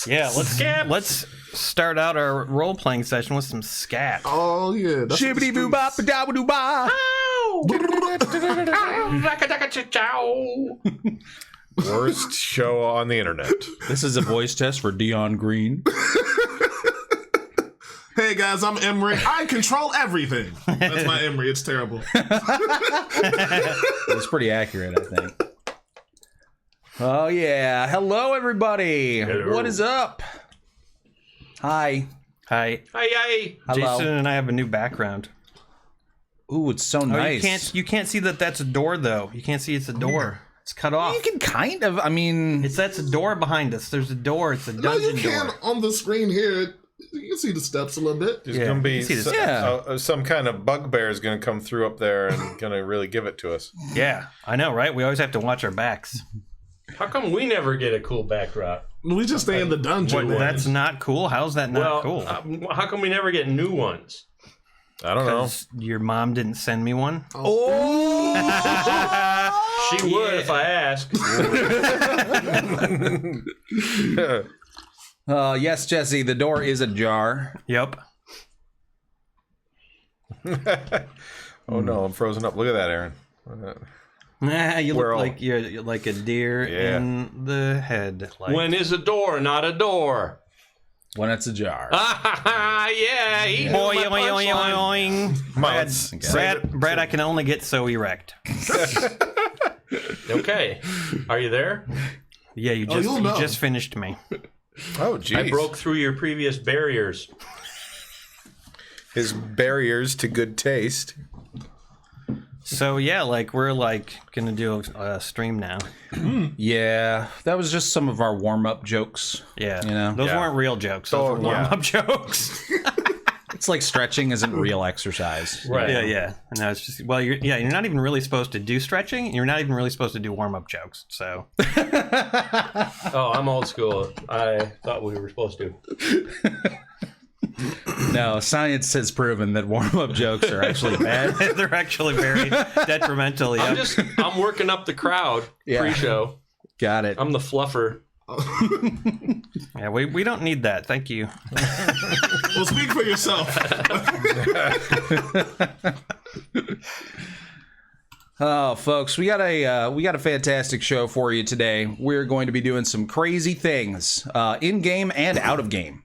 Yeah, let's start out our role-playing session with some scat. Oh yeah. Shibbity boo bop da doo ba. Worst show on the internet. This is a voice test for Dion Green. Hey guys, I'm Emery. I control everything. That's my Emery. It's terrible. It's pretty accurate, I think. Oh yeah. Hello everybody. Hello. What is up? Hi. Hi. Hi. Hello. Jason and I have a new background. Ooh, it's so Oh, nice. you can't see that that's a door though. You can't see it's a door. It's cut off. You can kind of, I mean... That's a door behind us. There's a door. It's a No, dungeon you can door. on the screen here. You can see the steps a little bit. There's Yeah, going to you be see this. some kind of bugbear is going to come through up there and going to really give it to us. Yeah, I know, right? We always have to watch our backs. How come we never get a cool backdrop? We just stay in the dungeon. That's not cool. How's that not cool? How come we never get new ones? I don't know. Because your mom didn't send me one. She would if I asked. Yes, Jesse, the door is ajar. Yep. Oh no, I'm frozen up. Look at that, Aaron. You We're look all- like you're like a deer Yeah. in the head. Like, When is a door not a door? When it's ajar. Yeah. He knew my Boing, boing, punchline. boing. Brad, I can only get so erect. Okay. Are you there? Yeah, you you'll know. just finished me. Oh, geez. I broke through your previous barriers. His barriers to good taste. So yeah, like we're like gonna do a stream now. Yeah, that was just some of our warm-up jokes. Yeah, You know? those Yeah. weren't real jokes. Those were yeah. warm-up jokes. It's like stretching isn't real exercise. Right. Yeah. And now it's just you're not even really supposed to do stretching. You're not even really supposed to do warm-up jokes. So Oh, I'm old school. I thought we were supposed to. No, science has proven that warm-up jokes are actually bad. they're actually very detrimental. Yeah. I'm working up the crowd Yeah. pre-show. Got it. I'm the fluffer. Yeah, we don't need that. Thank you. Well, speak for yourself. Oh, folks, we got a fantastic show for you today. We're going to be doing some crazy things, in game and out of game.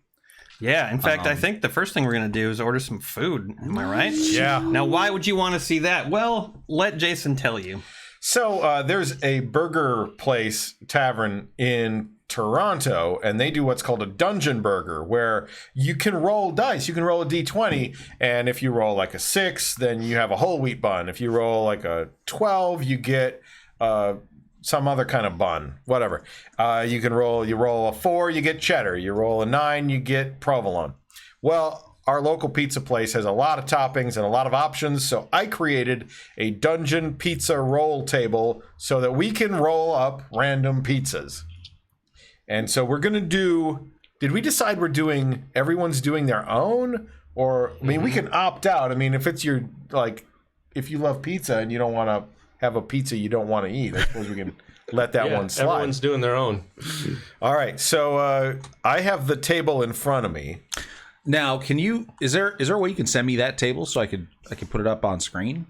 Yeah. In fact, I think the first thing we're gonna do is order some food. Am I right? Yeah. Now, why would you want to see that? Well, let Jason tell you. So there's a burger place tavern in Toronto, and they do what's called a dungeon burger, where you can roll dice. You can roll a d20, and if you roll like a 6, then you have a whole wheat bun. If you roll like a 12, you get some other kind of bun, whatever. You roll a 4, you get cheddar. You roll a 9, you get provolone. Well, our local pizza place has a lot of toppings and a lot of options, so I created a dungeon pizza roll table so that we can roll up random pizzas. And so we're going to do... Did we decide everyone's doing their own? Or, I mean, we can opt out. I mean, if it's your, like, if you love pizza and you don't want to have a pizza you don't want to eat, I suppose we can let that one slide. Everyone's doing their own. All right, so I have the table in front of me. Now, is there a way you can send me that table so I could put it up on screen?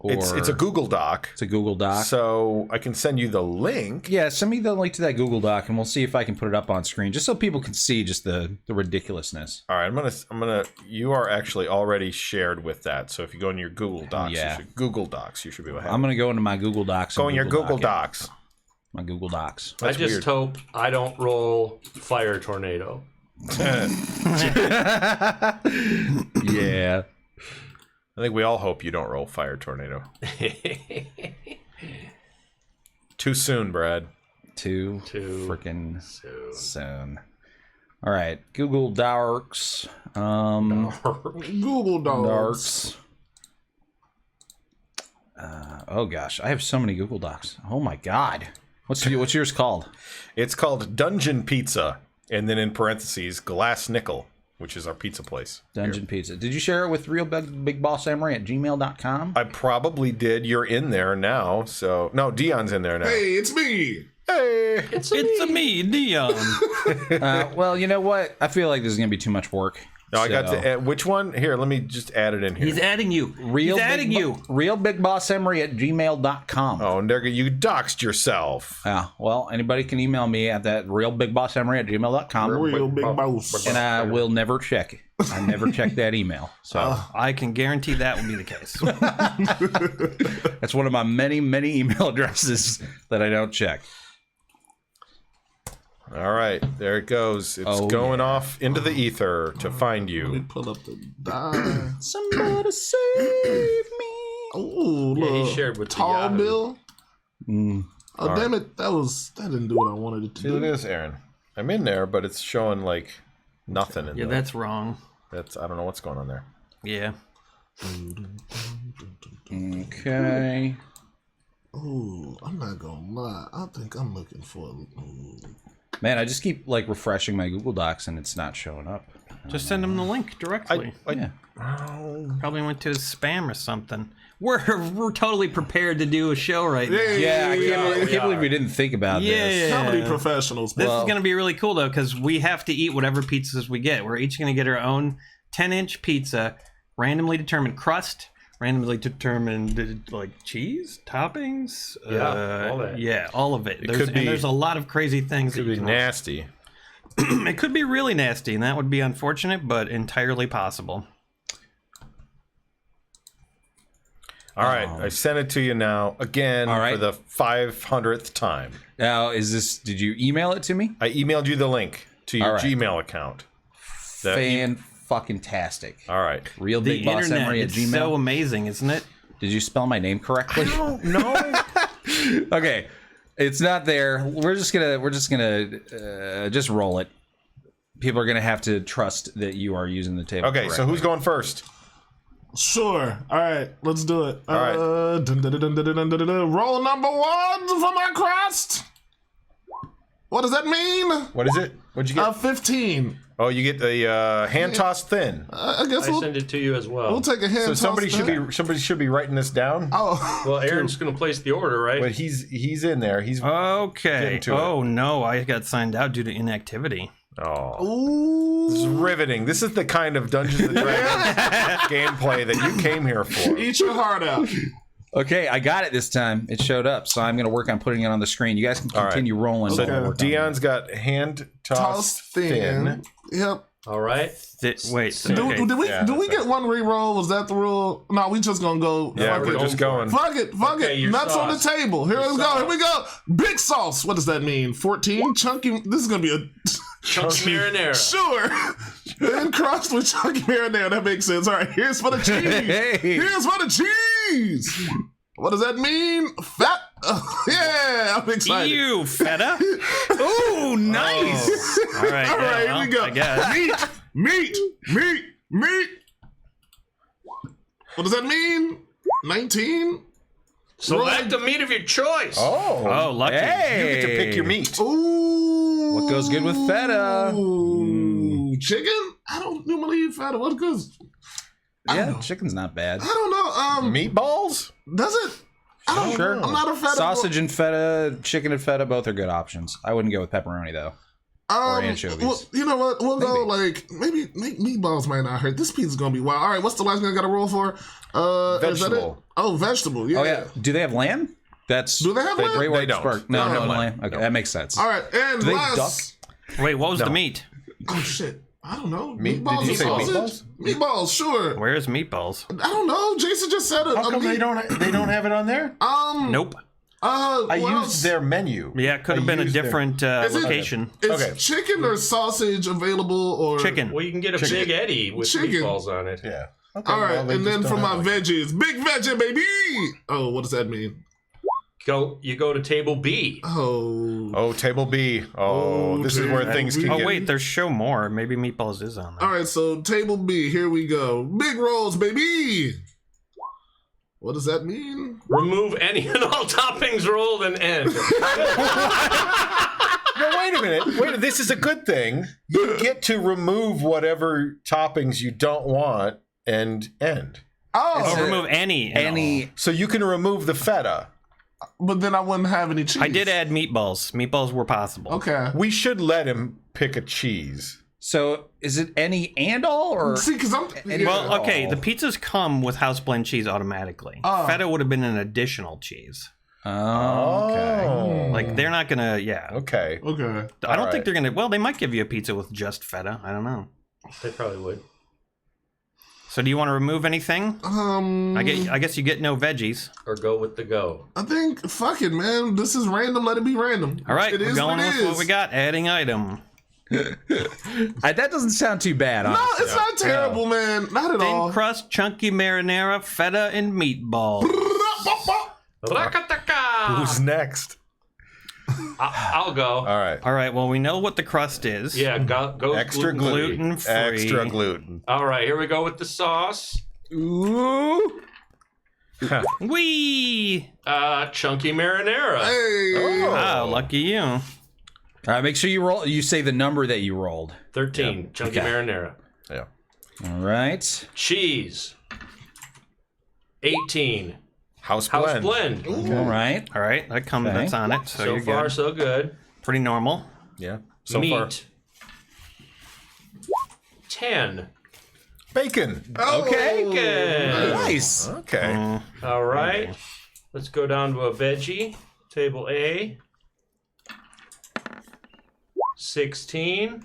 It's a Google Doc. It's a Google Doc. So I can send you the link. Yeah, send me the link to that Google Doc, and we'll see if I can put it up on screen, just so people can see just the ridiculousness. All right, I'm gonna. You are actually already shared with that. So if you go in your Google Docs, Yeah. Google Docs, you should be able to have I'm gonna go into my Google Docs. Go and in your Google Doc it. Docs. My Google Docs. That's I just weird. hope I don't roll fire tornado. Yeah. I think we all hope you don't roll fire tornado. Too soon, Brad. Too freaking soon. All right, Google Docs. Google Dogs. Oh gosh, I have so many Google Docs. Oh my god, what's yours called? It's called Dungeon Pizza, and then in parentheses, glass nickel. which is our pizza place. Dungeon Pizza. Did you share it with realbigbosssamurai@gmail.com? I probably did. You're in there now, so no, Dion's in there now. Hey, it's me. Hey, It's a me, Dion. Well, you know what? I feel like this is gonna be too much work. no, I got to. Which one? Here, let me just add it in here. He's adding you. He's adding you. realbigbosssamurai@gmail.com. Oh, and there you doxed yourself. Yeah, well, anybody can email me at that realbigbosssamurai@gmail.com. Real big boss. And I will never check it. I never check that email. So I can guarantee that will be the case. that's one of my many, many email addresses that I don't check. All right, there it goes. It's going off into the ether to find Let me you. pull up the die. Somebody save me. Oh, Yeah, he look. shared with the Tall Yahoo. Bill. Mm. Oh, damn it. That didn't do what I wanted it to See, look at do. this, Aaron. I'm in there, but it's showing like nothing in Yeah, there. that's wrong. That's I don't know what's going on there. Yeah. Okay. Oh, I'm not gonna lie. I think I'm looking for. Man, I just keep like refreshing my Google Docs and it's not showing up. Just send him the link directly. Yeah. Probably went to his spam or something. We're totally prepared to do a show right now. Yeah, I can't believe we didn't think about this. Comedy professionals. This is going to be really cool, though, because we have to eat whatever pizzas we get. We're each going to get our own 10-inch pizza, randomly determined crust, randomly determined, like, cheese, toppings. Yeah, all that. Yeah, all of it. could be- there's a lot of crazy things. Could that be you can nasty. It could be really nasty, and that would be unfortunate, but entirely possible. All right, I sent it to you now again All right. for the 500th time. Now, did you email it to me? I emailed you the link to your All right. Gmail account. Fan-fucking-tastic. All right. Real The Big Boss internet, Emery at it's Gmail. so amazing, isn't it? Did you spell my name correctly? No. Okay, it's not there. We're just gonna just roll it. People are gonna have to trust that you are using the table. Okay, so who's going first? Sure. All right, let's do it. All right. Roll number 1 for my crust. What does that mean? What is it? What'd you get? 15. Oh, you get a hand tossed thin. I guess I we'll send it to you as well. take a hand. So somebody toss that. somebody should be writing this down. Oh, Well, Aaron's going to place the order, right? But he's in there. He's Okay. Getting to Oh, no, I got signed out due to inactivity. oh. This is riveting. This is the kind of Dungeons and Dragons gameplay that you came here for. eat your heart out. Okay, I got it this time. It showed up, so I'm gonna work on putting it on the screen. You guys can continue rolling. So while I work on Dion's got hand Toss tossed thin. Yep. All right. Wait, Do okay. we Yeah, do we that's get one re-roll? Was that the rule? No, we just gonna go. Yeah, fuck we're it. just going. Fuck it. Okay, it. your Nuts on the sauce. table. Here we go. Here we go. Big sauce. What does that mean? 14 chunky. This is gonna be a Chunky marinara. sure. And crust with chunky marinara. That makes sense. All right. Here's for the cheese. Hey. Here's for the cheese. What does that mean? Fat. Yeah, I'm excited. You feta. Ooh, nice. All right, All right, well, here we go. I guess. Meat. What does that mean? 19. Select the meat of your choice. Oh, lucky. Hey. You get to pick your meat. Ooh. What goes good with feta? Ooh. Chicken? I don't normally eat feta. What goes? Yeah, chicken's not bad. I don't know. Meatballs? Does it? I don't Sure. I'm not a feta. Sausage and feta, chicken and feta, both are good options. I wouldn't go with pepperoni though. or anchovies. Well, you know what? We'll go like maybe meatballs might not hurt. This pizza's gonna be wild. All right, what's the last thing I got to roll for? Is that it? Vegetable. Oh, vegetable. Yeah. Oh yeah. Do they have lamb? That's Do they have lamb? Great White They don't. Spark. No, No, no, no lamb. Okay, that makes sense. All right, and Do they last. Wait, what was the meat? Oh shit! I don't know. Meat- Meatballs did you and say sausage? Meatballs, sure. Where's meatballs? I don't know. Jason just said it. How come they don't have it on there? Nope. I used their menu. Yeah, it could have been a used their- different Is it- location. Is Okay. chicken or sausage available or Chicken. Well, you can get a Big Eddie with Chicken. meatballs on it. Yeah. Okay, All right, well, they and just then don't for my have it. veggies, big veggie baby. Oh, what does that mean? You go to table B. Oh. Oh, table B. Oh, this is where things can Oh get. wait, there's show more. Maybe meatballs is on there. All right, so table B. Here we go. Big rolls, baby. What does that mean? Remove any and all toppings rolled and end. No, wait a minute. This is a good thing. You get to remove whatever toppings you don't want and end. Oh, remove any. So you can remove the feta. But then I wouldn't have any cheese. I did add meatballs. Meatballs were possible. Okay. We should let him pick a cheese. So is it any and all or? See, because I'm. Well, okay. The pizzas come with house blend cheese automatically. Feta would have been an additional cheese. Oh, okay. Like they're not gonna. Yeah. Okay. Okay. I don't think they're gonna. Well, they might give you a pizza with just feta. I don't know. They probably would. So do you want to remove anything? I guess you get no veggies. Or go with the go. I think, fuck it, man. This is random. Let it be random. All right, It we're is going what it with what is. we got. Adding item. That doesn't sound too bad. No, Honestly. it's not terrible, man. Not at all. Thin crust, chunky marinara, feta, and meatball. Rakataka! Who's next? I'll go. All right. All right. Well, we know what the crust is. Yeah, go Extra gluten. Gluten-free. Extra gluten. All right, here we go with the sauce. Ooh. Wee. Chunky marinara. Hey. Wow, lucky you. All right, make sure you roll. You say the number that you rolled. 13. Chunky marinara. Yeah. All right. Cheese. 18. House House blend. blend. All right. All right, that comes. Okay. That's on it. So, So you're far, good. so good. Pretty normal. Yeah. So Meat. far. 10. Bacon. Okay. Bacon. Nice. Okay. All right. Let's go down to a veggie. Table A. 16.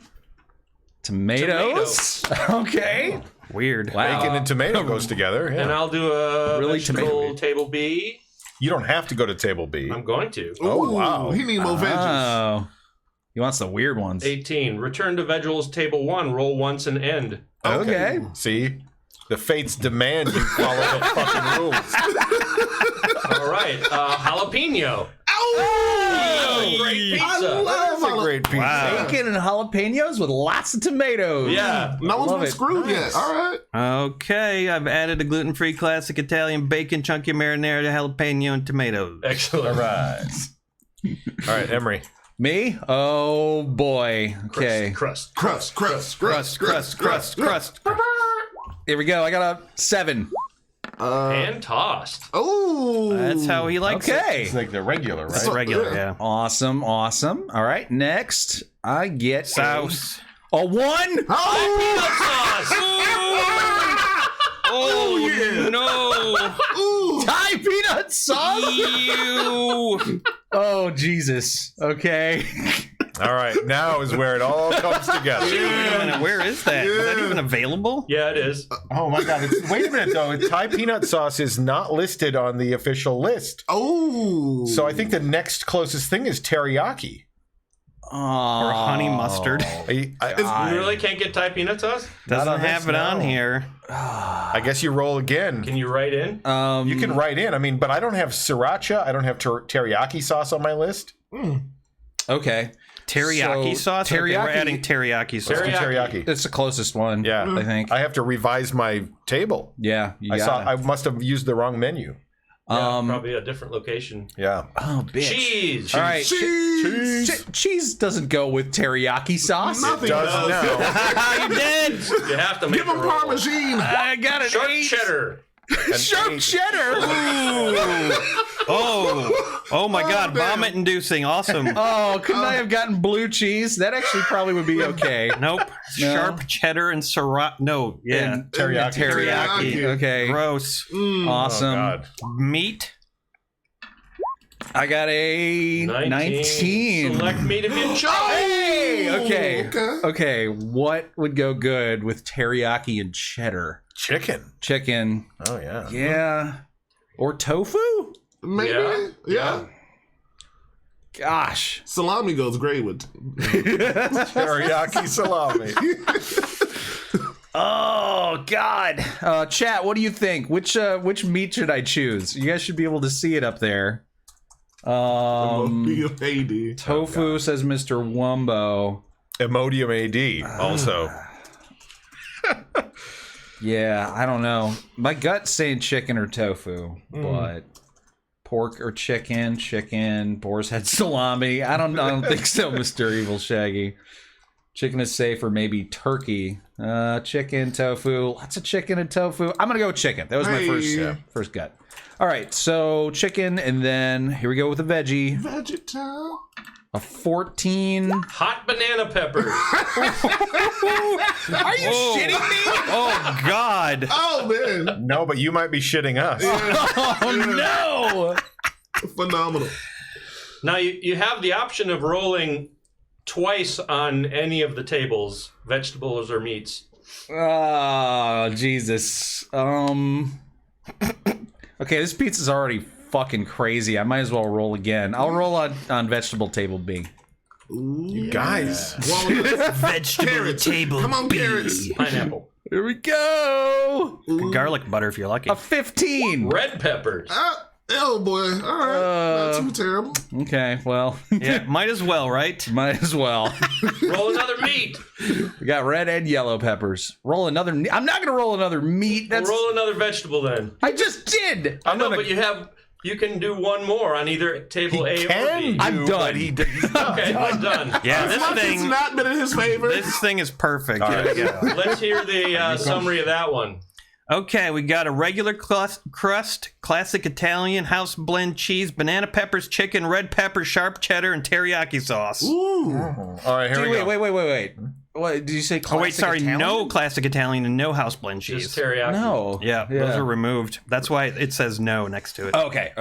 Tomatoes. Okay. Weird. Wow. Bacon and tomato goes together. And Yeah. I'll do a Really vegetable table B. You don't have to go to table B. I'm going to. Oh, wow. He need more veggies. Oh. He wants the weird ones. 18. Return to vegetables table 1. Roll once and end. Okay. See? The fates demand you follow the fucking rules. All right. Jalapeno. Oh! Great pizza. I love That's a great pizza. Wow. Bacon and jalapenos with lots of tomatoes. Yeah. No one's Love been it. screwed yet. All right. Okay, I've added a gluten-free classic Italian bacon, chunky marinara, jalapeno, and tomatoes. Excellent. All right. All right, Emery. Me? Oh boy. Okay. Crust. Crust. Crust. Here we go. I got a 7. And tossed. Oh. That's how he likes it. Okay. It's like the regular, right? It's regular, yeah. Awesome. Awesome. All right. Next, I get Sauce. a 1. Oh, no. Ooh. Thai peanut sauce. Ew. Oh Jesus. Okay. All right, now is where it all comes together. Wait a minute, where is that? Is that even available? Yeah, it is. Oh my god, wait a minute though. Thai peanut sauce is not listed on the official list. Oh. So I think the next closest thing is teriyaki. Or honey mustard. You really can't get Thai peanut sauce? Doesn't on have this, it on no. here. I guess you roll again. Can you write in? You can write in. I mean, but I don't have sriracha. I don't have teriyaki sauce on my list. Okay. Teriyaki So, sauce? Okay, we're teriyaki- adding teriyaki sauce. Teriyaki. It's the closest one. Yeah. I think. I have to revise my table. Yeah. You I got it. must have used the wrong menu. Probably a different location. Yeah. Oh, bitch. Cheese. All right. Cheese. Cheese doesn't go with teriyaki sauce. Nothing Does now. You did! You have to make Give him a roll. Parmesan. I got it. Sharp cheddar. Sharp cheddar. Oh my god, damn. vomit inducing. Awesome. Oh, couldn't I have gotten blue cheese? That actually probably would be okay. Nope. No. Sharp cheddar and sriracha. No, yeah. And Teriyaki. Teriyaki. Okay. Gross. Awesome. Oh, God. Meat. I got a 19. Select meat of your choice. Hey! Okay. Okay. Okay. What would go good with teriyaki and cheddar? Chicken. Chicken. Oh, yeah. Yeah. Or tofu? Maybe. Yeah. Gosh. Salami goes great with. Teriyaki salami. Oh God. Chat, what do you think? Which meat should I choose? You guys should be able to see it up there. AD. Tofu says Mr. Wumbo. Imodium AD also. Yeah, I don't know. My gut's saying chicken or tofu, but Pork or chicken? Chicken. Boar's head salami. I don't think so, Mr. Evil Shaggy. Chicken is safe, or maybe turkey. Chicken, tofu. Lots of chicken and tofu. I'm gonna go with chicken. That was my first gut. All right, so chicken, and then here we go with a veggie. Vegetal. A 14. Hot banana peppers. Are you shitting me? Oh God! Oh man! No, but you might be shitting us. Oh no! Phenomenal. Now you have the option of rolling twice on any of the tables, vegetables or meats. Oh Jesus. Okay, this pizza's already fucking crazy. I might as well roll again. I'll roll on vegetable table B. You guys. Vegetable Carrots. table. Come on, B. carrots. Pineapple. Here we go. Garlic butter if you're lucky. A 15. Red peppers. Oh boy! All right, not too terrible. Okay, well, Yeah, might as well, right? might as well. Roll another meat. We got red and yellow peppers. Roll another. I'm not gonna roll another meat. That's. Roll another vegetable then. I just did. I know, but you can do one more on either table A or B. I'm done. Okay, I'm done. Yeah, This this luck has thing. not been in his favor. This thing is perfect. All Here right. we go. Let's hear the summary of that one. Okay, we got a regular crust, classic Italian, house blend cheese, banana peppers, chicken, red pepper, sharp cheddar, and teriyaki sauce. Ooh. All right, here we go. Wait. What did you say? Oh wait, sorry, Italian? no classic Italian and no house blend cheese. Just teriyaki. No. Yeah, those are removed. That's why it says no next to it. Okay.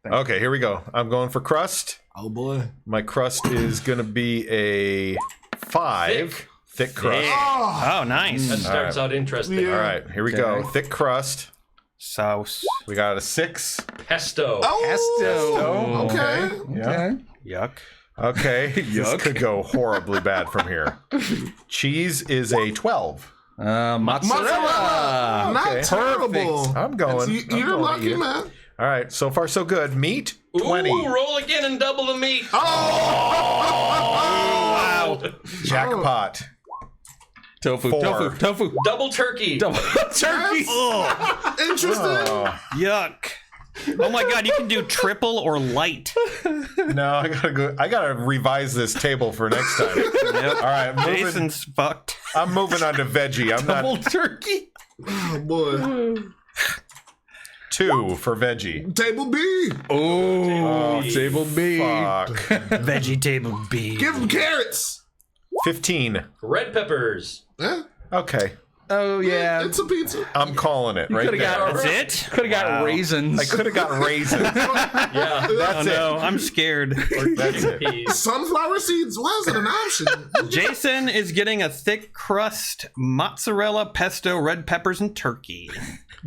Okay, here we go. I'm going for crust. Oh boy. My crust is going to be a 5. Thick crust. Oh, nice. That starts out interesting. Yeah. All right, here we go. Thick crust. Sauce. We got a 6. Pesto. Oh. Pesto. Okay. Yeah. Yuck. Okay. This could go horribly bad from here. Cheese is a 12. Mozzarella. Mozzarella. Not Okay. terrible. I'm going. You're lucky, man. All right, so far so good. Meat, 20. Ooh, roll again and double the meat. Wow. Jackpot. Tofu. 4. Tofu. Double turkey. Double turkey. Interesting. Yuck. Oh my God, you can do triple or light. No, I gotta go. I gotta revise this table for next time. Yep. All right, Jason's fucked. I'm moving on to veggie. I'm Double not turkey. Oh boy. 2 for veggie. Table B. Oh, table B. Fuck. Veggie table B. Give him carrots. 15. Red peppers. Eh? Okay, Oh yeah. It's a pizza. I'm calling it right coulda there. got- That's it? Could have got raisins. I could have got raisins. Yeah. Oh That's no, I'm scared. That's it. Chickpeas. Sunflower seeds. Why is it an option? Jason is getting a thick crust, mozzarella, pesto, red peppers, and turkey.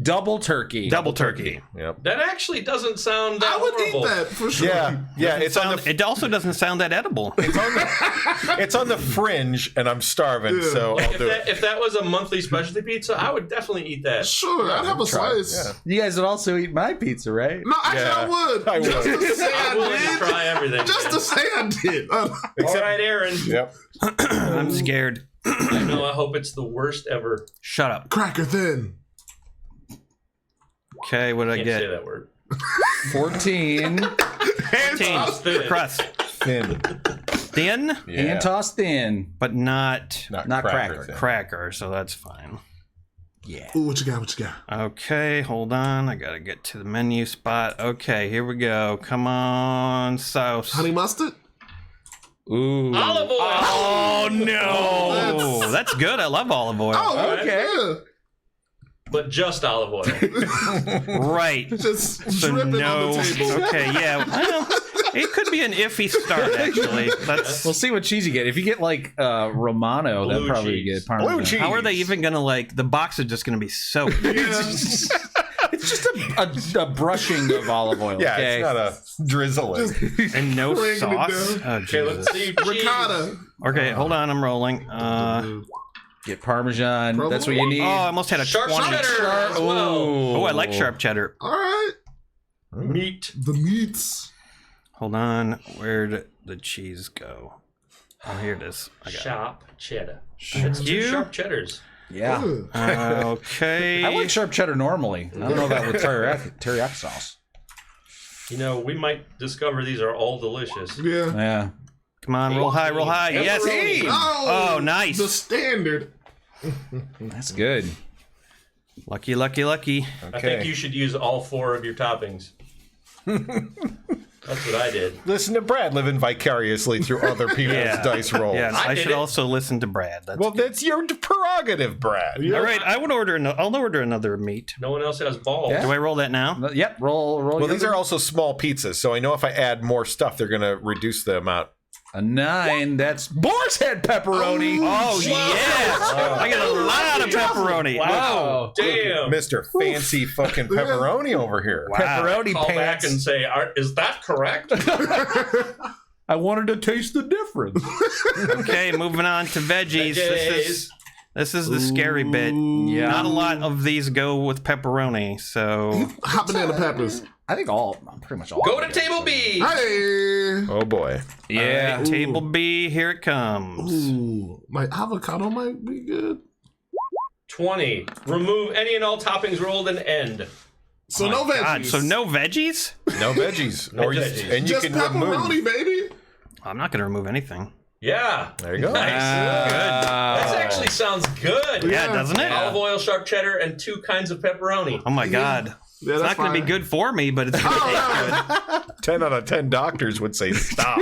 Double turkey. Double turkey. Yep. That actually doesn't sound that I would horrible. eat that for sure. Yeah, it's on the It also doesn't sound that edible. it's on the fringe, and I'm starving, so I'll do it. If that was a monthly specialty pizza, I would definitely eat that. Sure, I'd have a Try it, slice. yeah. You guys would also eat my pizza, right? No, actually, Yeah, I would. I would. Just to say I'm I willing to did. try everything. Just to say I did. All right, Aaron. Yep. I'm scared. I know. I hope it's the worst ever. Shut up. Cracker thin. Okay, what did I Can't get? say that word. 14. 14. Thin. Crust. Thin. Thin, Yeah. And tossed in. but not Not cracker. thin. cracker, so that's fine. Yeah. Ooh, what you got? What you got? Okay, hold on. I gotta get to the menu spot. Okay, here we go. Come on, sauce. Honey mustard? Ooh. Olive oil. Oh no! That's- That's good. I love olive oil. Oh, okay. Yeah. But just olive oil. Right. Just So dripping no. on the table. Okay, yeah. Well, it could be an iffy start actually. That's We'll see what cheese you get. If you get like Romano, Blue that'd probably be cheese. good. Parmesan. Blue cheese. how are they even gonna like? The box is just gonna be soaked. It's just a brushing of olive oil. Yeah, okay? it's not a drizzling. And no Bringing it sauce. down. Oh, Okay, let's Jesus. see. Cheese. Ricotta. Okay, hold on. I'm rolling. Get Parmesan. Provolone. That's what you need. Oh, I almost had a Sharp 20. cheddar as well. Oh, I like sharp cheddar. All right. Meat. The meats. Hold on. Where'd the cheese go? Oh, here it is. I got it. Sharp cheddar. That's two you. sharp cheddars. Yeah. Ugh. Okay. I like sharp cheddar normally. I don't know about with teriyaki sauce. You know, we might discover these are all delicious. Yeah. Yeah. Come on, roll high, roll high. Yes. Pepperoni. Oh, nice. The standard. That's good. Lucky, lucky, lucky. I think you should use all 4 of your toppings. That's what I did. Listen to Brad living vicariously through other people's Yeah. dice rolls. Yeah, I did should it. also listen to Brad. That's Well, that's your prerogative, Brad. all right. I would order. I'll order another meat. No one else has balls. Yeah. Do I roll that now? Yep. Roll. Well, your these other- are also small pizzas, so I know if I add more stuff, they're going to reduce the amount. a 9. That's boar's head pepperoni. Oh yeah! I got a lot of pepperoni. Wow. Damn. Mr. Fancy fucking pepperoni over here. Pepperoni Call back pants. and say, is that correct? I wanted to taste the difference. Okay, moving on to veggies. Veggies. This is the scary bit. Yeah. Not a lot of these go with pepperoni, so Hot banana peppers. I think pretty much all. Go of to it. table B. Hey. Oh, boy. Yeah. All right, table B, here it comes. Ooh, my avocado might be good. 20. Remove any and all toppings rolled and end. So no veggies. God, so no veggies? No veggies. No Or you- veggies. And you Just can pepperoni, remove. baby. I'm not going to remove anything. Yeah. There you go. Nice. That actually sounds good. Yeah, doesn't it? Olive oil, sharp cheddar, and 2 kinds of pepperoni. Oh my God. Yeah, It's that's not going to be fine. good for me, but it's going to taste good. 10 out of 10 doctors would say stop.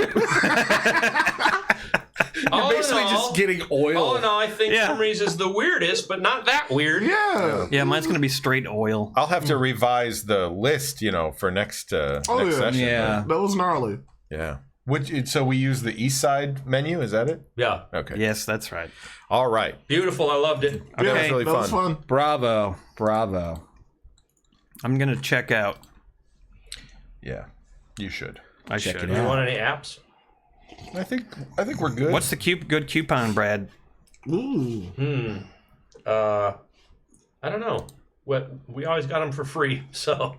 All Basically, in all, just getting oil. all in all, I think Yeah. Emery's is the weirdest, but not that weird. Yeah. Yeah, mine's going to be straight oil. I'll have to revise the list, for next next yeah. session. Yeah. That was gnarly. Yeah. So we use the East Side menu, is that it? Yeah. Okay. Yes, that's right. All right. Beautiful. I loved it. That was Okay, really That was fun. fun. Bravo. Bravo. I'm going to check out. Yeah. You should. I Check should. it Do you out. want any apps? I think we're good. What's the good coupon, Brad? Ooh. I don't know. We always got them for free, so.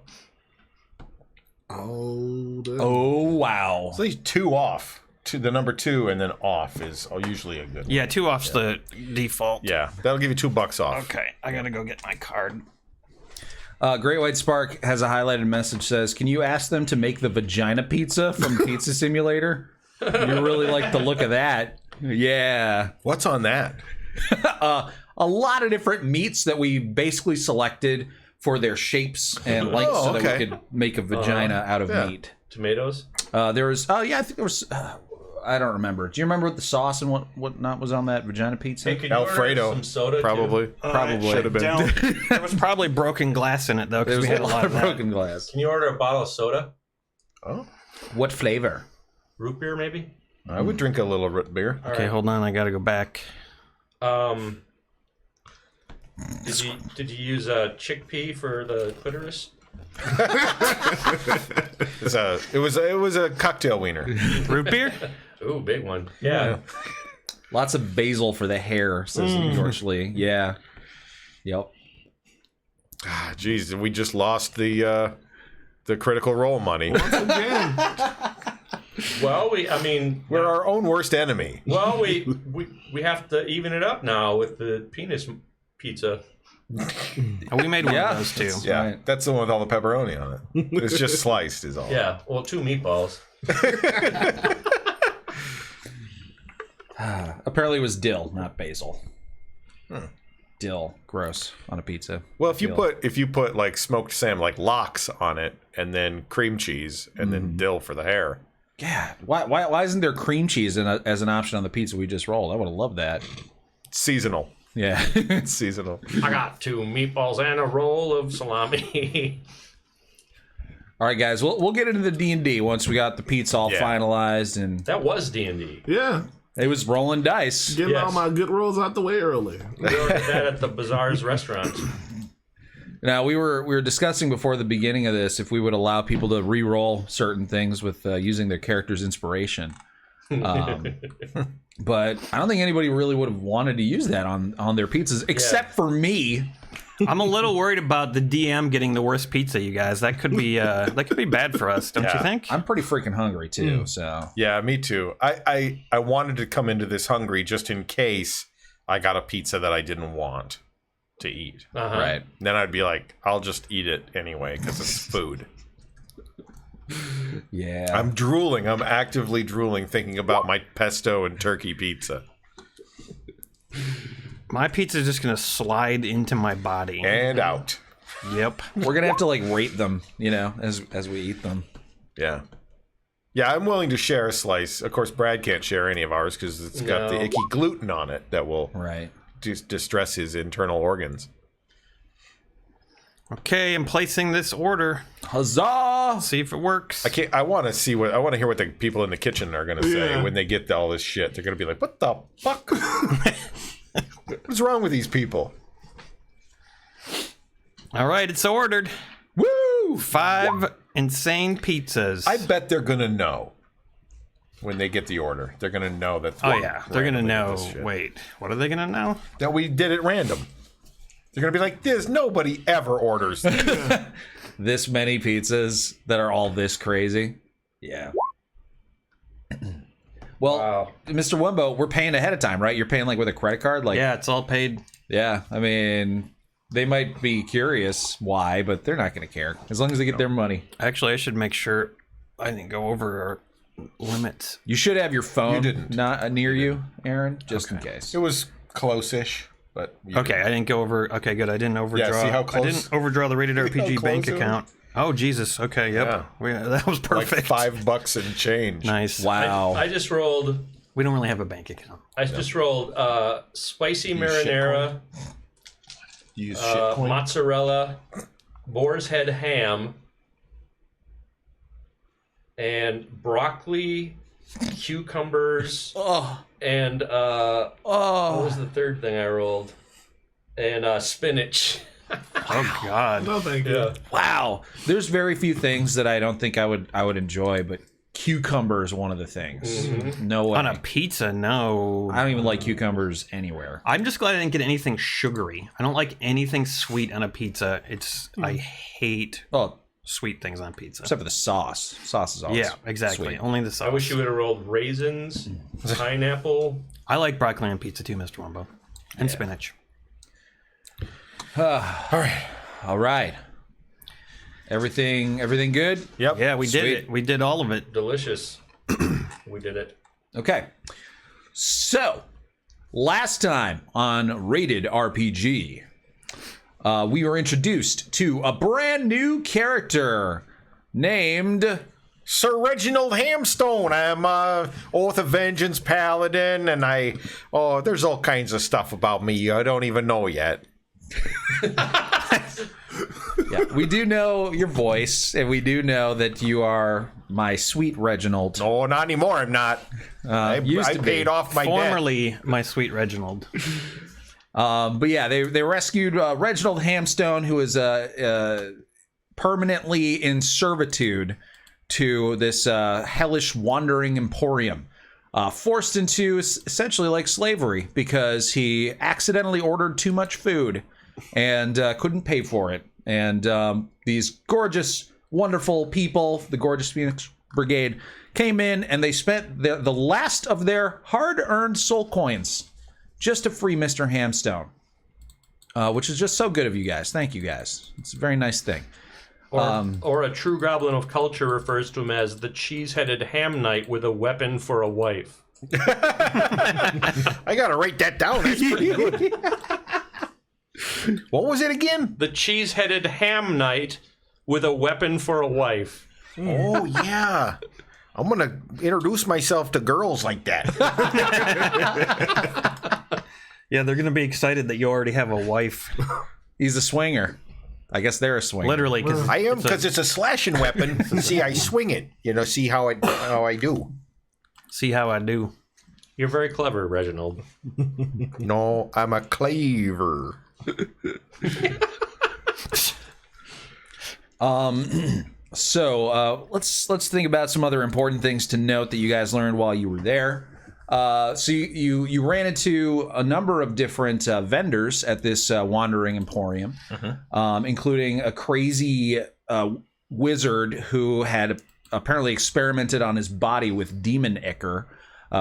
Oh. Damn. Oh, wow. At least 2 off. The number 2 and then off is usually a good one. Yeah, 2 off's the default. Yeah. That'll give you $2 off. Okay, I got to go get my card. Great White Spark has a highlighted message says, can you ask them to make the vagina pizza from Pizza Simulator? You really like the look of that. Yeah. What's on that? A lot of different meats that we basically selected for their shapes and lengths so that we could make a vagina out of meat. Tomatoes? There was, I think there was, I don't remember. Do you remember what the sauce and what not was on that vagina pizza? Hey, could you order Alfredo. some soda, Probably. too? Probably. Should have been. There was probably broken glass in it, though, There because was we had a lot of that. broken glass. Can you order a bottle of soda? Oh. What flavor? Root beer, maybe? I would drink a little root beer. Okay, hold on. I got to go back. Did you use a chickpea for the clitoris? It was a cocktail wiener. Root beer? Ooh, big one. Yeah. Lots of basil for the hair, says George Lee. Yeah. Yep. Ah, jeez, we just lost the Critical Role money. Again. Well, We're our own worst enemy. well, we have to even it up now with the penis pizza. Oh, we made one Yeah. of those, too. Yeah, Right. that's the one with all the pepperoni on it. It's just sliced, is all. Yeah. Well, 2 meatballs. Apparently it was dill, not basil. Dill, gross on a pizza. Well, if you Dill. put like smoked salmon, like lox on it, and then cream cheese, and then dill for the hair. Yeah, why isn't there cream cheese as an option on the pizza we just rolled? I would have loved that. It's seasonal. Yeah. It's seasonal. I got 2 meatballs and a roll of salami. All right, guys, we'll get into the D&D once we got the pizza all Yeah. finalized, and That was D&D. Yeah. it was rolling dice. Getting Yes. all my good rolls out the way early. We ordered that at the Bazaar's restaurant. Now we were discussing before the beginning of this if we would allow people to re-roll certain things with using their character's inspiration. But I don't think anybody really would have wanted to use that on their pizzas, except for me. I'm a little worried about the DM getting the worst pizza, you guys. That could be bad for us, don't you think? I'm pretty freaking hungry too, so Yeah, me too. I wanted to come into this hungry just in case I got a pizza that I didn't want to eat. Uh-huh. right. Then I'd be like, I'll just eat it anyway because it's food. Yeah. I'm drooling. I'm actively drooling thinking about my pesto and turkey pizza. My pizza's just gonna slide into my body. And out. Yep. We're gonna have to like rate them, you know, as we eat them. Yeah. Yeah, I'm willing to share a slice. Of course, Brad can't share any of ours because it's got the icky gluten on it that will distress his internal organs. Okay, I'm placing this order. Huzzah! See if it works. I want to hear what the people in the kitchen are going to say when they get all this shit. They're going to be like, "What the fuck? What's wrong with these people?" All right, it's ordered. Woo! 5 insane pizzas. I bet they're going to know when they get the order. They're going to know that. Oh yeah, they're gonna know. Wait, what are they gonna know? That we did it random. They're gonna be like, "There's nobody ever orders this many pizzas that are all this crazy." Yeah. Well, Mr. Wumbo, we're paying ahead of time, right? You're paying like with a credit card, like Yeah, it's all paid. Yeah, I mean, they might be curious why, but they're not going to care as long as they get their money. Actually, I should make sure I didn't go over our limits. You should have your phone You didn't. not near you, Aaron, just in case. It was close-ish, but Okay, I didn't go over. Okay, good. I didn't overdraw. Yeah, see how I close- didn't overdraw the rated RPG close bank it was? account. Oh Jesus. Okay. Yep. That was like perfect. $5 and change. Nice. Wow. I just rolled. We don't really have a bank account. I just rolled spicy shit marinara, You use shit coin. mozzarella, boar's head ham, and broccoli, cucumbers, and what was the third thing I rolled? And spinach. Oh God. No, thank you. Yeah. Wow. There's very few things that I don't think I would enjoy, but cucumber is one of the things. No way. On a pizza, no. I don't even like cucumbers anywhere. I'm just glad I didn't get anything sugary. I don't like anything sweet on a pizza. I hate Oh, sweet things on pizza. except for the sauce. Sauce is always Yeah, exactly. sweet. Only the sauce. I wish you would have rolled raisins, pineapple. I like broccoli on pizza too, Mr. Wumbo. And spinach. All right. Everything good? Yep. Yeah, we Sweet. did it. We did all of it. Delicious. We did it. Okay. So, last time on Rated RPG, we were introduced to a brand new character named... Sir Reginald Hamstone. I'm Oath of Vengeance Paladin, and there's all kinds of stuff about me I don't even know yet. Yeah, we do know your voice, and we do know that you are my sweet Reginald. No, not anymore. I'm not. I used to be. paid off my debt. Formerly, my sweet Reginald. But yeah, they rescued Reginald Hamstone, who is permanently in servitude to this hellish wandering Emporium. Forced into essentially like slavery because he accidentally ordered too much food and couldn't pay for it. And these gorgeous, wonderful people, the Gorgeous Phoenix Brigade, came in and they spent the last of their hard-earned soul coins just to free Mr. Hamstone, which is just so good of you guys. Thank you guys. It's a very nice thing. Or a true goblin of culture refers to him as the cheese-headed ham knight with a weapon for a wife. I gotta write that down. That's pretty good. What was it again? The cheese-headed ham knight with a weapon for a wife. Oh yeah. I'm gonna introduce myself to girls like that. Yeah, they're gonna be excited that you already have a wife. He's a swinger. I guess they're a swinger. Literally, because I am, because it's a slashing weapon. See, I swing it. See how I do. see how I do. You're very clever, Reginald. No, I'm a claver. So let's think about some other important things to note that you guys learned while you were there. So you ran into a number of different vendors at this wandering Emporium, including a crazy wizard who had apparently experimented on his body with demon ichor,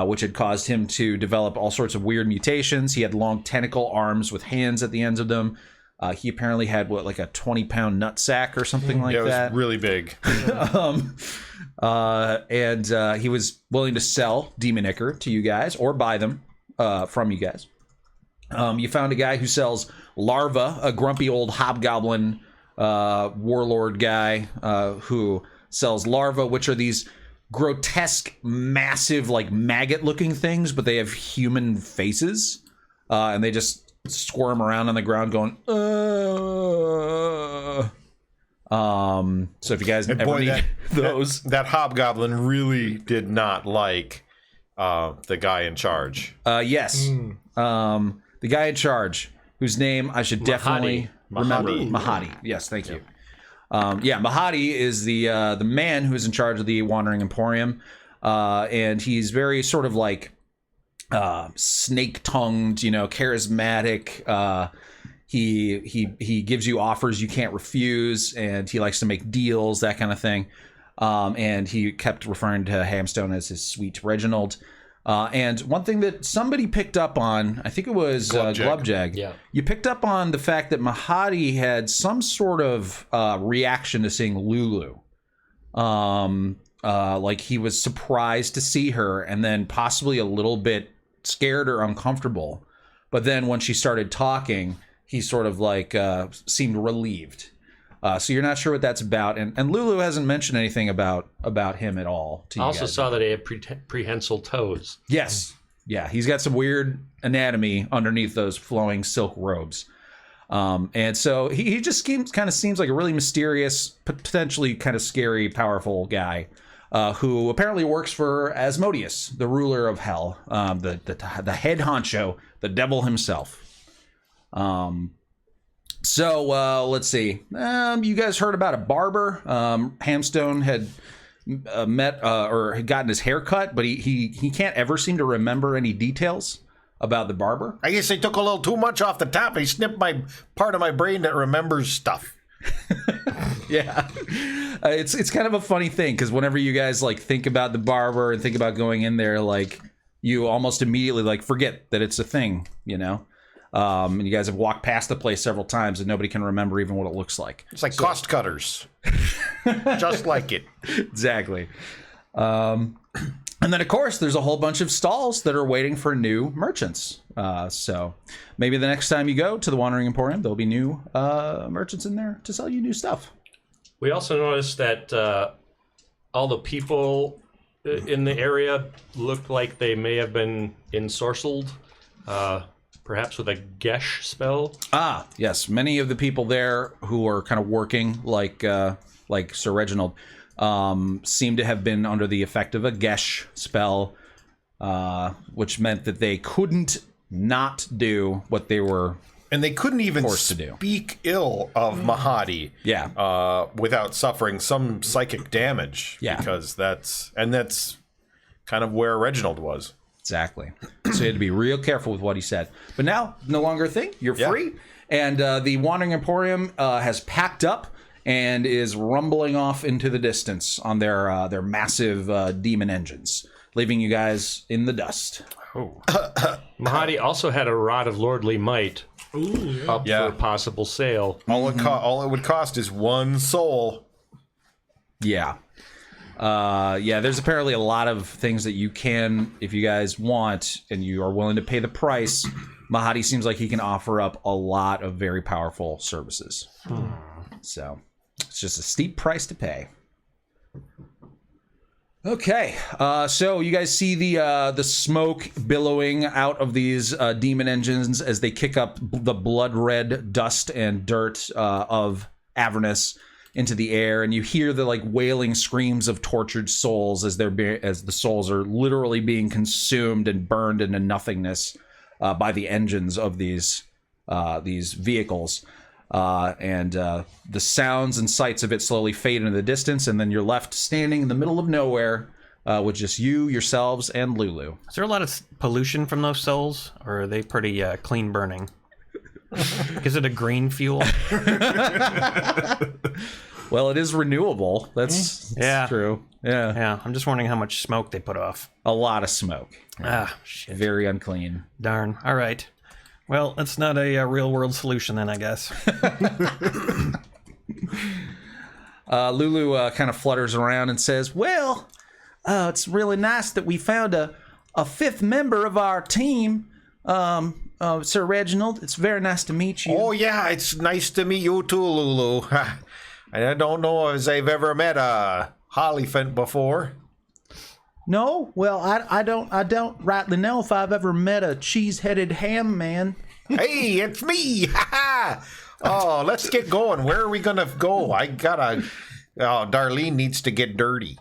which had caused him to develop all sorts of weird mutations. He had long tentacle arms with hands at the ends of them. He apparently had like a 20-pound nutsack or something like Yeah, it was that. really big. And he was willing to sell Demon Ichor to you guys or buy them from you guys. You found a guy who sells Larva, a grumpy old hobgoblin warlord guy who sells Larva, which are these grotesque, massive, like maggot-looking things, but they have human faces, and they just squirm around on the ground going, So if you guys ever need those, that hobgoblin really did not like the guy in charge. yes, the guy in charge, whose name I should definitely remember. Mahadi. Yes, thank you. Mahadi is the man who is in charge of the Wandering Emporium, and he's very sort of like snake-tongued, charismatic. He gives you offers you can't refuse, and he likes to make deals, that kind of thing. And he kept referring to Hamstone as his sweet Reginald. And one thing that somebody picked up on, I think it was Glubjag. Yeah. You picked up on the fact that Mahadi had some sort of reaction to seeing Lulu. Like he was surprised to see her and then possibly a little bit scared or uncomfortable. But then when she started talking, he sort of like seemed relieved. So you're not sure what that's about. And Lulu hasn't mentioned anything about him at all to you I also guys. saw that he had prehensile toes. Yes. Yeah, he's got some weird anatomy underneath those flowing silk robes. And so he just seems like a really mysterious, potentially kind of scary, powerful guy who apparently works for Asmodeus, the ruler of hell, the head honcho, the devil himself. So let's see. You guys heard about a barber. Hamstone had met or had gotten his hair cut, but he can't ever seem to remember any details about the barber. I guess they took a little too much off the top. He snipped my part of my brain that remembers stuff. Yeah, it's kind of a funny thing because whenever you guys like think about the barber and think about going in there, like you almost immediately like forget that it's a thing, And you guys have walked past the place several times and nobody can remember even what it looks like. It's like cost cutters. Just like it. Exactly. And then, of course, there's a whole bunch of stalls that are waiting for new merchants. So maybe the next time you go to the Wandering Emporium, there'll be new merchants in there to sell you new stuff. We also noticed that all the people in the area looked like they may have been ensorcelled, perhaps with a Gesh spell. Ah, yes. Many of the people there who are kind of working like Sir Reginald seem to have been under the effect of a Gesh spell, which meant that they couldn't not do what they were And they couldn't even forced to do. speak ill of Mahadi without suffering some psychic damage. Yeah. Because that's kind of where Reginald was. Exactly. So you had to be real careful with what he said. But now, no longer a thing. You're free. And the Wandering Emporium has packed up and is rumbling off into the distance on their massive demon engines, leaving you guys in the dust. Oh. Mahadi also had a rod of lordly might up for a possible sale. All it would cost is one soul. Yeah. There's apparently a lot of things that you can, if you guys want, and you are willing to pay the price. Mahadi seems like he can offer up a lot of very powerful services. So it's just a steep price to pay. Okay, so you guys see the smoke billowing out of these demon engines as they kick up the blood red dust and dirt of Avernus into the air, and you hear the like wailing screams of tortured souls as the souls are literally being consumed and burned into nothingness by the engines of these vehicles. And the sounds and sights of it slowly fade into the distance, and then you're left standing in the middle of nowhere with just you, yourselves, and Lulu. Is there a lot of pollution from those souls, or are they pretty clean burning? Is it a green fuel? Well, it is renewable. That's true. Yeah. Yeah, I'm just wondering how much smoke they put off. A lot of smoke. Ah, shit. Very unclean. Darn. All right. Well, that's not a real world solution then, I guess. Lulu kind of flutters around and says, well, it's really nice that we found a fifth member of our team. Sir Reginald, it's very nice to meet you. Oh, yeah, it's nice to meet you too, Lulu. I don't know as I've ever met a Hollyphant before. No? Well, I don't rightly know if I've ever met a cheese-headed ham man. Hey, it's me! Oh, let's get going. Where are we gonna go? Darlene needs to get dirty.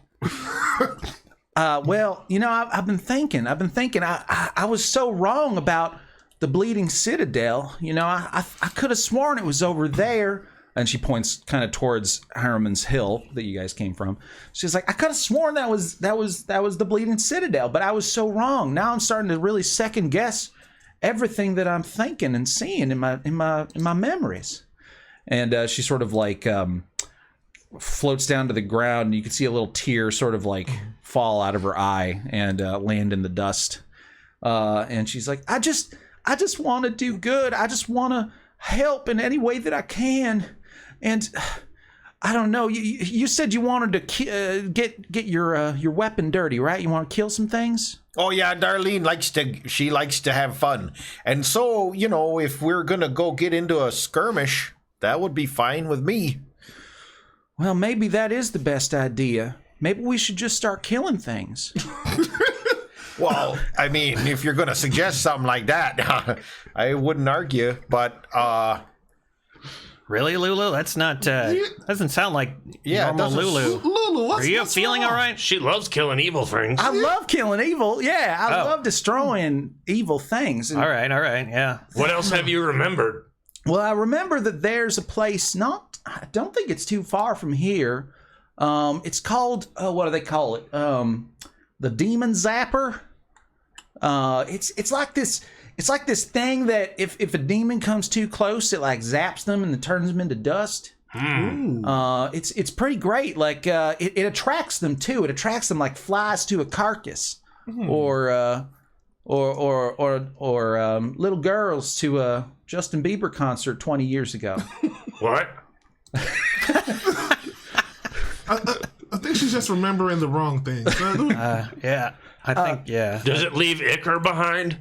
Well, you know, I've been thinking. I was so wrong about the Bleeding Citadel. You know, I could have sworn it was over there. And she points kind of towards Harriman's Hill that you guys came from. She's like, I could have sworn that was the Bleeding Citadel, but I was so wrong. Now I'm starting to really second guess everything that I'm thinking and seeing in my memories. And she sort of like floats down to the ground, and you can see a little tear sort of like fall out of her eye and land in the dust. And she's like, I just want to do good. I just want to help in any way that I can. And I don't know. You said you wanted to get your weapon dirty, right? You want to kill some things? Oh yeah, Darlene likes to have fun, and so you know, if we're gonna go get into a skirmish, that would be fine with me. Well, maybe that is the best idea. Maybe we should just start killing things. Well, I mean, if you're gonna suggest something like that, I wouldn't argue. But Really, Lulu? That's not. Doesn't sound like normal Lulu. Lulu, Are you feeling all right? She loves killing evil things. I love killing evil. Yeah, I love destroying evil things. And, All right, yeah. What else have you remembered? well, I remember that there's a place I don't think it's too far from here. It's called, what do they call it? The Demon Zapper. It's like this. It's like this thing that if a demon comes too close, it like zaps them and it turns them into dust. It's pretty great. Like it attracts them too. It attracts them like flies to a carcass, or little girls to a Justin Bieber concert 20 years ago. What? I think she's just remembering the wrong thing. Yeah. I think, yeah. Does it leave ichor behind?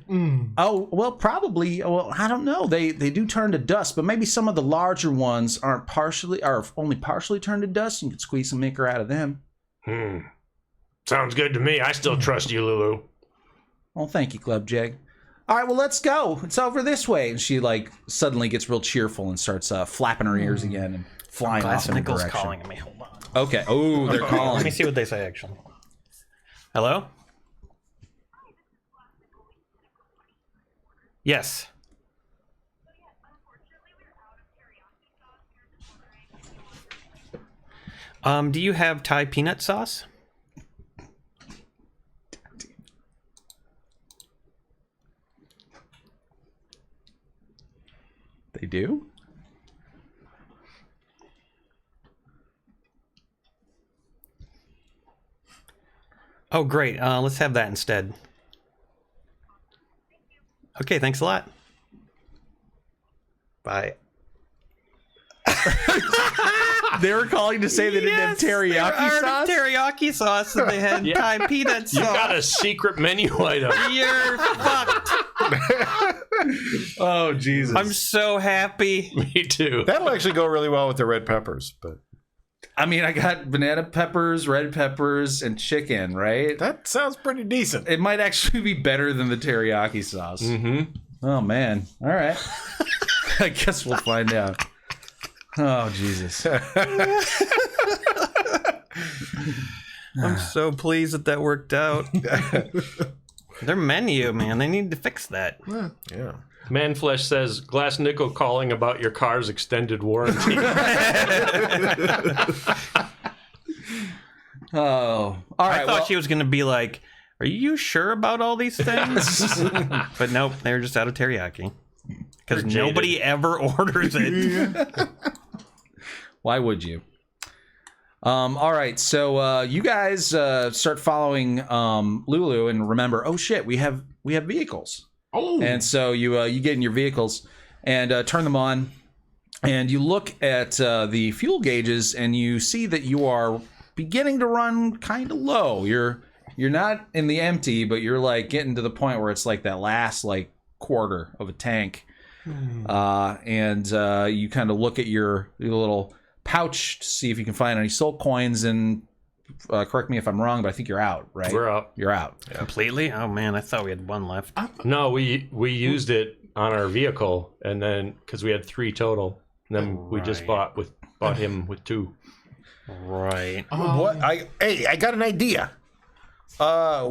Oh, well, probably. Well, I don't know. They do turn to dust, but maybe some of the larger ones are only partially turned to dust. You can squeeze some ichor out of them. Sounds good to me. I still trust you, Lulu. Well, thank you, Club Jag. All right, well, let's go. It's over this way. And she like suddenly gets real cheerful and starts flapping her ears again and flying off in a direction. calling me. Hold on. Okay. Oh, they're calling. Let me see what they say, actually. Hello? Yes. Do you have Thai peanut sauce? They do? Oh, great. Let's have that instead. Okay, thanks a lot. Bye. They were calling to say they didn't have teriyaki sauce? Teriyaki sauce, and they had Thai peanut sauce. You got a secret menu item. You're fucked. Oh, Jesus. I'm so happy. Me too. that'll actually go really well with the red peppers. But I mean, I got banana peppers, red peppers, and chicken, right? that sounds pretty decent. It might actually be better than the teriyaki sauce. Oh, man. All right. I guess we'll find out. Oh, Jesus. I'm so pleased that worked out. Their menu, man. They need to fix that. Yeah. Manflesh says, Glass Nickel calling about your car's extended warranty. Oh. All right. I thought she was going to be like, are you sure about all these things? But nope, they were just out of teriyaki. Because nobody ever orders it. Why would you? All right, so you guys start following Lulu, and remember, oh shit, we have vehicles. Oh. And so you get in your vehicles and turn them on, and you look at the fuel gauges, and you see that you are beginning to run kind of low. You're not in the empty, but you're like getting to the point where it's like that last like quarter of a tank. And you kind of look at your little pouch to see if you can find any soul coins, and correct me if I'm wrong, but I think you're out, right? We're out. You're out. Completely? Oh man, I thought we had one left. No, we used it on our vehicle, and then because we had 3 total, and then we just bought him with 2. Right. What? I got an idea.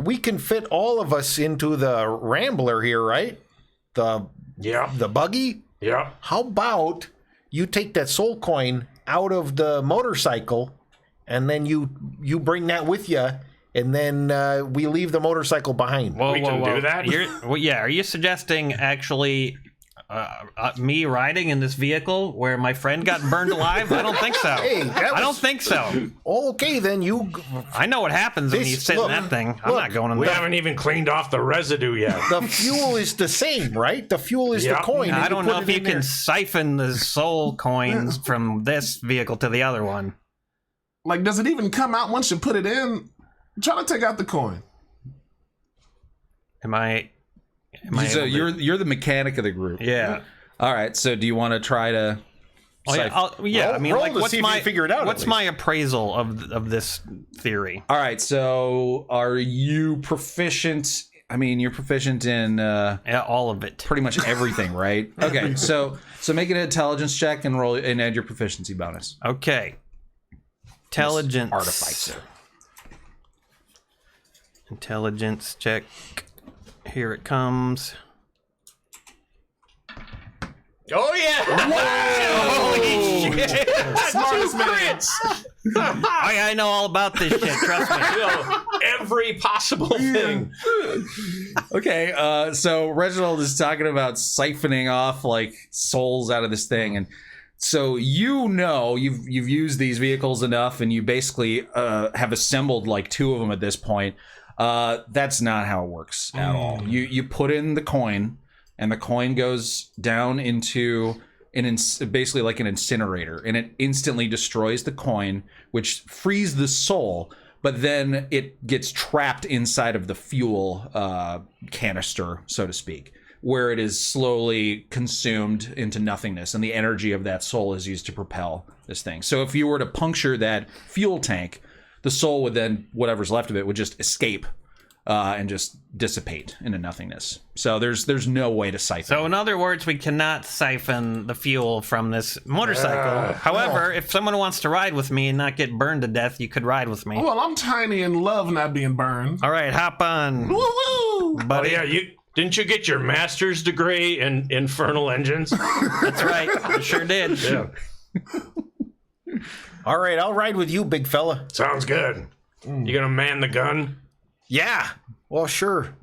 We can fit all of us into the Rambler here, right? The buggy? Yeah. How about you take that soul coin out of the motorcycle, and then you bring that with you, and then we leave the motorcycle behind. We can do that? Are you suggesting actually me riding in this vehicle where my friend got burned alive? I don't think so. I don't think so. Okay, then I know what happens when you sit in that thing. I'm not going in We there. haven't even cleaned off the residue yet. the fuel is the same, right? The fuel is the coin. I and don't put know it if you in can there. siphon the soul coins from this vehicle to the other one. Like, does it even come out once you put it in? Try to take out the coin. Am I So able to- you're the mechanic of the group. Yeah. All right. So do you want to try to? Roll to what's see if my you figure it out, at What's least. my appraisal of this theory? All right. So are you proficient? I mean, you're proficient in Yeah, all of it. pretty much everything, right? Okay. So make an intelligence check and roll and add your proficiency bonus. Okay. Intelligence. Artificer. Intelligence check. Here it comes. Oh yeah! Holy shit! Smartest man. I know all about this shit. Trust me. You know, every possible thing. Okay, so Reginald is talking about siphoning off like souls out of this thing, and so you've used these vehicles enough, and you basically have assembled like 2 of them at this point. That's not how it works at all. You put in the coin, and the coin goes down into basically like an incinerator, and it instantly destroys the coin, which frees the soul. But then it gets trapped inside of the fuel canister, so to speak, where it is slowly consumed into nothingness, and the energy of that soul is used to propel this thing. So if you were to puncture that fuel tank, the soul would then, whatever's left of it, would just escape and just dissipate into nothingness. So there's no way to siphon. So in other words, we cannot siphon the fuel from this motorcycle. However, if someone wants to ride with me and not get burned to death, you could ride with me. Well, I'm tiny and love not being burned. All right, hop on, Woo woo! buddy. Oh yeah, didn't you get your master's degree in infernal engines? That's right. I sure did. Yeah. All right, I'll ride with you, big fella. Sounds good. You gonna man the gun? Yeah. Well, sure.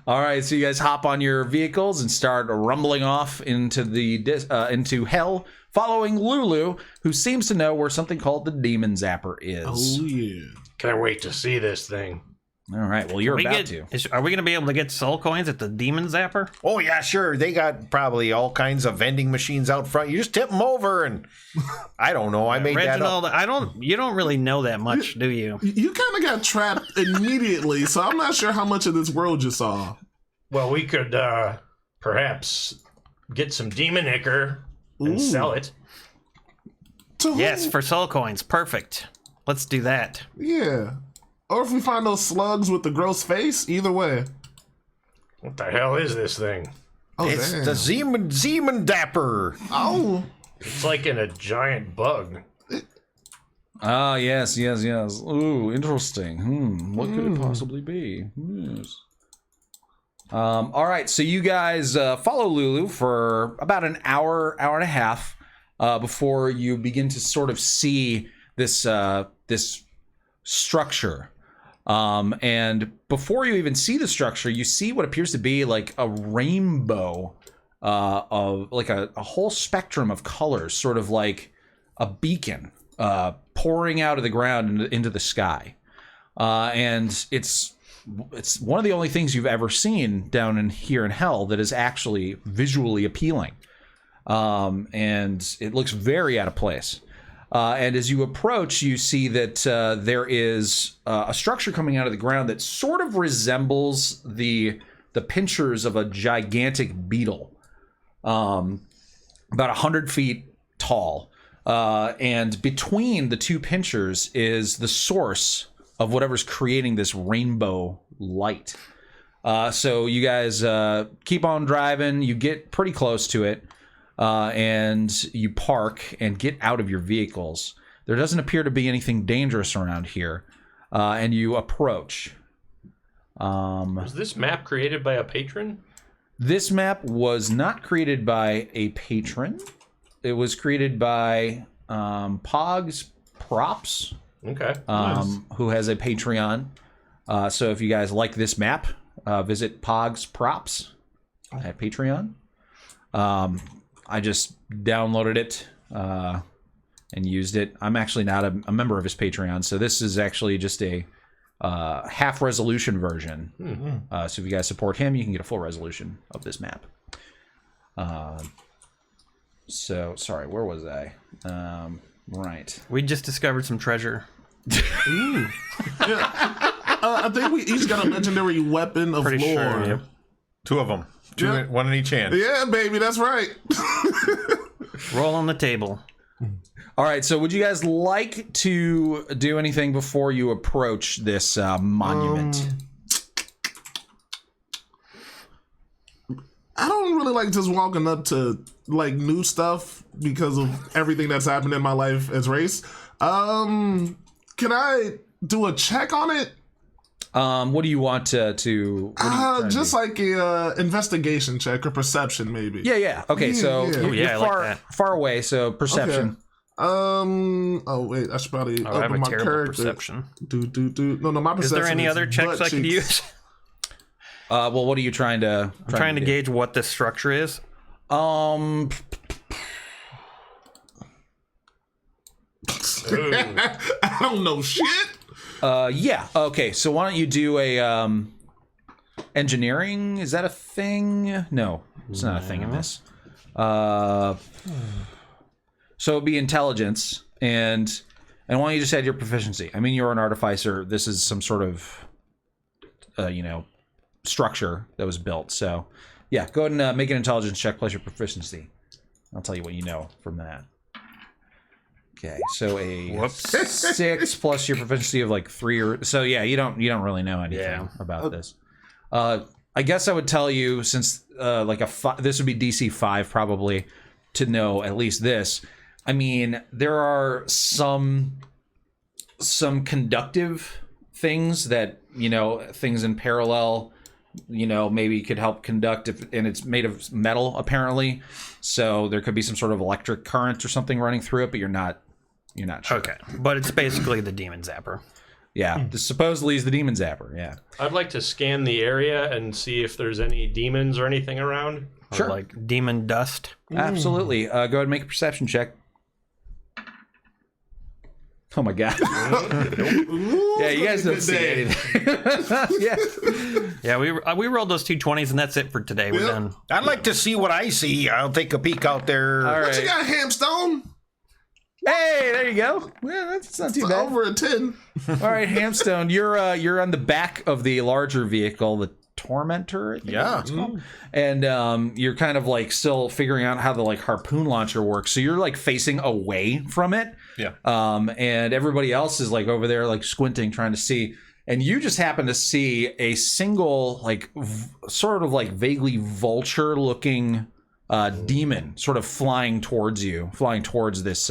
All right, so you guys hop on your vehicles and start rumbling off into into hell, following Lulu, who seems to know where something called the Demon Zapper is. Oh yeah. Can't wait to see this thing. All right, well, you're about to. Are we going to be able to get soul coins at the Demon Zapper? Oh, yeah, sure. They got probably all kinds of vending machines out front. You just tip them over, and I don't know. I made Reginald, that up. you don't really know that much, do you? You kind of got trapped immediately, so I'm not sure how much of this world you saw. Well, we could perhaps get some demon ichor and Ooh. sell it. To who? Yes, for soul coins. Perfect. Let's do that. Yeah. Or if we find those slugs with the gross face, either way. What the hell is this thing? Oh, It's damn. the Zeman Dapper. Oh. It's like in a giant bug. Ah, yes. Ooh, interesting. What could it possibly be? Yes. All right, so you guys follow Lulu for about an hour and a half before you begin to sort of see this this structure. And before you even see the structure, you see what appears to be like a rainbow of like a whole spectrum of colors, sort of like a beacon pouring out of the ground into the sky. And it's it's one of the only things you've ever seen down in here in hell that is actually visually appealing. And it looks very out of place. And as you approach, you see that there is a structure coming out of the ground that sort of resembles the pincers of a gigantic beetle, about 100 feet tall. And between the two pincers is the source of whatever's creating this rainbow light. So you guys keep on driving. You get pretty close to it. And you park and get out of your vehicles. There doesn't appear to be anything dangerous around here. And you approach. Was this map created by a patron? This map was not created by a patron. It was created by Pogs Props, Okay. who has a Patreon. So if you guys like this map, visit Pogs Props at Patreon. I just downloaded it and used it. I'm actually not a member of his Patreon, so this is actually just a half resolution version. So if you guys support him, you can get a full resolution of this map. So sorry, where was I? Right. We just discovered some treasure. Ooh. Yeah. I think we each got a legendary weapon of Pretty lore. sure. Yep. 2 of them. Yeah. One in each hand. Yeah, baby, that's right. Roll on the table. All right, so would you guys like to do anything before you approach this monument? I don't really like just walking up to like new stuff because of everything that's happened in my life as race. Can I do a check on it? What do you want to what are you trying to Just do? like a investigation check or perception, maybe. Yeah. Okay, so Yeah. you're, Yeah, I you're like far that. far away, so perception. Oh wait, I should probably Oh, I have open a my terrible character. perception. No, my perception. Is there any other checks butt I could cheeks. use? Well, what are you trying to? I'm trying to do? gauge what this structure is. Um, I don't know shit. yeah. Okay, so why don't you do a engineering? Is that a thing? No, it's not a thing in this. So it'd be intelligence, and why don't you just add your proficiency? I mean, you're an artificer. This is some sort of, structure that was built. So, yeah, go ahead and make an intelligence check plus your proficiency. I'll tell you what you know from that. Okay, so a 6 plus your proficiency of like 3 or so. Yeah, you don't really know anything about this. I guess I would tell you, since this would be DC 5 probably, to know at least this. I mean, there are some conductive things that, things in parallel, maybe could help conduct, and it's made of metal apparently. So there could be some sort of electric current or something running through it, but you're not sure. Okay, but it's basically the demon zapper. Yeah, this supposedly is the demon zapper. Yeah. I'd like to scan the area and see if there's any demons or anything around. Sure. Or like demon dust. Absolutely. Go ahead and make a perception check. Oh my god. Yeah, you guys don't see anything. Yeah. Yeah, we rolled those 2 20s and that's it for today. We're Yep. done. I'd like to see what I see. I'll take a peek out there. All What you right. got, Hamstone? Hey, there you go. Well, that's not too bad. Over a 10. All right, Hamstone, you're on the back of the larger vehicle, the Tormentor. I think Yeah. it's called. And you're kind of like still figuring out how the like harpoon launcher works. So you're like facing away from it. Yeah. And everybody else is like over there like squinting, trying to see. And you just happen to see a single like sort of like vaguely vulture-looking demon sort of flying towards this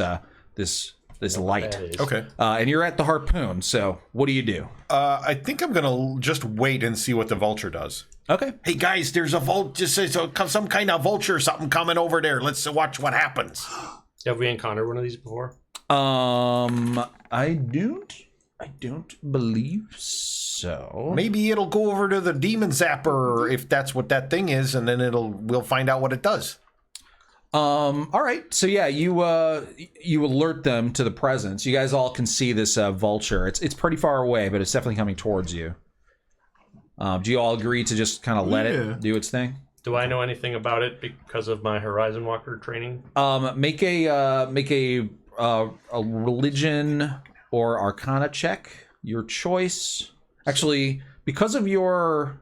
this light. That is. Okay. And you're at the harpoon. So what do you do? I think I'm gonna just wait and see what the vulture does. Okay. Hey guys, there's a some kind of vulture or something coming over there. Let's watch what happens. Have we encountered one of these before? I don't believe so. Maybe it'll go over to the demon zapper if that's what that thing is, and then we'll find out what it does. All right. So yeah, you alert them to the presence. You guys all can see this vulture. It's pretty far away, but it's definitely coming towards you. Do you all agree to just kind of let it do its thing? Do I know anything about it because of my Horizon Walker training? Make a religion or Arcana check, your choice. Actually, because of your,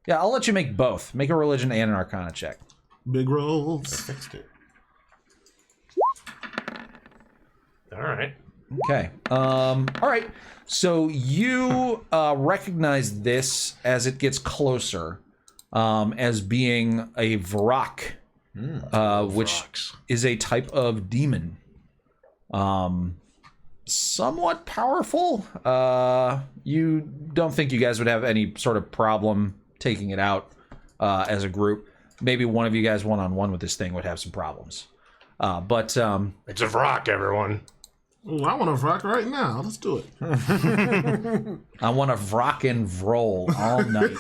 I'll let you make both. Make a religion and an Arcana check. Big rolls. Fixed it. All right. Okay. All right. So you recognize this as it gets closer, as being a Vrak, which is a type of demon. Somewhat powerful. You don't think you guys would have any sort of problem taking it out as a group. Maybe one of you guys one-on-one with this thing would have some problems. But it's a Vrak, everyone. Ooh, I want to rock right now. Let's do it. I want to Vrak and roll all night.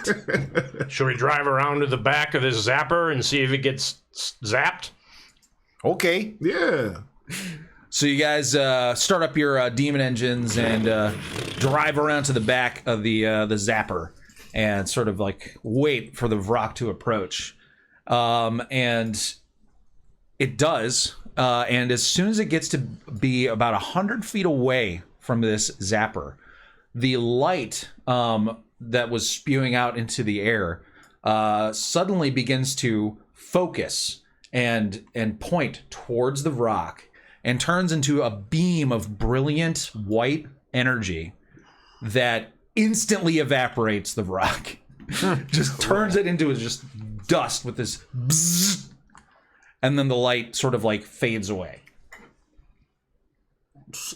Should we drive around to the back of this zapper and see if it gets zapped? Okay. Yeah. So you guys start up your demon engines and drive around to the back of the zapper and sort of like wait for the Vrak to approach. And it does. And as soon as it gets to be about 100 feet away from this zapper, the light that was spewing out into the air suddenly begins to focus and point towards the Vrak and turns into a beam of brilliant white energy that instantly evaporates the Vrak. Just turns it into just dust with this bzzz. And then the light sort of like fades away.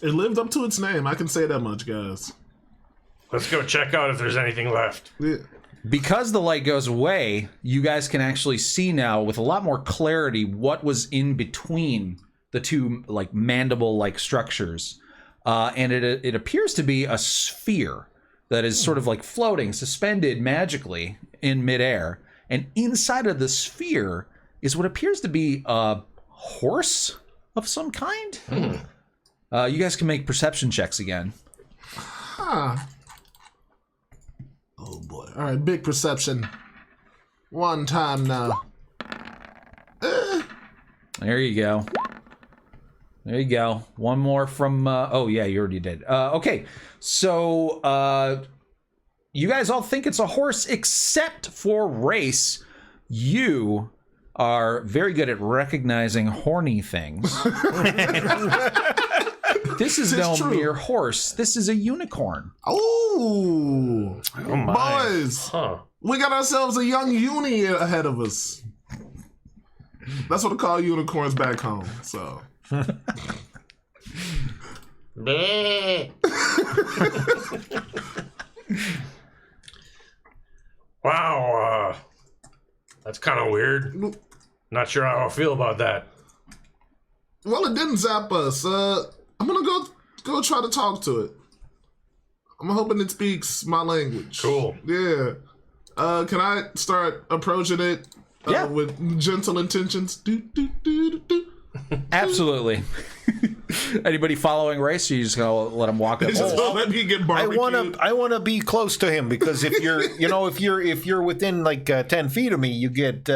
It lived up to its name. I can say that much, guys. Let's go check out if there's anything left. Yeah. Because the light goes away, you guys can actually see now with a lot more clarity what was in between the two like mandible-like structures. And it appears to be a sphere that is sort of like floating, suspended magically in midair. And inside of the sphere is what appears to be a horse of some kind. You guys can make perception checks again. Oh boy. All right, big perception. One time now. There you go. There you go. One more from... oh, yeah, you already did. Okay, so you guys all think it's a horse except for Race. You are very good at recognizing horny things. This is no mere horse. This is a unicorn. Oh my. Boys. Huh. We got ourselves a young uni ahead of us. That's what I call unicorns back home, so... Wow, that's kind of weird. Not sure how I feel about that. Well, it didn't zap us. I'm gonna go try to talk to it. I'm hoping it speaks my language. Cool. Yeah. Can I start approaching it Yeah. with gentle intentions? Do, do, do, do, do. Absolutely. Anybody following Race? Or you just gonna let him walk up? Just don't let me get barbecued. I wanna be close to him because if you're if you're within like 10 feet of me, you get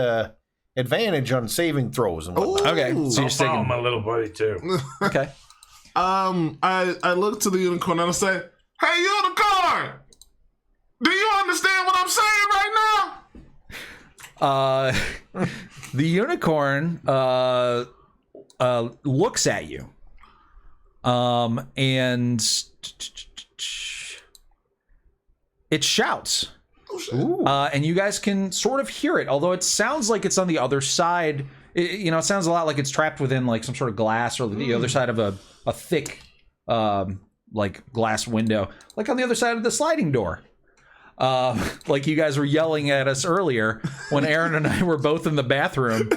advantage on saving throws and whatnot. Okay, so I'll you're follow sticking. my little buddy too. Okay. I look to the unicorn and I say, "Hey, unicorn! Do you understand what I'm saying right now?" The unicorn looks at you, and it shouts. Oh, shit. And you guys can sort of hear it, although it sounds like it's on the other side. It sounds a lot like it's trapped within like some sort of glass or the other side of a thick like glass window, like on the other side of the sliding door. Like you guys were yelling at us earlier when Aaron and I were both in the bathroom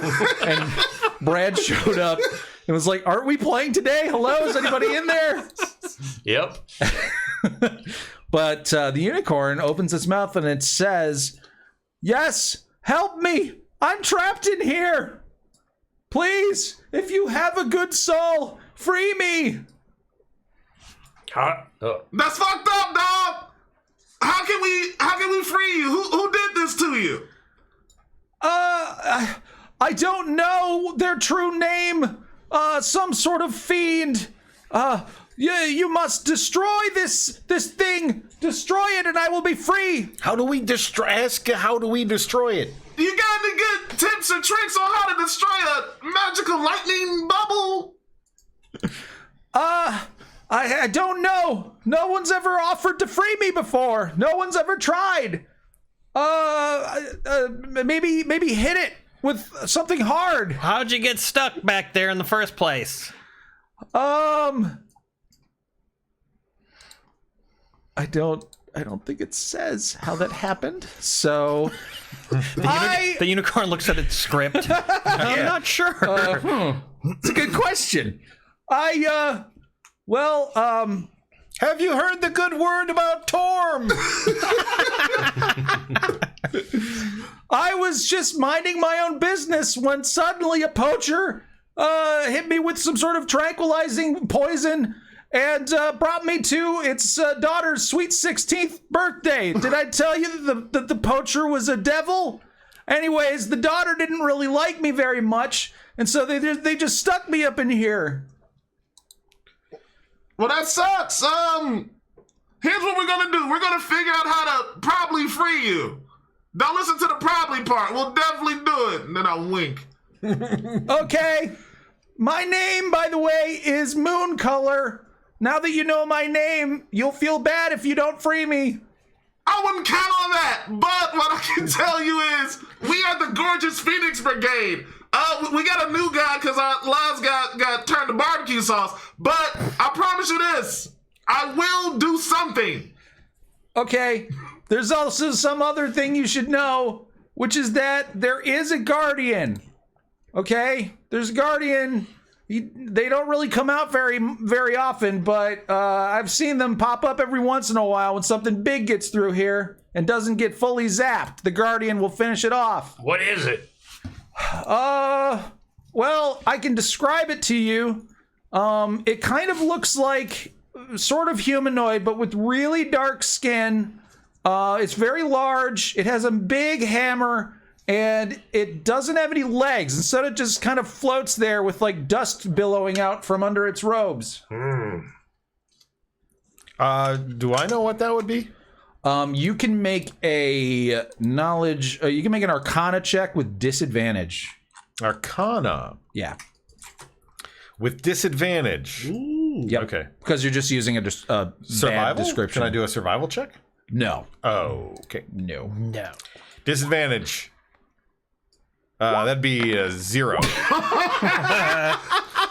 and Brad showed up and was like, "Aren't we playing today? Hello, is anybody in there?" Yep. But the unicorn opens its mouth and it says, "Yes, help me. I'm trapped in here. Please, if you have a good soul, free me." Huh? That's fucked up, dog. How can we free you? Who did this to you? I don't know their true name. Some sort of fiend. You must destroy this thing. Destroy it, and I will be free. How do we destroy? Ask how do we destroy it? You got any good tips and tricks on how to destroy a magical lightning bubble? I don't know. No one's ever offered to free me before. No one's ever tried. Maybe hit it with something hard. How'd you get stuck back there in the first place? I don't think it says how that happened. So The unicorn looks at its script. I'm not sure. It's a good question. Have you heard the good word about Torm? I was just minding my own business when suddenly a poacher hit me with some sort of tranquilizing poison and brought me to its daughter's sweet 16th birthday. Did I tell you that the poacher was a devil? Anyways, the daughter didn't really like me very much, and so they just stuck me up in here. Well, that sucks. Here's what we're gonna do. We're gonna figure out how to probably free you. Don't listen to the probably part. We'll definitely do it. And then I'll wink. Okay. My name, by the way, is Moon Color. Now that you know my name, you'll feel bad if you don't free me. I wouldn't count on that. But what I can tell you is we are the Gorgeous Phoenix Brigade. We got a new guy because our lives got turned to barbecue sauce. But I promise you this. I will do something. Okay. There's also some other thing you should know, which is that there is a guardian. Okay? There's a guardian. They don't really come out very often, but I've seen them pop up every once in a while when something big gets through here and doesn't get fully zapped. The guardian will finish it off. What is it? Well, I can describe it to you. It kind of looks like sort of humanoid, but with really dark skin. It's very large. It has a big hammer, and it doesn't have any legs. Instead, it just kind of floats there with like dust billowing out from under its robes. Do I know what that would be? You can make a knowledge. You can make an Arcana check with disadvantage. Arcana Yeah. with disadvantage. Yep. Okay. Because you're just using a bad Survival? description. Can I do a survival check? No. Oh, okay. No. No. Disadvantage. That'd be a 0.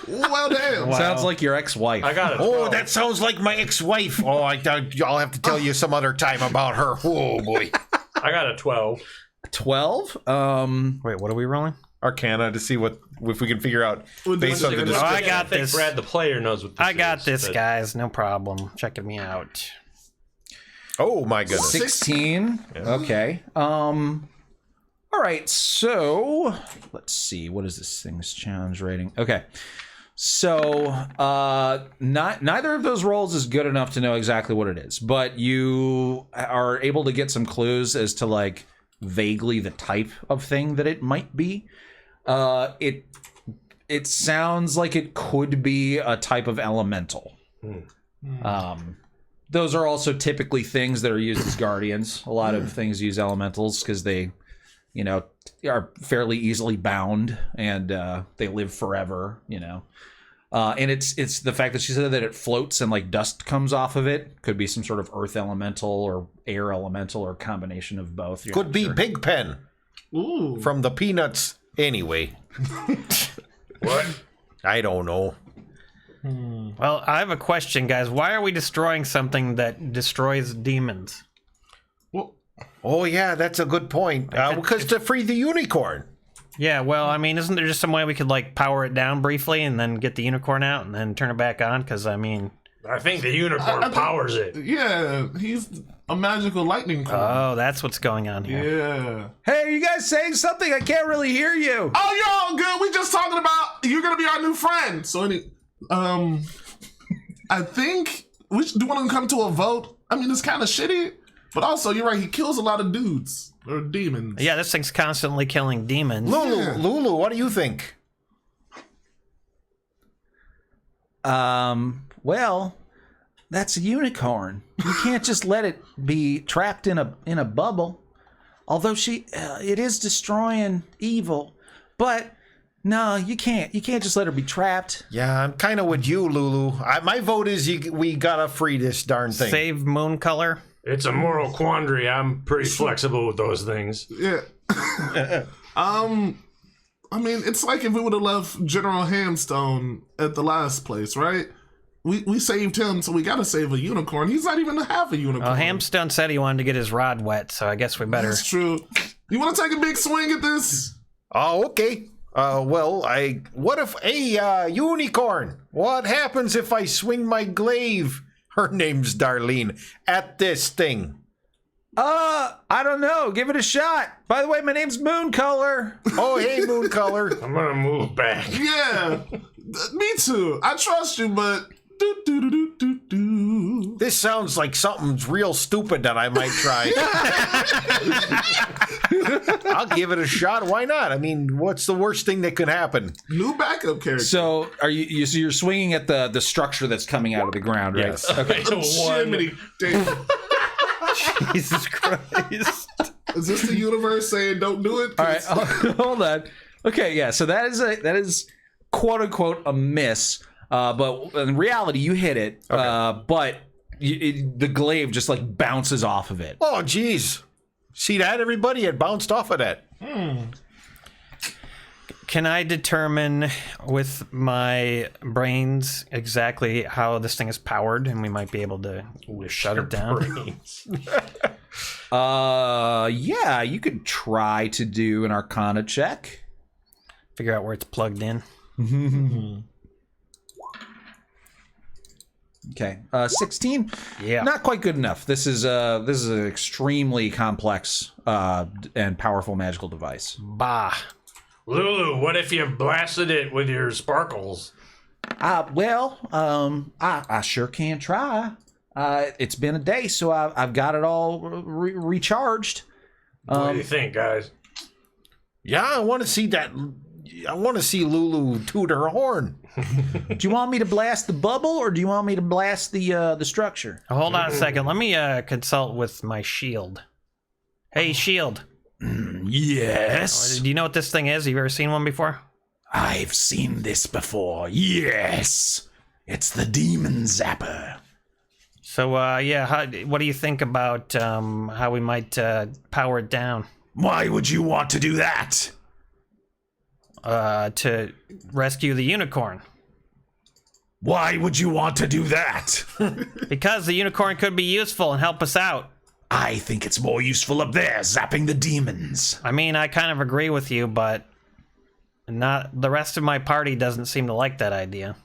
Well, damn. Wow. Sounds like your ex-wife. I got it. Oh, that sounds like my ex-wife. Oh, I'll have to tell you some other time about her. Oh, boy. I got a 12. 12. Wait, what are we rolling? Arcana to see if we can figure out based on the Oh, description. I got I think this. Brad, the player, knows what this is. I got this, but guys. No problem. Checking me out. Oh, my goodness. 16. Okay. All right. So let's see. What is this thing's challenge rating? Okay. So neither of those rolls is good enough to know exactly what it is, but you are able to get some clues as to like vaguely the type of thing that it might be. It sounds like it could be a type of elemental. Those are also typically things that are used as guardians. A lot of things use elementals because they, are fairly easily bound and they live forever. And it's the fact that she said that it floats and like dust comes off of it. Could be some sort of earth elemental or air elemental or combination of both. You're Could not be sure. Pigpen. Ooh. From the Peanuts anyway. What? I don't know. Well, I have a question, guys. Why are we destroying something that destroys demons? Well, Oh, yeah, that's a good point. Because to free the unicorn. Yeah, well, I mean, isn't there just some way we could, like, power it down briefly and then get the unicorn out and then turn it back on? Because, I mean... I think the unicorn powers it. yeah, he's a magical lightning cord. Oh, that's what's going on here. Yeah. Hey, are you guys saying something? I can't really hear you. Oh, you're all good. We just talking about you're gonna be our new friend. So I think do you want to come to a vote? I mean, it's kind of shitty, But also, you're right. He kills a lot of dudes or demons. Yeah, this thing's constantly killing demons. Lulu, what do you think? Well, that's a unicorn. You can't just let it be trapped in a bubble. Although it is destroying evil, but no, you can't. You can't just let her be trapped. Yeah, I'm kind of with you, Lulu. My vote is we gotta free this darn thing. Save moon color. It's a moral quandary. I'm pretty flexible with those things. Yeah. I mean, it's like if we would have left General Hamstone at the last place, right? We saved him, so we gotta save a unicorn. He's not even half a unicorn. Oh, Hamstone said he wanted to get his rod wet, so I guess we better. That's true. You want to take a big swing at this? Oh, okay. What if a unicorn? What happens if I swing my glaive? Her name's Darlene. At this thing. I don't know. Give it a shot. By the way, my name's Mooncolor. Oh, hey, Mooncolor. I'm gonna move back. Yeah, me too. I trust you, but do. This sounds like something's real stupid that I might try. I'll give it a shot. Why not? I mean, what's the worst thing that could happen? New backup character. So you're swinging at the structure that's coming out of the ground, right? Yes. Okay. Jiminy, damn. Jesus Christ. Is this the universe saying don't do it? All right, hold on. Okay, yeah. So that is quote unquote a miss. But in reality, you hit it. Okay. But the glaive just like bounces off of it. Oh, geez. See that, everybody? It bounced off of that. Can I determine with my brains exactly how this thing is powered, and we might be able to shut it down? Yeah, you could try to do an Arcana check. Figure out where it's plugged in. Okay, 16. Yeah. Not quite good enough. This is an extremely complex and powerful magical device. Bah. Lulu, what if you blasted it with your sparkles? Well, I sure can try. It's been a day, so I've got it all recharged. What do you think, guys? Yeah, I want to see that. I want to see Lulu toot her horn. Do you want me to blast the bubble, or do you want me to blast the structure? Hold on a second. Let me consult with my shield. Hey, shield. Yes. Do you know what this thing is? Have you ever seen one before? I've seen this before. Yes. It's the demon zapper. So, what do you think about how we might power it down? Why would you want to do that? To rescue the unicorn. Why would you want to do that? Because the unicorn could be useful and help us out. I think it's more useful up there, zapping the demons. I mean, I kind of agree with you, but not the rest of my party doesn't seem to like that idea.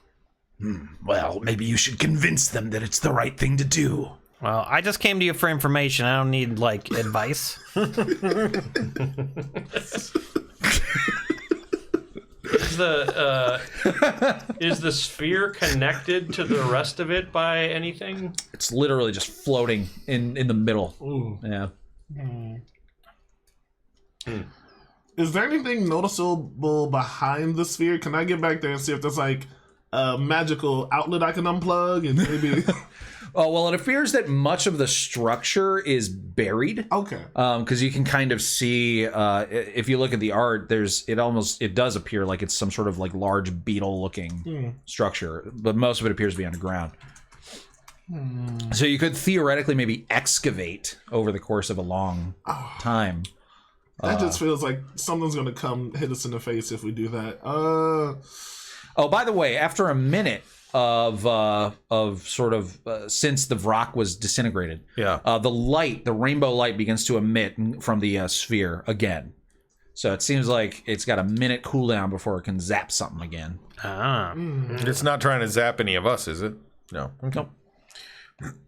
Well, maybe you should convince them that it's the right thing to do. Well, I just came to you for information. I don't need, like, advice. Is the sphere connected to the rest of it by anything? It's literally just floating in the middle. Ooh. Yeah. Is there anything noticeable behind the sphere? Can I get back there and see if there's like a magical outlet I can unplug and maybe? Oh, well, it appears that much of the structure is buried. Okay. Because you can kind of see, if you look at the art, it does appear like it's some sort of like large beetle-looking structure, but most of it appears to be underground. So you could theoretically maybe excavate over the course of a long time. That just feels like something's gonna come hit us in the face if we do that. Oh, by the way, after a minute of since the Vrock was disintegrated, the rainbow light begins to emit from the sphere again. So it seems like it's got a minute cooldown before it can zap something again. It's not trying to zap any of us, is it? No. Okay. Nope.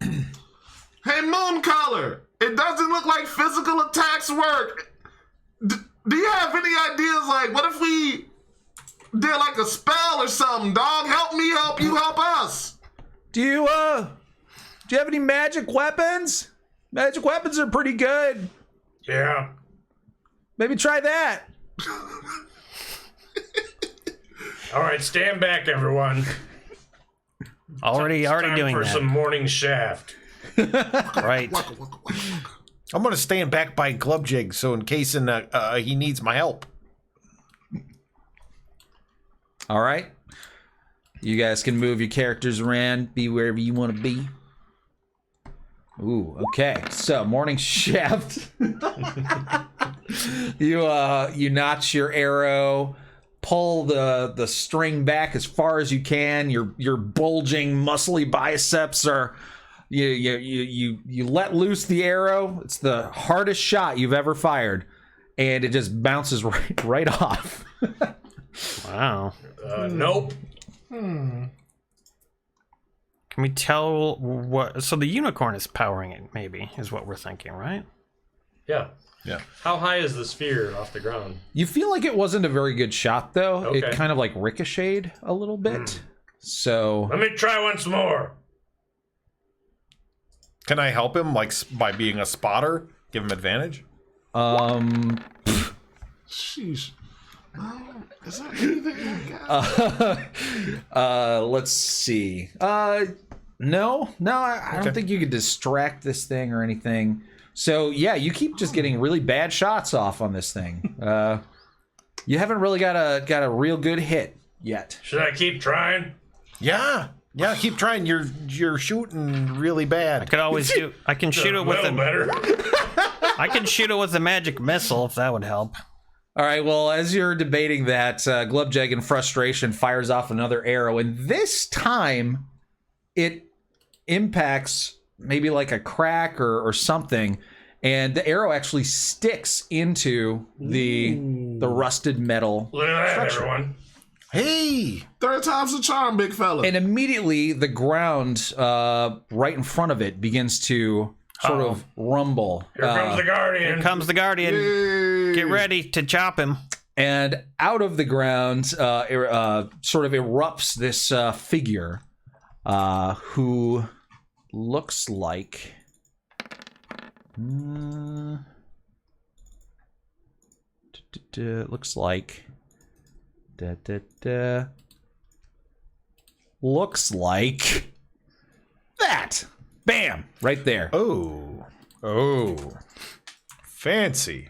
Hey, Mooncolor! It doesn't look like physical attacks work. Do you have any ideas? Like, what if we did like a spell or something? Dog, help me, help you, help us. Do you have any magic weapons? Magic weapons are pretty good. Yeah. Maybe try that. All right, stand back, everyone. Already Time doing for that. some morning shaft. Right. I'm gonna stand back by Glubjig, so in case he needs my help. All right. You guys can move your characters around, be wherever you want to be. Ooh, okay. So, morning shaft. You notch your arrow, pull the string back as far as you can. Your bulging, muscly biceps are you let loose the arrow. It's the hardest shot you've ever fired, and it just bounces right off. Wow. Nope. Can we tell what? So the unicorn is powering it, maybe, is what we're thinking, right? Yeah. Yeah. How high is the sphere off the ground? You feel like it wasn't a very good shot, though. Okay. It kind of like ricocheted a little bit. So Let me try once more. Can I help him, like, by being a spotter? Give him advantage? Sheesh. Is there anything I got? let's see. No, I don't think you could distract this thing or anything. So yeah, you keep just getting really bad shots off on this thing. You haven't really got a real good hit yet. Should I keep trying? Yeah. Yeah, keep trying. You're shooting really bad. I could always do. I can shoot it with better. I can shoot it with a magic missile if that would help. All right, well, as you're debating that, Glubjag in frustration fires off another arrow, and this time it impacts maybe like a crack or something, and the arrow actually sticks into the rusted metal Look at that, structure. everyone. Hey! Third time's a charm, big fella. And immediately the ground right in front of it begins to sort of rumble. Here comes the Guardian. Here comes the guardian. Yay. Get ready to chop him. And out of the ground sort of erupts this figure who looks like... looks like... looks like... that! Bam! Right there. Oh. Fancy.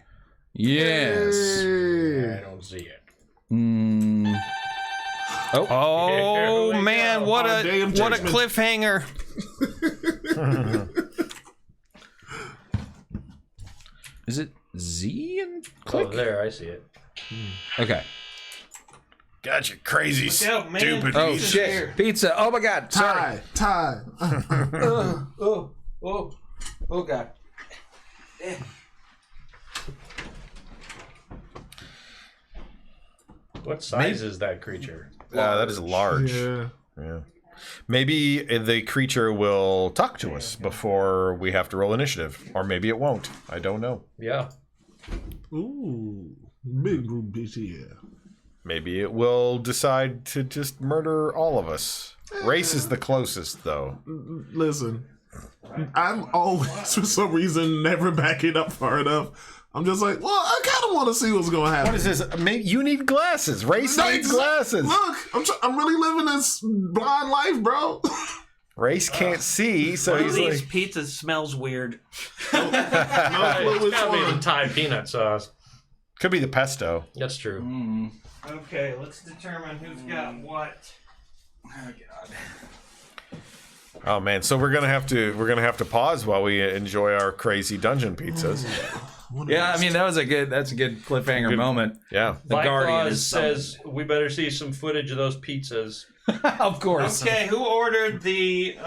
Yes. I don't see it. Oh Here we man, go. what Oh, a damn cliffhanger! Is it Z and Oh, click? there, I see it. Okay. Got you crazy, out, man. stupid. Oh Pizza's shit! here. Pizza! Oh my god! Sorry. Tie. Oh god. What size is that creature? That is large. Yeah. Yeah. Maybe the creature will talk to us before we have to roll initiative, or maybe it won't. I don't know. Yeah. Ooh. Big group bitch, yeah. Maybe it will decide to just murder all of us. Race is the closest, though. Listen, I'm always, for some reason, never backing up far enough. I'm just like, well, I kind of want to see what's going to happen. What is this? Maybe you need glasses. Race needs glasses. Look, I'm really living this blind life, bro. Race can't see, so One of he's these like, pizzas smells weird. No clue It's which gotta be the one. Thai peanut sauce. could be the pesto. That's true. Okay, let's determine who's got what. Oh man, so we're gonna have to pause while we enjoy our crazy dungeon pizzas. Yeah, I mean that's a good cliffhanger moment. Yeah. The Guardian is says we better see some footage of those pizzas. Of course. Okay, who ordered the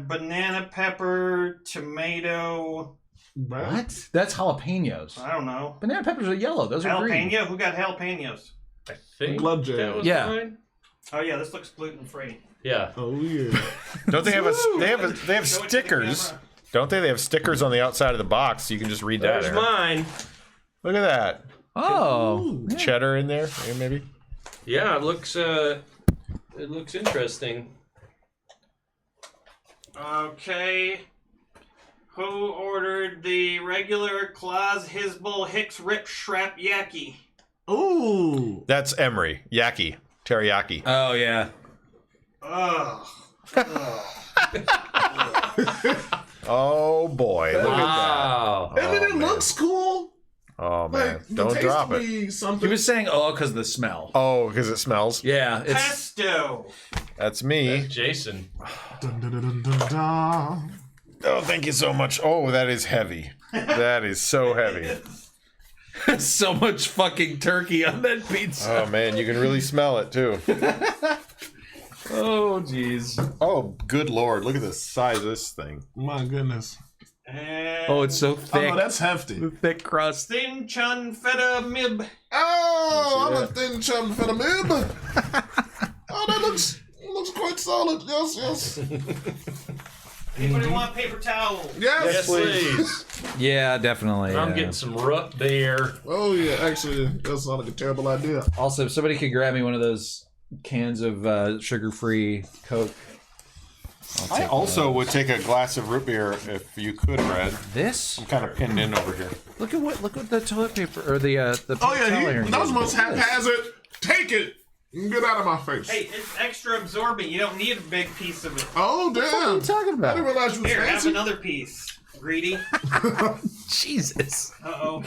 banana pepper tomato? What? That's jalapenos. I don't know. Banana peppers are yellow. Those are green. Jalapeno? Who got jalapenos? I think Glubjag. that was Yeah. mine. Oh yeah, this looks gluten free. Yeah. Oh yeah. Don't they have they have Show it to the stickers? camera. Don't they? They have stickers on the outside of the box, so you can just read that. There's Aaron. mine. Look at that. Oh. Cheddar in there, maybe. Yeah, it looks interesting. Okay. Who ordered the regular Claus Hisbul Hicks Rip Shrap Yaki? Ooh. That's Emery. Yaki. Teriyaki. Oh yeah. Ugh. Oh boy. Look at Wow. I mean, it man. looks cool. that. Oh man. Like, the Don't taste drop would it. be He something. was saying, "Oh, because of the smell." Oh, because it smells. Yeah, it's Pesto. That's me. Jason. Dun, dun, dun, dun, dun, dun. Oh, thank you so much. Oh, that is heavy. That is so heavy. so much fucking turkey on that pizza. Oh man, you can really smell it too. Oh jeez. Oh, good lord! Look at the size of this thing. My goodness. And Oh, it's so Oh, thick. no, that's hefty. Thick crust. Thin Chun Feta Mib. Oh, I'm a thin chum for the mib. Oh, that looks quite solid. Yes, yes. Anybody want paper towel? Yes. Yes, please. Yeah, definitely. I'm yeah. getting some root beer. Oh, yeah. Actually, that sounds like a terrible idea. Also, if somebody could grab me one of those cans of sugar-free Coke. I'll I take also would take a glass of root beer if you could, Red. this. I'm kind of pinned in over here. Look at the toilet paper or the Oh, towel yeah. here. That was most haphazard. Take it. Get out of my face. Hey, it's extra absorbent. You don't need a big piece of it. Oh, damn. What are you talking I didn't about? realize you was Here, have fancy. another piece. Greedy. Jesus. Uh-oh.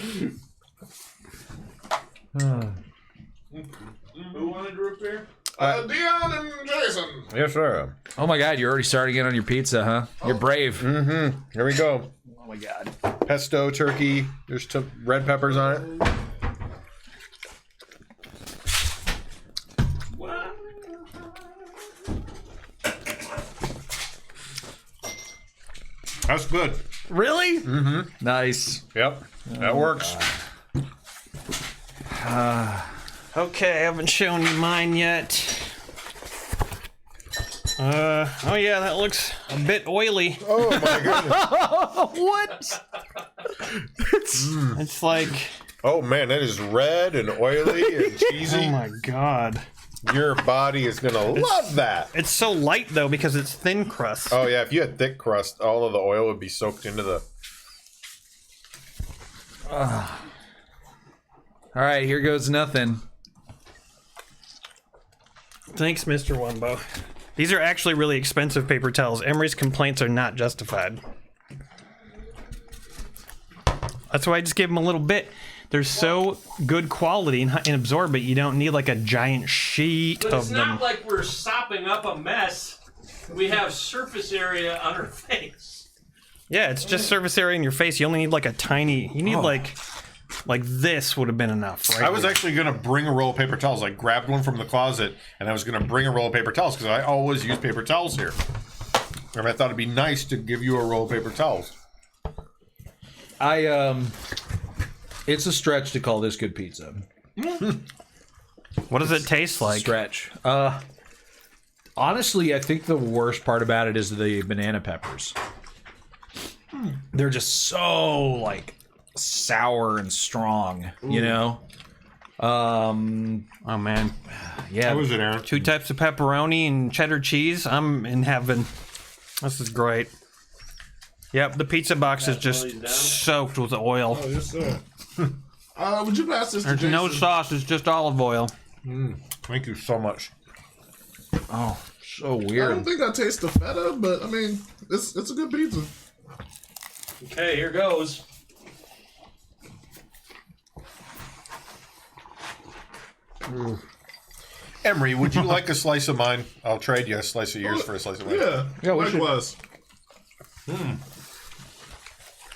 Who wanted root beer? Dion and Jason. Yes, sir. Oh my God, you're already starting it on your pizza, huh? You're brave. Here we go. Oh my God. Pesto turkey. There's some red peppers on it. That's good. Really? Mm-hmm. Nice. Yep, that works. Okay, I haven't shown you mine yet. Oh yeah, that looks a bit oily. Oh my goodness. What? It's like, Oh man, that is red and oily and cheesy. oh my god. Your body is gonna love that. It's so light though because it's thin crust. Oh yeah, if you had thick crust, all of the oil would be soaked into the. All right, here goes nothing. Thanks, Mr. Wumbo. These are actually really expensive paper towels. Emery's complaints are not justified. That's why I just give them a little bit. They're so good quality and absorbent, you don't need like a giant sheet But of it's them. not like we're sopping up a mess. We have surface area on our face. Yeah, it's just surface area in your face. You only need like a tiny. You need like this would have been enough, right? I was actually gonna bring a roll of paper towels. I grabbed one from the closet, and I was gonna bring a roll of paper towels because I always use paper towels here. And I thought it'd be nice to give you a roll of paper towels. It's a stretch to call this good pizza. What does it taste like? Stretch. Honestly, I think the worst part about it is the banana peppers. They're just so like sour and strong, you know? Oh man, Yeah. How was it, Aaron? 2 types of pepperoni and cheddar cheese. I'm in heaven. This is great. Yep, the pizza box is just soaked with oil. Oh, yes, sir. Would you pass this to There's Jason? no sauce. It's just olive oil. Thank you so much. Oh, so I don't weird. think I taste the feta, but I mean, it's a good pizza. Okay, here goes. Emery, would you like a slice of mine? I'll trade you a slice of yours for a slice of mine. Yeah, we should- likewise.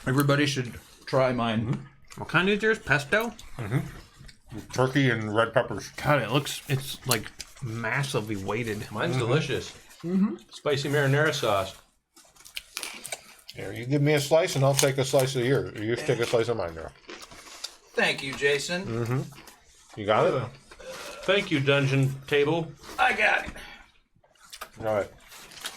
Everybody should try mine. What kind is yours? Pesto? Turkey and red peppers. God, it's like massively weighted. Mine's delicious. Spicy marinara sauce. Here, you give me a slice, and I'll take a slice of yours. You just take a slice of mine, girl. Thank you, Jason. You got it? Thank you, Dungeon Table. I got it. All right.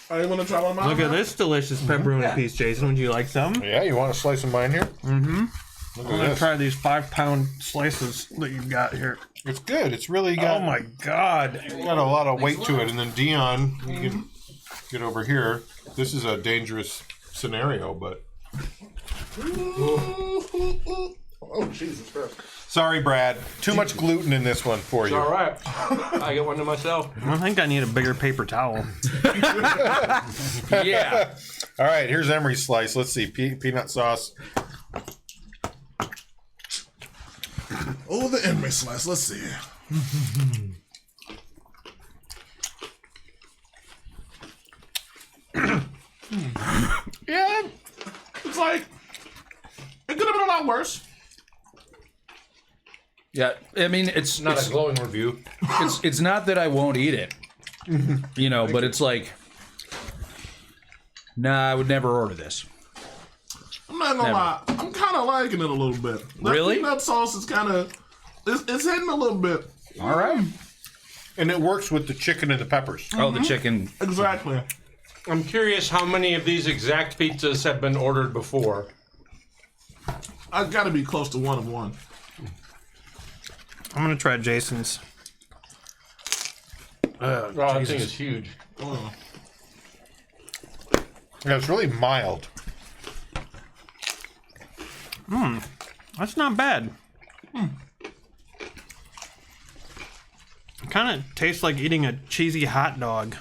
Oh, you want to try one of mine? Look at this delicious pepperoni piece, Jason. Would you like some? Yeah, you want a slice of mine here? Look I'm at gonna this. try these 5-pound slices that you've got here. It's good. It's really got, Oh my god. got a lot of weight to it. And then Dion, you can get over here. This is a dangerous scenario, but Oh, Jesus Christ. Sorry, Brad. Too much gluten in this one for you. All right. I get one to myself. I think I need a bigger paper towel. Yeah. All right, here's Emery's slice. Let's see. Peanut sauce. Oh, the Emery slice. Let's see. Yeah, it's like it could have been a lot worse. Yeah, I mean, it's Not a glowing review. it's not that I won't eat it, you know, but it's like, nah, I would never order this. I'm not gonna lie. I'm kind of liking it a little bit. That Really? peanut sauce is kind of it's hitting a little bit. All right. And it works with the chicken and the peppers. Oh, the chicken. Exactly. I'm curious how many of these exact pizzas have been ordered before. I've got to be close to 1 of 1. I'm gonna try Jason's. Oh, that thing is huge. Oh. Yeah, it's really mild. That's not bad. Kind of tastes like eating a cheesy hot dog.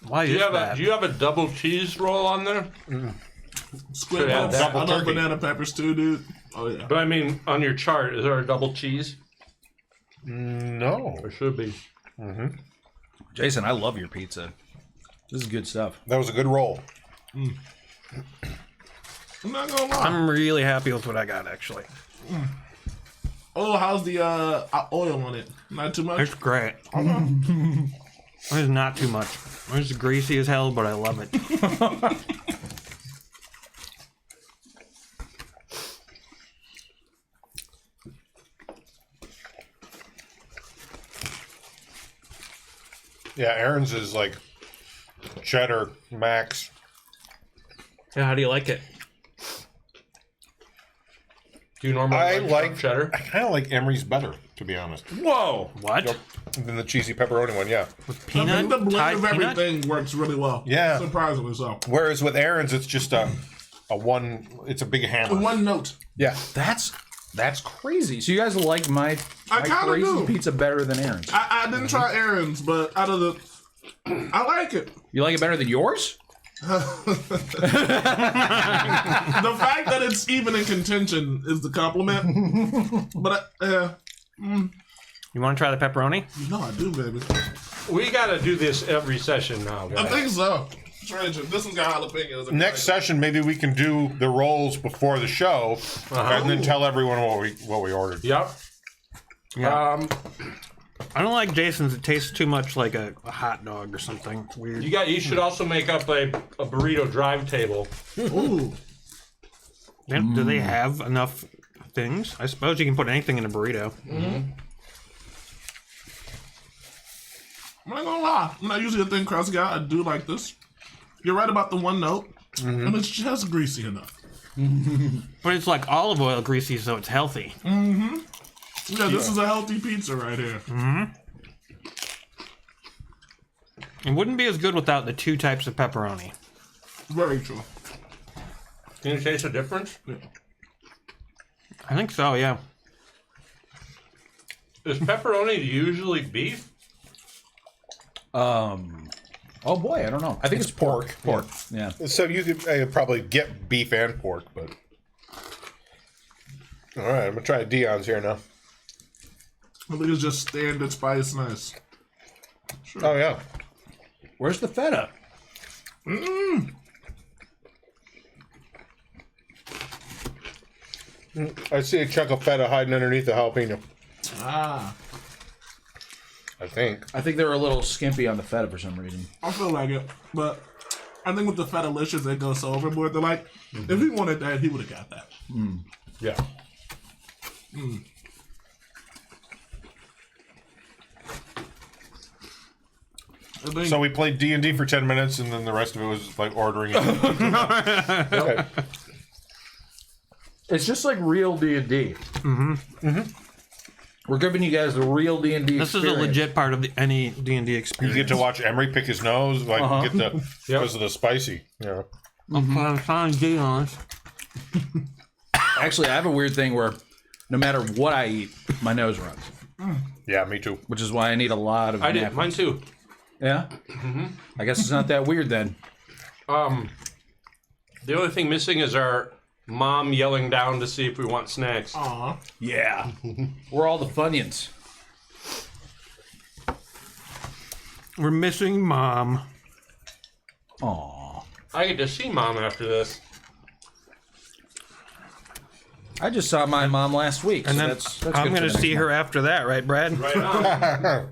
Why Do is you have that? do you have a double cheese roll on there? Squid Could add balls. that. I love Double turkey. banana peppers too, dude. Oh yeah. But I mean, on your chart, is there a double cheese? No. There should be. Jason, I love your pizza. This is good stuff. That was a good roll. I'm not gonna lie. I'm really happy with what I got, actually. Oh, how's the oil on it? Not too much. It's great. It's not too much. It's greasy as hell, but I love it. Yeah, Aaron's is like cheddar max. Yeah, how do you like it? Do you normally I like like cheddar? I kind of like Emery's better, to be honest, Whoa! What? than the cheesy pepperoni one. Yeah. I Peanut? think the blend Thai of peanut? everything works really well. Yeah. Surprisingly so. Whereas with Aaron's, it's just a one. It's a big hammer. One note. Yeah. That's crazy. So you guys like my kinda crazy do. pizza better than Aaron's? I didn't try Aaron's, but out of the, I like it. You like it better than yours? The fact that it's even in contention is the compliment. But You want to try the pepperoni? you know I do, baby. We got to do this every session now, I guys. think so. This one's got jalapenos. Next session, maybe we can do the rolls before the show, and then tell everyone what we ordered. Yep. Yeah. I don't like Jason's. It tastes too much like a hot dog or something. It's weird. You should also make up a burrito drive table. Ooh. Do they have enough things? I suppose you can put anything in a burrito. I'm not gonna lie. I'm not usually a thin crust guy. I do like this. You're right about the one note, and it's just greasy enough. But it's like olive oil greasy, so it's healthy. Yeah, this is a healthy pizza right here. It wouldn't be as good without the 2 types of pepperoni. Very true. Can you taste the difference? I think so, yeah. Is pepperoni usually beef? Oh boy, I don't know. I think it's pork. Pork. Yeah. So you could probably get beef and pork, but all right, I'm gonna try Dion's here now. I think it's just standard spice nice. Oh yeah. Where's the feta? I see a chunk of feta hiding underneath the jalapeno. Ah, I think. I think they were a little skimpy on the feta for some reason. I feel like it, but I think with the Fetalicious, they go so overboard. They're like, if he wanted that, he would have got that. Yeah. I think, So we played D&D for 10 minutes, and then the rest of it was like ordering it. Okay. It's just like real D&D. We're giving you guys the real D&D This is a legit part of any D&D You experience. get to watch Emery pick his nose, like get the because of the spicy. Yeah. I'm trying to be honest. Actually, I have a weird thing where no matter what I eat, my nose runs. Yeah, me too. Which is why I need a lot of I did. napkins. Mine too. Yeah? I guess it's not that weird then. The only thing missing is our mom yelling down to see if we want snacks. Yeah. We're all the Funyuns. We're missing Mom. Aw. I get to see mom after this. I just saw my mom last week, And so then that's I'm good going to for see next her after that, right, Brad? Right on.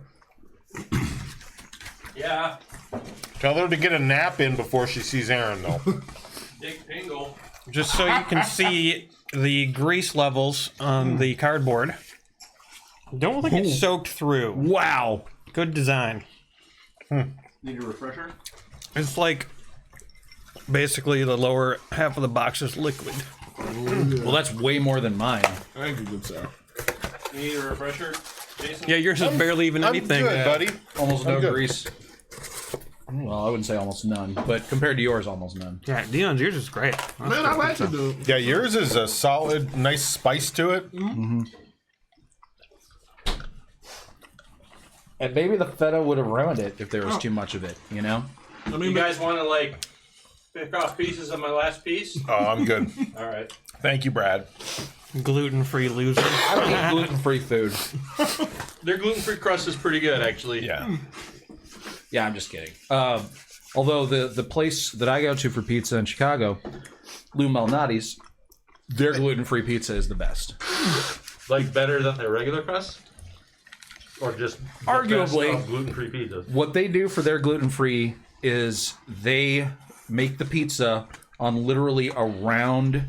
Yeah. Tell her to get a nap in before she sees Aaron, though. Dick Pingle. Just so you can see the grease levels on the cardboard. Don't think it's soaked through. Wow. Good design. Need a refresher? It's like basically the lower half of the box is liquid. Well, that's way more than mine. Thank you, good sir. You need a refresher, Jason? Yeah, yours is barely even I'm anything. good, buddy. Almost no good. grease. Well, I wouldn't say almost none, but compared to yours, almost none. Yeah, Dion's yours is great. Man, I like it, dude. Yeah, yours is a solid, nice spice to it. And maybe the feta would have ruined it if there was too much of it, you know? I You mean, guys want to, like, pick off pieces of my last piece? Oh, I'm good. All right. Thank you, Brad. Gluten-free loser. I don't eat gluten-free food. Their gluten-free crust is pretty good, actually. Yeah. Yeah, I'm just kidding. Although the place that I go to for pizza in Chicago, Lou Malnati's, their gluten-free pizza is the best. Like, better than their regular crust? Or just the Arguably. best of gluten-free pizzas? What they do for their gluten-free is they make the pizza on literally a round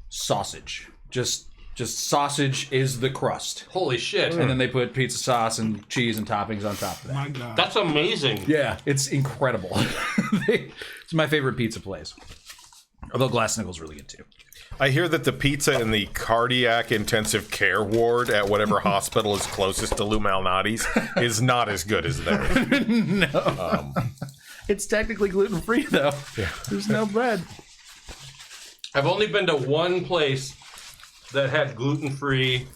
sausage. Just sausage is the crust. Holy shit. And then they put pizza sauce and cheese and toppings on top of that. my God. That's amazing. Yeah, it's incredible. It's my favorite pizza place. Although Glass-Nickel's really good too. I hear that the pizza in the cardiac intensive care ward at whatever hospital is closest to Lou Malnati's is not as good as theirs. It's technically gluten-free though. Yeah. There's no bread. I've only been to one place that had gluten-free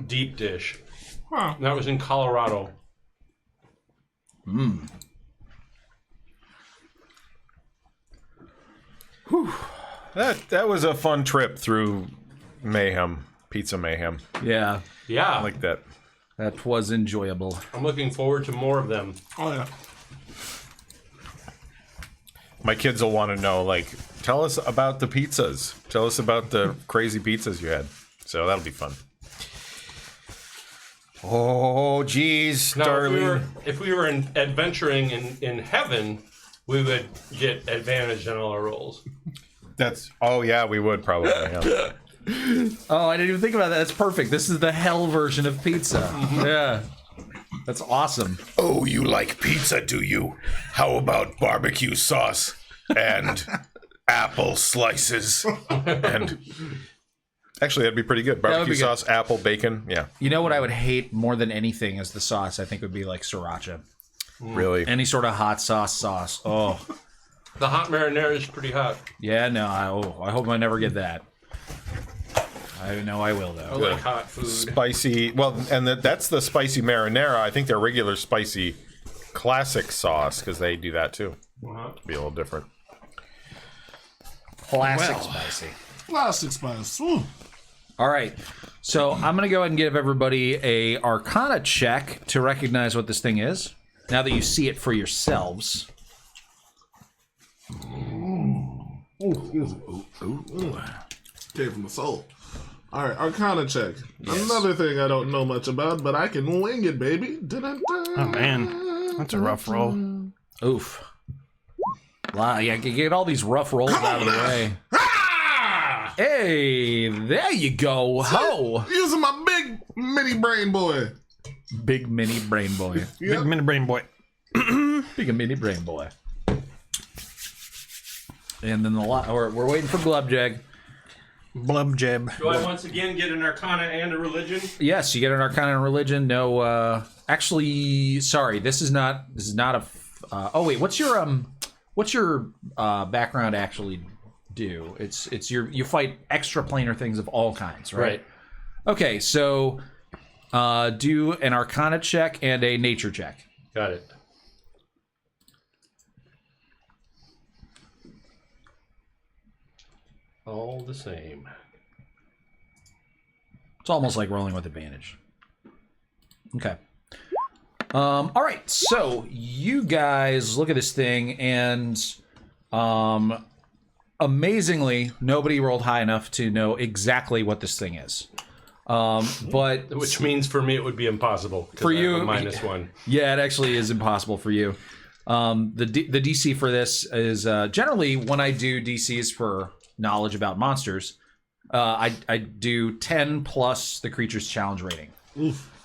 deep dish. Huh. And that was in Colorado. That was a fun trip through mayhem, pizza mayhem. Yeah, Yeah. I like that. that was enjoyable. I'm looking forward to more of them. Oh, yeah. My kids will want to know, like, tell us about the pizzas. Tell us about the crazy pizzas you had. So that'll be fun. Oh, geez, Now, darling. if we were adventuring in heaven, we would get advantage on all our rolls. Oh, yeah, we would probably. Yeah. Oh, I didn't even think about that. That's perfect. This is the hell version of pizza. Yeah. That's awesome. Oh, you like pizza, do you? How about barbecue sauce and apple slices? And actually, that'd be pretty good. would Barbecue be good. sauce, apple, bacon. Yeah, You know what I would hate more than anything as the sauce, I think would be like sriracha. really. Any sort of hot sauce. Oh. The hot marinara is pretty hot. Yeah, no, I hope I never get that. I know I will, I though. like hot food. Spicy. Well, and that's the spicy marinara. I think their regular spicy classic sauce, because they do that too. Be a little different. Classic Well. spicy. Plastic spice. Woo. All right. So I'm going to go ahead and give everybody a Arcana check to recognize what this thing is. Now that you see it for yourselves. Came from the soul. All right, Arcana check. Another thing I don't know much about, but I can wing it, baby. Oh, man. That's a rough roll. Oof. Wow, yeah, get all these rough rolls out of the way. Ah! Hey, there you go. Ho! Using my big mini brain boy. Big mini brain boy. Big mini brain boy. Big mini brain boy. And then we're waiting for Glubjag. Blubjeb. Do I once again get an Arcana and a Religion? Yes, you get an Arcana and Religion. No, actually, sorry, this is not a. Oh wait, what's your background actually do? It's you fight extraplanar things of all kinds, right? Okay, so do an Arcana check and a Nature check. Got it. All the same. It's almost like rolling with advantage. Okay. All right, so you guys look at this thing, and amazingly, nobody rolled high enough to know exactly what this thing is. But Which means for me it would be impossible. For I have you- a -1. yeah, it actually is impossible for you. The DC for this is generally when I do DCs for knowledge about monsters, I do 10 plus the creature's challenge rating.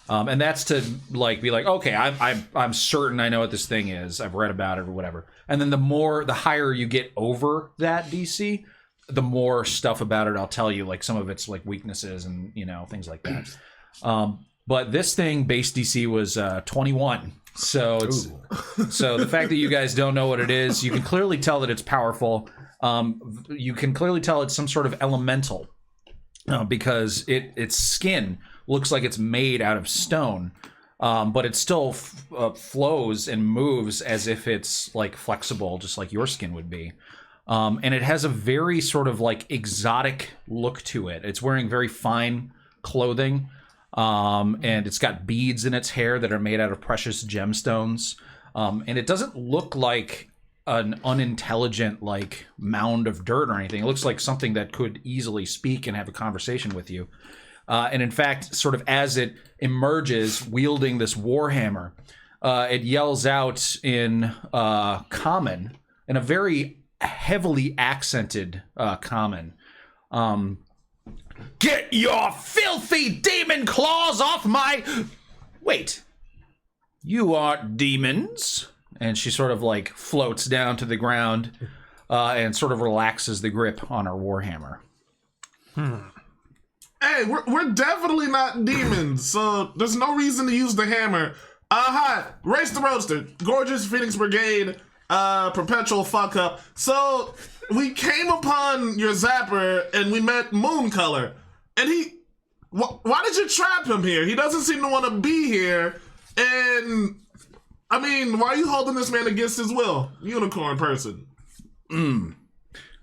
And that's to like be like, okay, I'm certain I know what this thing is. I've read about it or whatever. And then the higher you get over that DC, the more stuff about it I'll tell you, like some of its like weaknesses and things like that. But this thing base DC was 21. So it's so the fact that you guys don't know what it is, you can clearly tell that it's powerful. You can clearly tell it's some sort of elemental because its skin looks like it's made out of stone, but it still flows and moves as if it's like flexible, just like your skin would be. And it has a very sort of like exotic look to it. It's wearing very fine clothing, and it's got beads in its hair that are made out of precious gemstones. And it doesn't look like an unintelligent like mound of dirt or anything. It looks like something that could easily speak and have a conversation with you. And in fact, sort of as it emerges wielding this warhammer, it yells out in common, in a very heavily accented common. Get your filthy demon claws off my... Wait. You aren't demons. And she sort of like floats down to the ground and sort of relaxes the grip on her warhammer. Hey, we're definitely not demons, so there's no reason to use the hammer. Hi, Race the Roaster, Gorgeous Phoenix Brigade, Perpetual Fuck Up. So, we came upon your zapper and we met Mooncolor. And why did you trap him here? He doesn't seem to want to be here. And, I mean, why are you holding this man against his will? Unicorn person.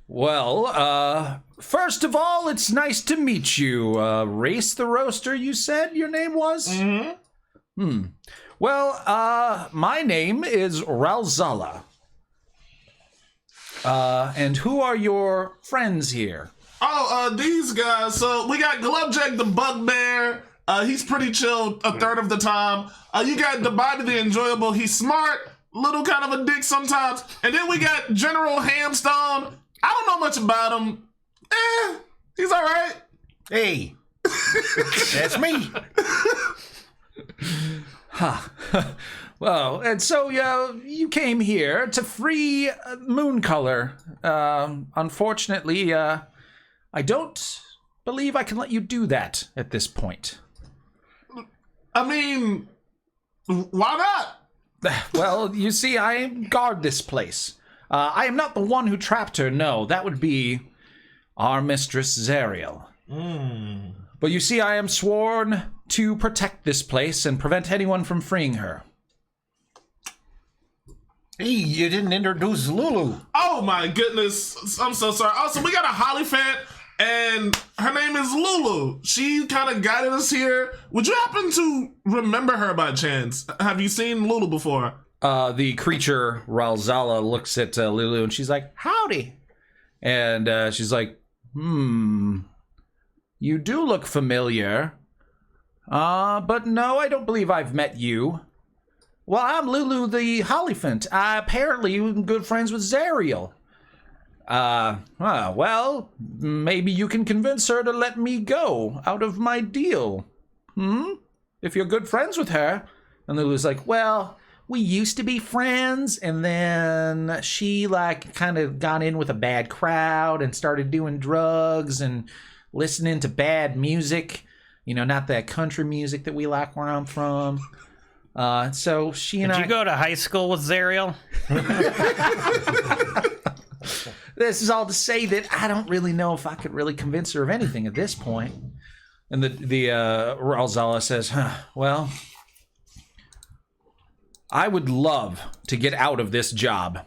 Well, first of all, it's nice to meet you. Race the Roaster, you said your name was? Mm-hmm. Well, my name is Ralzala. And who are your friends here? Oh, these guys. So we got Glubjack the Bugbear. He's pretty chill a third of the time. You got the Body the Enjoyable. He's smart, little kind of a dick sometimes. And then we got General Hamstone. I don't know much about him. He's all right. Hey, that's me. Well, and so you came here to free Mooncolor. Unfortunately, I don't believe I can let you do that at this point. I mean, why not? Well, you see, I guard this place. I am not the one who trapped her, no. That would be our mistress, Zariel. But you see, I am sworn to protect this place and prevent anyone from freeing her. Hey, you didn't introduce Lulu. Oh my goodness. I'm so sorry. Also, we got a Hollyphant, and her name is Lulu. She kind of guided us here. Would you happen to remember her by chance? Have you seen Lulu before? The creature, Ralzala, looks at Lulu and she's like, howdy. And she's like, you do look familiar. But no, I don't believe I've met you. Well, I'm Lulu the Hollyphant. Apparently I'm good friends with Zariel. Well, maybe you can convince her to let me go out of my deal. If you're good friends with her. And Lulu's like, well, we used to be friends, and then she, like, kind of got in with a bad crowd and started doing drugs, and listening to bad music, not that country music that we like where I'm from. So she and Did you go to high school with Zariel? This is all to say that I don't really know if I could really convince her of anything at this point. And the Ralzala says, well, I would love to get out of this job.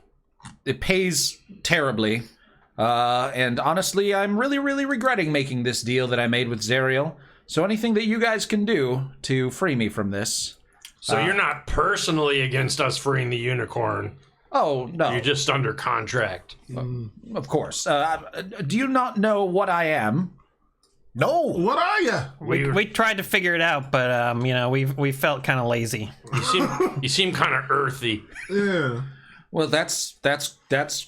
It pays terribly. And honestly, I'm really, really regretting making this deal that I made with Zariel. So anything that you guys can do to free me from this. So you're not personally against us freeing the unicorn. Oh, no. You're just under contract. Of course. Do you not know what I am? No. What are you? We tried to figure it out, but we felt kind of lazy. You seem kind of earthy. Yeah. Well, that's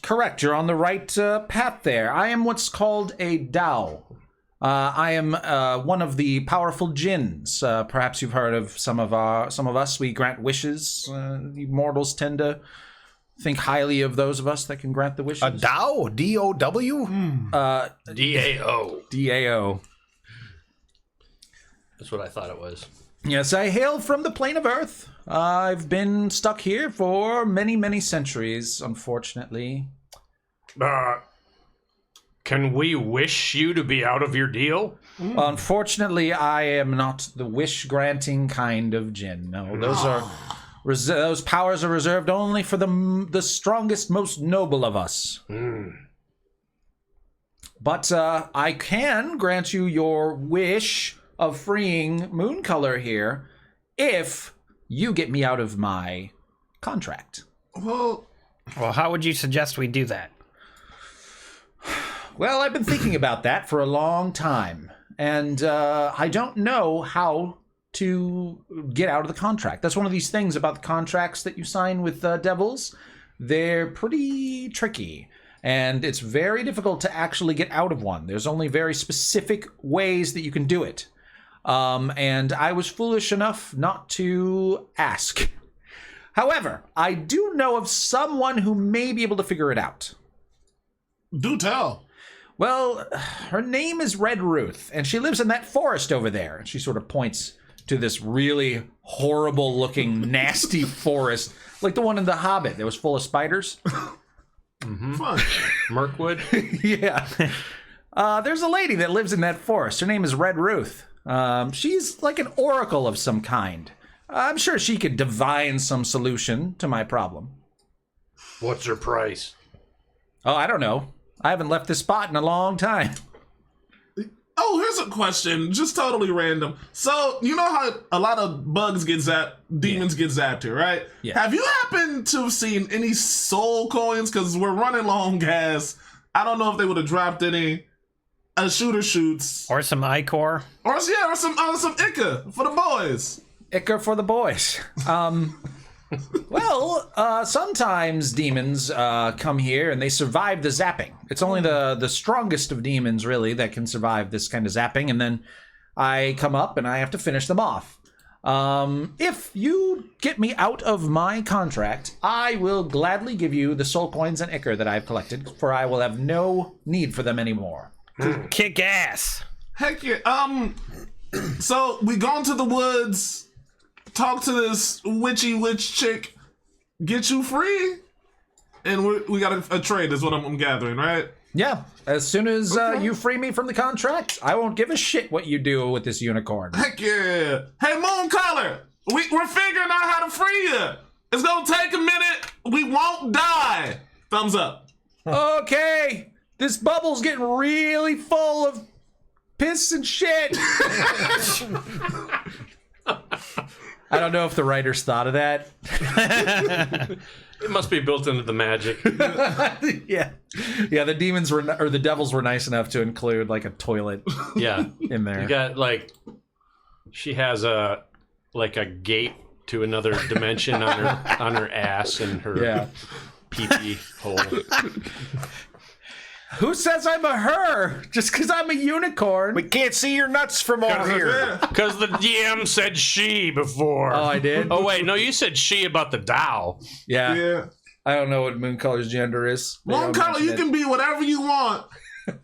correct. You're on the right path there. I am what's called a Drow. I am one of the powerful jinns. Perhaps you've heard of some of us. We grant wishes. The mortals tend to think highly of those of us that can grant the wishes. A Dow? D-O-W? DAO. DAO. That's what I thought it was. Yes, I hail from the plane of Earth. I've been stuck here for many, many centuries, unfortunately. Can we wish you to be out of your deal? Unfortunately, I am not the wish-granting kind of jinn. No, those powers are reserved only for the strongest, most noble of us. But I can grant you your wish of freeing Mooncolor here if you get me out of my contract. Well, how would you suggest we do that? Well, I've been thinking about that for a long time, and I don't know how to get out of the contract. That's one of these things about the contracts that you sign with devils. They're pretty tricky, and it's very difficult to actually get out of one. There's only very specific ways that you can do it. And I was foolish enough not to ask. However, I do know of someone who may be able to figure it out. do tell. Well, her name is Red Ruth, and she lives in that forest over there. And she sort of points to this really horrible-looking, nasty forest, like the one in The Hobbit that was full of spiders. Fun. Mirkwood? Yeah. There's a lady that lives in that forest. Her name is Red Ruth. She's like an oracle of some kind. I'm sure she could divine some solution to my problem. What's her price? Oh, I don't know. I haven't left this spot in a long time. Oh, here's a question, just totally random. So, you know how a lot of bugs get zapped, demons get zapped here, right? Yeah. Have you happened to have seen any soul coins? Because we're running low on gas. I don't know if they would have dropped any. A shooter shoots. Or some Icor? Or some Ica for the boys. Icker for the boys. Well, sometimes demons come here and they survive the zapping. It's only the strongest of demons, really, that can survive this kind of zapping, and then I come up and I have to finish them off. If you get me out of my contract, I will gladly give you the soul coins and ichor that I've collected, for I will have no need for them anymore. Kick ass. Heck yeah. So we go into the woods, talk to this witchy witch chick, get you free, and we got a trade is what I'm gathering, right? Yeah, as soon as you free me from the contract, I won't give a shit what you do with this unicorn. Heck yeah. Hey, Mooncolor, we're figuring out how to free you. It's gonna take a minute. We won't die. Thumbs up. Okay, this bubble's getting really full of piss and shit. I don't know if the writers thought of that. It must be built into the magic. Yeah, the demons or the devils were nice enough to include like a toilet Yeah. in there. You got she has a gate to another dimension on her ass and her pee-pee hole. Who says I'm a her? Just because I'm a unicorn? We can't see your nuts from over here. Because the DM said she before. Oh, I did? Oh, wait. No, you said she about the Dow. Yeah. Yeah. I don't know what Mooncolor's gender is. They don't Mooncolor, mention you it. can be whatever you want.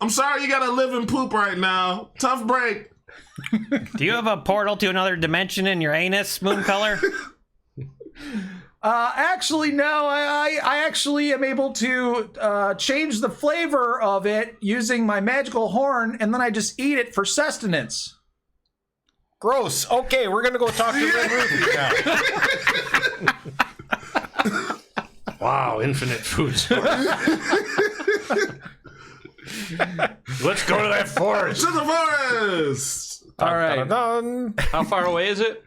I'm sorry you gotta live in poop right now. Tough break. Do you have a portal to another dimension in your anus, Moon Color? Actually, no. I actually am able to change the flavor of it using my magical horn, and then I just eat it for sustenance. Gross. Okay, we're gonna go talk to Red Ruth now. Wow, infinite food source. Let's go to that forest. To the forest. All right. Dun-dun-dun. How far away is it?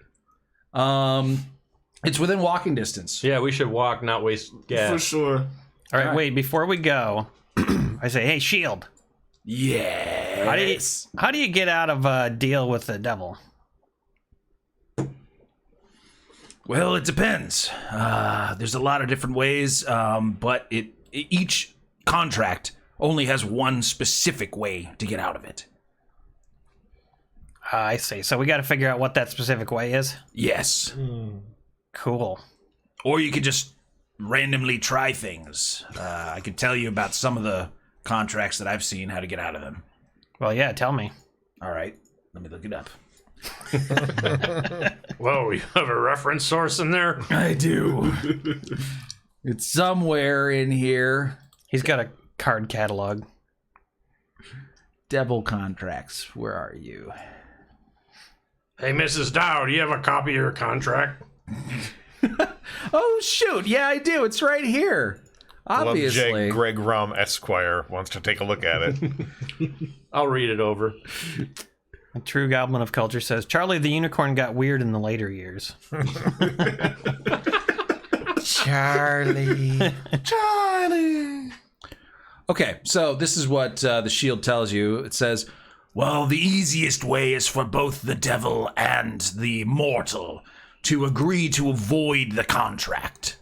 It's within walking distance. Yeah, we should walk, not waste gas. For sure. All right, wait, before we go, I say, hey, Shield, Yes. how do you get out of a deal with the devil? Well, it depends. There's a lot of different ways, but each contract only has one specific way to get out of it. I see. So we got to figure out what that specific way is? Yes. Cool. Or you could just randomly try things. I could tell you about some of the contracts that I've seen, how to get out of them. Well, yeah, tell me. All right, let me look it up. Whoa, you have a reference source in there? I do. It's somewhere in here. He's got a card catalog. Devil contracts. Where are you? Hey, Mrs. Dow, do you have a copy of your contract? Oh, shoot. Yeah, I do. It's right here. Love Obviously. J. Greg Rum Esquire wants to take a look at it. I'll read it over. A true goblin of culture says, Charlie the Unicorn got weird in the later years. Charlie. Okay, so this is what the shield tells you. It says, Well, the easiest way is for both the devil and the mortal to agree to avoid the contract.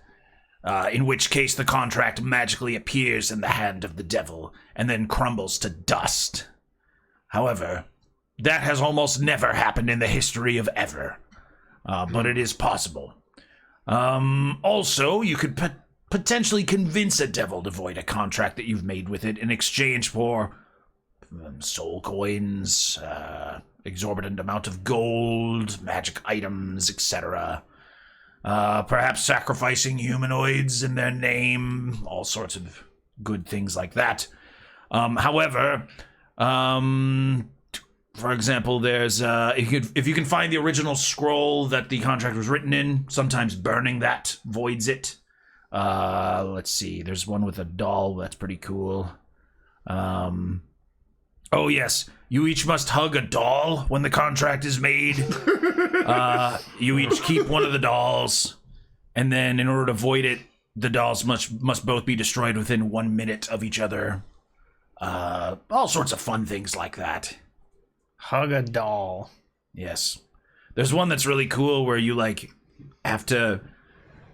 In which case the contract magically appears in the hand of the devil and then crumbles to dust. However, that has almost never happened in the history of ever. But it is possible. Also, you could potentially convince a devil to void a contract that you've made with it in exchange for soul coins, exorbitant amount of gold, magic items, etc. Perhaps sacrificing humanoids in their name, all sorts of good things like that. However, for example, there's if you can find the original scroll that the contract was written in, sometimes burning that voids it. Let's see, there's one with a doll, that's pretty cool. Oh yes, you each must hug a doll when the contract is made. You each keep one of the dolls, and then in order to void it, the dolls must both be destroyed within 1 minute of each other. All sorts of fun things like that. Hug a doll. Yes. There's one that's really cool where you, like, have to...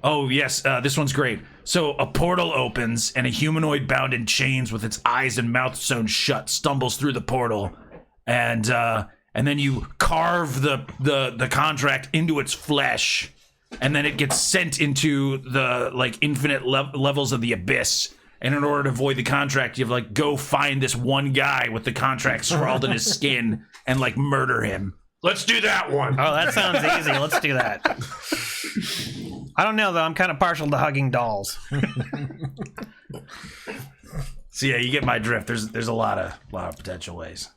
Oh, yes, this one's great. So a portal opens, and a humanoid bound in chains with its eyes and mouth sewn shut stumbles through the portal, and then you carve the contract into its flesh, and then it gets sent into the, like, infinite levels of the abyss. And in order to void the contract, you have, like, go find this one guy with the contract scrawled in his skin and, like, murder him. Let's do that one. Oh, that sounds easy. Let's do that. I don't know, though. I'm kind of partial to hugging dolls. So yeah, you get my drift. There's a lot of potential ways.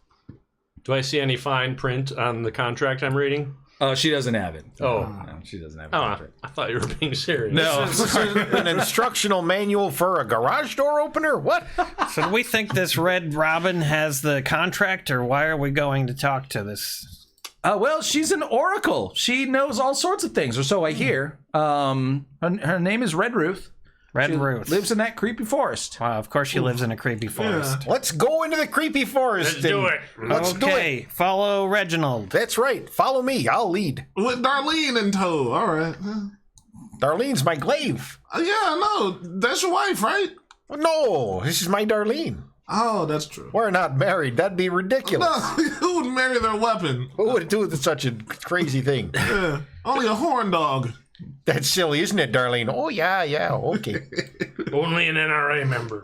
Do I see any fine print on the contract I'm reading? she doesn't have it. Oh. No, she doesn't have it. Oh, I thought you were being serious. No. This is an instructional manual for a garage door opener? What? So do we think this Red Robin has the contract, or why are we going to talk to this? Well, she's an oracle. She knows all sorts of things, or so I hear. Her name is Red Ruth. Red Ruth. Lives in that creepy forest. Wow, of course she lives in a creepy forest. Let's go into the creepy forest. Let's do it. Let's do it. Okay, follow Reginald. That's right. Follow me. I'll lead. With Darlene in tow. All right. Darlene's my glaive. Yeah, no, that's your wife, right? No, this is my Darlene. Oh, that's true. We're not married. That'd be ridiculous. No, who would marry their weapon? Who would do such a crazy thing? Yeah, only a horn dog. That's silly, isn't it, Darlene? Oh, yeah, okay. Only an NRA member.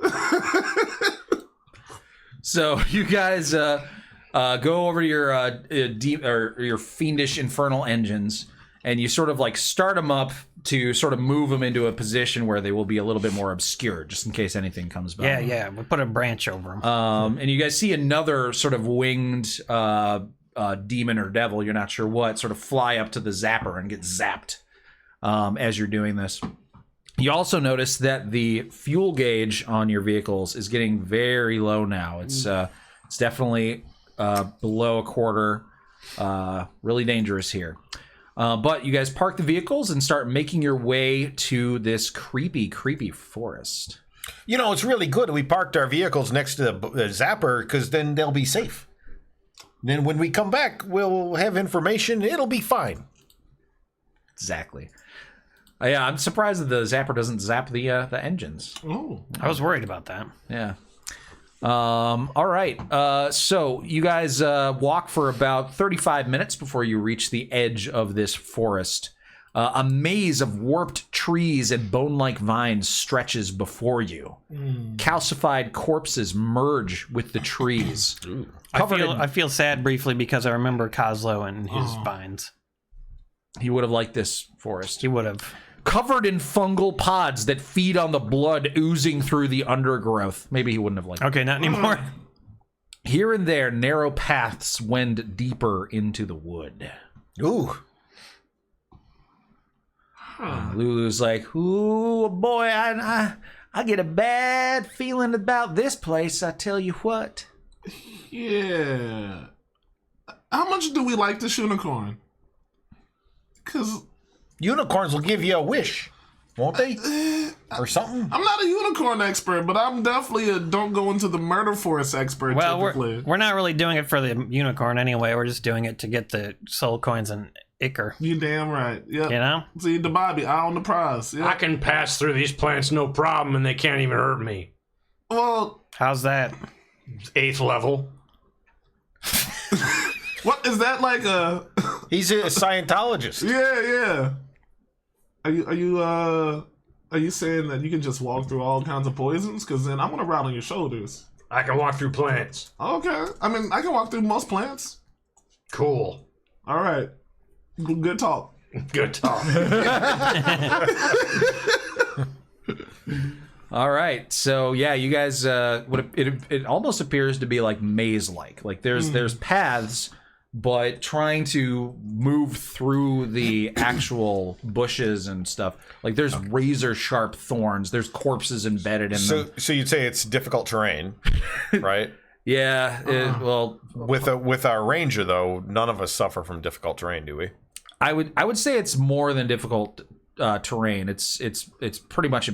So you guys go over to your fiendish infernal engines, and you sort of like start them up to sort of move them into a position where they will be a little bit more obscure, just in case anything comes by. Yeah. We put a branch over them. And you guys see another sort of winged demon or devil, you're not sure what, sort of fly up to the zapper and get zapped as you're doing this. You also notice that the fuel gauge on your vehicles is getting very low now. It's definitely below a quarter. Really dangerous here. But you guys park the vehicles and start making your way to this creepy, creepy forest. You know, it's really good we parked our vehicles next to the zapper, because then they'll be safe. Then when we come back, we'll have information. It'll be fine. Exactly. Yeah, I'm surprised that the zapper doesn't zap the engines. Oh, I was worried about that. Yeah. All right. So you guys walk for about 35 minutes before you reach the edge of this forest. A maze of warped trees and bone-like vines stretches before you. Calcified corpses merge with the trees. I feel sad briefly because I remember Kozlo and his vines. He would have liked this forest. He would have. Covered in fungal pods that feed on the blood oozing through the undergrowth. Maybe he wouldn't have liked it. Okay, not anymore. Here and there, narrow paths wend deeper into the wood. Ooh. Lulu's like, ooh, boy, I get a bad feeling about this place, I tell you what. yeah. How much do we like this unicorn? Because Unicorns will give you a wish, won't they? Or something? I'm not a unicorn expert, but I'm definitely a don't go into the murder forest expert. Well, typically. we're not really doing it for the unicorn anyway. We're just doing it to get the soul coins and ichor. You damn right. Yeah. You know? See the Bobby, eye on the prize. Yeah. I can pass through these plants no problem, and they can't even hurt me. Well, How's that? 8th level. what is that like a? He's a Scientologist. Yeah. Are you saying that you can just walk through all kinds of poisons? Because then I'm gonna ride on your shoulders. I can walk through plants. Okay. I mean, I can walk through most plants. Cool. All right. Good talk. Good talk. All right, so yeah, you guys, it almost appears to be like maze-like. Like there's paths, but trying to move through the actual bushes and stuff. Like there's razor-sharp thorns. There's corpses embedded in them. So you'd say it's difficult terrain, right? Yeah, well, With our ranger though, none of us suffer from difficult terrain, do we? I would say it's more than difficult terrain. It's pretty much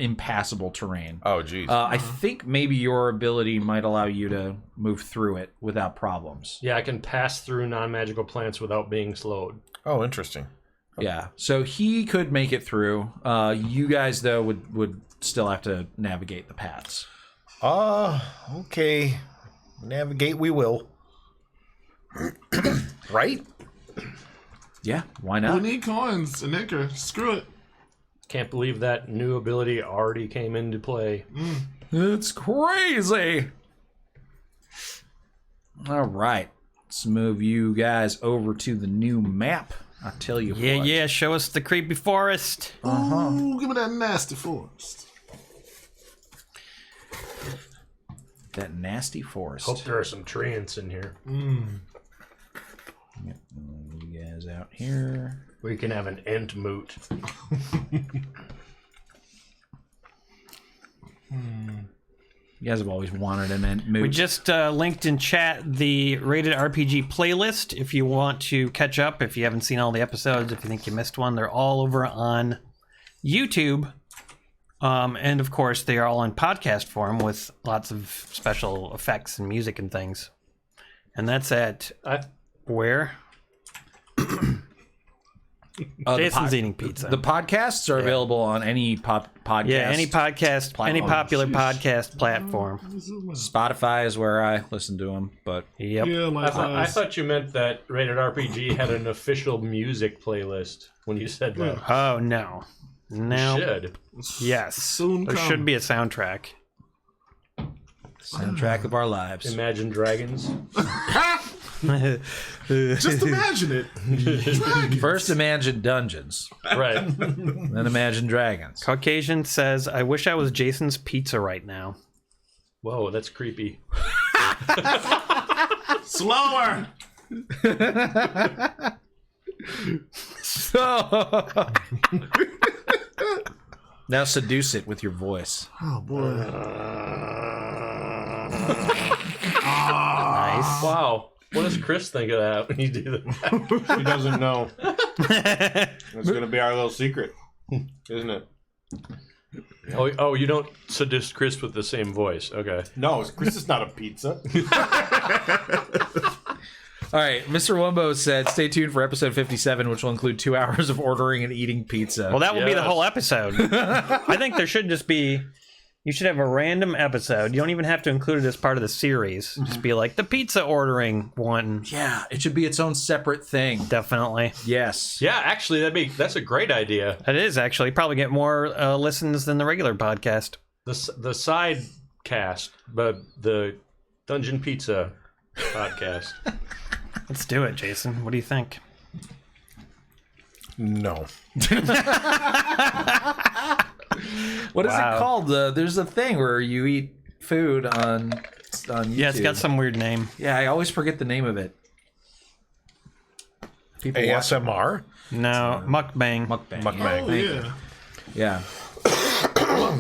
impassable terrain. Oh, geez. I think maybe your ability might allow you to move through it without problems. Yeah, I can pass through non-magical plants without being slowed. Oh, interesting. Yeah, so he could make it through. You guys though would still have to navigate the paths. Okay. Navigate we will. Right? Yeah, why We not? need coins and ichor. Screw it. Can't believe that new ability already came into play. It's crazy. All right, let's move you guys over to the new map. I tell you what. Yeah, show us the creepy forest. Ooh, give me that nasty forest. That nasty forest. Hope there are some treants in here. You guys out here. We can have an ent moot. You guys have always wanted an ent moot. We just linked in chat the Rated RPG playlist if you want to catch up, if you haven't seen all the episodes, if you think you missed one. They're all over on YouTube. And of course, they are all in podcast form with lots of special effects and music and things. And that's at where? Jason's eating pizza. The podcasts are available on any podcast. Yeah, any podcast, any popular podcast platform. Spotify is where I listen to them, but Yep. Yeah, I likewise. thought you meant that Rated RPG had an official music playlist when you said that. Oh, no. No. Should. Yes. Soon There come. should be a soundtrack. Soundtrack of our lives. Imagine Dragons. Just imagine it. Dragons. First imagine dungeons, Right. then imagine dragons. Caucasian says, I wish I was Jason's pizza right now. Whoa, that's creepy. Slower. Now seduce it with your voice. Oh boy. Nice. Wow. What does Chris think of that when you do that? She doesn't know. It's gonna be our little secret, isn't it? Oh, you don't seduce Chris with the same voice. Okay. No, Chris is not a pizza. All right, Mr. Wumbo said, stay tuned for episode 57, which will include 2 hours of ordering and eating pizza. Well, that will be the Yes. whole episode. I think there should just be... You should have a random episode. You don't even have to include it as part of the series. Just be like, the pizza ordering one. Yeah, it should be its own separate thing. Definitely. Yes. Yeah, actually, that's a great idea. It is, actually. Probably get more listens than the regular podcast. The side cast, but the Dungeon Pizza podcast. Let's do it, Jason. What do you think? No. What is Wow. it called? There's a thing where you eat food on YouTube. Yeah, it's got some weird name. Yeah, I always forget the name of it. People watch ASMR? No, mukbang. mukbang. Mukbang. Oh yeah. Yeah.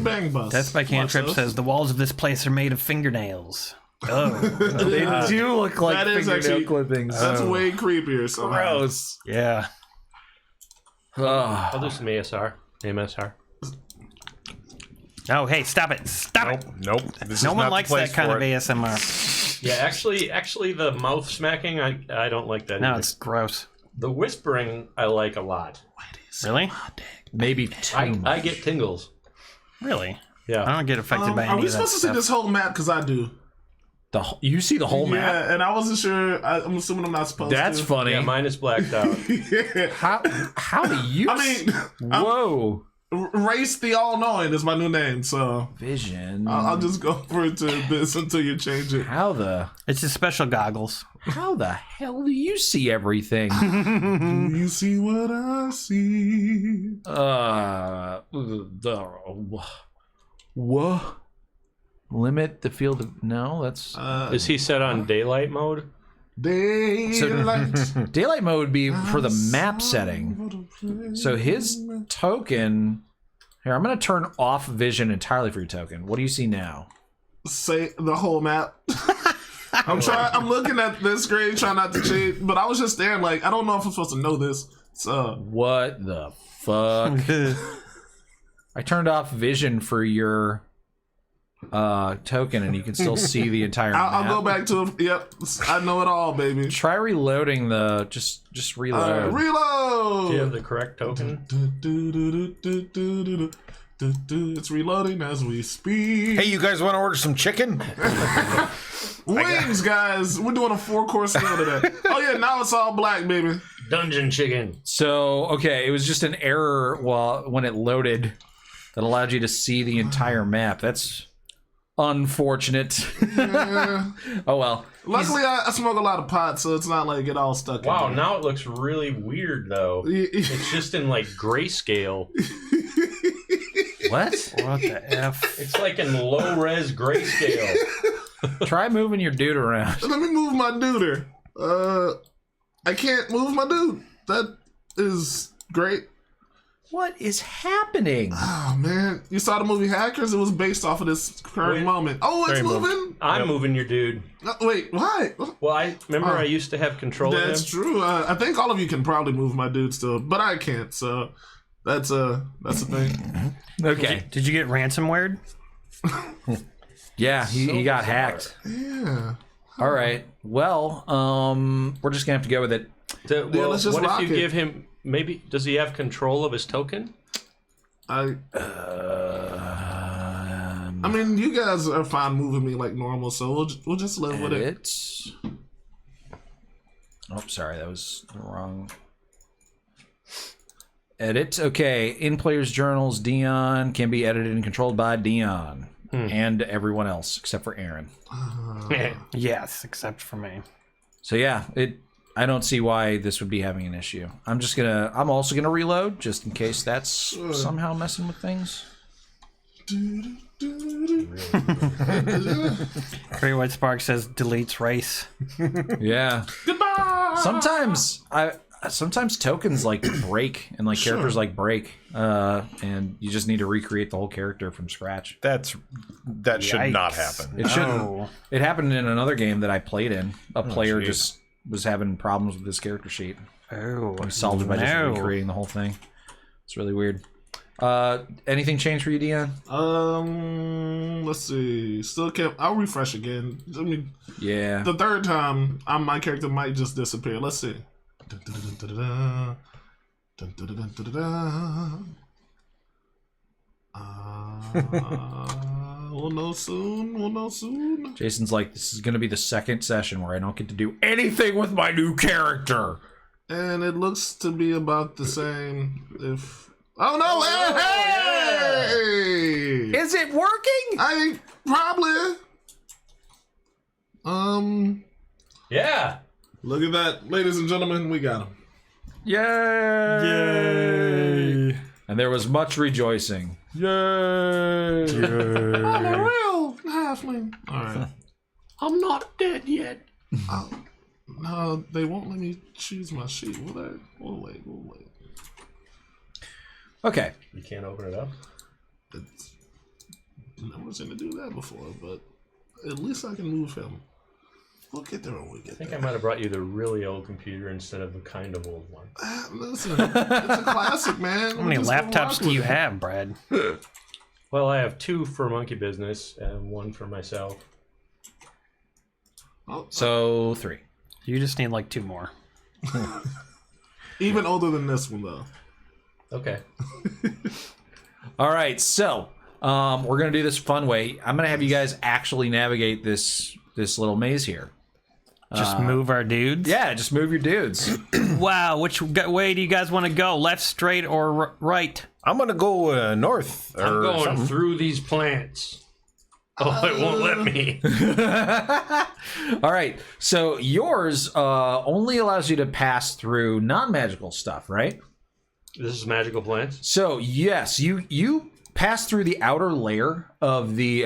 Bang bus. Death by Cantrip Watch those. says, the walls of this place are made of fingernails. Oh, They do look like That is fingernail actually- clippings. That's way creepier. Somehow. Gross. yeah. I'll do some ASR. MSR. Oh, hey, stop it. Stop it. Nope. This No is one not likes the place that kind for of it. Yeah, ASMR. actually, the mouth smacking, I don't like that. No, either. it's gross. The whispering, I like a lot. Really? Maybe too I much. get tingles. Really? I Yeah. don't get affected by Are any we of that supposed to see stuff. this whole map? Because I do. You see the whole map? Yeah, and I wasn't sure. I'm assuming I'm not supposed That's to. funny. Yeah, mine is blacked out. How do you? I mean, whoa. Race the All Knowing is my new name, so Vision. I'll just go for it to this until you change it. How the It's just special goggles. hell do you see everything? Do you see what I see? What? Limit the field of that's Is he set on daylight mode? Daylight. daylight mode would be for the map setting. So his token here, I'm gonna turn off vision entirely for your token. What do you see now? Say the whole map. I'm looking at this screen, trying not to cheat, but I was just staring like I don't know if I'm supposed to know this. So What the fuck? I turned off vision for your token and you can still see the entire map. I'll go back to yep. I know it all, baby. Try reloading the just reload. Reload. Do you have the correct token? It's reloading as we speak. Hey, you guys want to order some chicken? Wings, guys. We're doing a 4-course meal today. Oh yeah, now it's all black, baby. Dungeon chicken. So, okay, it was just an error when it loaded that allowed you to see the entire map. That's unfortunate. Yeah. Oh well. Luckily, I smoke a lot of pot, so it's not like it all stuck. Wow, in now it looks really weird though. It's just in like grayscale. What? What the F? It's like in low res grayscale. Try moving your dude around. Let me move my duder. I can't move my dude. That is great. What is happening? Oh man, you saw the movie Hackers? It was based off of this current Wait. moment. Oh, it's Very moving. I'm moving your dude. Wait, why? Well, I remember Oh. I used to have control of That's him. true. I think all of you can probably move my dude still, but I can't. So that's a thing. Okay. Did you get ransomware? Yeah, he got bizarre. hacked. Yeah. All right. Well, we're just gonna have to go with it. Well, let's just what if rock you it. give him? Maybe does he have control of his token? I mean, you guys are fine moving me like normal, so we'll just live with it. Edit. Oh, sorry, that was the wrong. Edit. Okay, in players' journals, Dion can be edited and controlled by Dion. and everyone else except for Aaron. Yes, except for me. So yeah, I don't see why this would be having an issue. I'm also gonna reload just in case that's somehow messing with things. Great White Spark says deletes race. Yeah. Goodbye. Sometimes tokens like break and like characters like break, and you just need to recreate the whole character from scratch. That should not happen. It shouldn't. It happened in another game that I played in. A player geez. just was having problems with his character sheet. Oh, We solved it by just recreating the whole thing. It's really weird. Anything changed for you, Dion? Let's see. Still kept. I'll refresh again. I mean, Yeah. the third time, my character might just disappear. Let's see. We'll know soon. Jason's like, this is going to be the second session where I don't get to do anything with my new character. And it looks to be about the same. If no, hey! Is it working? I probably. Yeah. Look at that, ladies and gentlemen. We got him. Yay! And there was much rejoicing. Yay! I'm a real halfling. All right. I'm not dead yet. No, they won't let me choose my sheet. Will they? We'll wait. Okay. You can't open it up? I've never seen to do that before, but at least I can move him. We'll get there when we get I think there. I might have brought you the really old computer instead of the kind of old one. Listen, it's a classic, man. How many laptops do you have, Brad? Well, I have 2 for Monkey Business and 1 for myself. So 3. You just need like 2 more. Even older than this one, though. Okay. All right, so we're gonna do this fun way. I'm gonna have you guys actually navigate this little maze here. Just move our dudes? Yeah, just move your dudes. Wow, which way do you guys want to go? Left, straight, or right? I'm gonna go north. I'm going something. through these plants. Oh, it won't let me. All right, so yours only allows you to pass through non-magical stuff, right? This is magical plants? So yes, you pass through the outer layer of the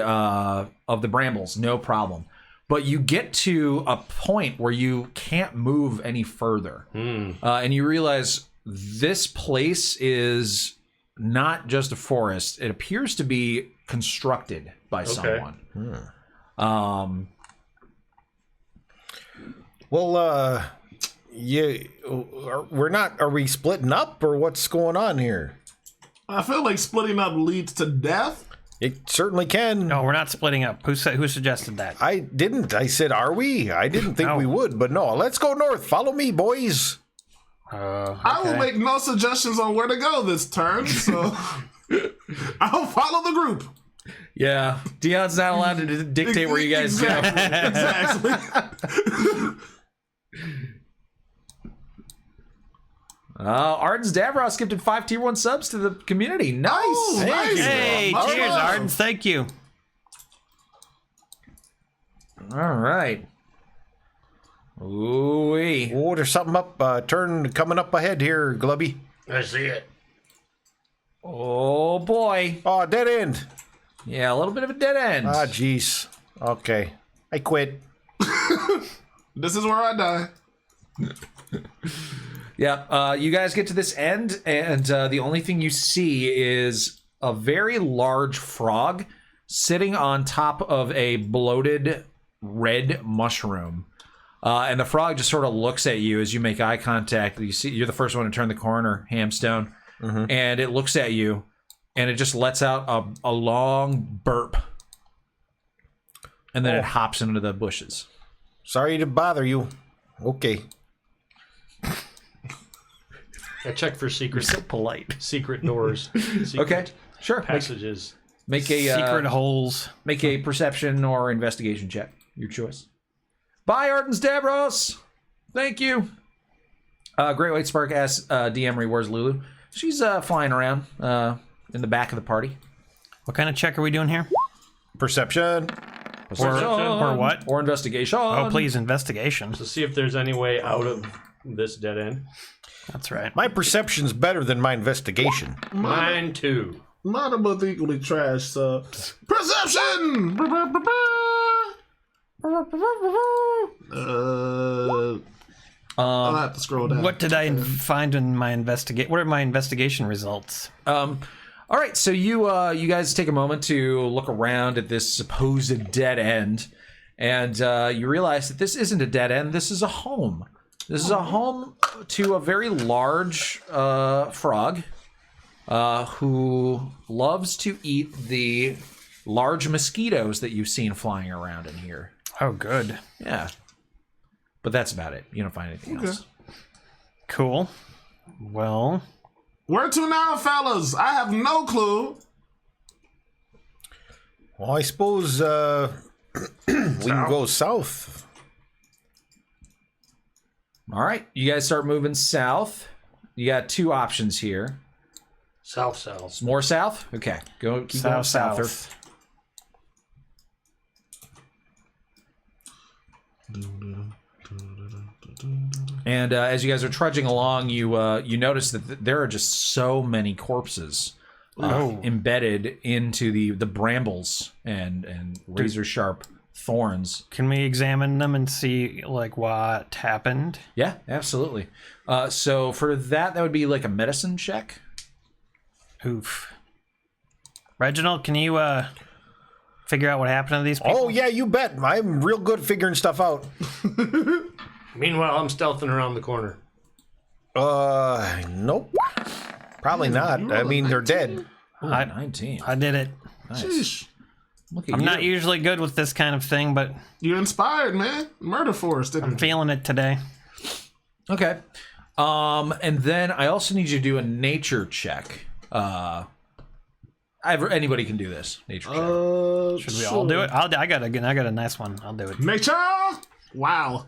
brambles, no problem. But you get to a point where you can't move any further, and you realize this place is not just a forest. It appears to be constructed by someone. Well, yeah, we're not. Are we splitting up, or what's going on here? I feel like splitting up leads to death. It certainly can. No, we're not splitting up. Who suggested that? I didn't. I said, are we? I didn't think No. we would, but no. Let's go north. Follow me, boys. I will make no suggestions on where to go this turn, so I'll follow the group. Yeah, Dion's not allowed to dictate where you guys go. Exactly. Arden's Davros gifted 5 tier 1 subs to the community. Nice. Oh, nice. Hey, Much cheers, love. Arden. Thank you. All right. Ooh-wee. Oh, there's something coming up ahead here, Glubby. I see it. Oh, boy. Oh, dead end. Yeah, a little bit of a dead end. Ah, jeez. Okay. I quit. This is where I die. Yeah, you guys get to this end, and the only thing you see is a very large frog sitting on top of a bloated red mushroom. And the frog just sort of looks at you as you make eye contact. You see, you're the first one to turn the corner, Hamstone, and it looks at you, and it just lets out a long burp, and then it hops into the bushes. Sorry to bother you. Okay. I check for secret So polite. secret doors. Secret Okay, sure. passages. Make a Secret holes. make a perception or investigation check. Your choice. Bye, Arden's Davros. Thank you. Great White Spark asks DM where's Lulu. She's flying around in the back of the party. What kind of check are we doing here? Perception. Or what? Or investigation. Oh, please, investigation. To see if there's any way out of this dead end. That's right. My perception's better than my investigation. Mine too. Mine are both equally trash, so... Perception! I'll have to scroll down. What did I find in my investigate? What are my investigation results? All right, so you guys take a moment to look around at this supposed dead end, and you realize that this isn't a dead end. This is a home. This is a home to a very large frog who loves to eat the large mosquitoes that you've seen flying around in here. Oh, good. Yeah. But that's about it. You don't find anything else. Cool. Well, Where to now, fellas? I have no clue. Well, I suppose we can go south. All right, you guys start moving south. You got two options here. South. More south? Okay, keep going souther. And as you guys are trudging along, you notice that there are just so many corpses embedded into the brambles and razor sharp thorns. can we examine them and see like what happened? Yeah, absolutely. So for that would be like a medicine check. Oof. Reginald, can you figure out what happened to these people? Oh, yeah, you bet. I'm real good at figuring stuff out. Meanwhile, I'm stealthing around the corner. Nope. Probably not. I mean, they're dead. Ooh, 19. I did it. Nice. Sheesh. Look at I'm you. not usually good with this kind of thing, but You inspired, man. Murder Force, didn't I'm you? feeling it today. Okay. And then I also need you to do a nature check. Anybody can do this. Nature check. Should we all do it? I got a nice one. I'll do it. Nature! Wow.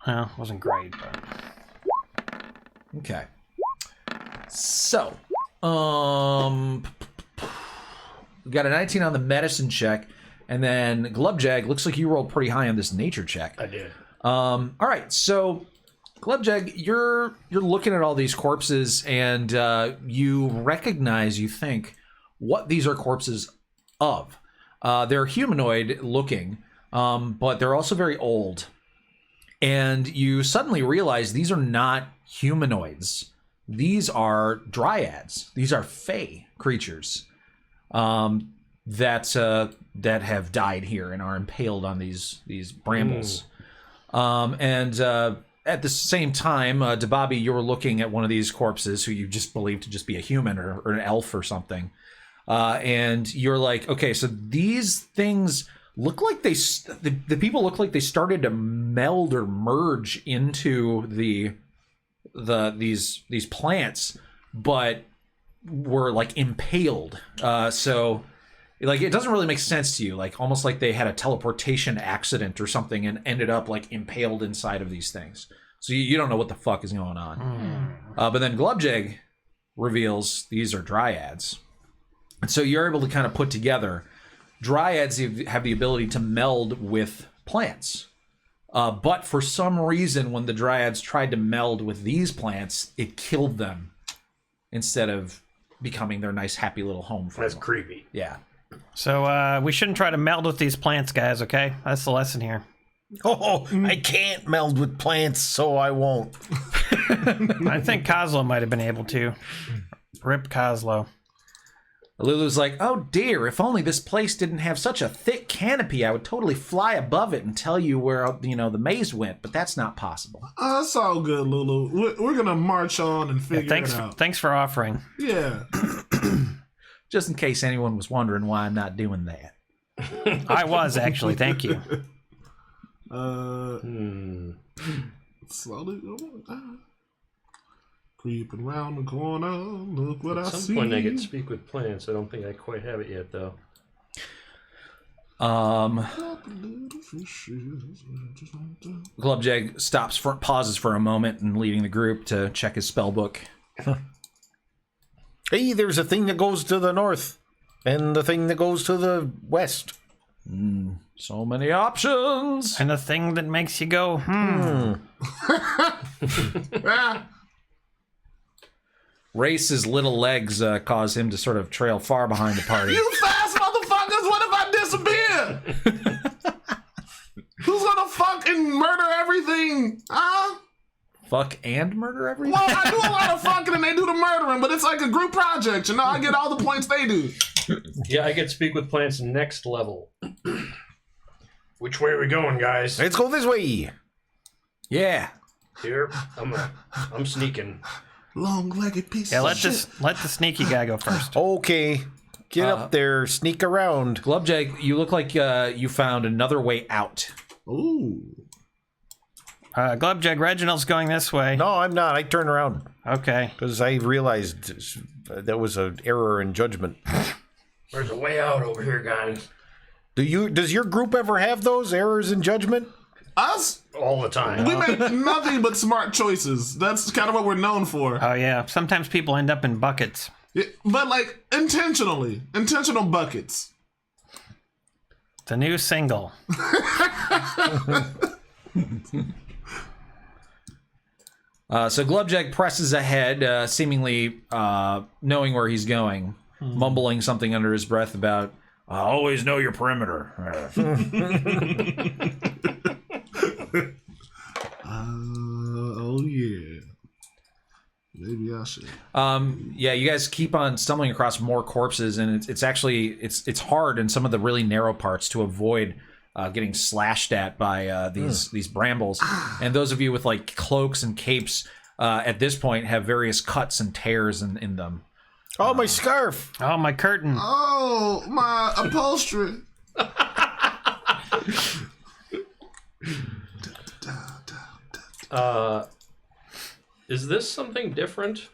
Well, wasn't great, but Okay. So, we got a 19 on the medicine check, and then Glubjag, looks like you rolled pretty high on this nature check. I did. All right, so Glubjag, you're looking at all these corpses, and you recognize, you think, what these are corpses of. They're humanoid looking, but they're also very old. And you suddenly realize these are not humanoids. These are dryads. These are fae creatures that have died here and are impaled on these brambles. And at the same time, Dababi, you were looking at one of these corpses who you just believed to just be a human or an elf or something. And you're like, okay, so these things look like the people look like they started to meld or merge into these plants, but were like impaled. So like it doesn't really make sense to you, like almost like they had a teleportation accident or something and ended up like impaled inside of these things. So you don't know what the fuck is going on. But then Glubjag reveals these are dryads. And so you're able to kind of put together dryads have the ability to meld with plants. But for some reason, when the dryads tried to meld with these plants, it killed them instead of becoming their nice, happy little home for That's them. creepy. Yeah. so we shouldn't try to meld with these plants, guys. Okay, that's the lesson here. Oh, I can't meld with plants, so I won't. I think Kozlo might have been able to. Rip Kozlo. Lulu's like, oh dear, if only this place didn't have such a thick canopy, I would totally fly above it and tell you where, the maze went, but that's not possible. That's all good, Lulu. We're gonna march on and figure it out. Thanks for offering. Yeah. Just in case anyone was wondering why I'm not doing that. I was actually. Thank you. Slowly creeping around the corner. Look what I see. At some point I get to speak with plants. I don't think I quite have it yet, though. Glubjag pauses for a moment and leading the group to check his spell book. Hey, there's a thing that goes to the north. And the thing that goes to the west. So many options. And the thing that makes you go, Race's little legs cause him to sort of trail far behind the party. You fast motherfuckers, what if I disappear? Who's gonna fucking murder everything? Huh? Fuck and murder everything? Well, I do a lot of fucking and they do the murdering, but it's like a group project. You know, I get all the points they do. Yeah, I get speak with plants next level. Which way are we going, guys? Let's go this way. Yeah. Here, I'm sneaking. Long-legged piece yeah, of let shit. the sneaky guy go first. Okay. Get up there. Sneak around. Glubjag, you look like you found another way out. Ooh. Glubjag, Reginald's going this way. No, I'm not. I turned around Okay. because I realized that was an error in judgment. There's a way out over here, guys. Does your group ever have those errors in judgment? Us? All the time. We make nothing but smart choices. That's kind of what we're known for. Oh, yeah. Sometimes people end up in buckets. Yeah, but like intentionally. Intentional buckets. The new single. So Glubjag presses ahead, seemingly knowing where he's going, mumbling something under his breath about, always know your perimeter. Oh yeah. Maybe I should. Yeah, you guys keep on stumbling across more corpses, and it's actually it's hard in some of the really narrow parts to avoid getting slashed at by these brambles. And those of you with like cloaks and capes at this point have various cuts and tears in them. Oh, my scarf. Oh, my curtain. Oh, my upholstery. Is this something different?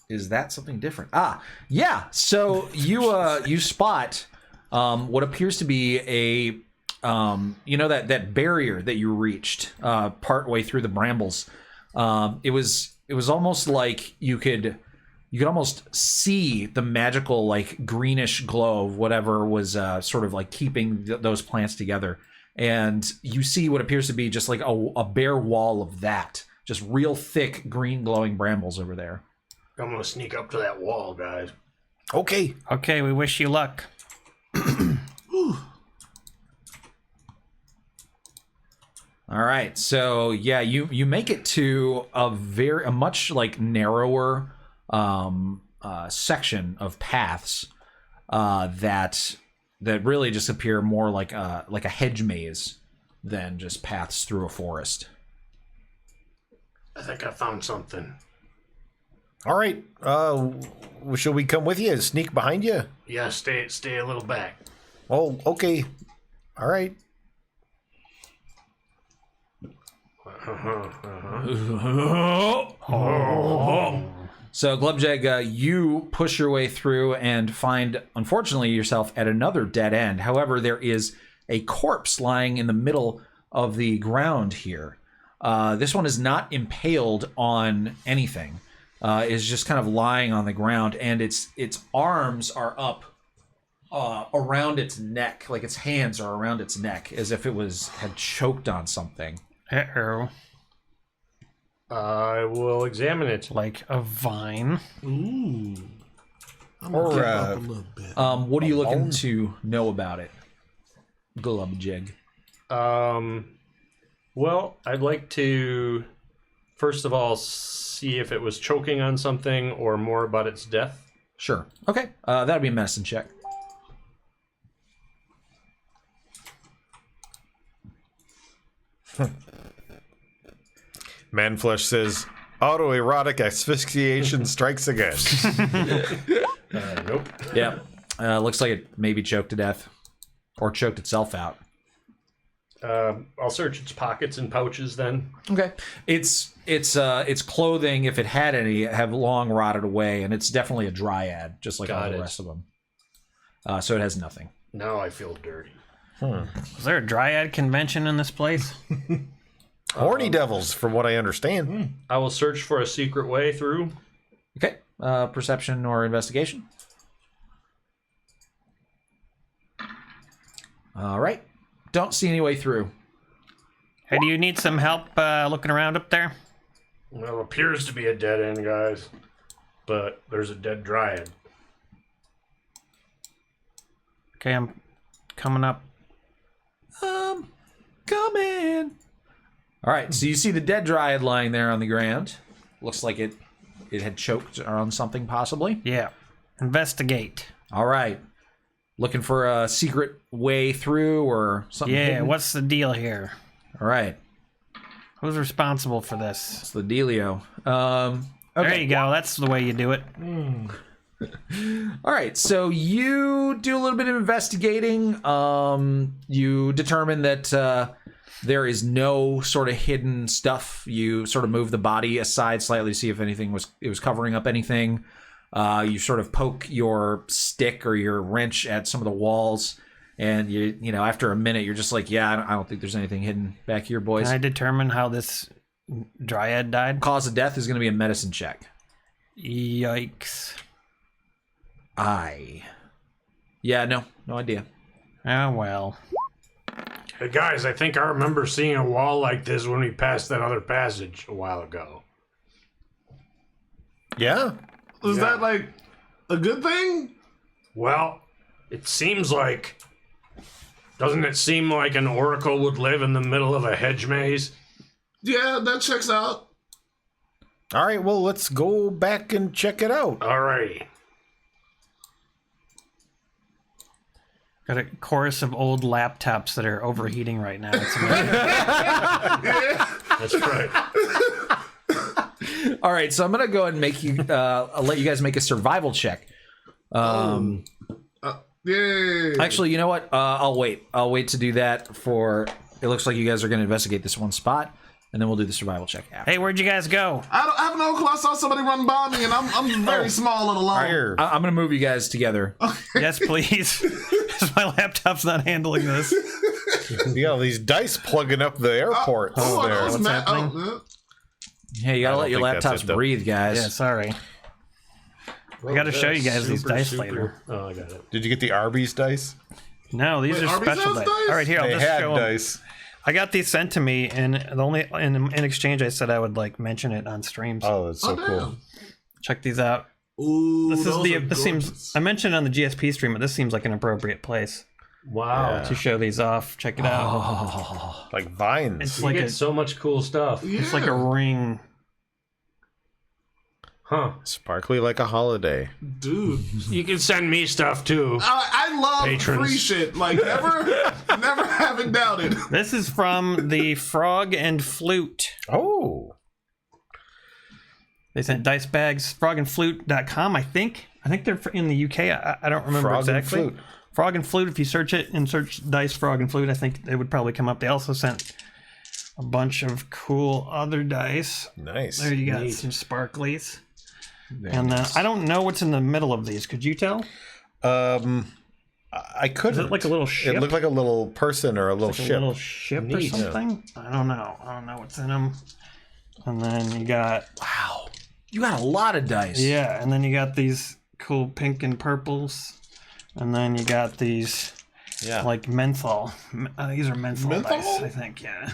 Is that something different? Yeah. So you spot what appears to be a that barrier that you reached partway through the brambles. It was almost like you could almost see the magical like greenish glow of whatever was sort of like keeping those plants together, and you see what appears to be just like a bare wall of that, just real thick green glowing brambles over there. I'm gonna sneak up to that wall, guys. Okay. Okay, we wish you luck. All right, so yeah, you make it to a much like narrower section of paths that really just appear more like a hedge maze than just paths through a forest. I think I found something. All right. Shall we come with you? Sneak behind you? Yeah, stay a little back. Oh, okay. All right. So Glubjag, you push your way through and find, unfortunately, yourself at another dead end. However, there is a corpse lying in the middle of the ground here. This one is not impaled on anything. Is just kind of lying on the ground, and its arms are up around its neck, like its hands are around its neck, as if it had choked on something. Uh-oh. I will examine it. Like a vine. Ooh. I'm gonna give up a little bit. What are you looking to know about it, Glubjag? Well, I'd like to first of all see if it was choking on something or more about its death. Sure. Okay. That'll be a medicine check. Manflesh says, autoerotic asphyxiation strikes again. Nope. Yeah. Looks like it maybe choked to death, or choked itself out. I'll search its pockets and pouches then. Okay. Its clothing, if it had any, have long rotted away, and it's definitely a dryad, just like all the rest of them. So it has nothing. Now I feel dirty. Is there a dryad convention in this place? Horny devils, from what I understand. I will search for a secret way through. Okay. Perception or investigation? All right. Don't see any way through. Hey, do you need some help looking around up there? Well, appears to be a dead end, guys. But there's a dead dryad. Okay, I'm coming up. Come in. All right, so you see the dead dryad lying there on the ground. Looks like it had choked on something, possibly. Yeah. Investigate. All right. Looking for a secret way through or something? Yeah, hidden? what's the deal here? All right. Who's responsible for this? It's the dealio. Okay. There you go. That's the way you do it. All right, so you do a little bit of investigating. You determine that there is no sort of hidden stuff. You sort of move the body aside slightly to see if anything was covering up anything. You sort of poke your stick or your wrench at some of the walls, and you know after a minute you're just like, yeah, I don't think there's anything hidden back here, boys. Can I determine how this dryad died? Cause of death is going to be a medicine check. Yikes. Yeah, no idea. Oh, well. Hey, guys, I think I remember seeing a wall like this when we passed that other passage a while ago. Yeah. Is that like a good thing? Well, it seems like... Doesn't it seem like an oracle would live in the middle of a hedge maze? Yeah, that checks out. All right, well, let's go back and check it out. Alrighty. Got a chorus of old laptops that are overheating right now. It's amazing. That's right. All right, so I'm gonna go ahead and make you. I'll let you guys make a survival check. Yay. Actually, you know what? I'll wait. I'll wait to do that for. It looks like you guys are gonna investigate this one spot, and then we'll do the survival check after. Hey, where'd you guys go? I have no clue. I saw somebody run by me, and I'm very small and alone. Here. I'm gonna move you guys together. Yes, please. Because my laptop's not handling this. You got all these dice plugging up the airport over there. What's happening? Hey, you gotta I let your don't think that's laptops it, though. breathe, guys. Yeah, sorry. I gotta show you guys these dice later. Oh, I got it. Did you get the Arby's dice? No, these are Arby's special has dice. dice? All right, here, I'll They just had show 'em. dice. I got these sent to me, and the only in exchange, I said I would like mention it on streams. Oh, that's so cool. Damn. Check these out. Ooh, This is those the. are This gorgeous. seems. I mentioned it on the GSP stream, but this seems like an appropriate place Wow. to show these off. Check it out. Like vines. It's You like get a. so much cool stuff. It's like a ring. Huh. Sparkly like a holiday. Dude. You can send me stuff, too. I love Patrons. free shit. Like never having doubted. This is from the Frog and Flute. Oh. They sent dice bags. Frogandflute.com, I think. I think they're in the UK. I don't remember Frog and exactly. Flute. Frog and Flute. If you search it and search dice Frog and Flute, I think they would probably come up. They also sent a bunch of cool other dice. Nice. There you got Neat. some sparklies. And I don't know what's in the middle of these. Could you tell? I couldn't. Is it like a little ship? It looked like a little person or a little Like ship. a little ship or Neat. something? I don't know. I don't know what's in them. And then you got... Wow, you got a lot of dice. Yeah, and then you got these cool pink and purples. And then you got these Yeah. like menthol. These are menthol, Menthol? dice, I think, yeah.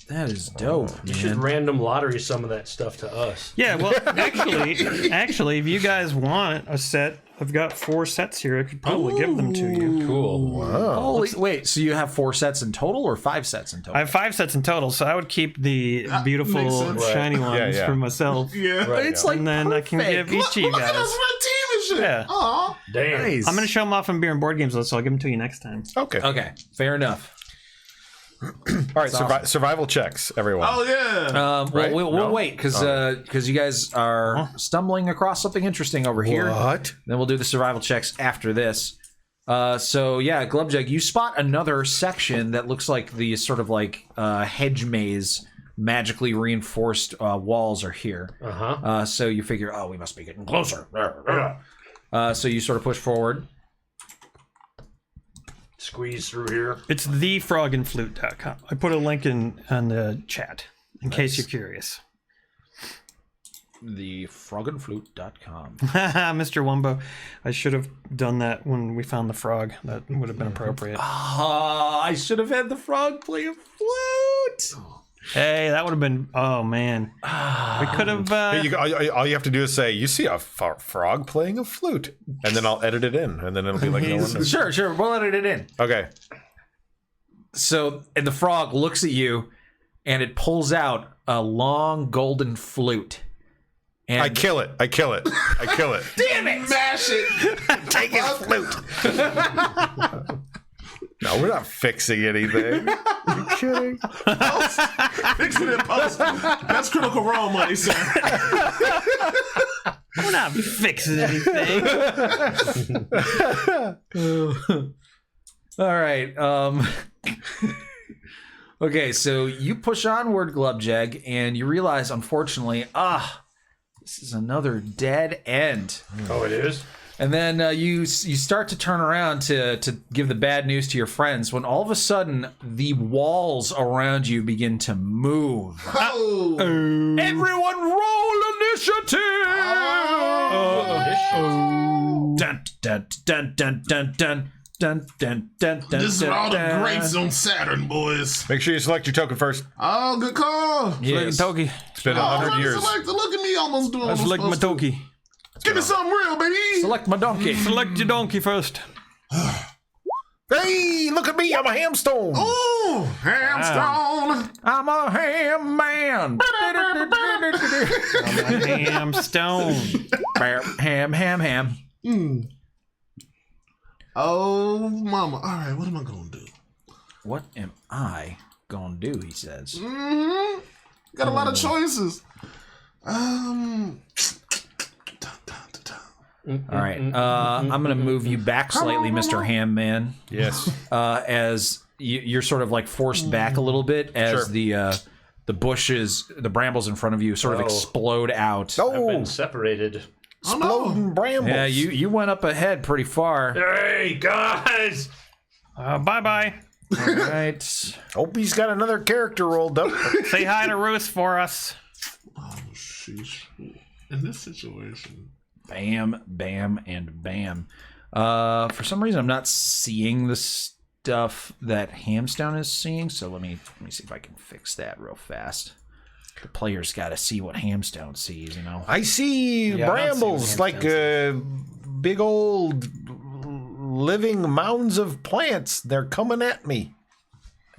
That is dope, You should man. random lottery some of that stuff to us. Yeah, well, actually, if you guys want a set, I've got 4 sets here. I could probably give them to you. Cool. Holy, wait, so you have 4 sets in total or 5 sets in total? I have 5 sets in total, so I would keep the makes beautiful sense. shiny Right. ones Yeah, yeah. for myself. Yeah. Right. It's like And then I can perfect. give each of you Look at guys. us, my team and shit. Yeah. Aw. Damn. Nice. I'm going to show them off in beer and board games, though, so I'll give them to you next time. Okay. Okay, fair enough. All right. Survival checks, everyone. Oh yeah. Well, Right? we'll No? wait because you guys are stumbling across something interesting over here. What? Then we'll do the survival checks after this. So yeah, Glubjug, you spot another section that looks like the sort of like hedge maze, magically reinforced walls are here. Uh-huh. So you figure, oh, we must be getting closer. Yeah. So you sort of push forward. Squeeze through here. It's thefrogandflute.com. I put a link in the chat in case you're curious. thefrogandflute.com. Mr. Wumbo, I should have done that when we found the frog. That would have been appropriate. I should have had the frog play a flute. Hey, that would have been. Oh man, we could have. All you have to do is say, "You see a frog playing a flute," and then I'll edit it in, and then it'll be like no one knows. Sure, we'll edit it in. Okay. So, and the frog looks at you, and it pulls out a long golden flute. And I kill it. Damn it! Mash it. Take his flute. No, we're not fixing anything. You kidding? Fix it in post. That's Critical Role money, sir. We're not fixing anything. All right. Okay, so you push onward, Glubjeg, and you realize, unfortunately, this is another dead end. Oh, it is? And then you start to turn around to give the bad news to your friends when all of a sudden the walls around you begin to move. Oh. Everyone roll initiative! Dun, dun, dun, dun, dun, dun. Dun, dun, dun, dun, This is all the grapes on Saturn, boys. Make sure you select your token first. Oh, good call. Yes. Toki. It's been 100 years. Look at me almost doing Let's what I'm select my supposed to. Toki. Give me something real, baby. Select my donkey. Select your donkey first. Hey, look at me! I'm a hamstone. Ooh, hamstone. I'm a ham man. Ham stone. ham. Oh, mama. All right, what am I going to do? What am I gonna do? He says. Mm-hmm. Got a lot of choices. All right. I'm gonna move you back slightly, Mr. Ham Man. Yes. As you're sort of like forced back a little bit as Sure. the bushes, the brambles in front of you, sort of explode out. I've been separated. Exploding brambles. Yeah, you went up ahead pretty far. Hey, guys! Bye-bye. All right. Hope he's got another character rolled up. Say hi to Ruth for us. Oh, sheesh. In this situation. Bam, bam, and bam. For some reason, I'm not seeing the stuff that Hamstone is seeing. So let me see if I can fix that real fast. The player's got to see what Hamstone sees, you know. I see Yeah, I don't see brambles what like big old living mounds of plants. They're coming at me.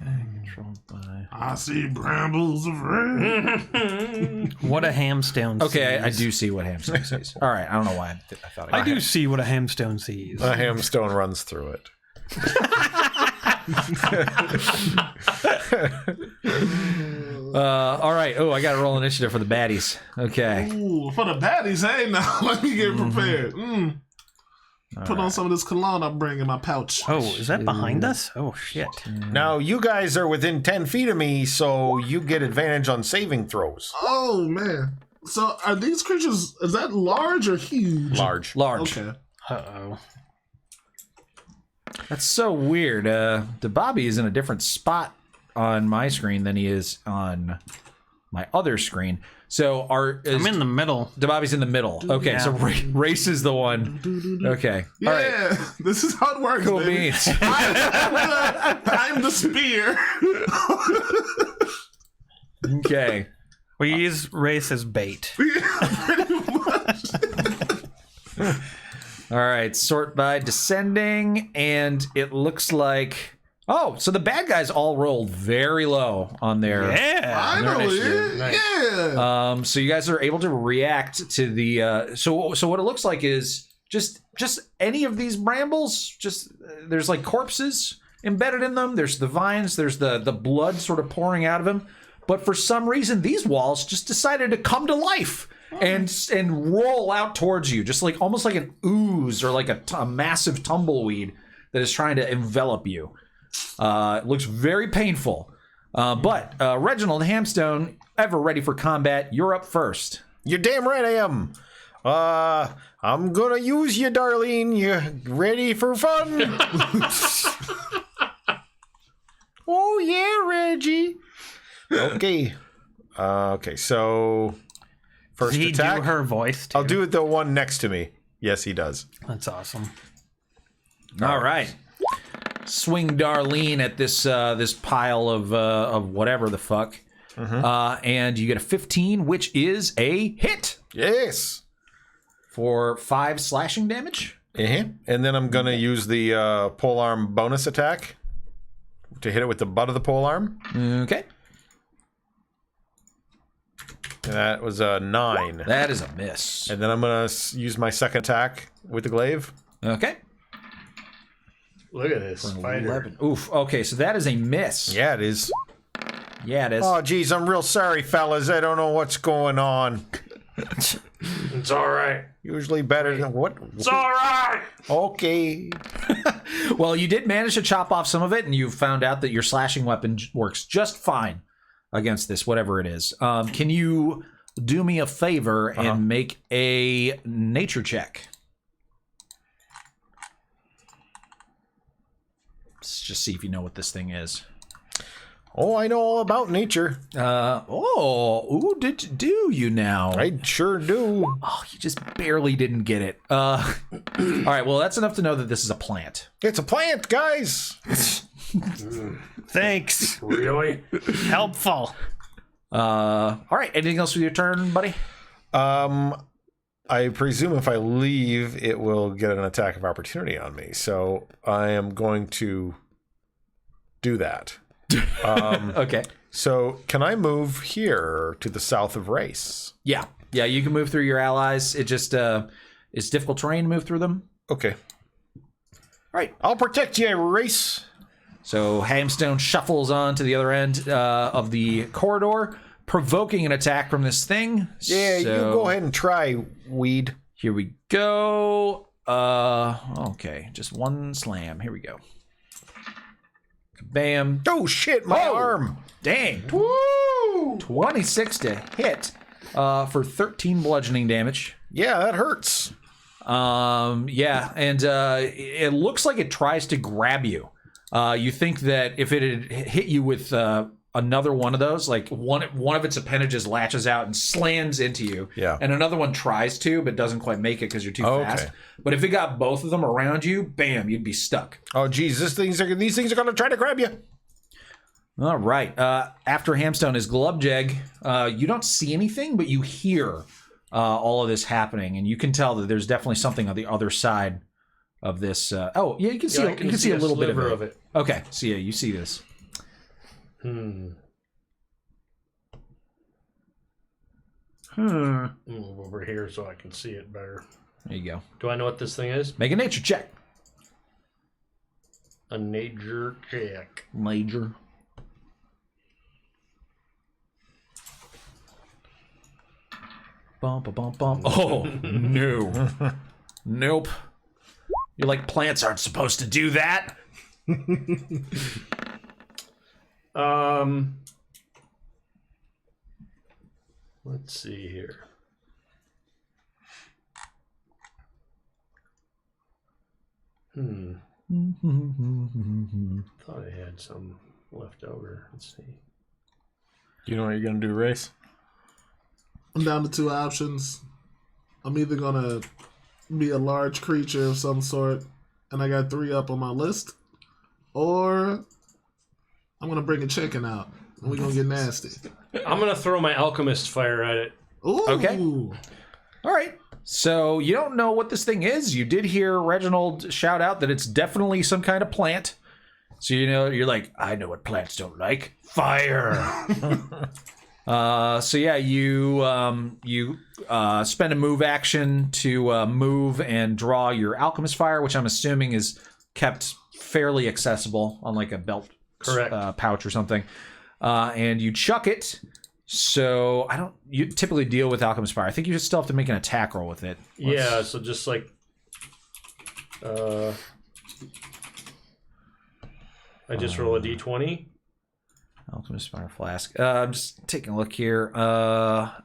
Controlled by. I see brambles of red. What a hamstone Okay, sees. I do see what Hamstone sees. All right, I don't know why I thought I do see what a hamstone sees. A hamstone runs through it. All right. Oh, I got to roll initiative for the baddies. Okay. Ooh, for the baddies, hey, now let me get prepared. Put on some of this cologne I bring in my pouch. Oh, is that behind us? Oh, shit. Now, you guys are within 10 feet of me, so you get advantage on saving throws. Oh, man. So are these creatures, is that large or huge? Large. Okay. Uh-oh. That's so weird. The Bobby is in a different spot on my screen than he is on my other screen. So I'm in the middle. the Bobby's in the middle. Okay, Yeah. so Race is the one. Okay. Yeah, All right. this is how it works, Cool baby. beans. I'm the spear. Okay. We use race as bait. Pretty much. All right. Sort by descending, and it looks like. Oh, so the bad guys all rolled very low on their. Yeah. Finally, yeah. So you guys are able to react to the. So what it looks like is just any of these brambles. Just there's like corpses embedded in them. There's the vines. There's the blood sort of pouring out of them. But for some reason, these walls just decided to come to life and roll out towards you, just like almost like an ooze or like a massive tumbleweed that is trying to envelop you. It looks very painful. But Reginald Hamstone, ever ready for combat, you're up first. You're damn right I am. I'm gonna use you, Darlene. You ready for fun? Oh, yeah, Reggie. Okay. Okay, so First Does he attack. do her voice too? I'll do it the one next to me. Yes, he does. That's awesome. All right. Swing Darlene at this this pile of whatever the fuck. And you get a 15, which is a hit Yes. for 5 slashing damage. And then I'm going to use the polearm bonus attack to hit it with the butt of the polearm. Okay. And that was a 9. That is a miss. And then I'm going to use my second attack with the glaive. Okay. Look at this fighter. 11. Oof. Okay, so that is a miss. Yeah, it is. Yeah, it is. Oh, geez, I'm real sorry, fellas. I don't know what's going on. It's all right. Usually better than what? It's all right. Okay. Well, you did manage to chop off some of it, and you found out that your slashing weapon works just fine against this, whatever it is. Can you do me a favor and make a nature check? Let's just see if you know what this thing is. Oh, I know all about nature. Do you now? I sure do. Oh, you just barely didn't get it. All right, well, that's enough to know that this is a plant. It's a plant, guys. Thanks. Really? Helpful. All right, anything else with your turn, buddy? I presume if I leave, it will get an attack of opportunity on me. So I am going to do that. Okay. So can I move here to the south of Race? Yeah, you can move through your allies. It just it's difficult terrain to move through them. Okay. All right. I'll protect you, Race. So Hamstone shuffles on to the other end of the corridor, provoking an attack from this thing. Yeah, So, you go ahead and try, Weed. Here we go. Okay, just one slam. Here we go. Bam. Oh, shit, my Oh! arm. Dang. Woo! 26 to hit for 13 bludgeoning damage. Yeah, that hurts. Yeah, and it looks like it tries to grab you. You think that if it had hit you with another one of those, like one of its appendages latches out and slams into you, and another one tries to but doesn't quite make it because you're too fast. But if it got both of them around you, bam, you'd be stuck. Oh, geez, these things are going to try to grab you. All right. After Hamstone is Glubjeg. You don't see anything, but you hear all of this happening, and you can tell that there's definitely something on the other side of this. Oh, yeah, you can see. I You can see a little bit of it. Okay, so yeah, you see this. Move over here so I can see it better. There you go. Do I know what this thing is? Make a nature check. A nature check. Major. Bump, bump, bump. Oh, no. Nope. You're like, plants aren't supposed to do that. Let's see here. Thought I had some left over. Let's see. You know what you're going to do, Race? I'm down to 2 options. I'm either gonna be a large creature of some sort, and I got 3 up on my list, or I'm gonna bring a chicken out, and we're gonna get nasty. I'm gonna throw my alchemist fire at it. Ooh. Okay. All right. So you don't know what this thing is. You did hear Reginald shout out that it's definitely some kind of plant. So you know, you're like, I know what plants don't like. Fire. So yeah, you spend a move action to move and draw your alchemist fire, which I'm assuming is kept fairly accessible on like a belt pouch or something. And you chuck it. So you typically deal with alchemist fire. I think you just still have to make an attack roll with it. Yeah, so just like I just roll a d20. Alchemist Fire Flask. I'm just taking a look here.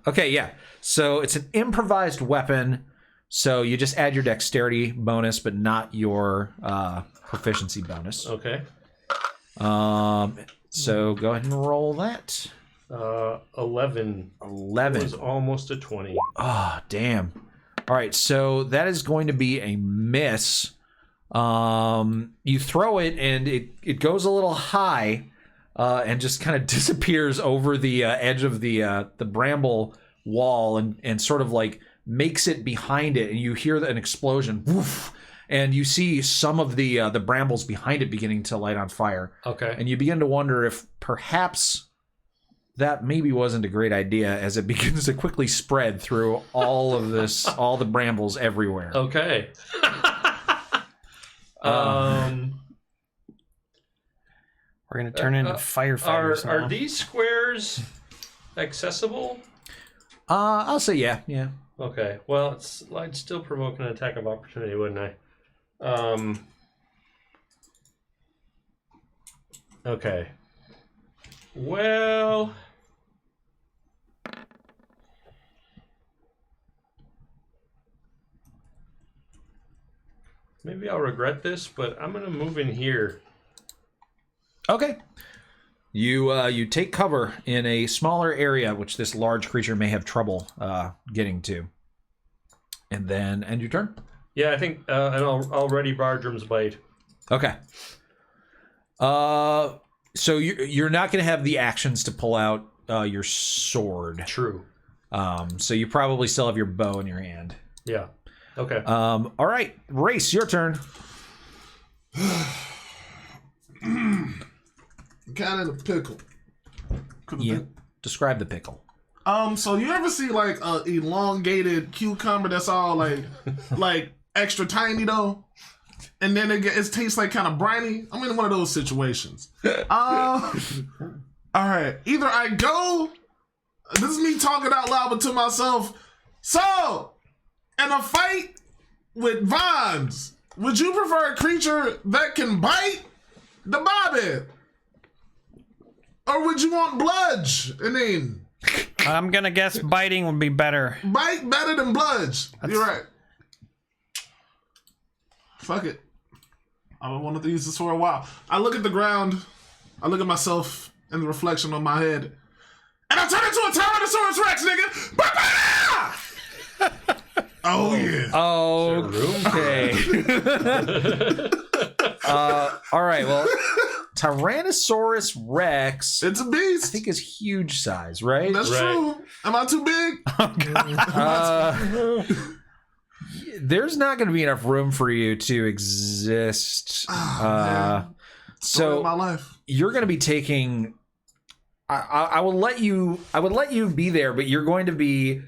Okay, yeah. So it's an improvised weapon. So you just add your dexterity bonus, but not your proficiency bonus. Okay. So go ahead and roll that. 11. 11. It was almost a 20. Oh, damn. All right, so that is going to be a miss. You throw it, and it goes a little high, and just kind of disappears over the edge of the bramble wall, and sort of like makes it behind it, and you hear an explosion. Woof! And you see some of the brambles behind it beginning to light on fire. Okay. And you begin to wonder if perhaps that maybe wasn't a great idea, as it begins to quickly spread through all of this, all the brambles everywhere. Okay. We're gonna turn into firefighters now. Are these squares accessible? I'll say yeah. Okay. Well, I'd still provoke an attack of opportunity, wouldn't I? Okay. Well, maybe I'll regret this, but I'm gonna move in here. Okay. You take cover in a smaller area, which this large creature may have trouble getting to, and then end your turn. Yeah, I think, and I'll ready Bardrum's Bite. Okay. So you're not going to have the actions to pull out your sword. True. So you probably still have your bow in your hand. Yeah. Okay. All right, Race, your turn. Kind of a pickle. Yeah. Describe the pickle. So you ever see like a elongated cucumber that's all like extra tiny though, and then it tastes like kind of briny? I'm in one of those situations. All right, either I go. This is me talking out loud, but to myself. So, in a fight with vines, would you prefer a creature that can bite the bobbin? Or would you want bludge? I mean, I'm gonna guess biting would be better. bite better than bludge. You're right. Fuck it. I don't want to use this for a while. I look at the ground. I look at myself in the reflection on my head. And I turn into a Tyrannosaurus Rex, nigga! Ba-ba! Oh, yeah. Okay. All right, well, Tyrannosaurus Rex, It's a I beast. think, is huge size, right? That's Right. true. Am I too big? There's not going to be enough room for you to exist. Man. Story of my So life. you're going to be taking. I will let you. I would let you be there, but you're going to be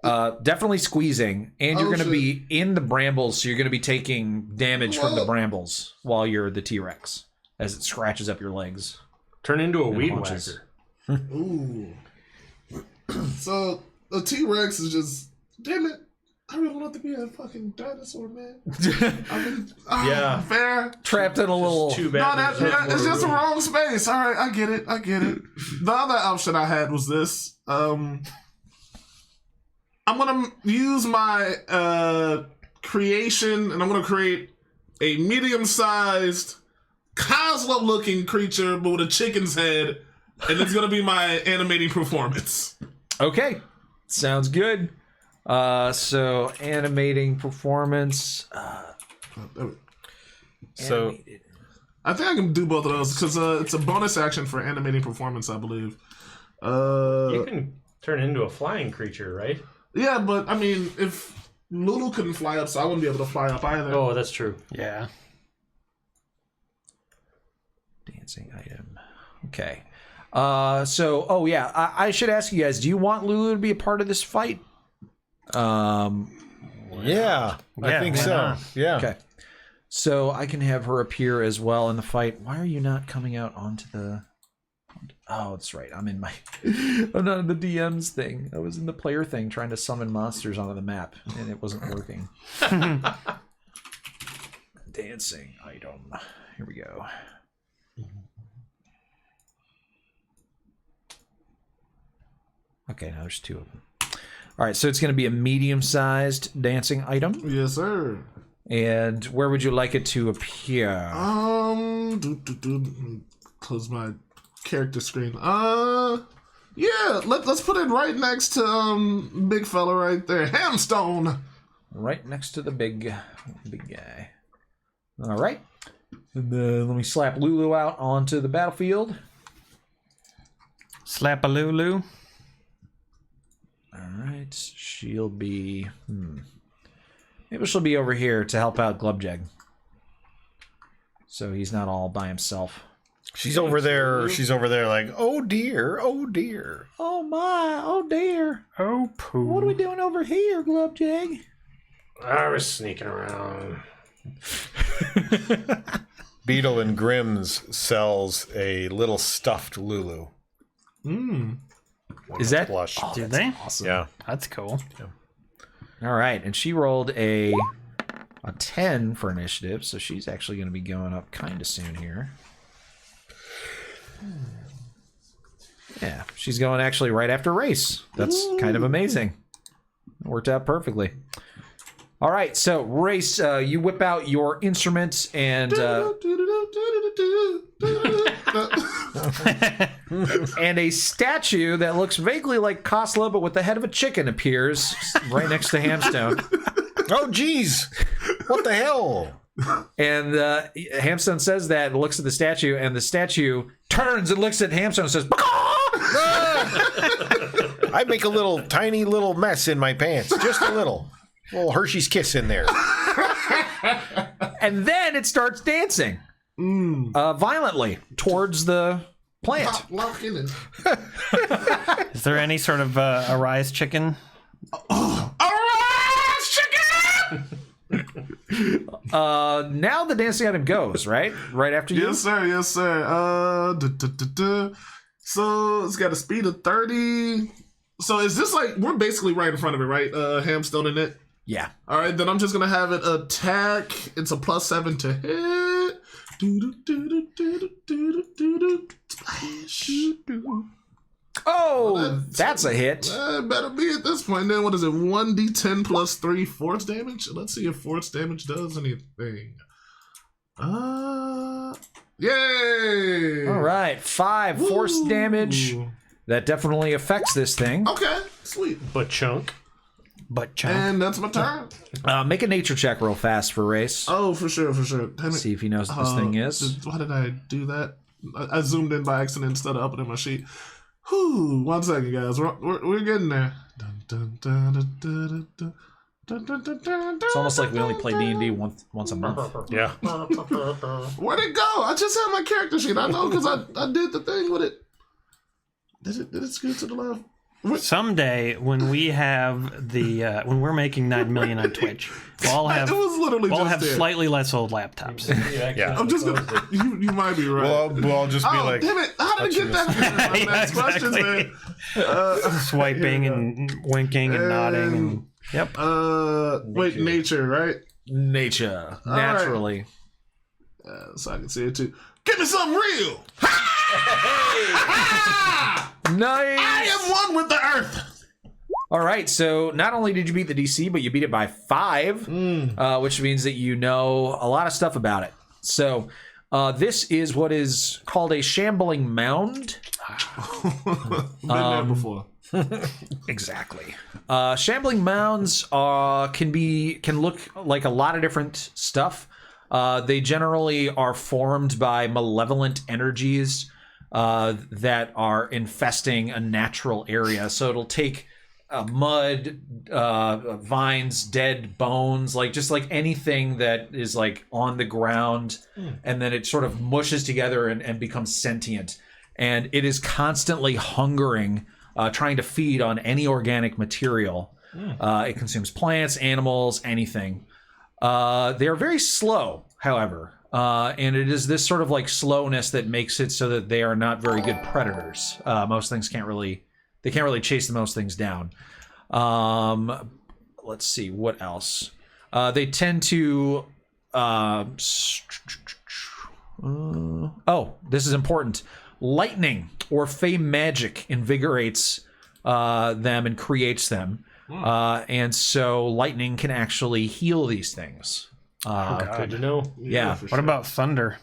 definitely squeezing, and you're Oh, going to shit. be in the brambles. So you're going to be taking damage from the What? brambles while you're the T-Rex as it scratches up your legs. Turn into a weed haunches. whacker. Ooh. So the T-Rex is just, damn it. I really want to be a fucking dinosaur, man. Yeah. Fair. Trapped in a little. Too No, bad. it's just the wrong space. All right, I get it. The other option I had was this. I'm gonna use my creation, and I'm gonna create a medium-sized Coslo-looking creature, but with a chicken's head, and it's gonna be my animating performance. Okay, sounds good. So animating performance. So Animated. I think I can do both of those because it's a bonus action for animating performance, I believe. You can turn into a flying creature, right? Yeah, but I mean, if Lulu couldn't fly up, so I wouldn't be able to fly up either. Oh, that's true. Yeah. Dancing item. Okay. Oh yeah, I should ask you guys, do you want Lulu to be a part of this fight? yeah, I Yeah, think why so. not? Yeah. Okay. So I can have her appear as well in the fight. Why are you not coming out onto the... Oh, that's right. I'm not in the DM's thing. I was in the player thing trying to summon monsters onto the map, and it wasn't working. Dancing item. Here we go. Okay, now there's two of them. All right, so it's going to be a medium-sized dancing item. Yes, sir. And where would you like it to appear? Close my character screen. Yeah, let's put it right next to big fella right there, Hamstone. Right next to the big guy. All right. And then let me slap Lulu out onto the battlefield. Slap a Lulu. All right. She'll be... Maybe she'll be over here to help out Glubjag. So he's not all by himself. She's over there. She's over there like, oh dear, oh dear. Oh my, oh dear. Oh, poo. What are we doing over here, Glubjag? I was sneaking around. Beetle and Grimm's sells a little stuffed Lulu. Is that... Plush. Do they? Awesome. Yeah. That's cool. All right, and she rolled a 10 for initiative, so she's actually going to be going up kind of soon here. Yeah, she's going actually right after Race. That's kind of amazing. It worked out perfectly. All right, so Race, you whip out your instruments and and a statue that looks vaguely like Kosla, but with the head of a chicken appears right next to Hamstone. Oh, geez. What the hell? And Hamstone says that and looks at the statue, and the statue turns and looks at Hamstone and says, I make a little tiny little mess in my pants. Just a little. Little Hershey's Kiss in there. and then it starts dancing violently towards the plant. Locking in. Is there any sort of Arise chicken? Now the dancing item goes, right? Right after you? Yes, sir. Yes, sir. So it's got a speed of 30. So is this like, we're basically right in front of it, right? Hamstone in it. Yeah. All right, then I'm just gonna have it attack. It's a +7 to hit. Splash. Oh, that's a hit. Better be at this point. Then what is it? 1d10 plus 3 force damage. Let's see if force damage does anything. Yay! All right, 5 force damage. That definitely affects this thing. Okay, sweet. But chunk. But chunk. And that's my turn. Make a nature check real fast for Race. Oh, for sure, for sure. Damn it. See if he knows what this thing is. Why did I do that? I zoomed in by accident instead of up it in my sheet. Whew, 1 second, guys. We're getting there. It's almost like we only play D&D once a month. Yeah. Where'd it go? I just had my character sheet. I know because I did the thing with it. Did it scoot to the left? Someday, when we have the when we're making 9 million on Twitch, we'll all have It was literally we'll just have there. slightly less old laptops. Yeah. I'm just gonna. You might be right. We'll just be Oh, like, damn it! How did it get that? My Yeah, next questions, exactly. man. Swiping and winking and nodding and yep. Wait, nature, right? Nature. All right. Naturally. So I can see it too. Give me something real. Nice. I am one with the earth. All right, so not only did you beat the DC, but you beat it by 5, which means that you know a lot of stuff about it. So this is what is called a shambling mound. Been there before. Exactly. Shambling mounds can look like a lot of different stuff. They generally are formed by malevolent energies that are infesting a natural area. So it'll take mud, vines, dead bones, just like anything that is like on the ground, and then it sort of mushes together and becomes sentient. And it is constantly hungering, trying to feed on any organic material. It consumes plants, animals, anything. They are very slow, however. And it is this sort of like slowness that makes it so that they are not very good predators. Most things can't really chase most things down. Let's see, what else? They tend to, this is important. Lightning or fey magic invigorates them and creates them. And so lightning can actually heal these things. Good to know. Yeah. What about thunder?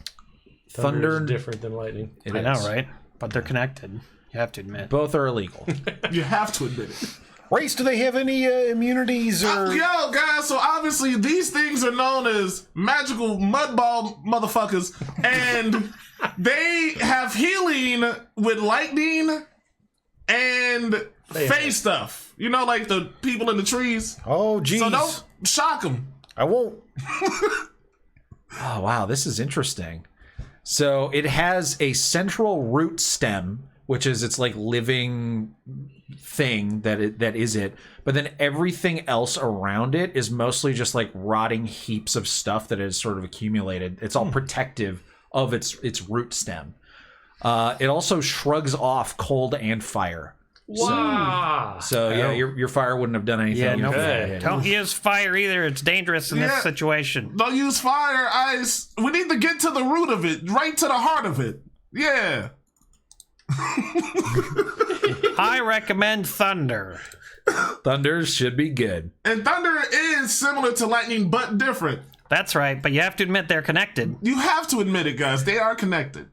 Thunder Thunder. is different than lightning. It I know, is. right? But they're connected. You have to admit. Both are illegal. You have to admit it. Race, do they have any immunities or? Yo, guys, so obviously these things are known as magical mudball motherfuckers, and they have healing with lightning and face stuff. You know, like the people in the trees. Oh, geez. So don't shock them. I won't. Oh, wow. This is interesting. So it has a central root stem, which is its like living thing that is it. But then everything else around it is mostly just like rotting heaps of stuff that has sort of accumulated. It's all protective of its root stem. It also shrugs off cold and fire. Wow. So yeah, your fire wouldn't have done anything. Yeah, no, Okay. don't use fire either. It's dangerous in Yeah. this situation. Don't use fire, ice. We need to get to the root of it, right to the heart of it. Yeah. I recommend thunder. Thunder should be good. And thunder is similar to lightning, but different. That's right, but you have to admit they're connected. You have to admit it, guys. They are connected.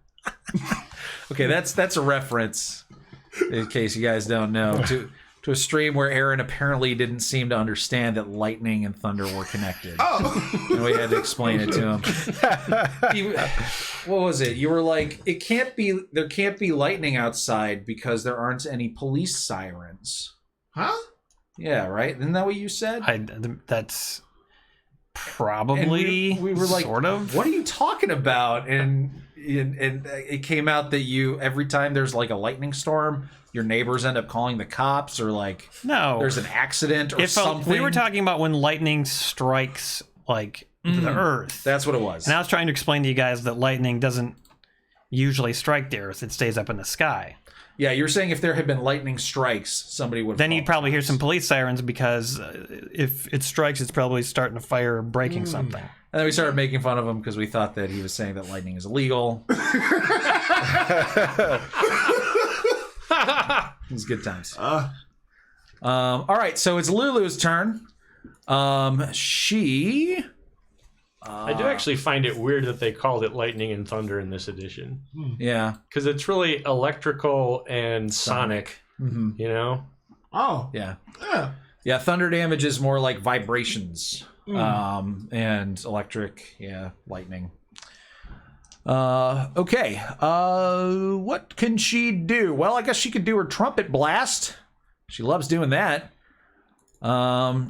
Okay, that's a reference, in case you guys don't know, to a stream where Aaron apparently didn't seem to understand that lightning and thunder were connected. Oh. And we had to explain it to him. What was it? You were like, there can't be lightning outside because there aren't any police sirens. Huh? Yeah, right? Isn't that what you said? That's And probably we were like, sort of. what are you talking about? And it came out that every time there's like a lightning storm, your neighbors end up calling the cops, or like No. there's an accident or something. We were talking about when lightning strikes like the earth. That's what it was. And I was trying to explain to you guys that lightning doesn't usually strike the earth. It stays up in the sky. Yeah, you're saying if there had been lightning strikes, somebody would. Then you'd probably hear some police sirens because if it strikes, it's probably starting a fire or breaking something. And then we started making fun of him because we thought that he was saying that lightning is illegal. It was good times. All right, so it's Lulu's turn. She. I do actually find it weird that they called it lightning and thunder in this edition, Yeah. because it's really electrical and sonic. Mm-hmm. You know. Oh. Yeah. Yeah. Yeah, thunder damage is more like vibrations. And electric, lightning. Okay. What can she do? Well, I guess she could do her trumpet blast. She loves doing that.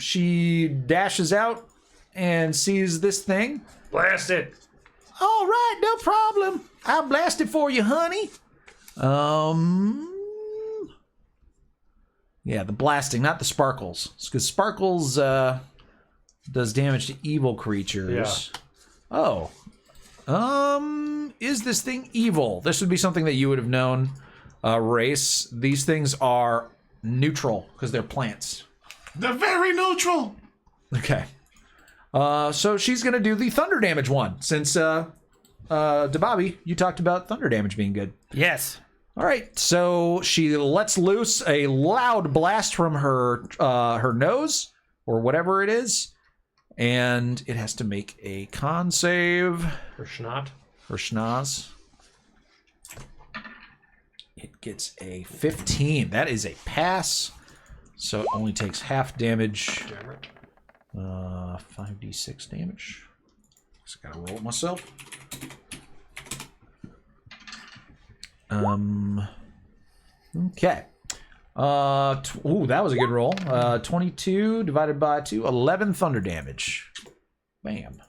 She dashes out and sees this thing. Blast it. All right, no problem. I'll blast it for you, honey. Yeah, the blasting, not the sparkles. Because sparkles does damage to evil creatures. Yeah. Oh. Is this thing evil? This would be something that you would have known, Race. These things are neutral because they're plants. They're very neutral. Okay. So she's going to do the thunder damage one, since DeBobby, you talked about thunder damage being good. Yes. All right, so she lets loose a loud blast from her nose, or whatever it is, and it has to make a con save. Or schnot. Or schnoz. It gets a 15. That is a pass, so it only takes half damage. 5d6 damage. Just gotta roll it myself. Okay. Ooh, that was a good roll. 22 divided by 2, 11 thunder damage. Bam.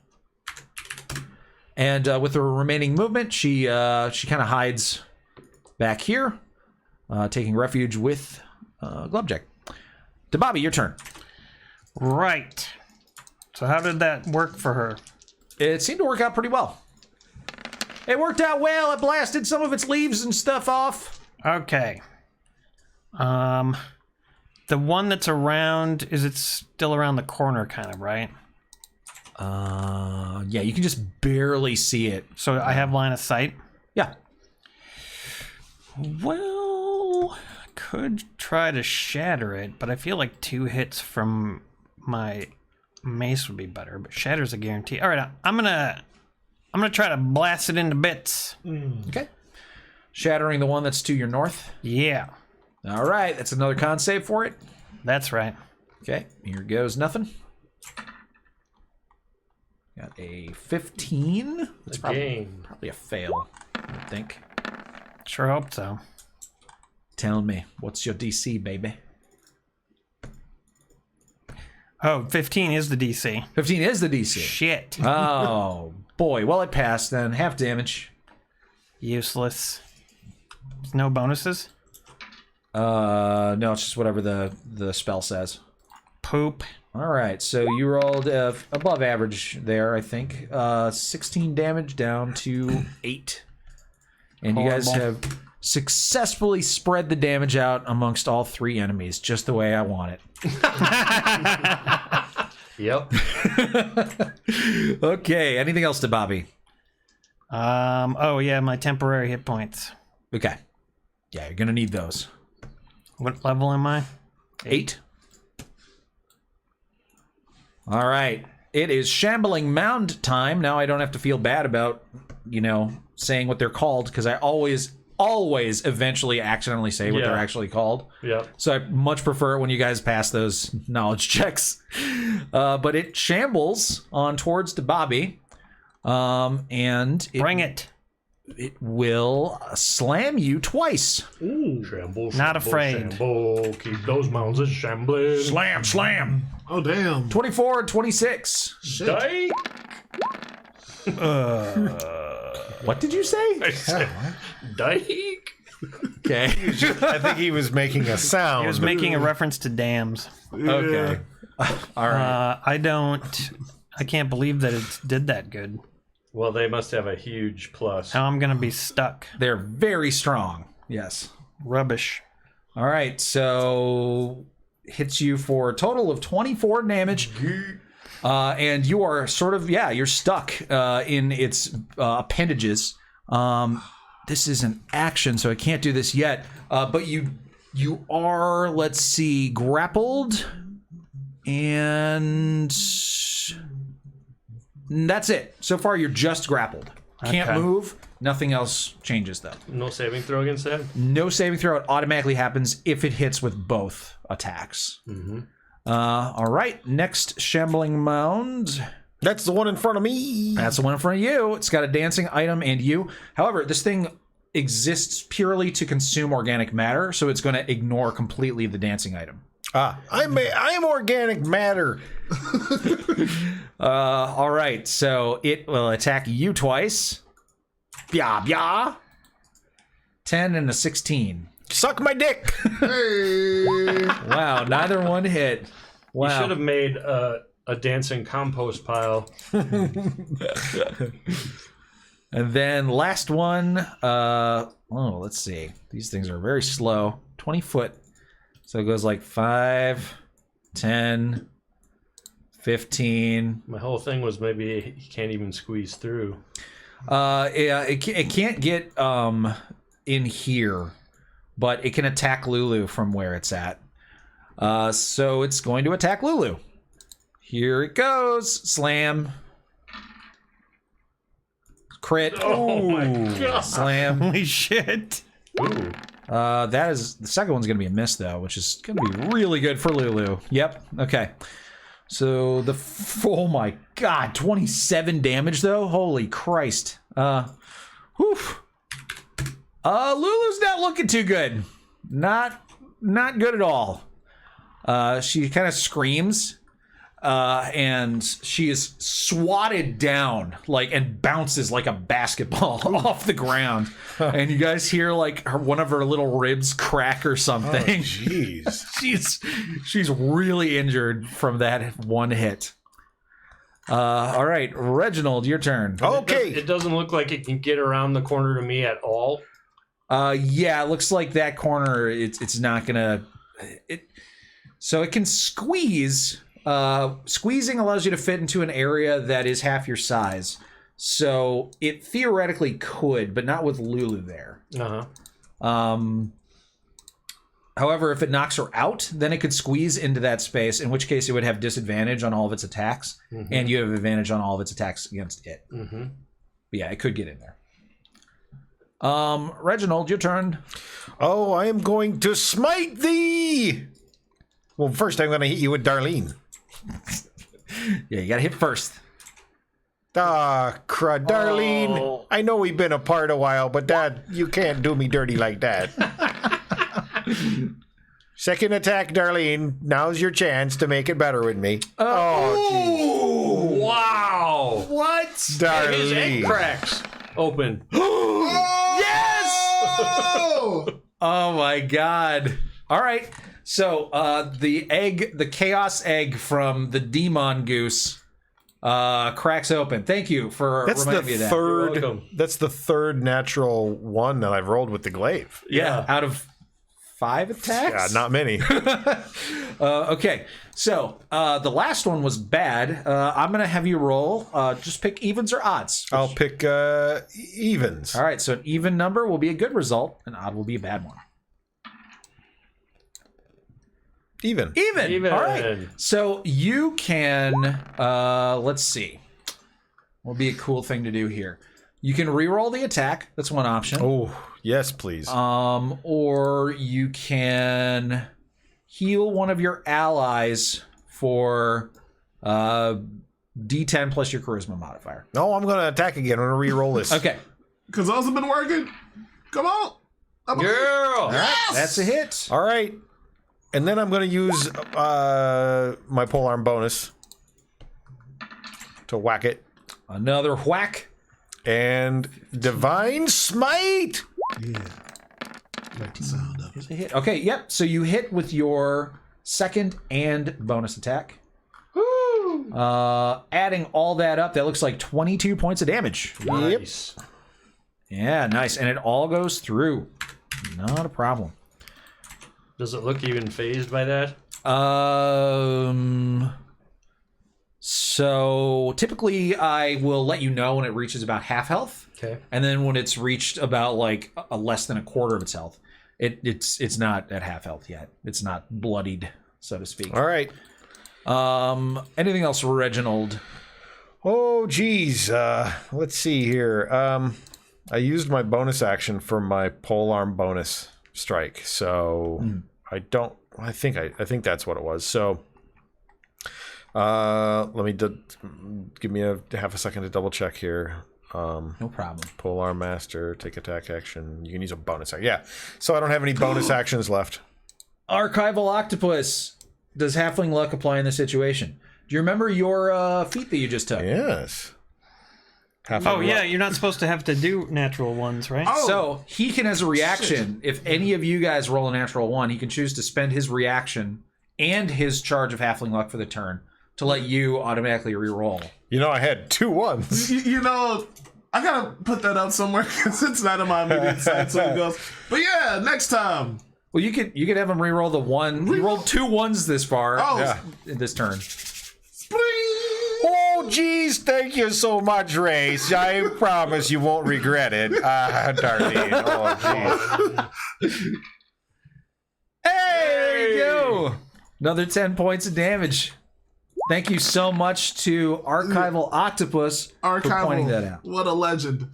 And with her remaining movement, she kind of hides back here, taking refuge with Glubjack. DeBobby, your turn. Right. So how did that work for her? It seemed to work out pretty well. It worked out well. It blasted some of its leaves and stuff off. Okay. The one that's around, is it still around the corner kind of, right? Yeah, you can just barely see it. So I have line of sight? Yeah. Well, I could try to shatter it, but I feel like 2 hits from my mace would be better, but shatter's a guarantee. All right, I'm gonna try to blast it into bits. Okay. shattering the one that's to your north. Yeah, All right, that's another con save for it. that's right. Okay, here goes nothing. Got a 15. That's probably a fail, I think. Sure hope so. Tell me, what's your DC, baby? Oh, 15 is the DC. 15 is the DC. Shit. Oh, boy. Well, it passed then. Half damage. Useless. No bonuses? No, it's just whatever the spell says. Poop. All right, so you rolled above average there, I think. 16 damage down to 8. And you guys Horrible. have successfully spread the damage out amongst all 3 enemies, just the way I want it. Yep. Okay, anything else to Bobby? Oh yeah, my temporary hit points. Okay. Yeah, you're going to need those. What level am I? 8. All right. It is Shambling Mound time. Now I don't have to feel bad about, saying what they're called, because I always eventually accidentally say what they're actually called. Yep. So I much prefer it when you guys pass those knowledge checks. But it shambles on towards to Bobby. And Bring it. it will slam you twice. Ooh. Shamble, Not shamble, afraid. Shamble. Keep those mounds a shambling. Slam, slam. Oh, damn. 24 and 26. Die. What did you say? I said, Dyke. Okay. I think he was making a sound. He was making a reference to dams. Okay. All right. I can't believe that it did that good. Well, they must have a huge plus. Now I'm gonna be stuck. They're very strong. Yes. Rubbish. All right. So hits you for a total of 24 damage. And you are sort of, you're stuck in its appendages. This is an action, so I can't do this yet. But you are, let's see, grappled. And that's it. So far, you're just grappled. Can't Okay. move. Nothing else changes, though. No saving throw against that? No saving throw. It automatically happens if it hits with both attacks. All right. Next shambling mound. That's the one in front of me. That's the one in front of you. It's got a dancing item and you. However, this thing exists purely to consume organic matter, so it's going to ignore completely the dancing item. I'm organic matter. All right. So it will attack you twice. Bya bya. 10 and a 16. Suck my dick. Hey. Wow, neither one hit. Wow. You should have made a dancing compost pile. And then last one, let's see. These things are very slow. 20 foot. So it goes like 5, 10, 15. My whole thing was maybe he can't even squeeze through. It can't get in here, but it can attack Lulu from where it's at. So it's going to attack Lulu. Here it goes. Slam. Crit. Oh my god. Slam. Holy shit. Ooh. That is the second one's gonna be a miss though, which is gonna be really good for Lulu. Yep. Okay. So oh my god, 27 damage though. Holy Christ. Whew. Lulu's not looking too good. Not good at all. She kind of screams. And she is swatted down and bounces like a basketball off the ground. And you guys hear one of her little ribs crack or something. Jeez. She's really injured from that one hit. All right, Reginald, your turn. Okay. It doesn't look like it can get around the corner to me at all. Yeah, it looks like that corner. It's not gonna. So it can squeeze. Squeezing allows you to fit into an area that is half your size. So it theoretically could, but not with Lulu there. However, if it knocks her out, then it could squeeze into that space, in which case it would have disadvantage on all of its attacks, and you have advantage on all of its attacks against it. But yeah, it could get in there. Reginald, your turn. Oh, I am going to smite thee. Well, first I'm going to hit you with Darlene. Yeah, you gotta hit first. Ah, crud, Darlene. Oh. I know we've been apart a while, but Dad, you can't do me dirty like that. Second attack, Darlene. Now's your chance to make it better with me. Oh, Wow! What? His egg Darlene. cracks open. Yes! Oh! Oh my god. All right. So, the chaos egg from the demon goose cracks open. Thank you for That's the reminding me of that. third. You're welcome. That's the third natural one that I've rolled with the glaive. Yeah, out of 5 attacks? Yeah, not many. Okay, so the last one was bad. I'm going to have you roll. Just pick evens or odds. I'll pick evens. All right, so an even number will be a good result, an odd will be a bad one. Even. Even. All right. So you can, let's see. What would be a cool thing to do here? You can reroll the attack. That's one option. Oh, yes, please. Or you can heal one of your allies for D10 plus your charisma modifier. No, I'm going to attack again. I'm going to re-roll this. Okay. Because those have been working. Come on. Girl! That's a hit. All right. And then I'm going to use my polearm bonus to whack it. Another whack. And Divine Smite! Here's a hit. Okay, yep. So you hit with your second and bonus attack. Adding all that up, that looks like 22 points of damage. Nice. Yeah, nice. And it all goes through. Not a problem. Does it look even phased by that? So typically I will let you know when it reaches about half health. Okay. And then when it's reached about like a less than a quarter of its health, it's not at half health yet. It's not bloodied, so to speak. All right. Anything else, Reginald? Oh, geez. Let's see here. I used my bonus action for my polearm bonus strike, so I think that's what it was. So let me give me a half a second to double check here. No problem. Polearm master, take attack action. You can use a bonus action. Yeah. So I don't have any bonus actions left. Archival Octopus. Does Halfling Luck apply in this situation? Do you remember your feat that you just took? Yes. Oh, yeah, you're not supposed to have to do natural ones, right? Oh. So he can, as a reaction, if any of you guys roll a natural 1, he can choose to spend his reaction and his charge of Halfling Luck for the turn to let you automatically re-roll. You know, I had 2 ones. You know, I gotta put that up somewhere because it's not in my immediate sight. So it goes. But yeah, next time. Well, you could have him re-roll the 1. You rolled 2 1s this far. Oh. Yeah. In this turn. Spring. Oh, geez, thank you so much, Race. I promise you won't regret it. Darlene. Oh, geez. Hey, there you go. Another 10 points of damage. Thank you so much to Archival Octopus for pointing that out. What a legend.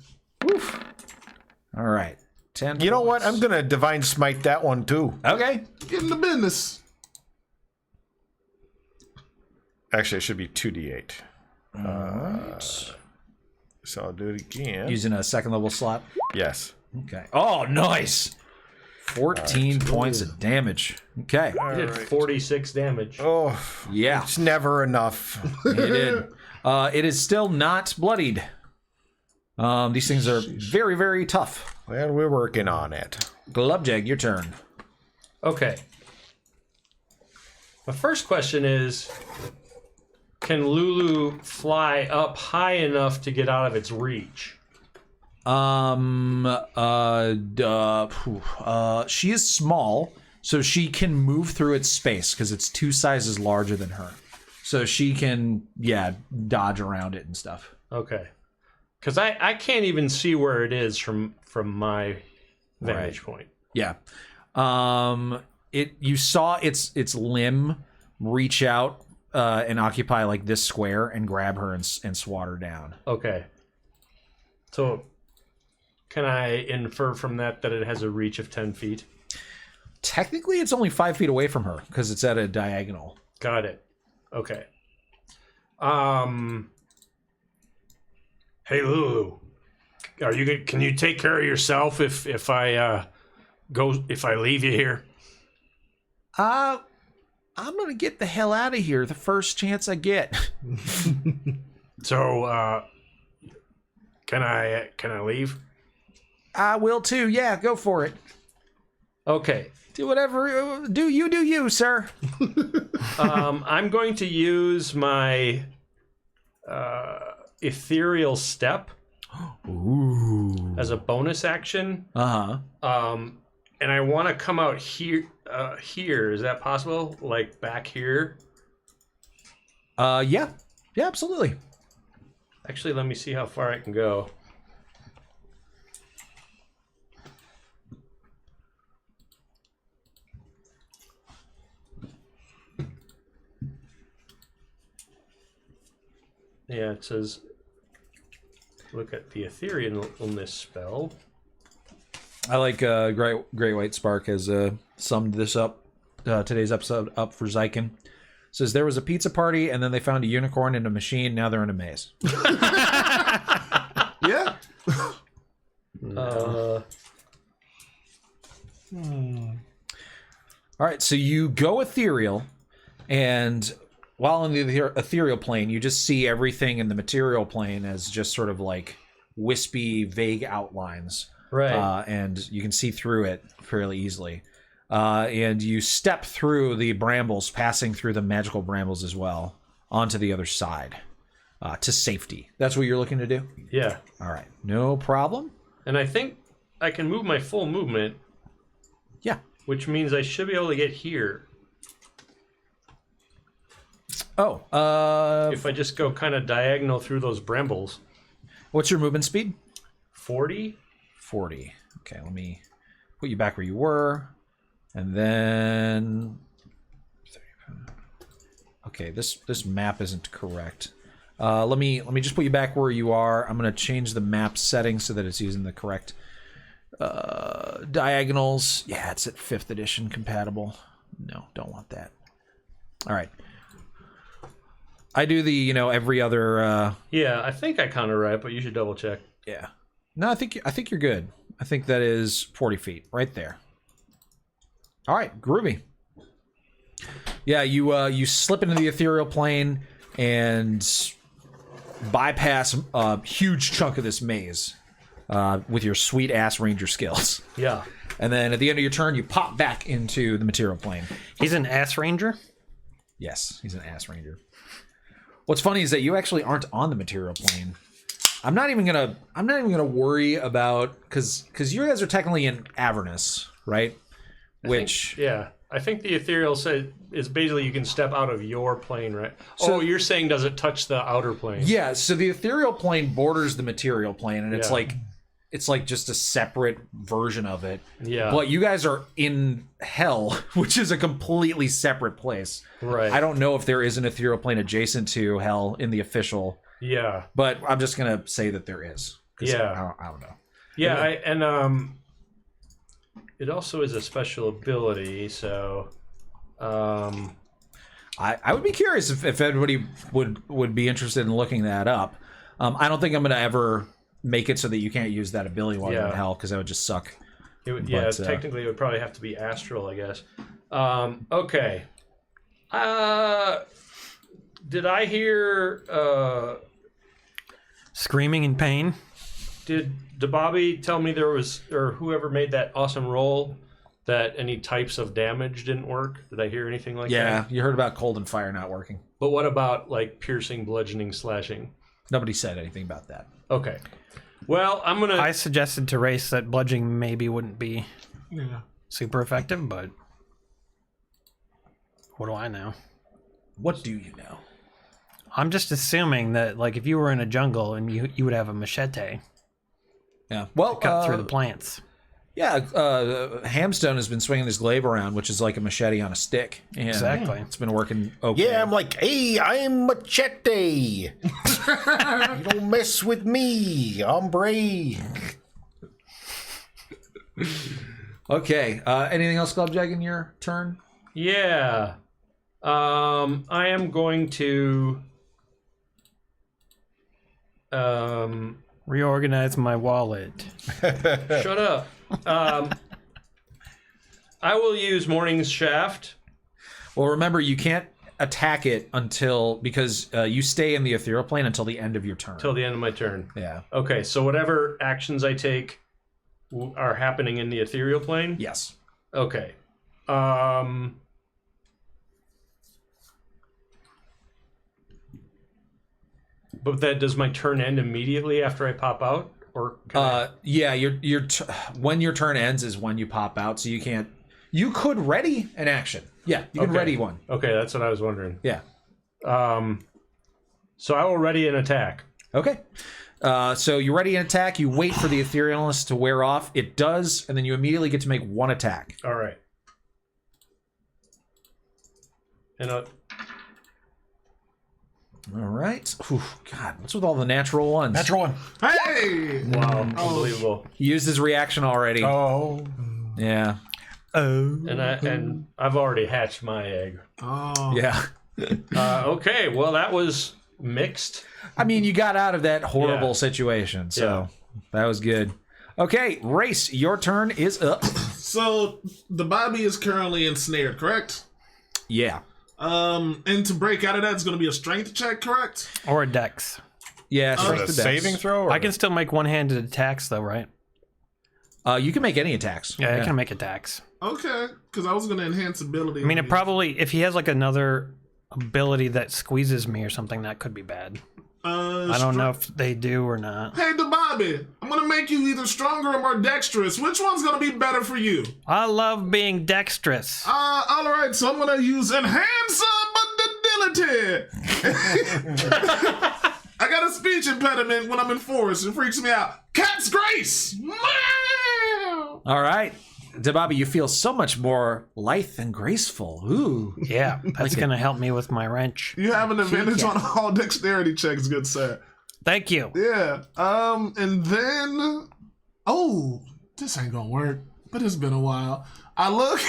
All right. 10 You know what? points. I'm going to Divine Smite that one, too. Okay. Get in the business. Actually, it should be 2d8. Alright. So I'll do it again. Using a second level slot. Yes. Okay. Oh, nice. 14 points of damage. Okay. You did 46 damage. Oh, Yeah, it's never enough. it did. It is still not bloodied. These things are very, very tough. Well, we're working on it. Glubjag, your turn. Okay. My first question is, can Lulu fly up high enough to get out of its reach? She is small, so she can move through its space because it's 2 sizes larger than her. So she can, dodge around it and stuff. Okay. Because I can't even see where it is from my vantage point. Yeah. You saw its limb reach out and occupy like this square and grab her and swat her down. Okay. So can I infer from that it has a reach of 10 feet? Technically, it's only 5 feet away from her because it's at a diagonal. Got it. Okay. Hey Lulu, can you take care of yourself if I leave you here? I'm gonna get the hell out of here the first chance I get. So, can I leave? I will too. Yeah, go for it. Okay. Do whatever. Do you, sir? I'm going to use my ethereal step as a bonus action. And I want to come out here. Here, is that possible? Like back here? Yeah, absolutely. Actually, let me see how far I can go. Yeah, it says look at the etherealness spell. I like Great White Spark has summed this up, today's episode up for Zyken. Says there was a pizza party and then they found a unicorn in a machine. Now they're in a maze. Yeah. All right, so you go ethereal, and while in the ethereal plane, you just see everything in the material plane as just sort of like wispy, vague outlines. Right. And you can see through it fairly easily. And you step through the brambles, passing through the magical brambles as well, onto the other side, to safety. That's what you're looking to do? Yeah. All right, no problem. And I think I can move my full movement. Yeah. Which means I should be able to get here. Oh, if I just go kind of diagonal through those brambles. What's your movement speed? 40. 40. Okay, let me put you back where you were. And then... Okay, this map isn't correct. Let me just put you back where you are. I'm going to change the map settings so that it's using the correct diagonals. Yeah, it's at 5th edition compatible. No, don't want that. All right. I do the, every other... Yeah, I think I counted right, but you should double check. Yeah. No, I think you're good. I think that is 40 feet right there. All right, groovy. Yeah, you slip into the ethereal plane and bypass a huge chunk of this maze with your sweet ass ranger skills. Yeah. And then at the end of your turn, you pop back into the material plane. He's an ass ranger? Yes, he's an ass ranger. What's funny is that you actually aren't on the material plane. I'm not even gonna worry about because you guys are technically in Avernus, right? I think the ethereal is basically you can step out of your plane, right? So you're saying does it touch the outer plane? Yeah, so the ethereal plane borders the material plane, and it's like just a separate version of it. Yeah. But you guys are in hell, which is a completely separate place. Right. I don't know if there is an ethereal plane adjacent to hell in the official. Yeah. But I'm just gonna say that there is. Yeah. I don't know. Yeah, it also is a special ability, so I would be curious if everybody would be interested in looking that up. I don't think I'm gonna ever make it so that you can't use that ability while you're in hell, because that would just suck. Technically it would probably have to be astral, I guess. Okay. Did I hear Screaming in pain? Did Bobby tell me there was, or whoever made that awesome roll, that any types of damage didn't work? Did I hear anything like that? Yeah, you heard about cold and fire not working. But what about like piercing, bludgeoning, slashing? Nobody said anything about that. Okay. Well, I suggested to Race that bludgeoning maybe wouldn't be super effective, but what do I know? What do you know? I'm just assuming that, like, if you were in a jungle and you would have a machete. Yeah. Well, cut through the plants. Yeah, Hamstone has been swinging his glaive around, which is like a machete on a stick. And exactly. It's been working okay. Yeah, I'm like, hey, I'm Machete. You don't mess with me, hombre. Okay. Anything else, Glubjag, in your turn? Yeah. I am going to Reorganize my wallet. shut up. I will use Morning's Shaft. Well, remember, you can't attack it because you stay in the ethereal plane until the end of your turn. Till the end of my turn. Yeah. Okay, so whatever actions I take are happening in the ethereal plane? Yes. Okay. But that does my turn end immediately after I pop out, or can I... Yeah. When your turn ends is when you pop out, so you can't. You could ready an action. Yeah, you can Okay. ready one. Okay, that's what I was wondering. Yeah. So I will ready an attack. Okay. So you ready an attack. You wait for the etherealness to wear off. It does, and then you immediately get to make one attack. All right. And All right. Whew, God, what's with all the natural ones? Natural one. Hey! wow, unbelievable. He used his reaction already. Oh. Yeah. Oh. And I've already hatched my egg. Oh. Yeah. Okay, well that was mixed. I mean, you got out of that horrible situation, so that was good. Okay, Race, your turn is up. So the Bobby is currently ensnared, correct? Yeah. And to break out of that, it's going to be a strength check, correct? Or a dex. Yeah, Is it strength a to dex. saving throw? Or? I can still make one-handed attacks, though, right? You can make any attacks. Yeah, I can make attacks. Okay, because I was going to enhance ability. I mean, it probably, if he has like another ability that squeezes me or something, that could be bad. I don't know if they do or not. Hey, the Bobby, I'm going to make you either stronger or more dexterous. Which one's going to be better for you? I love being dexterous. All right, so I'm going to use enhance ability. I got a speech impediment when I'm in forest. It freaks me out. Cat's Grace! Meow! All right. Debabi, you feel so much more lithe and graceful. Ooh. Yeah, that's going to help me with my wrench. You have an advantage on all dexterity checks, good sir. Thank you. Yeah. And then, oh, this ain't gonna work. But it's been a while. I look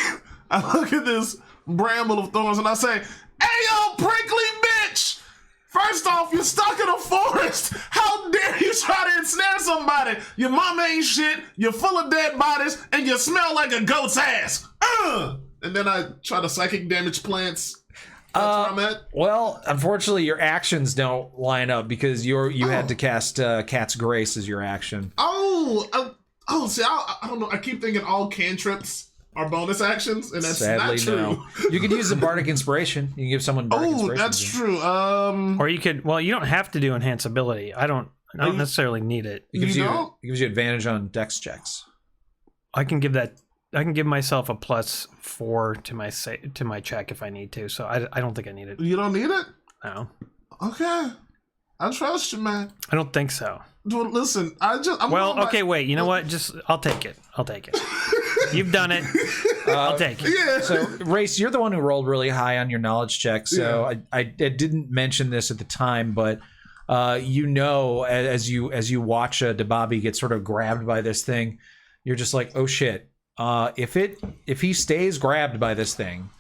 at this bramble of thorns and I say, "Hey, yo, prickly bitch! First off, you're stuck in a forest. How dare you try to ensnare somebody? Your mama ain't shit. You're full of dead bodies, and you smell like a goat's ass." And then I try to psychic damage plants. That's where I'm at. Well, unfortunately, your actions don't line up because you had to cast Cat's Grace as your action. See, I don't know. I keep thinking all cantrips are bonus actions, and that's Sadly, not true. no. You could use the Bardic Inspiration. You can give someone Bardic Oh, Inspiration. that's true. Or you could, well, you don't have to do enhance ability. I don't necessarily need it. It gives You you, don't? it gives you advantage on Dex checks. I can give myself a +4 to my check if I need to. So I don't think I need it. You don't need it? No, Okay. I trust you, man. I don't think so. Well, listen, I'm Well, okay, wait. You know what? I'll take it. You've done it. I'll take it. Yeah. So, Race, you're the one who rolled really high on your knowledge check. So I didn't mention this at the time, but you know, as you watch Debabi get sort of grabbed by this thing, you're just like, oh shit. If he stays grabbed by this thing,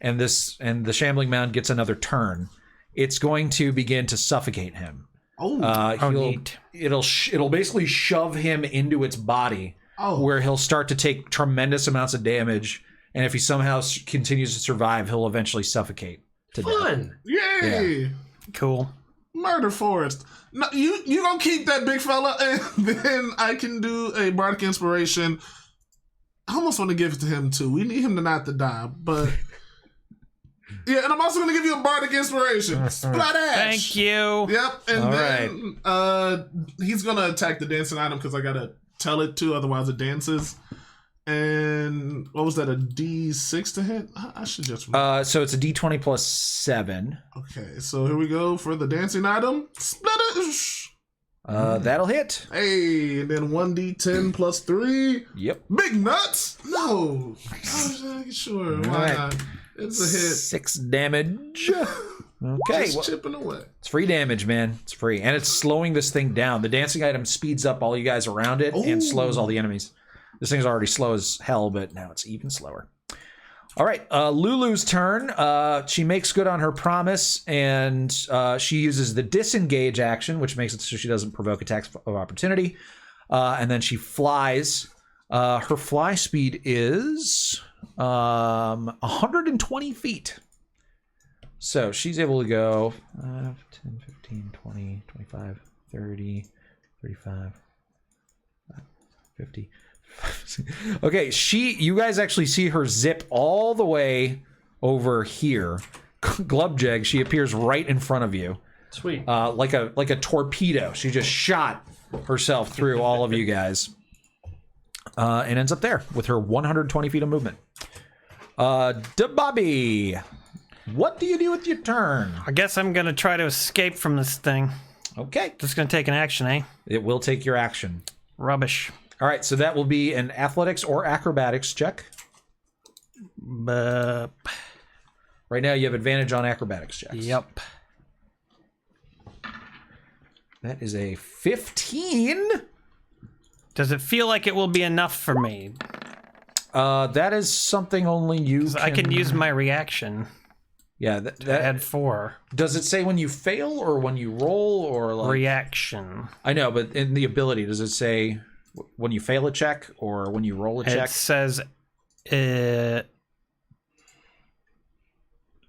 and the Shambling Mound gets another turn, it's going to begin to suffocate him. Neat. It'll basically shove him into its body, where he'll start to take tremendous amounts of damage, and if he somehow continues to survive, he'll eventually suffocate to death. Fun. Yay! Cool. Murder Forest. No, you gonna keep that big fella, and then I can do a Bardic Inspiration. I almost want to give it to him too. We need him to not to die, but yeah, and I'm also gonna give you a Bardic Inspiration. Spladash! Thank you. Yep, and All then he's gonna attack the dancing item because I gotta tell it to, otherwise it dances. And what was that? A D6 to hit? I should just. So it's a D20 plus 7. Okay, so here we go for the dancing item. Spladash! That'll hit. Hey, and then 1d10 plus 3. Yep. Big nuts? No. Sure, why Right. not? It's a hit. 6 damage. Okay, Just well, chipping away. it's free damage, man. It's free, and it's slowing this thing down. The dancing item speeds up all you guys around it and slows all the enemies. This thing's already slow as hell, but now it's even slower. All right, Lulu's turn. She makes good on her promise, and she uses the disengage action, which makes it so she doesn't provoke attacks of opportunity. And then she flies. Her fly speed is 120 feet. So she's able to go 5, 10, 15, 20, 25, 30, 35, 50. Okay, you guys actually see her zip all the way over here. Glubjeg, she appears right in front of you. Sweet. Like a torpedo. She just shot herself through all of you guys. And ends up there with her 120 feet of movement. Bobby, what do you do with your turn? I guess I'm gonna try to escape from this thing. Okay. Just gonna take an action, eh? It will take your action. Rubbish. All right, so that will be an athletics or acrobatics check. Right now you have advantage on acrobatics checks. Yep. That is a 15. Does it feel like it will be enough for me? That is something only you I can use my reaction. Yeah, Add 4. Does it say when you fail or when you roll or like Reaction. I know, but in the ability, does it say when you fail a check or when you roll a check? It says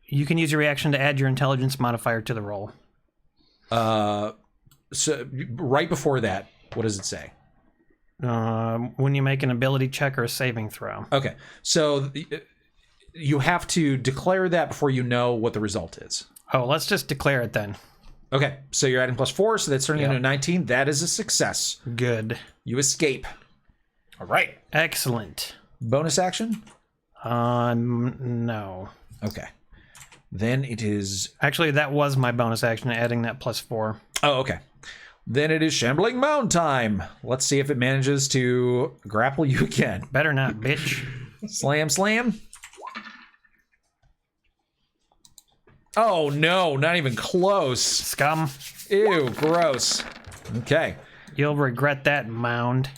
you can use your reaction to add your intelligence modifier to the roll. So right before that, what does it say? When you make an ability check or a saving throw. Okay, so you have to declare that before you know what the result is. Oh, let's just declare it then. Okay, so you're adding +4, so that's turning into a 19. That is a success. Good. You escape. All right. Excellent. Bonus action? No. Okay. Then it is... Actually, that was my bonus action, adding that +4. Oh, okay. Then it is Shambling Mound time. Let's see if it manages to grapple you again. Better not, bitch. Slam, slam. Oh, no, not even close. Scum. Ew, gross. Okay. You'll regret that, mound.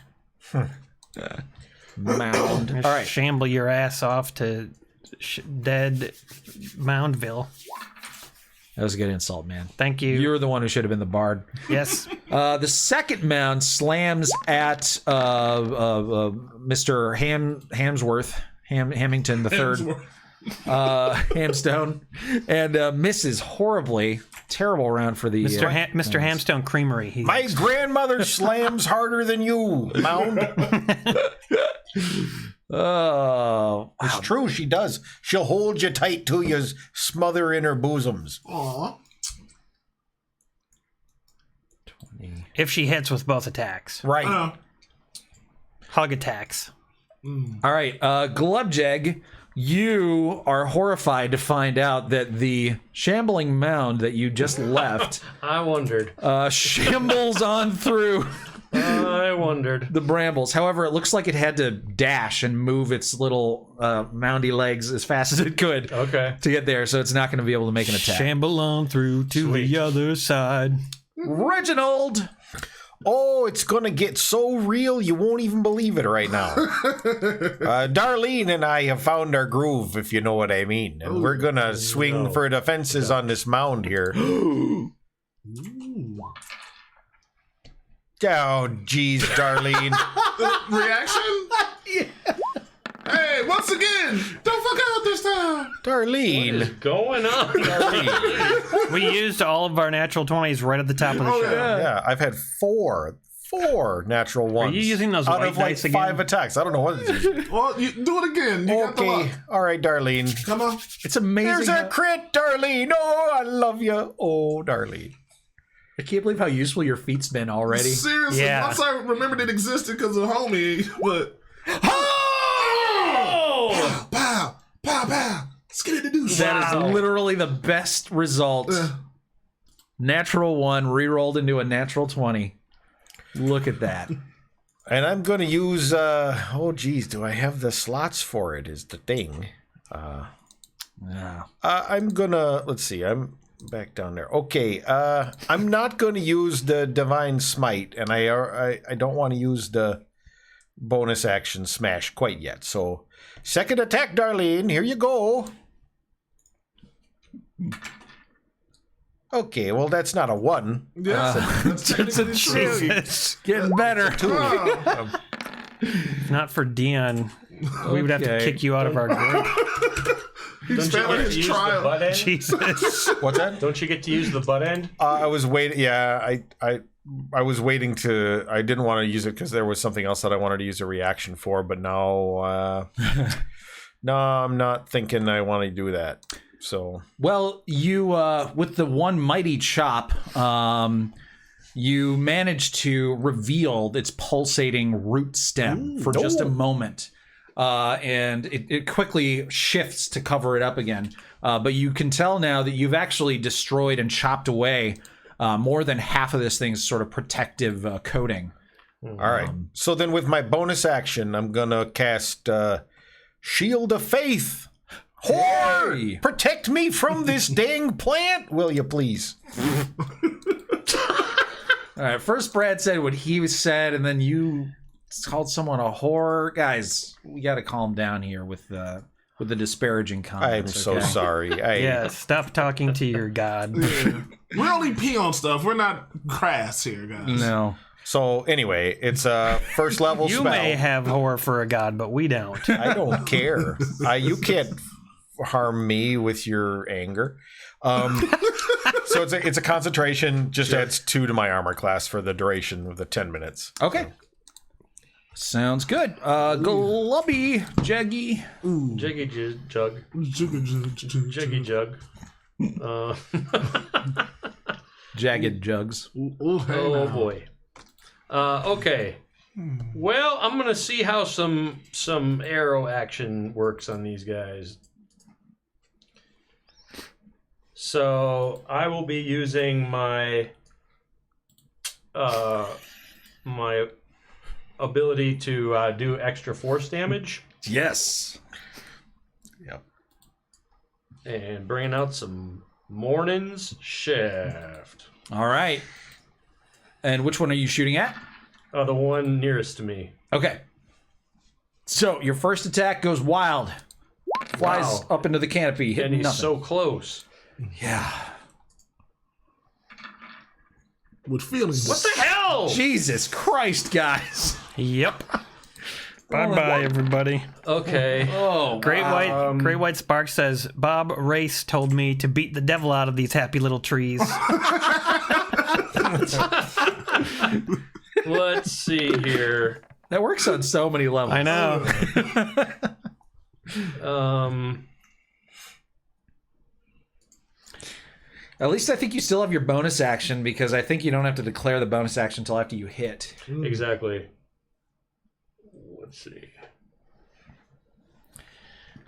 Mound. All right. Shamble your ass off to dead Moundville. That was a good insult, man. Thank you. You're the one who should have been the bard. Yes. The second mound slams at Mr. Hamsworth, Hamilton the third, Hamstone, and misses horribly. Terrible round for the Mr. Hamstone Creamery. My grandmother slams harder than you, Mound. Oh, It's true, she does. She'll hold you tight till you smother in her bosoms. Aw. If she hits with both attacks. Right. Hug attacks. all right. Glubjeg, you are horrified to find out that the shambling mound that you just left I wondered. shambles on through I wondered. the brambles. However, it looks like it had to dash and move its little moundy legs as fast as it could Okay. to get there, so it's not going to be able to make an attack. Shamble on through to the other side. Reginald! Oh, it's gonna get so real you won't even believe it right now. Darlene and I have found our groove, if you know what I mean. And we're gonna swing for the fences on this mound here. Oh, jeez, Darlene. Reaction? Hey, once again, don't fuck out this time. Darlene. What's going on? Darlene. We used all of our natural 20s right at the top of the show. Yeah, I've had four natural ones. Are you using those out white of like dice again? 5 attacks? I don't know what it is. Well, you do it again. You got the Okay, luck. all right, Darlene. Come on. It's amazing. There's a crit, Darlene. Oh, I love you. Oh, Darlene. I can't believe how useful your feet's been already. Seriously, Yeah. once I remembered it existed because of homie, but Oh! pow, pow, pow. Skinny to do That is literally the best result. Natural 1 re-rolled into a natural 20. Look at that. And I'm going to use, oh, geez, do I have the slots for it is the thing. Yeah. I'm going to, let's see, I'm back down there. Okay, I'm not going to use the Divine Smite, and I don't want to use the bonus action smash quite yet. So, second attack, Darlene. Here you go. Okay, well, that's not a 1. Yeah, that's It's a technically true. Jesus. Getting better. Oh. If not for Dion, we would have to Okay. kick you out of our group. He's Don't you failing get his to use the trial. butt end? Jesus. What's that? Don't you get to use the butt end? I was waiting. Yeah, I was waiting to. I didn't want to use it because there was something else that I wanted to use a reaction for. But now, no, I'm not thinking I want to do that. So Well, you with the one mighty chop, you managed to reveal its pulsating root stem for just a moment, and it quickly shifts to cover it up again. But you can tell now that you've actually destroyed and chopped away more than half of this thing's sort of protective coating. all right. So then, with my bonus action, I'm gonna cast Shield of Faith. Whore! Hey! Protect me from this dang plant, will you please? All right. First, Brad said what he said, and then you called someone a whore. Guys, we got to calm down here with the disparaging I'm comments. so okay? sorry. Yeah, stop talking to your god. Yeah. We only pee on stuff. We're not crass here, guys. No. So anyway, it's a first level You spell. may have horror for a god, but we don't. I don't care. You can't harm me with your anger. So it's a concentration. Just adds 2 to my armor class for the duration of the 10 minutes. Okay. Sounds good. Glubby, Jeggy. Jiggy jug. Jiggy jug. Jagged jugs. Oh boy. Okay. Well, I'm gonna see how some arrow action works on these guys. So I will be using my my ability to do extra force damage Yes. Yep. and bringing out some Morning's Shaft. All right. And which one are you shooting at? The one nearest to me. Okay. So your first attack goes wild. Flies Wow. up into the canopy, hitting And he's nothing. so close. Yeah. With feelings. What the hell? Jesus Christ, guys. Yep. Bye bye, everybody. Okay. Oh, Great White Spark says, Bob Race told me to beat the devil out of these happy little trees. Let's see here. that works on so many levels. I know. At least I think you still have your bonus action because I think you don't have to declare the bonus action until after you hit. Exactly. Let's see.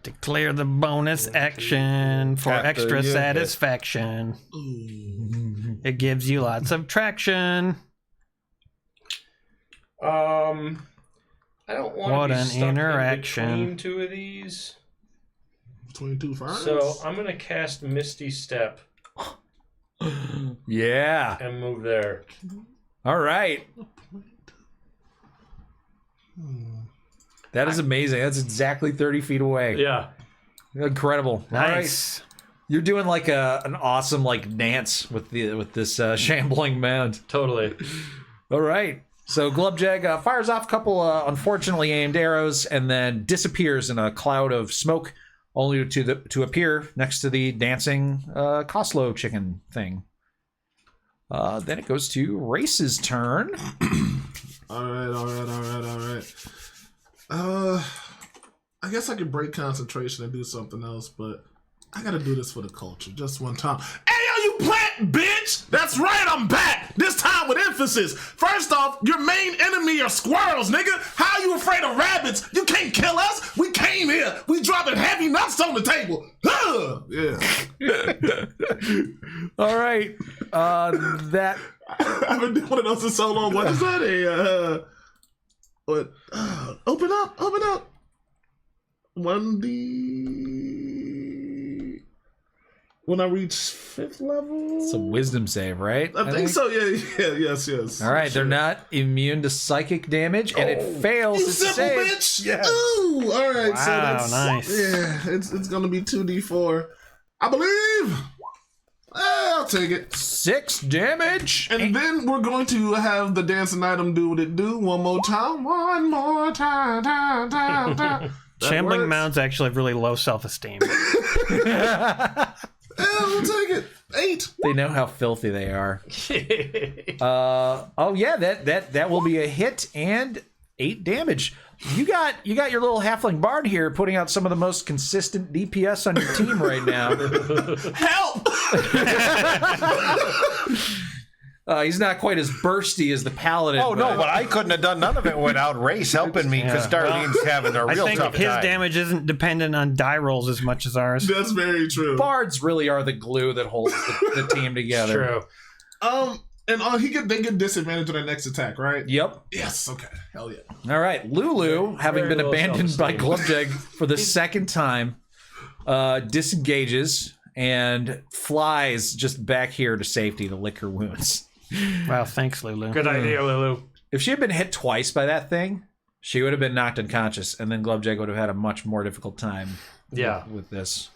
Declare the bonus action for After extra you hit. satisfaction. It gives you lots of traction. I don't want What to be an stuck interaction. in between 2 of these. 22 fires. So I'm gonna cast Misty Step Yeah. and move there. All right. That is amazing. That's exactly 30 feet away. Yeah. Incredible. All right. Nice. You're doing like an awesome like dance with this shambling mound. Totally. All right. So Glubjag fires off a couple unfortunately aimed arrows and then disappears in a cloud of smoke, only to appear next to the dancing Koslow chicken thing. Then it goes to Race's turn. All right. I guess I could break concentration and do something else, but I gotta do this for the culture just one time. Hey, yo, you plant, bitch! That's right, I'm back! This time with emphasis. First off, your main enemy are squirrels, nigga. How you afraid of rabbits? You can't kill us. We came here. We dropping heavy nuts on the table. Huh! Yeah. All right. That I've been doing one of those in so long. What is that? What? Open up. 1D. when I reach 5th level. It's a wisdom save, right? I think so. Yeah. Yes. All right, they're not immune to psychic damage, and it fails You its simple save. bitch. Yes. Ooh, all right. So Wow, that's nice. Yeah, it's gonna be 2d4. I believe. I'll take it. 6 damage. And then we're going to have the dancing item do what it do one more time. One more time. That Shambling works. mounds actually have really low self-esteem. Yeah, we'll take it. 8. They know how filthy they are. Oh yeah, that will be a hit and 8 damage. You got your little halfling bard here putting out some of the most consistent DPS on your team right now. Help! He's not quite as bursty as the paladin. Oh no, but I couldn't have done none of it without Race helping me because Darlene's having a I real think tough his time. damage isn't dependent on die rolls as much as ours. That's very true. bards really are the glue that holds the team together. True. And they get disadvantage on their next attack, right? Yep. Yes. Okay. Hell yeah. All right, Lulu, having very been low abandoned by self-esteem. Glubjeg for the second time, disengages and flies just back here to safety to lick her wounds. Wow, thanks, Lulu. Good idea, Lulu. If she had been hit twice by that thing, she would have been knocked unconscious, and then Glubjeg would have had a much more difficult time Yeah. with this.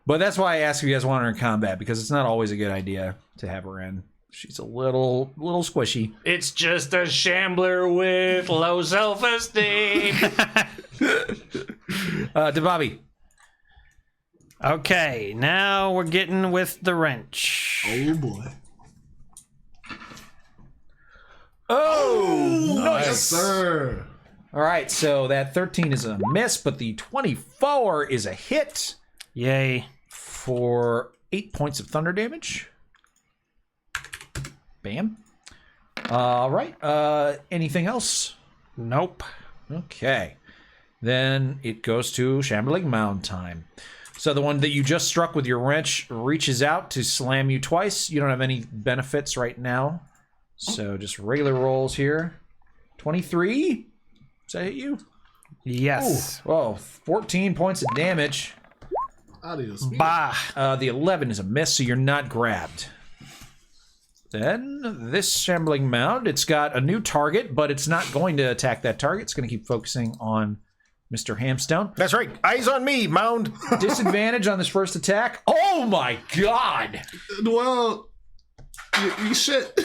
But that's why I asked if you guys want her in combat, because it's not always a good idea to have her in. She's a little squishy. It's just a shambler with low self-esteem. Debabi. Okay, now we're getting with the wrench. Oh boy. Oh, Yes, sir. All right, so that 13 is a miss, but the 24 is a hit Yay. for 8 points of thunder damage. Bam. All right. Anything else? Nope. Okay. Then it goes to Shambling Mound time. So the one that you just struck with your wrench reaches out to slam you twice. You don't have any benefits right now. So just regular rolls here. 23. Does that hit you? Yes. Whoa, 14 points of damage. Adios. Bah. The 11 is a miss, so you're not grabbed. Then this Shambling Mound, it's got a new target, but it's not going to attack that target. It's going to keep focusing on Mr. Hamstone. That's right. Eyes on me, Mound. Disadvantage on this first attack. Oh my god! Well, you shit.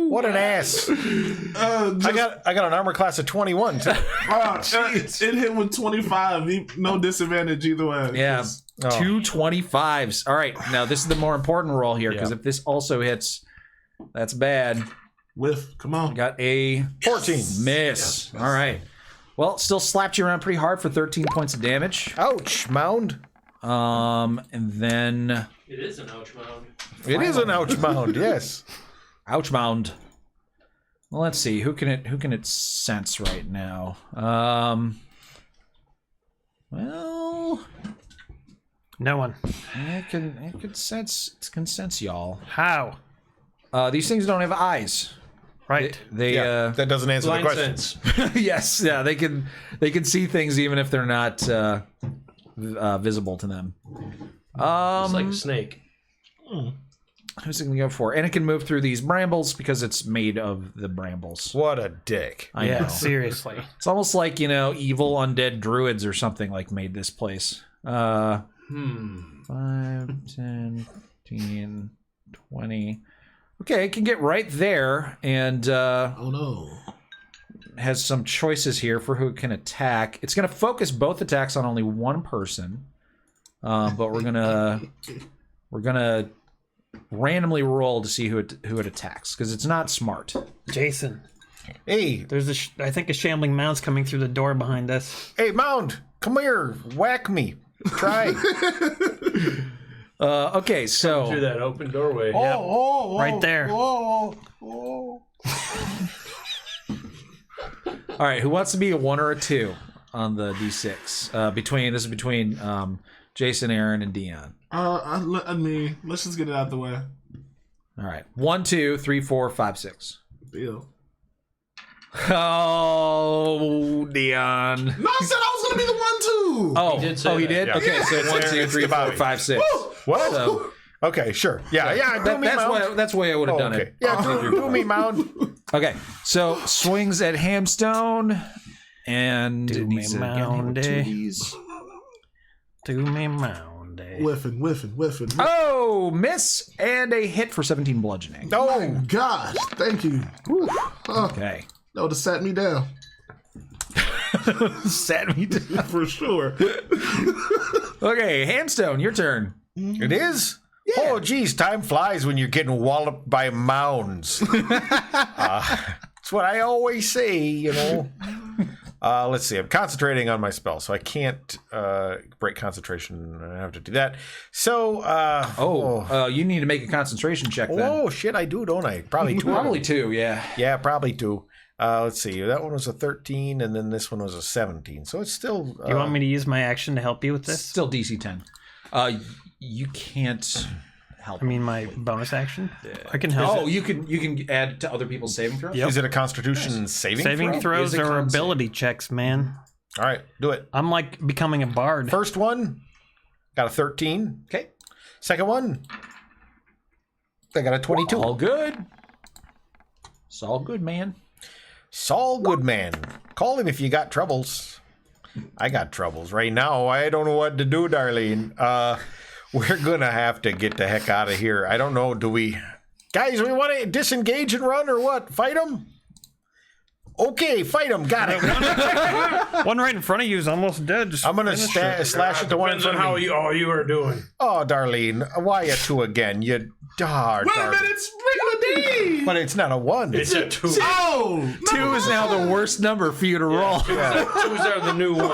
What an ass. I got an armor class of 21 too. It hit with 25. No disadvantage either way. Yeah, Oh. 2 25s. All right, now this is the more important roll here, because if this also hits, that's bad. Come on. Got a 14. miss. All right. Well, it still slapped you around pretty hard for 13 points of damage. Ouch, Mound. And then It is an ouch mound. It is an ouch mound, yes. ouch mound. Well, let's see. Who can it sense right now? Well, No one. it can sense y'all. How? These things don't have eyes. Right. They Yeah, that doesn't answer the Blind question. sense. yes, yeah, they can see things even if they're not visible to them. It's like a snake. Who's it gonna go for? And it can move through these brambles because it's made of the brambles. What a dick. I Yeah, know. seriously. It's almost like, evil undead druids or something like made this place. 5, 10, 15, 20. Okay, it can get right there and Oh no. has some choices here for who it can attack. It's going to focus both attacks on only one person, but we're gonna randomly roll to see who it attacks because it's not smart. Jason, Hey, there's I think a shambling mound's coming through the door behind us. hey, Mound, come here. Whack me. Try. Okay, Through so that open doorway. Right there. all right, who wants to be a 1 or a 2 on the d6? Between Jason, Aaron, and Dion. Let's just get it out the way. All right, 1, 2, 3, 4, 5, 6. Deal. Oh, Dion. No, I said I was gonna be the one too. Oh, He did say he that. did? Yeah. Okay, so Yeah. 1, 2, 3, 4, 5, 6. What? So Okay, sure. Yeah. Do me mound. that's the way I would have done Okay. it. Yeah, do me mound. Okay, so swings at Hamstone, and Do it needs me to get hit with 2 moundy. of these. Do me moundy. Whiffing. Oh, miss, and a hit for 17 bludgeoning. Oh gosh, thank you. Whew. Okay. That would have sat me down Sat me down. for sure. Okay, Hamstone, your turn. It is? Oh, geez, time flies when you're getting walloped by mounds. That's what I always say, you know. Let's see. I'm concentrating on my spell, so I can't break concentration. I have to do that. So, You need to make a concentration check then. oh, shit, I do, don't I? Probably 2. Probably 2, yeah. Yeah, probably 2. Let's see. That one was a 13, and then this one was a 17. So it's still. Do you want me to use my action to help you with this? Still DC 10. You can't help. I mean, my bonus action? I can help. Oh, you can add to other people's saving throws? Yep. Is it a Constitution saving Saving throw? throws Is it are con save? ability checks, man. All right, do it. I'm like becoming a bard. First one, got a 13. Okay. Second one, I got a 22. All good. It's all good, man. Saul Goodman. Call him if you got troubles. I got troubles right now. I don't know what to do, Darlene. We're gonna have to get the heck out of here. I don't know. Do we, guys? We want to disengage and run or what? Fight them? Okay, fight them. Got it. One right in front of you is almost dead. Just I'm gonna slash at the one in Depends front on of how me. you are doing. Oh, Darlene, why a 2 again? You dar. Wait a minute, it's regular D. But it's not a 1. It's a 2. Oh, 2 is now the worst number for you to roll. 2s are the new 1.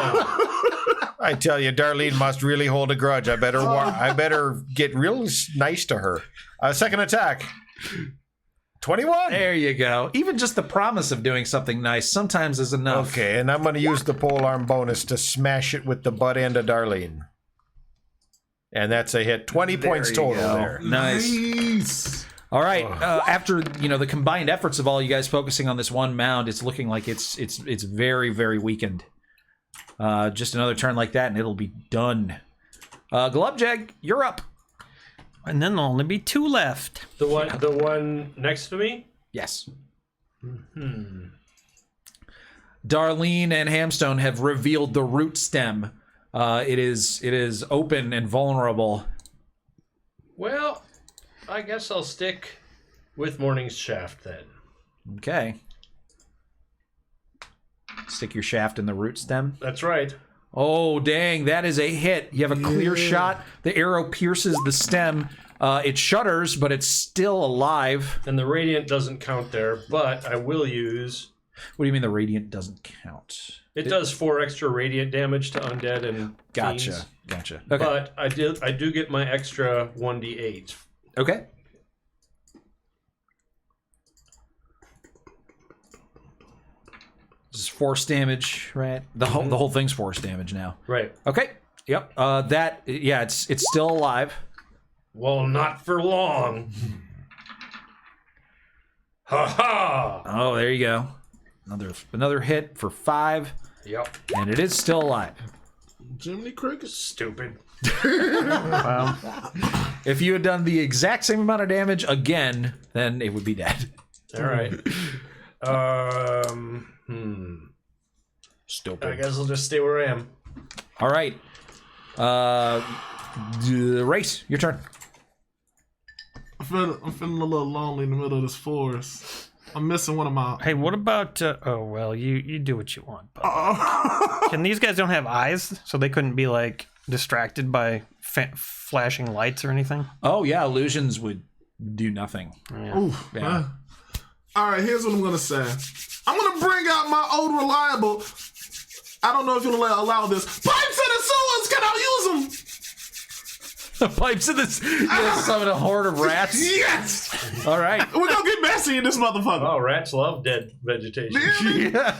I tell you, Darlene must really hold a grudge. I better get real nice to her. Second attack. 21. There you go. Even just the promise of doing something nice sometimes is enough. Okay, and I'm going to use the polearm bonus to smash it with the butt end of Darlene. And that's a hit. 20 points you total go. there. nice. All right. After the combined efforts of all you guys focusing on this one mound, it's looking like it's very, very weakened. Just another turn like that, and it'll be done. Glubjag, you're up. And then there'll only be 2 left. The one next to me? Yes. Darlene and Hamstone have revealed the root stem. It is open and vulnerable. Well, I guess I'll stick with Morning's Shaft then. Okay. Stick your shaft in the root stem. That's right. Oh, dang, that is a hit. You have a clear shot. The arrow pierces the stem. It shudders, but it's still alive. And the Radiant doesn't count there, but I will use... What do you mean the radiant doesn't count? It does 4 extra Radiant damage to undead and Gotcha. fiends, Gotcha. Okay. But I do get my extra 1d8. Okay. This is force damage, right? The whole thing's force damage now. Right. Okay. Yep. It's still alive. Well, not for long. Ha ha! Oh, there you go. Another hit for 5, Yep. and it is still alive. Jiminy Cricket. Stupid. If you had done the exact same amount of damage again, then it would be dead. All right. Stupid. I guess I'll just stay where I am. All right. Race, your turn. I'm feeling a little lonely in the middle of this forest. I'm missing one of my. Hey, what about... oh, well, you do what you want. But can these guys don't have eyes? So they couldn't be, like, distracted by flashing lights or anything? Oh, yeah, illusions would do nothing. Oof, Yeah. man. All right, here's what I'm gonna say. I'm gonna bring out my old reliable. I don't know if you'll allow this. Pipes in the sewers. Can I use them? The pipes of this. You summon a horde of rats. Yes. All right. We're gonna get messy in this motherfucker. Oh, rats love dead vegetation. Yeah.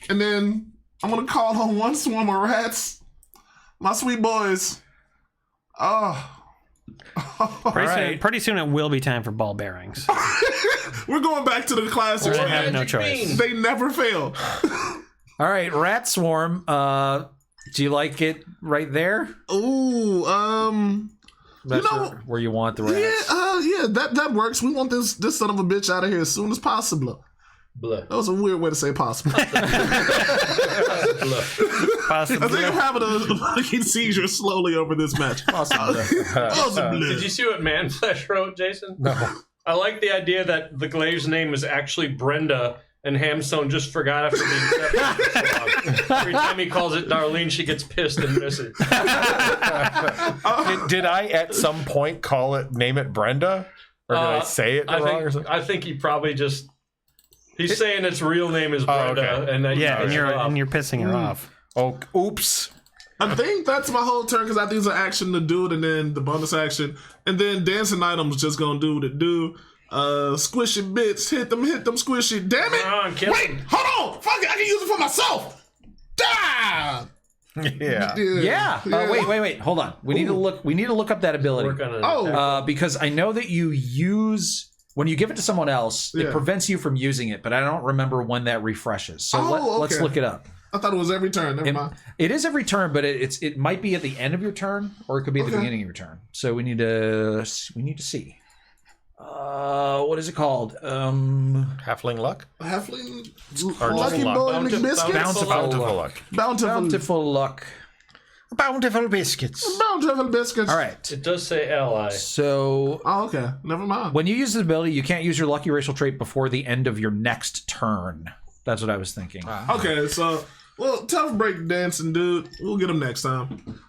And then I'm gonna call on one swarm of rats. My sweet boys. Oh, Pretty soon it will be time for ball bearings. We're going back to the classics. I have no Magic choice. bean. They never fail. All right, rat swarm. Do you like it right there? Ooh, That's where you want the rats. yeah, that works. We want this son of a bitch out of here as soon as possible. Blah. That was a weird way to say possible. Blah. I think I'm having a fucking seizure slowly over this match. Possibly. Did you see what Manflesh wrote, Jason? No. I like the idea that the Glaive's name is actually Brenda, and Hamstone just forgot after being separated. Every time he calls it Darlene, she gets pissed and misses. Did I at some point name it Brenda? Or did I say it wrong or something? I think he probably just... He's saying its real name is Brenda, okay. and then and you're pissing her off. Oh, oops. I think that's my whole turn because I think it's an action to do it and then the bonus action. And then dancing items just gonna do what it do. Squishy bits, hit them, squishy. Damn it! Come on, kill Wait, him. hold on! Fuck it, I can use it for myself! Ah! Yeah. Yeah. Wait. Hold on. We need to look up that ability. Work on it. Oh, Because I know that you use when you give it to someone else, Yeah. it prevents you from using it, but I don't remember when that refreshes. So let's okay. look it up. I thought it was every turn. Never mind. It is every turn, but it might be at the end of your turn, or it could be at the Okay. beginning of your turn. So we need to see. What is it called? Halfling luck? Halfling, Or Lucky just Boy luck. McBiscuits? Bountiful luck. Bountiful luck. Bountiful biscuits. Bountiful biscuits. All right. It does say ally. So Oh, okay. Never mind. when you use this ability, you can't use your lucky racial trait before the end of your next turn. That's what I was thinking. Okay, so, tough break dancing, dude. We'll get him next time.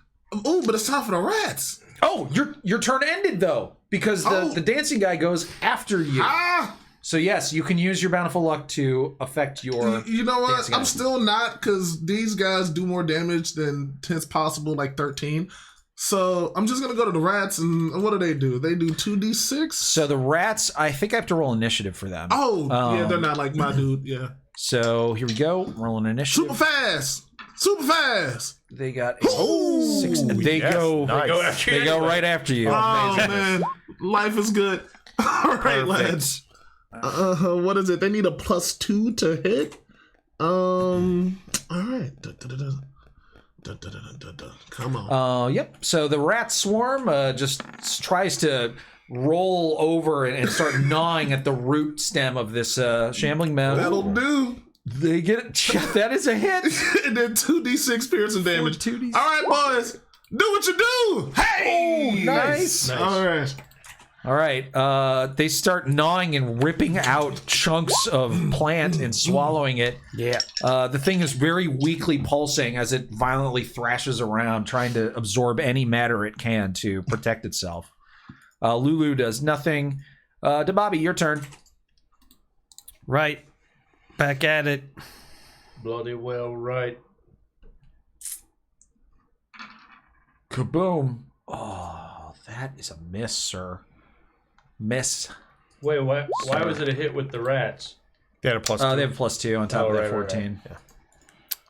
Ooh, but it's time for the rats. Oh, your turn ended though, because the dancing guy goes after you. Ah! So yes, you can use your bountiful luck to affect your. You know what? dancing I'm guy. still not, because these guys do more damage than 10's possible, like 13. So I'm just going to go to the rats, and what do? They do 2d6? So the rats, I think I have to roll initiative for them. Oh, yeah, they're not like my dude, yeah. So here we go. Roll an initiative. Super fast! They got Ooh, 6. They yes, go. nice. They go right after you. Oh, man. Life is good. All right, lads. What is it? They need a +2 to hit. All right. Come on. Yep. So the rat swarm just tries to roll over and start gnawing at the root stem of this shambling mound. That'll do. They get it. That is a hit. And then 2d6 piercing damage. 2d6. All right, boys. Do what you do. Hey! Nice. All right. All right. They start gnawing and ripping out chunks of plant and swallowing it. Yeah. The thing is very weakly pulsing as it violently thrashes around, trying to absorb any matter it can to protect itself. Lulu does nothing. Bobby, your turn. Right. Back at it. Bloody well right. Kaboom. Oh, that is a miss, sir. Miss. Wait, why was it a hit with the rats? They had a +2. They have a +2 on top of that 14.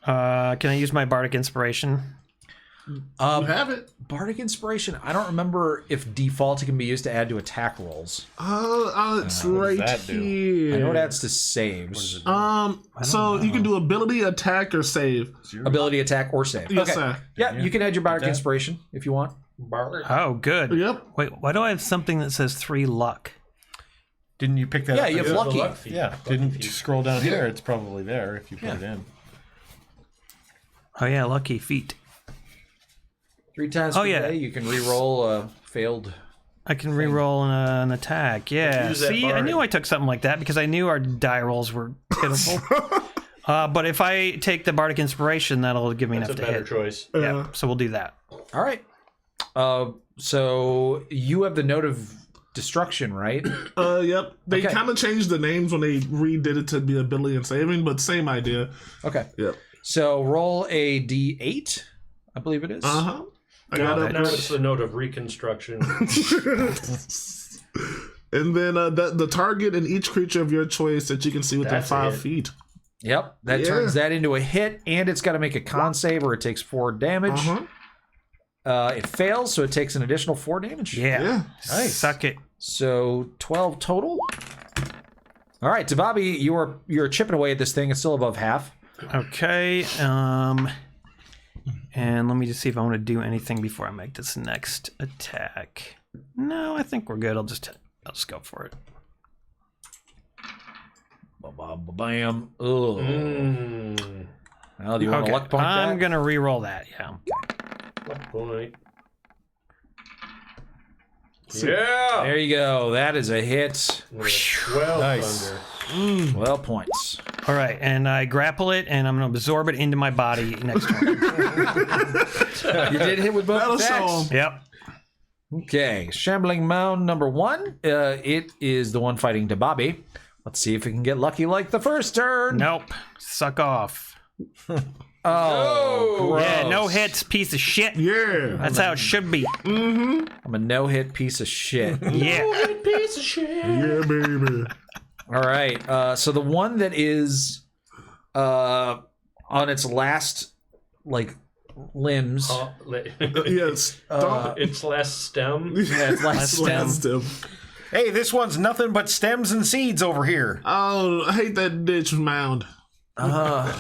Can I use my bardic inspiration? You have it. Bardic Inspiration. I don't remember if default it can be used to add to attack rolls. It's right that do? here. I know it adds to saves. So you can do ability, attack, or save. Ability, attack, or save. Yes, Okay. sir. Yeah, you can add your Bardic Inspiration if you want. Oh, good. Yep. Wait, why do I have something that says 3 luck? Didn't you pick that Yeah, up? you have The lucky. luck feat. Yeah. Didn't you scroll down here? It's probably there if you put it in. Oh, yeah, lucky feat. 3 times Oh, per yeah. day, you can re-roll a failed. I can re-roll an attack. Yeah. Use that See, I bardic. knew I took something like that because I knew our die rolls were pitiful. But if I take the bardic inspiration, that'll give me That's a enough to better hit. choice. Yeah. So we'll do that. All right. So you have the Note of Destruction, right? Yep. They Okay. kind of changed the names when they redid it to be ability and saving, but same idea. Okay. Yep. So roll a d8, I believe it is. I got Now it. it's the note of reconstruction. And then the target and each creature of your choice that you can see within That's 5 it. feet. Yep. That Yeah. turns that into a hit, and it's got to make a con save or it takes 4 damage. It fails, so it takes an additional 4 damage. Yeah. Nice. Suck it. So 12 total. All right, to Bobby, you're chipping away at this thing. It's still above half. Okay. And let me just see if I want to do anything before I make this next attack. No, I think we're good. I'll just go for it. Bam. Ugh. Well, do you want a luck point? I'm gonna re-roll that. Yeah. Luck point. Yeah. There you go. That is a hit. 12 Nice. thunder. 12 points. All right, and I grapple it, and I'm gonna absorb it into my body next turn. You did hit with both attacks. Yep. Okay, Shambling Mound number 1. It is the one fighting to Bobby. Let's see if it can get lucky like the first turn. Nope. Suck off. Oh, gross. Yeah, no hits, piece of shit. Yeah. That's how it should be. I'm a no-hit piece of shit. Yeah. Piece of shit. Yeah, baby. All right, so the one that is on its last, limbs. Yes. Its last stem. Yeah, its last stem. Stem. Hey, this one's nothing but stems and seeds over here. Oh, I hate that ditch mound. I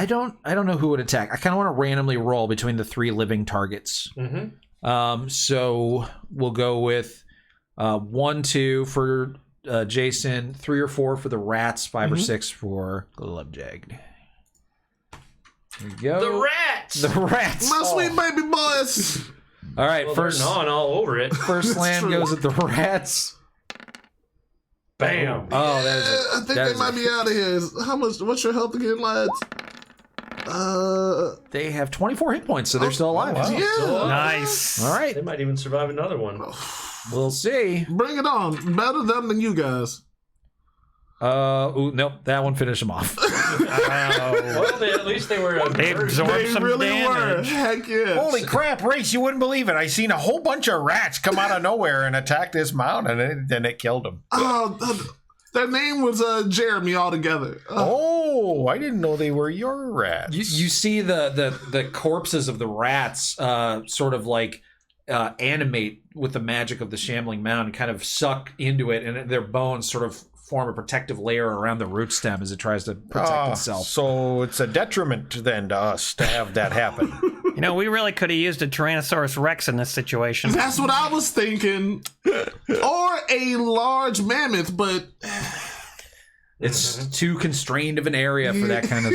don't know who would attack. I kind of want to randomly roll between the 3 living targets. So we'll go with 1, 2 for Jason, 3 or 4 for the rats, 5 or 6 for Glubjagged. There you go. The rats. The rats. My sweet baby boys. All right, Well, first they're gnawing all over it. first slam true. goes at the rats. Bam. Oh, that is I think that they is might be out of here. How much? What's your health again, lads? They have 24 hit points, so they're still alive. Yeah. Nice. All right, They might even survive another one. we'll see. Bring it on. Better them than you guys. Nope, that one finished him off. Well, at least they were. They absorbed They some really damage. were. Heck yeah. Holy crap, Race, you wouldn't believe it. I seen a whole bunch of rats come out of nowhere and attack this mound, and then it killed them. Their name was Jeremy altogether. Oh, I didn't know they were your rats. You see the corpses of the rats sort of animate with the magic of the Shambling Mound and kind of suck into it, and their bones sort of form a protective layer around the root stem as it tries to protect itself. So it's a detriment then to us to have that happen. You know, we really could have used a Tyrannosaurus Rex in this situation. That's what I was thinking. Or a large mammoth, but It's too constrained of an area for that kind of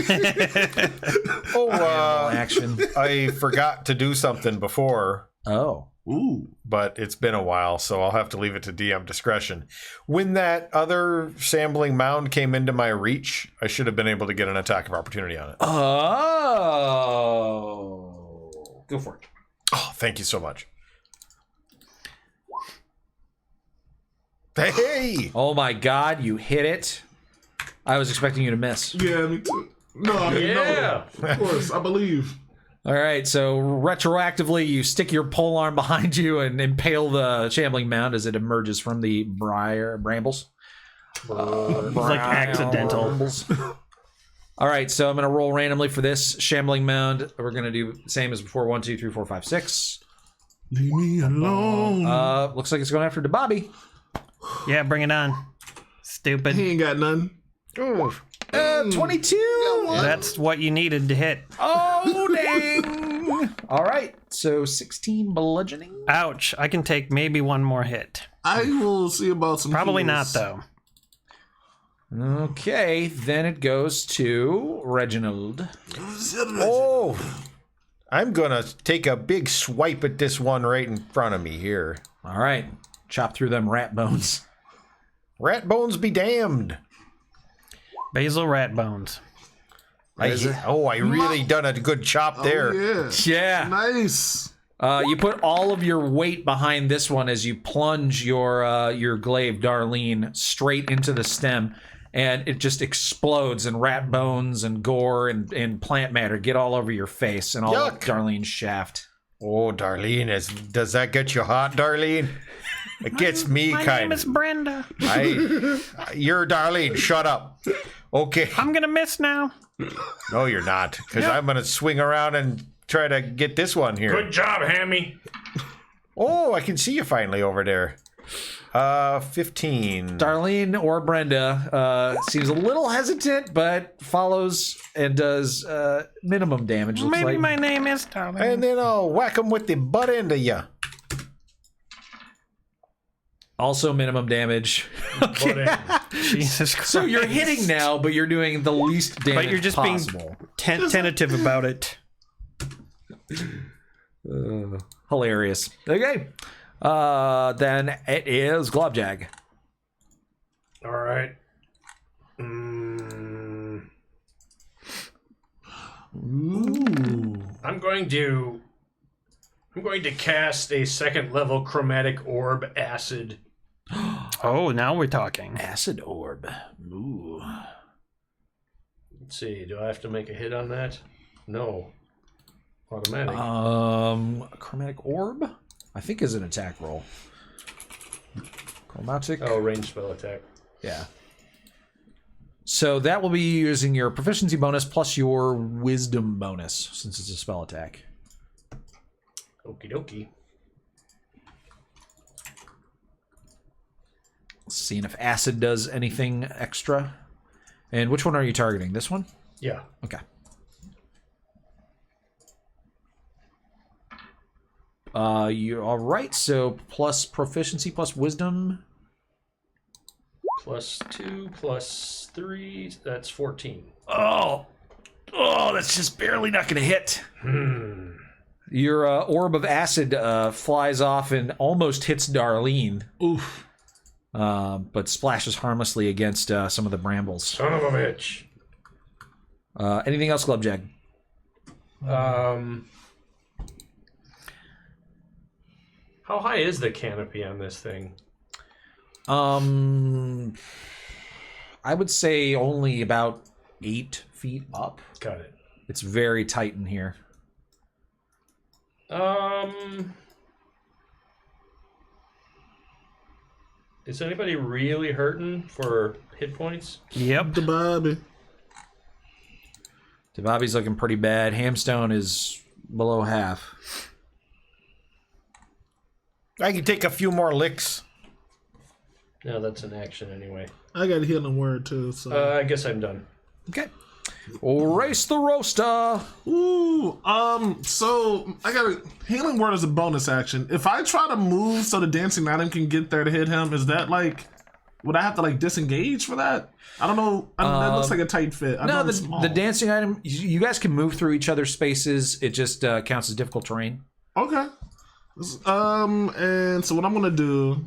action. I forgot to do something before, Oh. ooh. but it's been a while, so I'll have to leave it to DM discretion. When that other shambling mound came into my reach, I should have been able to get an attack of opportunity on it. Oh. Go for it. Oh, thank you so much. Hey! Oh my god, you hit it. I was expecting you to miss. Yeah, me too. No, I mean, Yeah. no. Of course, I believe. All right, so retroactively, you stick your pole arm behind you and impale the Shambling Mound as it emerges from the brambles. Like accidental. Brambles. All right, so I'm going to roll randomly for this Shambling Mound. We're going to do the same as before. 1, 2, 3, 4, 5, 6. Leave me alone. Looks like it's going after Bobby. Yeah, bring it on. Stupid. He ain't got none. 22. That's what you needed to hit. Oh, dang. All right, so 16 bludgeoning. Ouch. I can take maybe one more hit. I will see about some. Probably heals. not, though. Okay, then it goes to Reginald. Oh! I'm gonna take a big swipe at this one right in front of me here. All right, chop through them rat bones. Rat bones be damned. Basil rat bones. I really done a good chop there. Oh, yeah. Yeah. Nice. You put all of your weight behind this one as you plunge your glaive, Darlene, straight into the stem, and it just explodes, and rat bones and gore and plant matter get all over your face and all up Yuck. Darlene's shaft. Oh, Darlene, does that get you hot, Darlene? It gets me My kind name is of. Brenda. You're Darlene. Shut up. Okay. I'm gonna miss now. No, you're not, because I'm gonna swing around and try to get this one here. Good job, Hammy. Oh, I can see you finally over there. 15. Darlene or Brenda seems a little hesitant, but follows and does minimum damage. Looks Maybe like. my name is Darlene. And then I'll whack him with the butt end of you. Also minimum damage. Jesus Christ. So you're hitting now, but you're doing the least damage But you're just possible. being tentative about it. Hilarious. Okay. Then it is Globjag. All right. I'm going to cast a second level chromatic orb acid. Oh, now we're talking. Acid Orb. Ooh. Let's see. Do I have to make a hit on that? No. Automatic. Chromatic Orb? I think is an attack roll. Chromatic. Oh, ranged spell attack. Yeah. So that will be using your proficiency bonus plus your wisdom bonus, since it's a spell attack. Okie dokie. Seeing if acid does anything extra. And which one are you targeting? This one? Yeah. Okay. You're all right. So plus proficiency plus wisdom. +2, +3, that's 14. Oh, that's just barely not going to hit. Your orb of acid flies off and almost hits Darlene. Oof. But splashes harmlessly against some of the brambles. Son of a bitch. Anything else, Glubjag? How high is the canopy on this thing? I would say only about 8 feet up. Got it. It's very tight in here. Is anybody really hurting for hit points? Yep. The Bobby. Bobby's looking pretty bad. Hamstone is below half. I can take a few more licks. No, that's an action anyway. I got a healing word too, so. I guess I'm done. Okay. Race the roaster. Ooh, so I got a healing word as a bonus action. If I try to move so the dancing item can get there to hit him, is that like, would I have to like disengage for that? I don't know. That looks like a tight fit. I No, know it's small. the dancing item, you guys can move through each other's spaces. It just counts as difficult terrain. Okay. And so what I'm gonna do,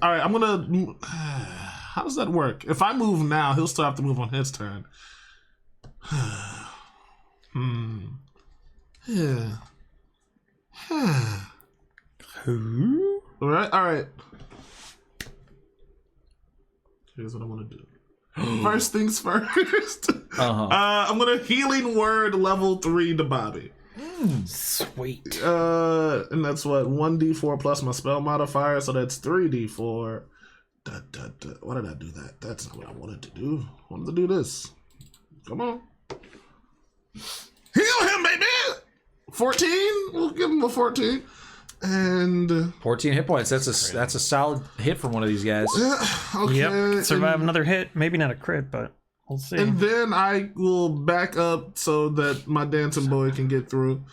I'm gonna, how does that work? If I move now, he'll still have to move on his turn. Yeah. All right. Here's what I'm gonna do. First things first. I'm gonna healing word level 3 to Bobby. Sweet. And that's what, 1d4 plus my spell modifier, so that's 3d4. Why did I do that? That's not what I wanted to do. I wanted to do this. Come on. Heal him, baby! 14? We'll give him a 14. And 14 hit points. That's a solid hit from one of these guys. okay. Yep. Survive another hit. Maybe not a crit, but we'll see. And then I will back up so that my dancing boy can get through.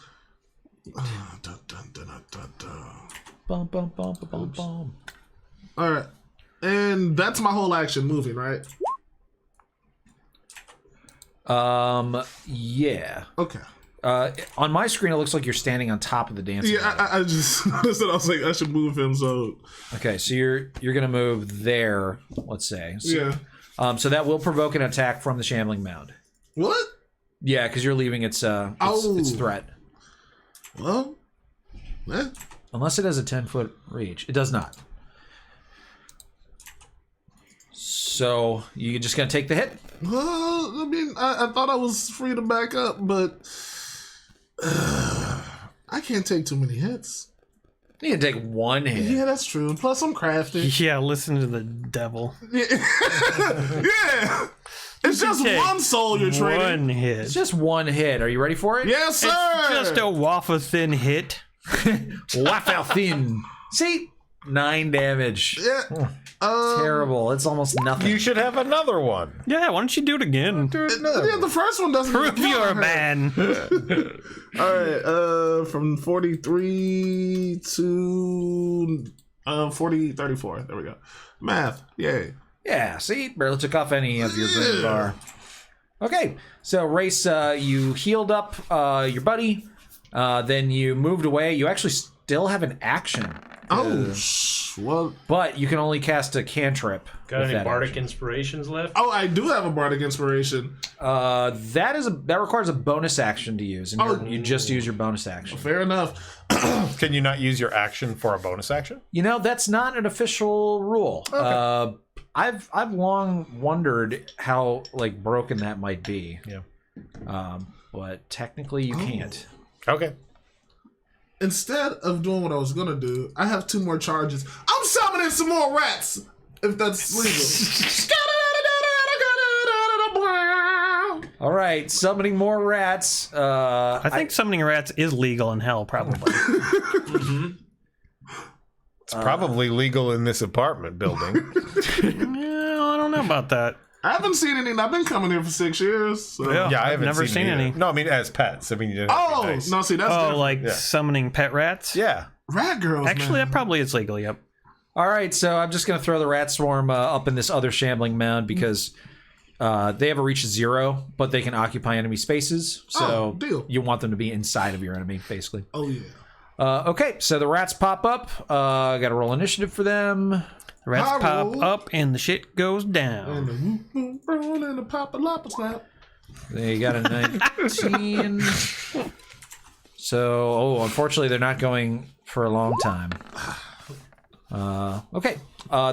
Bum, bum, bum, bum, bum. All right. And that's my whole action, moving, right? Yeah. Okay. On my screen, it looks like you're standing on top of the dancing. Yeah, I just noticed that. I was like, I should move him. So Okay, so you're gonna move there. Let's say. So, yeah. So that will provoke an attack from the shambling mound. What? Yeah, because you're leaving its threat. Well, Unless it has a 10-foot reach, it does not. So you're just gonna take the hit. well. I mean, I thought I was free to back up, but I can't take too many hits. You can take one hit. Yeah, that's true. Plus, I'm crafty. Yeah, listen to the devil. Yeah. It's just take one soul you're trading. One hit. It's just one hit. Are you ready for it? Yes, sir. It's just a waffle thin hit. Waffle thin. See? 9 damage. Yeah. Terrible. It's almost nothing. You should have another one. Yeah, why don't you do it again? Yeah, the first one doesn't Prove even you're a count. man. All right, from 43 to 34. There we go. Math. Yay. Yeah, see? Barely took off any of your green bar. Okay, so Race, you healed up your buddy. Then you moved away. You actually still have an action. Well. But you can only cast a cantrip. Got with any that bardic action. inspirations left? Oh, I do have a bardic inspiration. That requires a bonus action to use, and you just use your bonus action. Fair enough. Can you not use your action for a bonus action? You know, that's not an official rule. Okay. I've long wondered how broken that might be. Yeah. But technically you can't. Okay. Instead of doing what I was gonna do, I have 2 more charges. I'm summoning some more rats, if that's legal. All right, summoning more rats. I think summoning rats is legal in hell, probably. It's probably legal in this apartment building. Yeah, I don't know about that. I haven't seen any. I've been coming here for 6 years. So. Yeah. Yeah, I I've haven't never seen either. any. No, I mean as pets. I mean, you didn't have to Oh, be nice. no, see, that's different. Like summoning pet rats? Yeah. Rat girls, Actually, man. that probably is legal, yep. All right, so I'm just going to throw the rat swarm up in this other shambling mound because they have a reach of 0, but they can occupy enemy spaces. So deal. you want them to be inside of your enemy, basically. Oh, yeah. Okay, so the rats pop up. I got to roll initiative for them. The rats I pop roll. up and the shit goes down. And the whoop, whoop, roll and the pop a lop a slap. They got a 19. So, unfortunately, they're not going for a long time. Okay,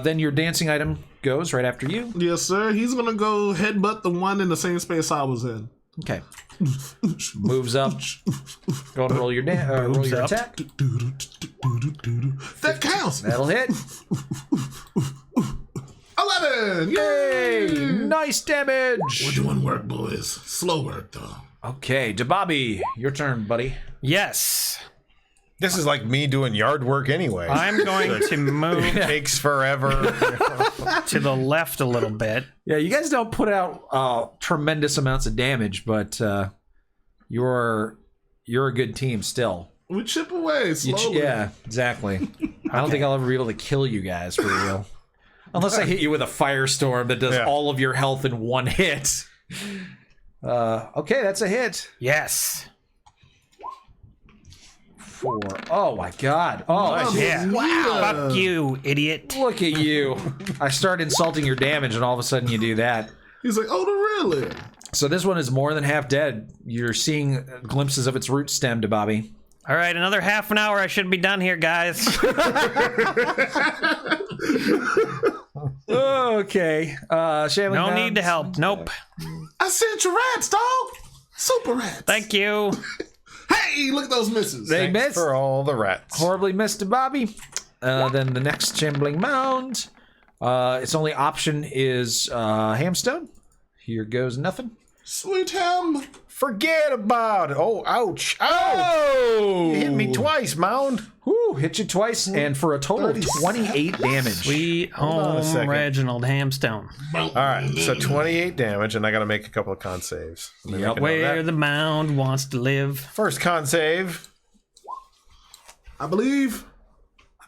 then your dancing item goes right after you. Yes, sir. He's gonna go headbutt the one in the same space I was in. Okay. Moves up. Go and roll your roll your up. attack. That counts. That'll hit. 11. Hey, Yay! nice damage. We're doing work, boys. Slow work, though. Okay, Dababi, your turn, buddy. Yes. This is like me doing yard work anyway. I'm going to move It takes forever. to the left a little bit. Yeah, you guys don't put out tremendous amounts of damage, but you're a good team still. We chip away slowly. Yeah, exactly. I don't think I'll ever be able to kill you guys for real. Unless I hit you with a firestorm that does all of your health in one hit. Okay, that's a hit. Yes. 4. Oh my god. Oh, Yeah. Wow. Fuck you, idiot. look at you. I start insulting your damage and all of a sudden you do that. He's like, oh, really? So this one is more than half dead. You're seeing glimpses of its root stem, Bobby. All right, another half an hour. I should be done here, guys. Okay. Shambling No Mound. need to help. Nope. I sent your rats, dog. Super rats. Thank you. Hey, look at those misses. They Thanks missed. for all the rats. Horribly missed, Bobby. Then the next shambling mound. Its only option is hamstone. Here goes nothing. Sweet ham. Forget about it. Oh, ouch. Ow! Oh! You hit me twice, Mound. Whew, hit you twice, and for a total of 28 damage. Sweet on a home second. Reginald Hamstone. All right, so 28 damage, and I got to make a couple of con saves. Let me make a note of Where that. the mound wants to live. First con save I believe.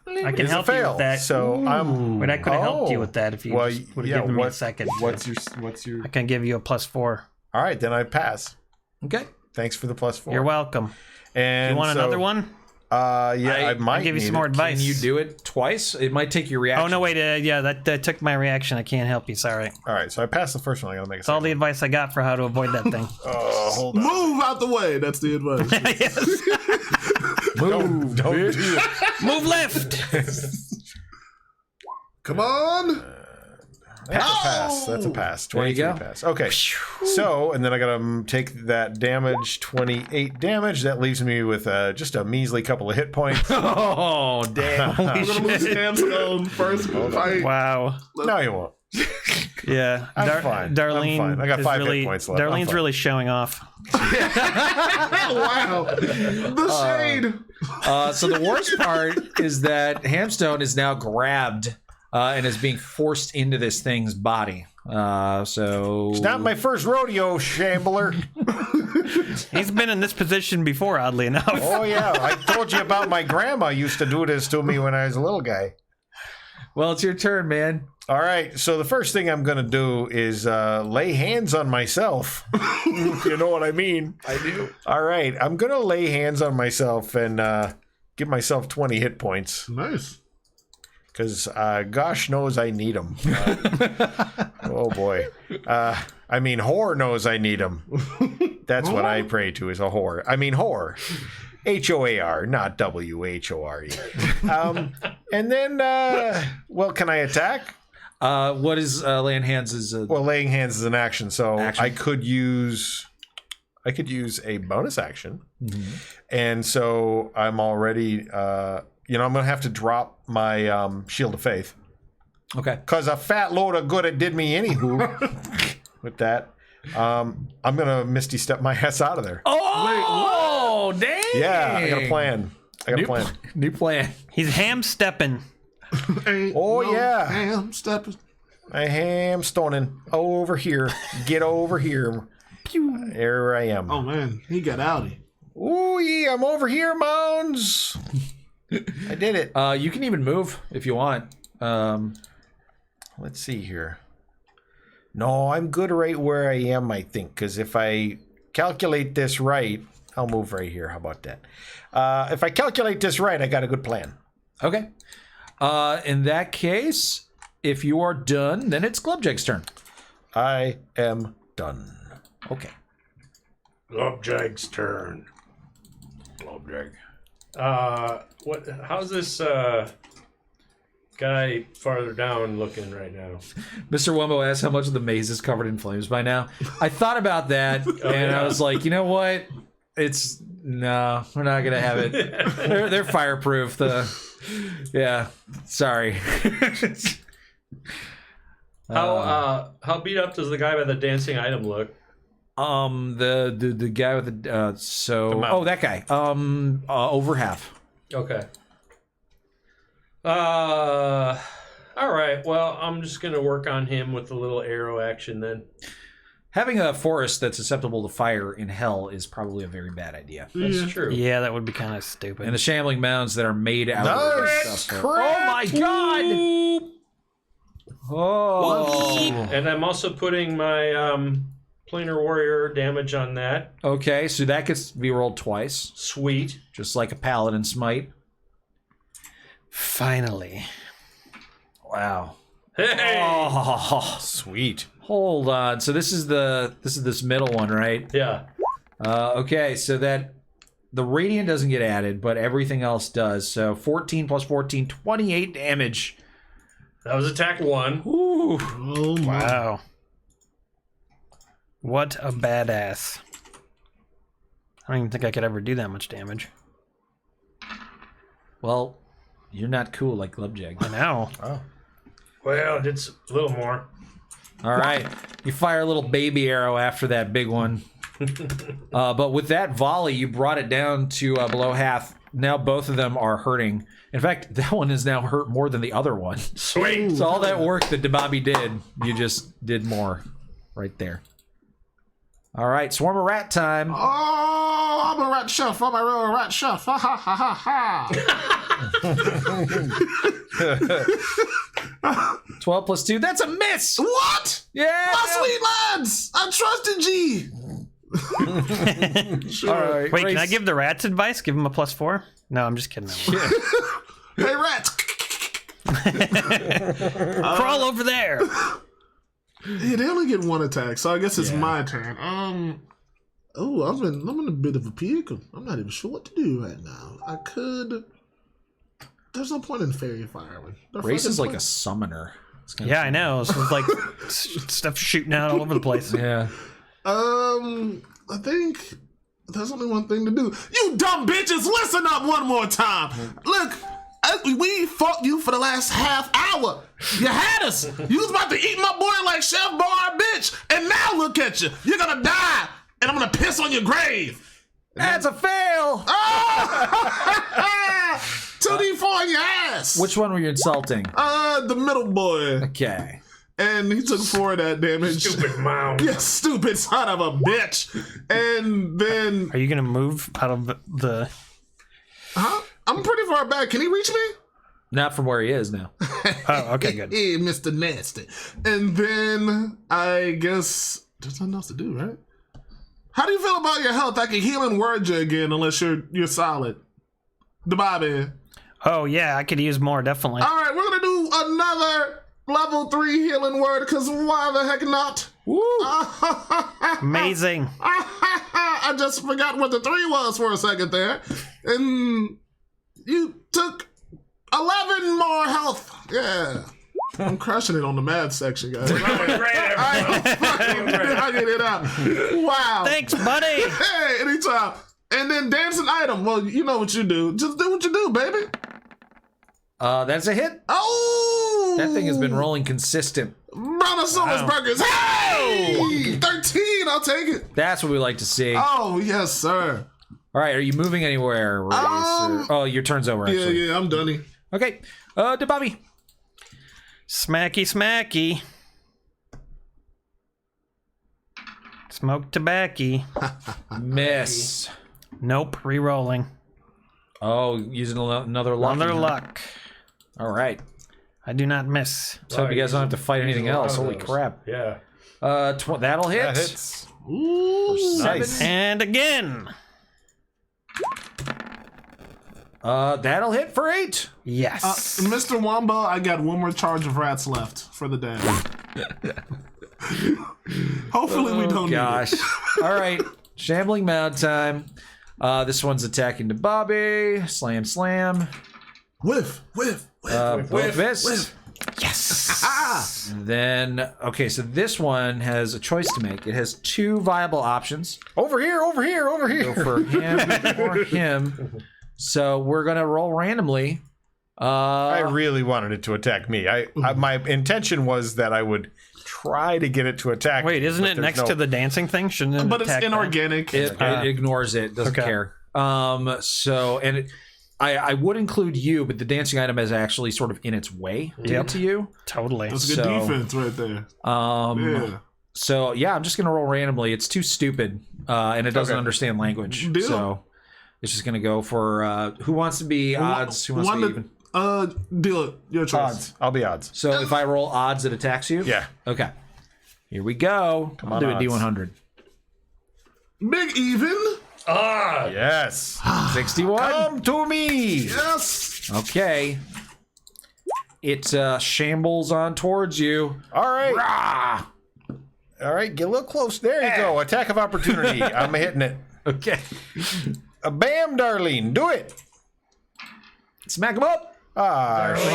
I can is a help you fail. with that. So I'm. But I could have helped you with that if you Well, just would have yeah, given me a what- second. What's your? I can give you a +4. All right, then I pass. Okay. Thanks for the +4. You're welcome. And You want so, another one? Yeah, I might I'll give you need some more it. advice. Can you do it twice? It might take your reaction. Oh, no, wait. Yeah, that took my reaction. I can't help you. Sorry. All right, so I passed the first one. I got to make a It's all second. the advice I got for how to avoid that thing. Hold on. Move out the way. That's the advice. Yes. Don't do that. Move left. Come on. That's a pass. That's a pass. There you 23 go. pass. Okay. So, and then I got to take that damage, 28 damage. That leaves me with just a measly couple of hit points. Oh, damn. We're going to lose Hamstone first fight. Wow. No, you won't. Yeah, I'm fine. Darlene. I'm fine. I got is 5 hit really, points left. I'm Darlene's fine. really showing off. Wow. The shade. So the worst part is that Hamstone is now grabbed and is being forced into this thing's body. So It's not my first rodeo, Shambler. He's been in this position before, oddly enough. Oh, yeah. I told you about my grandma used to do this to me when I was a little guy. well, it's your turn, man. All right. So the first thing I'm going to do is lay hands on myself. If you know what I mean. I do. All right. I'm going to lay hands on myself and give myself 20 hit points. Nice. Because gosh knows I need them. Oh, boy. I mean, whore knows I need them. That's what I pray to, is a whore. I mean, whore. H-O-A-R, not W-H-O-R-E. And then, well, can I attack? What is laying hands is Well, laying hands is an action, so Action. I could use a bonus action. And so I'm already, I'm going to have to drop my Shield of Faith. okay. Because a fat load of good it did me anywho. With that, I'm going to Misty Step my ass out of there. Oh, dang! Yeah, I got a plan. New plan. He's ham stepping. Ain't Oh, no yeah. Ham stepping. I am stoning over here. Get over here. There I am. Oh man, he got outie. Ooh, yeah, I'm over here, Mounds. I did it. You can even move if you want. Let's see here. No, I'm good right where I am, I think, because if I calculate this right, I'll move right here. How about that? If I calculate this right, I got a good plan. Okay. In that case, if you are done, then it's Glubjag's turn. I am done. Okay. Glubjag's turn. Glubjag. How's this guy farther down looking right now? Mr. Wumbo asked how much of the maze is covered in flames by now. I thought about that, and I was like, you know what? No, we're not gonna have it. They're fireproof. Yeah, sorry. How beat up does the guy by the dancing item look? The guy with that guy. Over half. Okay. All right. Well, I'm just gonna work on him with a little arrow action then. Having a forest that's susceptible to fire in hell is probably a very bad idea. That's true. Yeah, that would be kind of stupid. And the shambling mounds that are made out of this Nice. stuff. Crit. Oh my god! Oh. And I'm also putting my planar warrior damage on that. Okay, so that gets to be rolled twice, Sweet. just like a paladin smite. Finally. Wow. Hey. Oh, Sweet. hold on. So this is this middle one, right? Yeah. Okay, so that the radiant doesn't get added, but everything else does. So 14 plus 14, 28 damage. That was attack 1. Ooh. Oh my. Wow. What a badass. I don't even think I could ever do that much damage. Well, you're not cool like Glubjag. I know. Well, it did a little more. All right, you fire a little baby arrow after that big one. But with that volley, you brought it down to below half. Now both of them are hurting. In fact, that one is now hurt more than the other one. Sweet. So all that work that Dababi did, you just did more right there. All right, Swarmer Rat time. Oh, I'm a rat chef. I'm a real rat chef. Ha ha ha ha ha. 12 plus 2, that's a miss! What? Yeah! My sweet lads! I trusted G. All right, Wait, can I Grace- give the rats advice? Give them a +4? No, I'm just kidding. Hey, rats. Crawl over there. Yeah, they only get one attack, so I guess it's my turn. I'm in a bit of a pickle. I'm not even sure what to do right now. I could. There's no point in fairy firing. Grace is like a summoner. It's kinda- Yeah, I know. So it's like stuff shooting out all over the place. Yeah. I think there's only one thing to do. You dumb bitches, listen up one more time. Look, We fought you for the last half hour. You had us. You was about to eat my boy like Chef Bar, bitch. And now look at you. You're gonna die, and I'm gonna piss on your grave. That's a fail. 2d4 on your ass. Which one were you insulting? The middle boy. Okay. And he took 4 of that damage. Stupid mound. Yeah, stupid son of a bitch. And then... Are you gonna move out of the? Huh? I'm pretty far back. Can he reach me? Not from where he is now. Oh, okay, good. Hey, Mr. Nasty. And then I guess there's nothing else to do, right? How do you feel about your health? I can heal and word you again unless you're solid. The Bobby. Oh yeah, I could use more definitely. All right, we're gonna do another level 3 healing word because why the heck not? Woo! Amazing. I just forgot what the 3 was for a second there, and you took 11 more health. Yeah. I'm crushing it on the math section, guys. I get it out. Wow. Thanks, buddy. Hey, anytime. And then dancing item. Well, you know what you do. Just do what you do, baby. That's a hit. Oh! That thing has been rolling consistent. Brontosaurus burgers. Hey! 13. I'll take it. That's what we like to see. Oh, yes, sir. All right, are you moving anywhere? Reese, oh, your turn's over, Yeah, actually. yeah, I'm done. Okay, to Bobby. Smacky, smacky. Smoke tobacco. Miss. Nope, re-rolling. Oh, using another luck. Another luck. All right. I do not miss. So you guys don't have to fight anything a lot else. of Holy those. crap. Yeah. That'll hit. That hits. Ooh. Nice. And again. That'll hit for 8. Yes. Mr. Wamba, I got 1 more charge of rats left for the day. Hopefully we don't Gosh. need it. All right. Shambling mound time. This one's attacking to Bobby. Slam, slam. Whiff. Both missed. Yes. And then, okay, so this one has a choice to make. It has 2 viable options. Over here. Go for him or him. So we're going to roll randomly. I really wanted it to attack me. My intention was that I would try to get it to attack. Wait, isn't it next to the dancing thing? Shouldn't it? But it's attack that? inorganic. It ignores it, doesn't Okay. care. I would include you, but the dancing item is actually sort of in its way to get to you. Totally. That's good So- defense right there. Yeah. So yeah, I'm just gonna roll randomly. It's too stupid, and it doesn't understand language. Deal. So it's just gonna go for who wants to be odds, who wants to be even. Deal it. Your choice. Odds. I'll be odds. So if I roll odds, it attacks you. Yeah. Okay. Here we go. I'll on, do a odds. D100. Big even. Yes. 61. Come to me. Yes. Okay. It shambles on towards you. All right. Ah! All right. Get a little close. There you go. Attack of opportunity. I'm hitting it. Okay. Bam, Darlene. Do it. Smack him up. Ah, shit,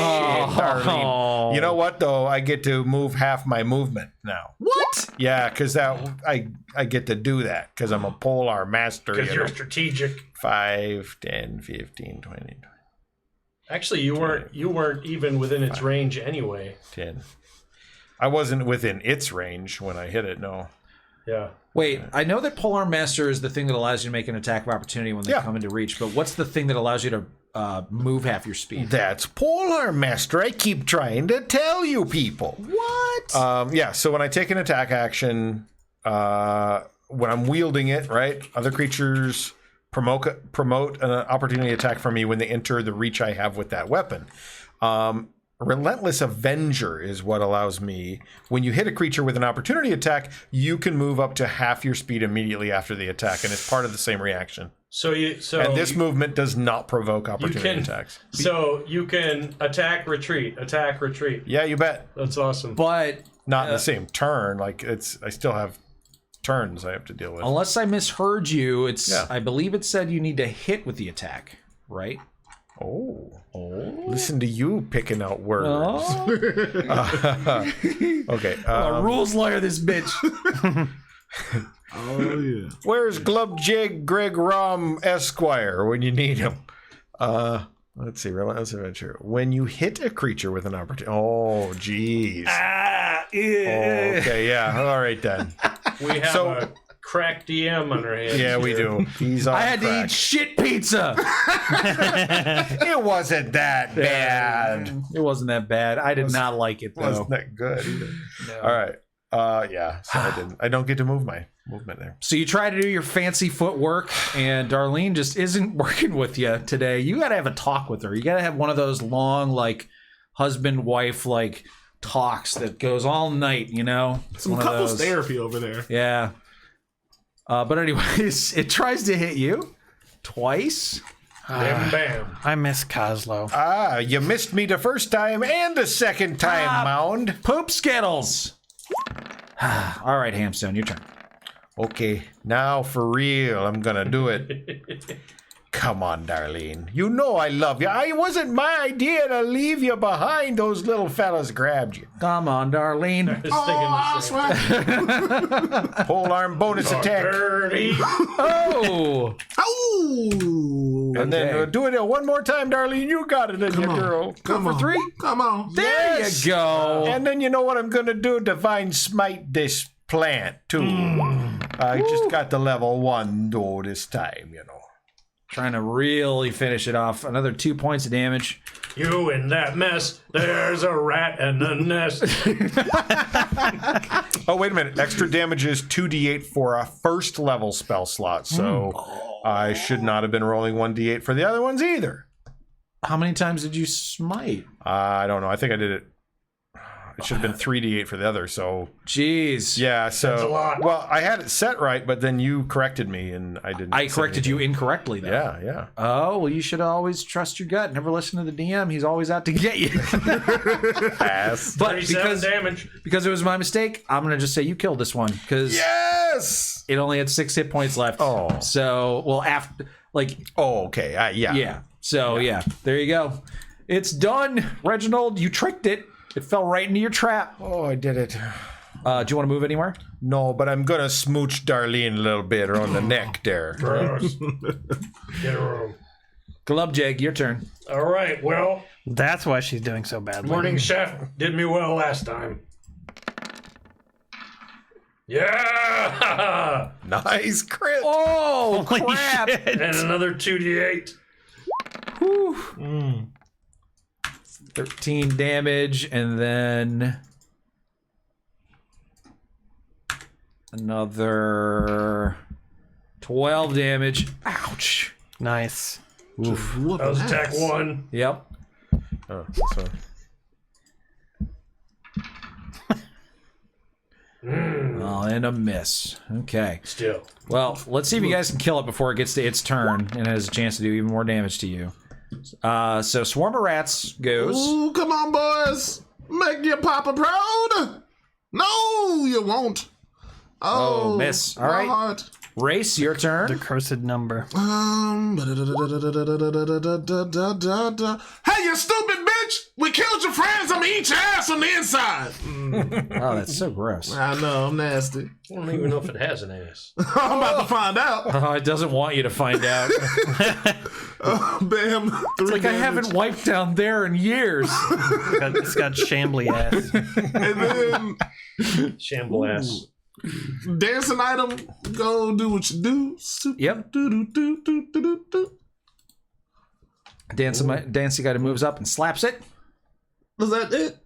Darlene. You know what, though? I get to move half my movement now. What? Yeah, because I get to do that because I'm a polar master. Because You you're know? strategic. 5, 10, 15, 20, Actually, you weren't even within its range anyway. 10. I wasn't within its range when I hit it, no. Yeah. Wait, I know that Polearm Master is the thing that allows you to make an attack of opportunity when they Yeah. come into reach, but what's the thing that allows you to move half your speed? That's polar master. I keep trying to tell you people. What? Yeah, so when I take an attack action, when I'm wielding it, right, other creatures promote an opportunity attack from me when they enter the reach I have with that weapon. Relentless Avenger is what allows me, when you hit a creature with an opportunity attack, you can move up to half your speed immediately after the attack, and it's part of the same reaction. And this movement does not provoke opportunity attacks. So you can attack, retreat. Yeah, you bet. That's awesome. But Not in the same turn. Like I still have turns I have to deal with. unless I misheard you, Yeah. I believe it said you need to hit with the attack, right? Oh. Listen to you picking out words. Okay. Rules lawyer, this bitch. Oh yeah. Where's Glub Jig Greg Rom Esquire when you need him? Let's see. Relentless adventure. When you hit a creature with an opportunity. Oh, jeez. Okay, yeah. All right then. We have a cracked DM on our hands. Yeah, we do. He's on I had to crack. eat shit pizza. It wasn't that bad. It wasn't that bad. I did not like it, though. Wasn't that good either. All right. Yeah. So I didn't. I don't get to move my movement there. So you try to do your fancy footwork, and Darlene just isn't working with you today. You got to have a talk with her. You got to have one of those long, like, husband-wife, like, talks that goes all night, you know? Some One of couples those. therapy over there. Yeah. But anyways, it tries to hit you twice. Bam, bam. I miss Coslow. Ah, you missed me the first time and the second time, Mound. Poop Skittles. All right, Hamstone, your turn. Okay, now for real, I'm gonna do it. Come on, Darlene. You know I love you. It wasn't my idea to leave you behind. Those little fellas grabbed you. Come on, Darlene. Just thinking the same. Pole arm bonus attack. Dirty. Oh. Oh! And then do it one more time, Darlene. You got it, in you, girl. Come on. 3? Come on. There Yes. you go. And then you know what I'm gonna do? Divine Smite this plant, too. I just got the level 1, though, this time, you know. Trying to really finish it off. Another 2 points of damage. You in that mess. There's a rat in the nest. Oh, wait a minute. Extra damage is 2d8 for a first level spell slot, so I should not have been rolling 1d8 for the other ones either. How many times did you smite? I don't know. I think I did it. It should have been 3d8 for the other, so... Jeez. Yeah, so... That's a lot. Well, I had it set right, but then you corrected me, and I didn't... I say corrected you anything. incorrectly, though. Yeah, yeah. Oh, well, you should always trust your gut. Never listen to the DM. He's always out to get you. Pass. But 37 damage. because it was my mistake, I'm going to just say you killed this one. Because Yes! it only had 6 hit points left. Oh. So, well, after... Like, Oh, okay. Yeah. yeah. So, yeah. There you go. It's done. Reginald, you tricked it. It fell right into your trap. Oh, I did it. Do you want to move anywhere? No, but I'm gonna smooch Darlene a little bit on the neck there. Gross. Get a room. Glubjag, your turn. All right, well, That's why she's doing so badly. morning chef did me well last time. Yeah! Nice crit. Oh, Holy crap. shit. And another 2d8. 13 damage, and then another 12 damage. Ouch. Nice. Oof. That was attack 1. Yep. Oh, this one. Oh, and a miss. Okay. Still. Well, let's see if you guys can kill it before it gets to its turn and has a chance to do even more damage to you. So Swarm of Rats goes. Ooh, come on, boys. Make your papa proud. No, you won't. Oh, miss. All my right. heart. Race, your The turn. cursed number. Hey, you stupid bitch! We killed your friends. I'm gonna eat your ass on the inside. Oh, that's so gross. I know, I'm nasty. I don't even know if it has an ass. I'm about to find out. Oh, it doesn't want you to find out. Bam. It's like I haven't wiped down there in years. It's got shambly ass. And then Shamble ass. dancing item, go do what you do. Yep. Do. Dancing guy moves up and slaps it. Was that it?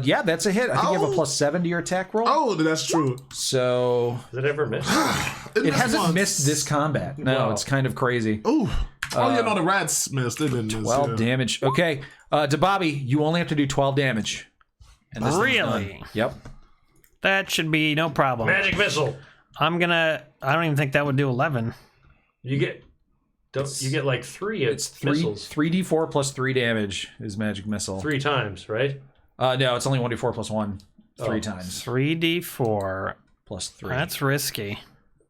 Yeah, that's a hit. I think you have a +7 to your attack roll. Oh, that's true. So Did it ever miss? it hasn't missed this combat. No, Wow. it's kind of crazy. Ooh. Oh, yeah, no, the rats missed. They didn't miss. 12 yeah. damage. Okay, to Bobby, you only have to do 12 damage. And this thing's Really? done. Yep. That should be no problem. Magic missile. I don't even think that would do 11. You get like 3 It's missiles. 3d4 plus 3 damage is magic missile. 3 times, right? No, it's only 1d4 plus 1. 3 Oh. times 3d4. plus 3. That's risky.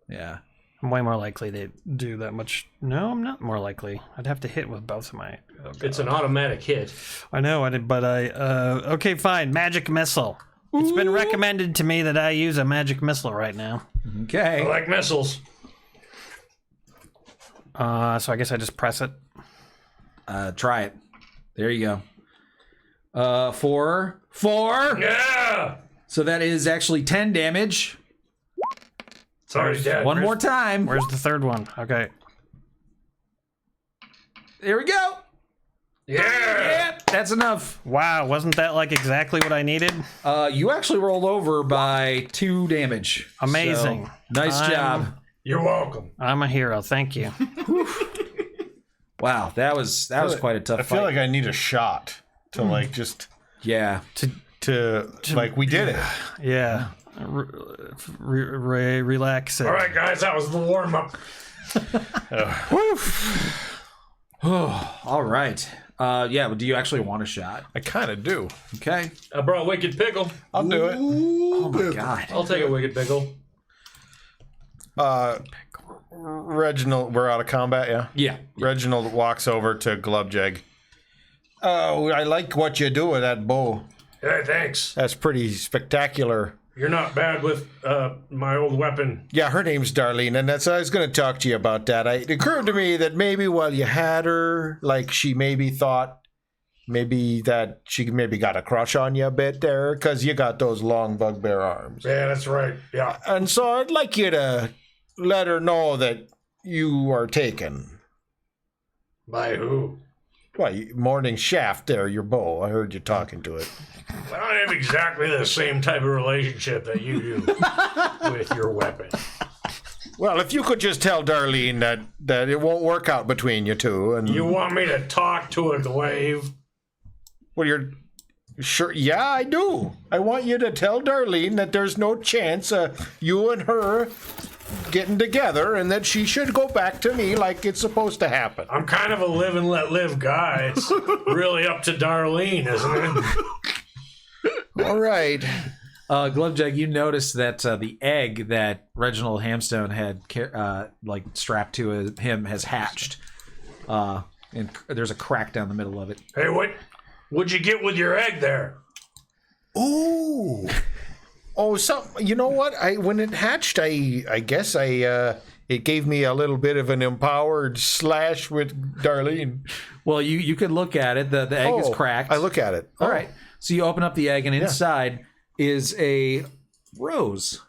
Yeah. I'm way more likely to do that much. No, I'm not more likely. I'd have to hit with both of my. Oh, God. It's an automatic hit. I know, okay, fine. Magic missile. It's been recommended to me that I use a magic missile right now. Okay. I like missiles. So I guess I just press it. Try it. There you go. 4. Yeah! So that is actually 10 damage. Sorry, Dad. One more time. Where's the third one? Okay. There we go. Yeah! Yeah, that's enough. Wow, wasn't that like exactly what I needed? You actually rolled over by 2 damage. Amazing. So, nice job. You're welcome. I'm a hero. Thank you. Wow, that was quite a tough I feel fight. like I need a shot to like just Yeah. to like we did it. Yeah. Relax it. All right, guys, that was the warm-up. All right. Yeah, but do you actually want a shot? I kind of do. Okay. I brought Wicked Pickle. I'll do it. Oh my god. I'll take a Wicked Pickle. Reginald, we're out of combat, yeah? Yeah. Reginald walks over to Glubjeg. Oh, I like what you do with that bow. Hey, thanks. That's pretty spectacular. You're not bad with my old weapon. Yeah, her name's Darlene, and that's I was going to talk to you about that. It occurred to me that maybe while you had her, like she maybe thought maybe that she maybe got a crush on you a bit there, because you got those long bugbear arms. Yeah, that's right. Yeah. And so I'd like you to let her know that you are taken. By who? Well, Morning Shaft there, your bow. I heard you talking to it. I don't have exactly the same type of relationship that you do with your weapon. Well, if you could just tell Darlene that it won't work out between you two. And You want me to talk to a glaive? well, you're sure. Yeah, I do. I want you to tell Darlene that there's no chance you and her getting together, and that she should go back to me like it's supposed to happen. I'm kind of a live and let live guy. It's really up to Darlene, isn't it? All right. Glubjeg, you noticed that the egg that Reginald Hamstone had like strapped to him has hatched. And there's a crack down the middle of it. Hey, what'd you get with your egg there? Ooh. Oh, you know what? When it hatched, I guess it gave me a little bit of an empowered slash with Darlene. Well, you could look at it. The egg is cracked. I look at it. All right. So you open up the egg, and inside is a rose.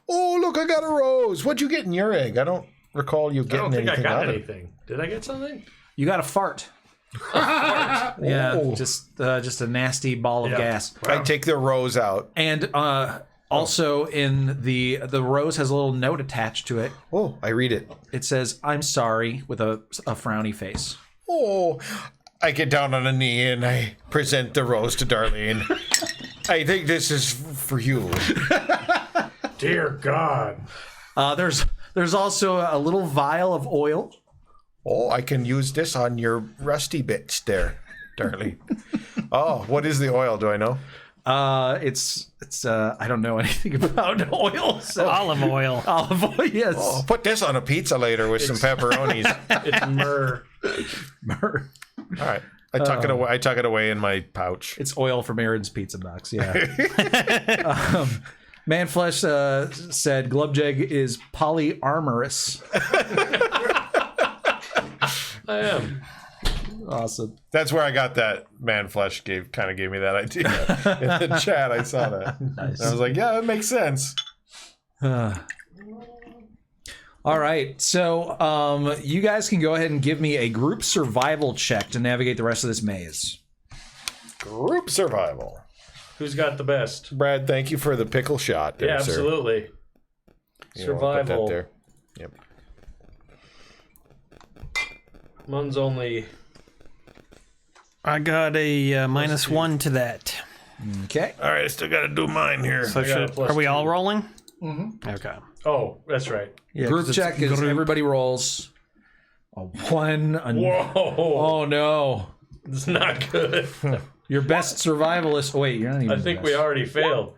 Oh, look, I got a rose. What'd you get in your egg? I don't recall you I getting don't think anything I got out of it. anything. Did I get something? You got a fart. Yeah, Oh. just a nasty ball of gas. I take the rose out. And also in the rose has a little note attached to it. Oh, I read it. It says, "I'm sorry," with a frowny face. Oh, I get down on a knee and I present the rose to Darlene. I think this is for you. Dear God. There's also a little vial of oil. Oh, I can use this on your rusty bits there, Darlene. Oh, what is the oil? Do I know? It's I don't know anything about oil. So Olive oil. olive oil, yes. Oh, put this on a pizza later with some pepperonis. It's myrrh. Myrrh. All right. I tuck it away. I tuck it away in my pouch. It's oil from Aaron's pizza box. Yeah. Manflesh said Glubjeg is polyamorous. I am. Awesome. That's where I got that. Manflesh kind of gave me that idea in the chat. I saw that. Nice. And I was like, yeah, that makes sense. All right. So you guys can go ahead and give me a group survival check to navigate the rest of this maze. Group survival. Who's got the best? Brad, thank you for the pickle shot. There, Yeah, sir. absolutely. You know, I'll put that Survival. there. Yep. Mine's only... I got a -1 to that. Okay. All right, I still got to do mine here. So got a are we +2. all rolling? Mm-hmm. Okay. Oh, that's right. Yeah, Group 'cause it's check is group. everybody rolls a 1. Whoa. Oh no. It's not good. Your best survivalist. Oh, wait, you're not even. I the think best. we already failed.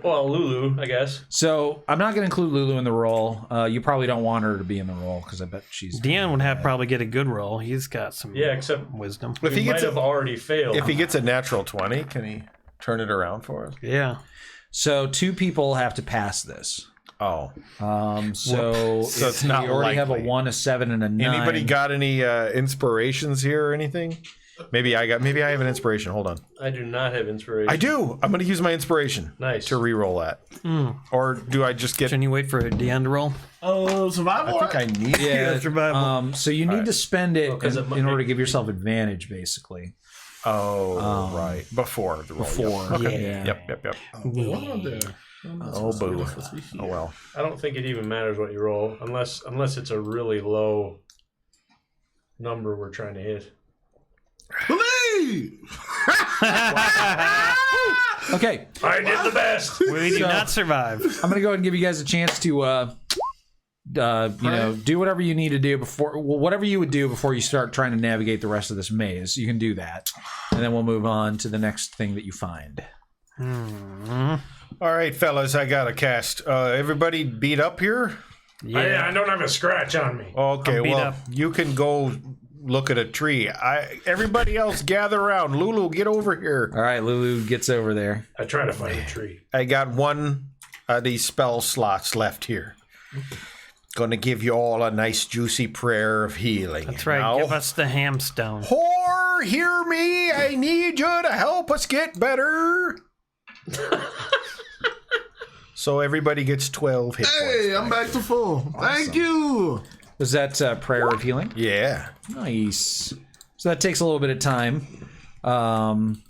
Well, Lulu, I guess. So I'm not going to include Lulu in the roll. You probably don't want her to be in the roll because I bet she's. Dion would have probably get a good roll. He's got some Yeah, except wisdom. If we he might gets have already failed. if he gets a natural 20, can he turn it around for us? Yeah. So 2 people have to pass this. Oh. So it's if not we already have a likely. 1, a 7, and a 9. Anybody got any inspirations here or anything? Maybe I have an inspiration. Hold on. I do not have inspiration. I do. I'm going to use my inspiration. Nice. To re-roll that. Or do I just get? Can you wait for Deanne to roll? Oh, survival. I think I need. Yeah, survival. so you need to spend it it in order to give yourself advantage, basically. Oh, right. Before the roll. Before. Okay. Yeah. Yep. What there? Oh, boo. Oh well. I don't think it even matters what you roll, unless it's a really low number we're trying to hit. Believe. Okay, I did the best. We did not survive. I'm gonna go ahead and give you guys a chance to, do whatever you need to do whatever you would do before you start trying to navigate the rest of this maze. You can do that, and then we'll move on to the next thing that you find. All right, fellas, I got a cast. Everybody beat up here? I don't have a scratch on me. Okay, I'm beat well, up. you can go look at a tree. Everybody else gather around. Lulu, get over here. All right, Lulu gets over there. I try to find a tree. I got one of these spell slots left here. Gonna give you all a nice juicy prayer of healing. That's right. Now, Give us the hamstone. Whore, hear me. I need you to help us get better. So everybody gets 12 hit points. Hey, I'm back to full. Thank you. Was that prayer of healing? Yeah. Nice. So that takes a little bit of time. I'm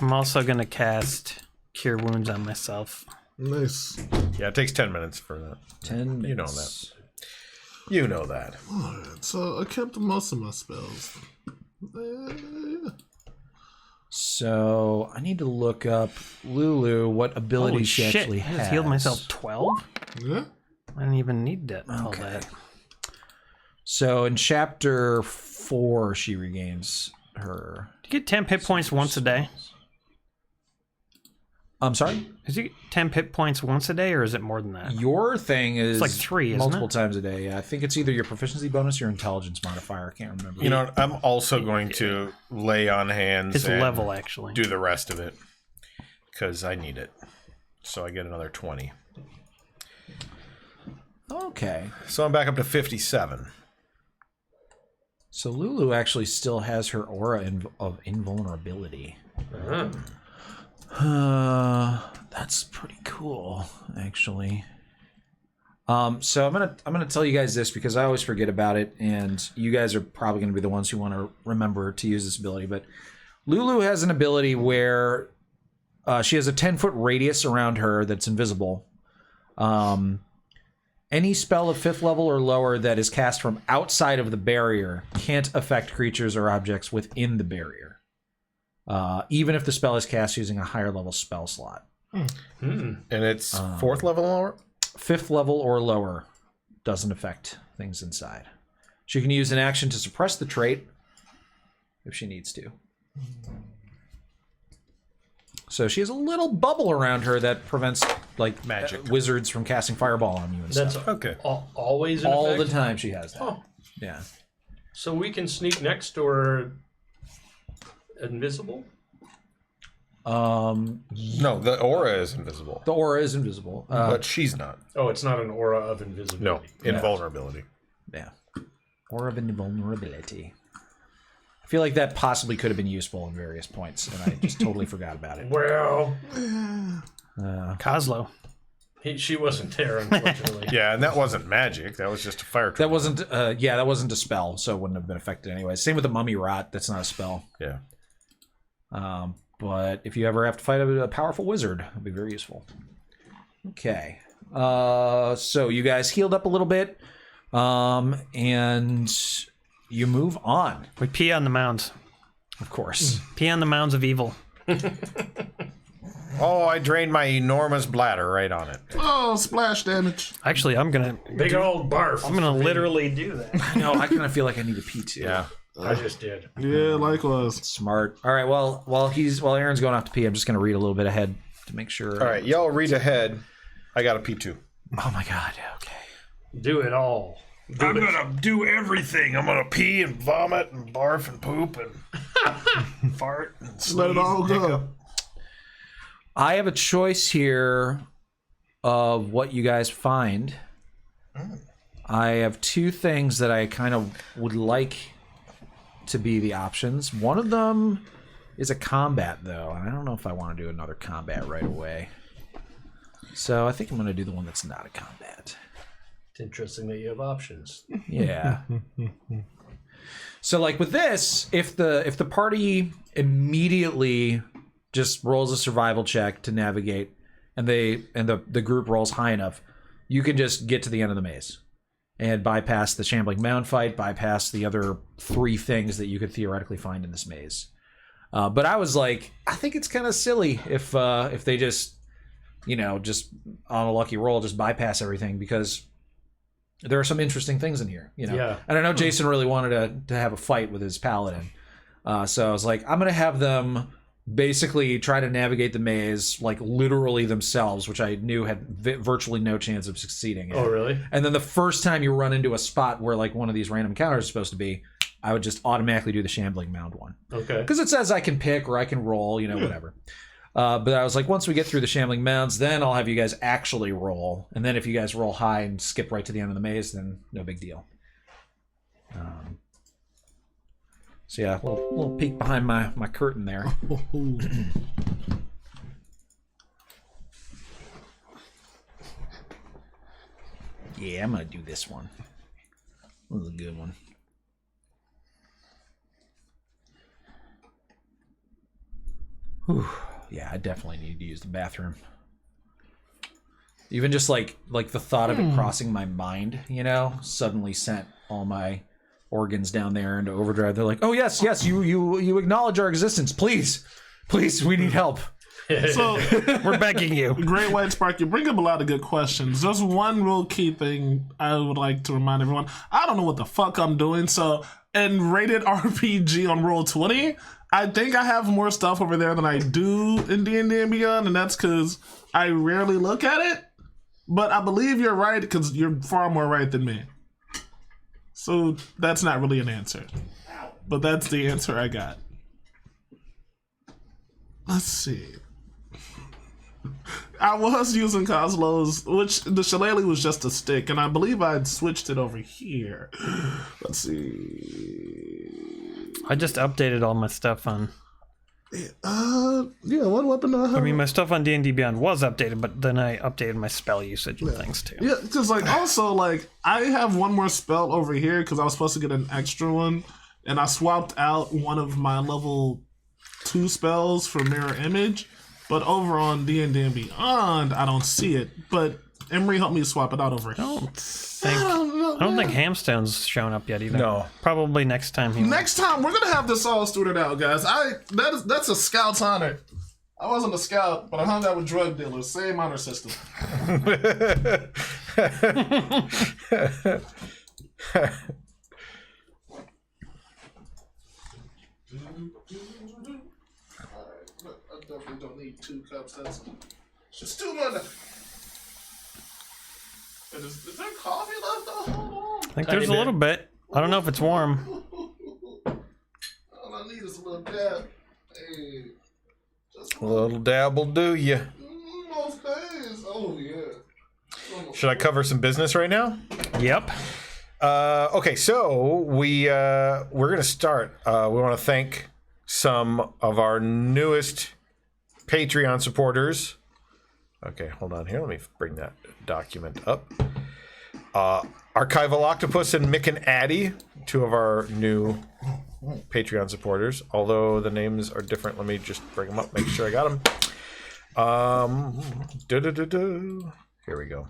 also going to cast Cure Wounds on myself. Nice. Yeah, it takes 10 minutes for that. 10 minutes. You know that. You know that. Alright, so I kept most of my spells. So I need to look up Lulu, what ability Holy she shit. actually I has. just healed myself 12? Yeah. I didn't even need that. All Okay. that. So in chapter 4, she regains her. Do you get 10 hit points once a day? I'm sorry? Is it 10 hit points once a day, or is it more than that? Your thing is like 3, isn't multiple it? times a day. Yeah, I think it's either your proficiency bonus or your intelligence modifier. I can't remember. You know, I'm also going to lay on hands It's and level, actually. do the rest of it because I need it. So I get another 20. Okay. So I'm back up to 57. So Lulu actually still has her aura of invulnerability. That's pretty cool, actually. So I'm gonna tell you guys this because I always forget about it, and you guys are probably gonna be the ones who want to remember to use this ability. But Lulu has an ability where she has a 10-foot radius around her that's invisible. Any spell of 5th level or lower that is cast from outside of the barrier can't affect creatures or objects within the barrier. Even if the spell is cast using a higher level spell slot. And it's 4th level or 5th level or lower doesn't affect things inside. She can use an action to suppress the trait if she needs to. So she has a little bubble around her that prevents like Magic. wizards from casting fireball on you and That's stuff. okay. Always in All effect? the time she has that. Oh, Yeah. so we can sneak next to her invisible? No, the aura is invisible, The aura is invisible. but she's not. Oh, it's not an aura of No, invisibility. invulnerability. Yeah. Aura of invulnerability. I feel like that possibly could have been useful in various points, and I just totally forgot about it. Well, Coslow. she wasn't there, unfortunately. Yeah, and that wasn't magic. That was just a fire. That wasn't, that wasn't a spell, so it wouldn't have been affected anyway. Same with the mummy rot. That's not a spell. Yeah. But if you ever have to fight a powerful wizard, it'll be very useful. Okay. So you guys healed up a little bit, and you move on, We pee on the mounds. of course. Pee on the mounds of evil. Oh, I drained my enormous bladder right on it. Oh, splash damage. Actually, I'm gonna Big old barf. I'm gonna literally do that. No, I kind of feel like I need to pee too. Yeah. I just did. Yeah, likewise. Smart. All right. Well, while Aaron's going off to pee, I'm just going to read a little bit ahead to make sure. All right, y'all read ahead. I got a P2. Oh my God. Okay. Do it all. I'm gonna do everything. I'm gonna pee and vomit and barf and poop and fart and Let it all go. I have a choice here of what you guys find. I have two things that I kind of would like to be the options. One of them is a combat, though, and I don't know if I want to do another combat right away. So I think I'm going to do the one that's not a combat. It's interesting that you have options. Yeah. So like with this, if the party immediately just rolls a survival check to navigate, and the group rolls high enough, you can just get to the end of the maze and bypass the shambling mound fight, bypass the other 3 things that you could theoretically find in this maze. But I was like, I think it's kind of silly if they just, just on a lucky roll, just bypass everything, because there are some interesting things in here, Yeah. And I know Jason really wanted to have a fight with his paladin. So I was like, I'm going to have them basically try to navigate the maze, like literally themselves, which I knew had virtually no chance of succeeding. Oh, really? And then the first time you run into a spot where like one of these random encounters is supposed to be, I would just automatically do the shambling mound one. Okay. Because it says I can pick or I can roll, whatever. But I was like, once we get through the shambling mounds, then I'll have you guys actually roll. And then if you guys roll high and skip right to the end of the maze, then no big deal. So yeah, a little peek behind my curtain there. Yeah, I'm going to do this one. This is a good one. Whew. Yeah, I definitely need to use the bathroom. Even just like the thought of it crossing my mind, suddenly sent all my organs down there into overdrive. They're like, "Oh yes, you acknowledge our existence, please, we need help." So, We're begging you. Great White Spark, you bring up a lot of good questions. There's one real key thing I would like to remind everyone. I don't know what the fuck I'm doing. So, in Rated RPG on Roll20, I think I have more stuff over there than I do in D&D and Beyond, and that's because I rarely look at it. But I believe you're right, because you're far more right than me. So that's not really an answer. But that's the answer I got. Let's see. I was using Coslo's, which the shillelagh was just a stick, and I believe I'd switched it over here. Let's see. I just updated all my stuff on. Yeah, what weapon do I have? I mean, my stuff on D&D Beyond was updated, but then I updated my spell usage and things too. Yeah, because also I have one more spell over here because I was supposed to get an extra one, and I swapped out one of my level 2 spells for Mirror Image, but over on D&D and Beyond, I don't see it. But Emery helped me swap it out over here. I don't think Hamstone's shown up yet either. No. Probably next time he Next time we're gonna have this all sorted out, guys. That's a scout's honor. I wasn't a scout, but I hung out with drug dealers. Same honor system. I definitely don't need 2 cups. That's just too much. Is there coffee left? Oh, hold on. I think there's a little bit. I don't know if it's warm. All I need is a little dab. Hey, just A little dab will do you. most days. Oh yeah. Should I cover some business right now? Yep. Okay, so we're gonna start. We want to thank some of our newest Patreon supporters. Okay, hold on here. Let me bring that document up. Archival Octopus and Mick and Addy, 2 of our new Patreon supporters. Although the names are different, let me just bring them up, make sure I got them. Here we go.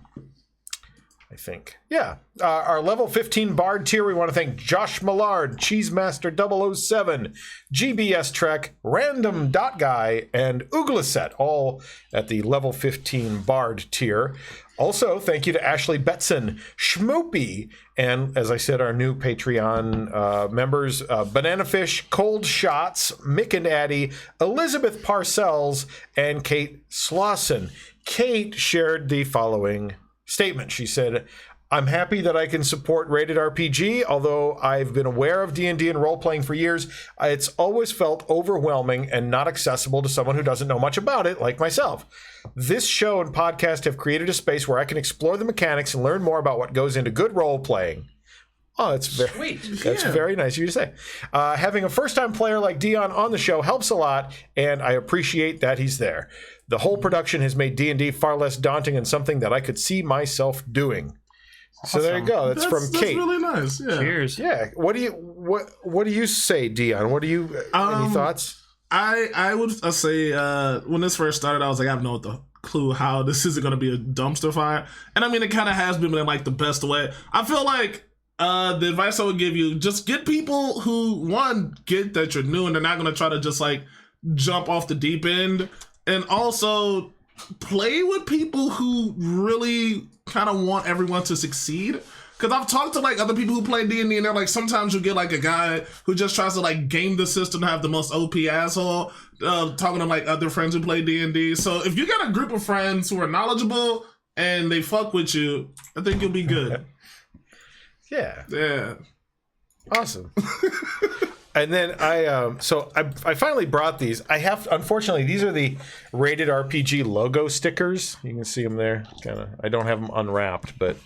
I think. Yeah. Our level 15 Bard tier, we want to thank Josh Millard, Cheesemaster 007, GBS Trek, Random Dot Guy, and Ooglaset, all at the level 15 Bard tier. Also, thank you to Ashley Betson, Schmoopy, and as I said, our new Patreon members, Banana Fish, Cold Shots, Mick and Addy, Elizabeth Parcells, and Kate Slauson. Kate shared the following statement. She said, "I'm happy that I can support Rated RPG. Although I've been aware of D&D and role-playing for years, it's always felt overwhelming and not accessible to someone who doesn't know much about it, like myself. This show and podcast have created a space where I can explore the mechanics and learn more about what goes into good role-playing. Oh, that's very Sweet. That's very nice of you to say. Having a first-time player like Dion on the show helps a lot, and I appreciate that he's there. The whole production has made D&D far less daunting and something that I could see myself doing. So there you go. That's from Kate. That's really nice. Yeah. Cheers. Yeah. What do you say, Dion? What do you any thoughts? I would say when this first started, I was like, I have no clue how this isn't going to be a dumpster fire. And I mean, it kind of has been in like the best way. I feel like the advice I would give you, just get people who, one, get that you're new and they're not going to try to just like jump off the deep end. And also play with people who really kind of want everyone to succeed. Because I've talked to like other people who play D&D and they're like, sometimes you get like a guy who just tries to like game the system to have the most OP asshole, talking to like other friends who play D&D. So if you got a group of friends who are knowledgeable and they fuck with you, I think you'll be good. Yeah. Awesome. And then I finally brought these. Unfortunately, these are the Rated RPG logo stickers. You can see them there. I don't have them unwrapped, but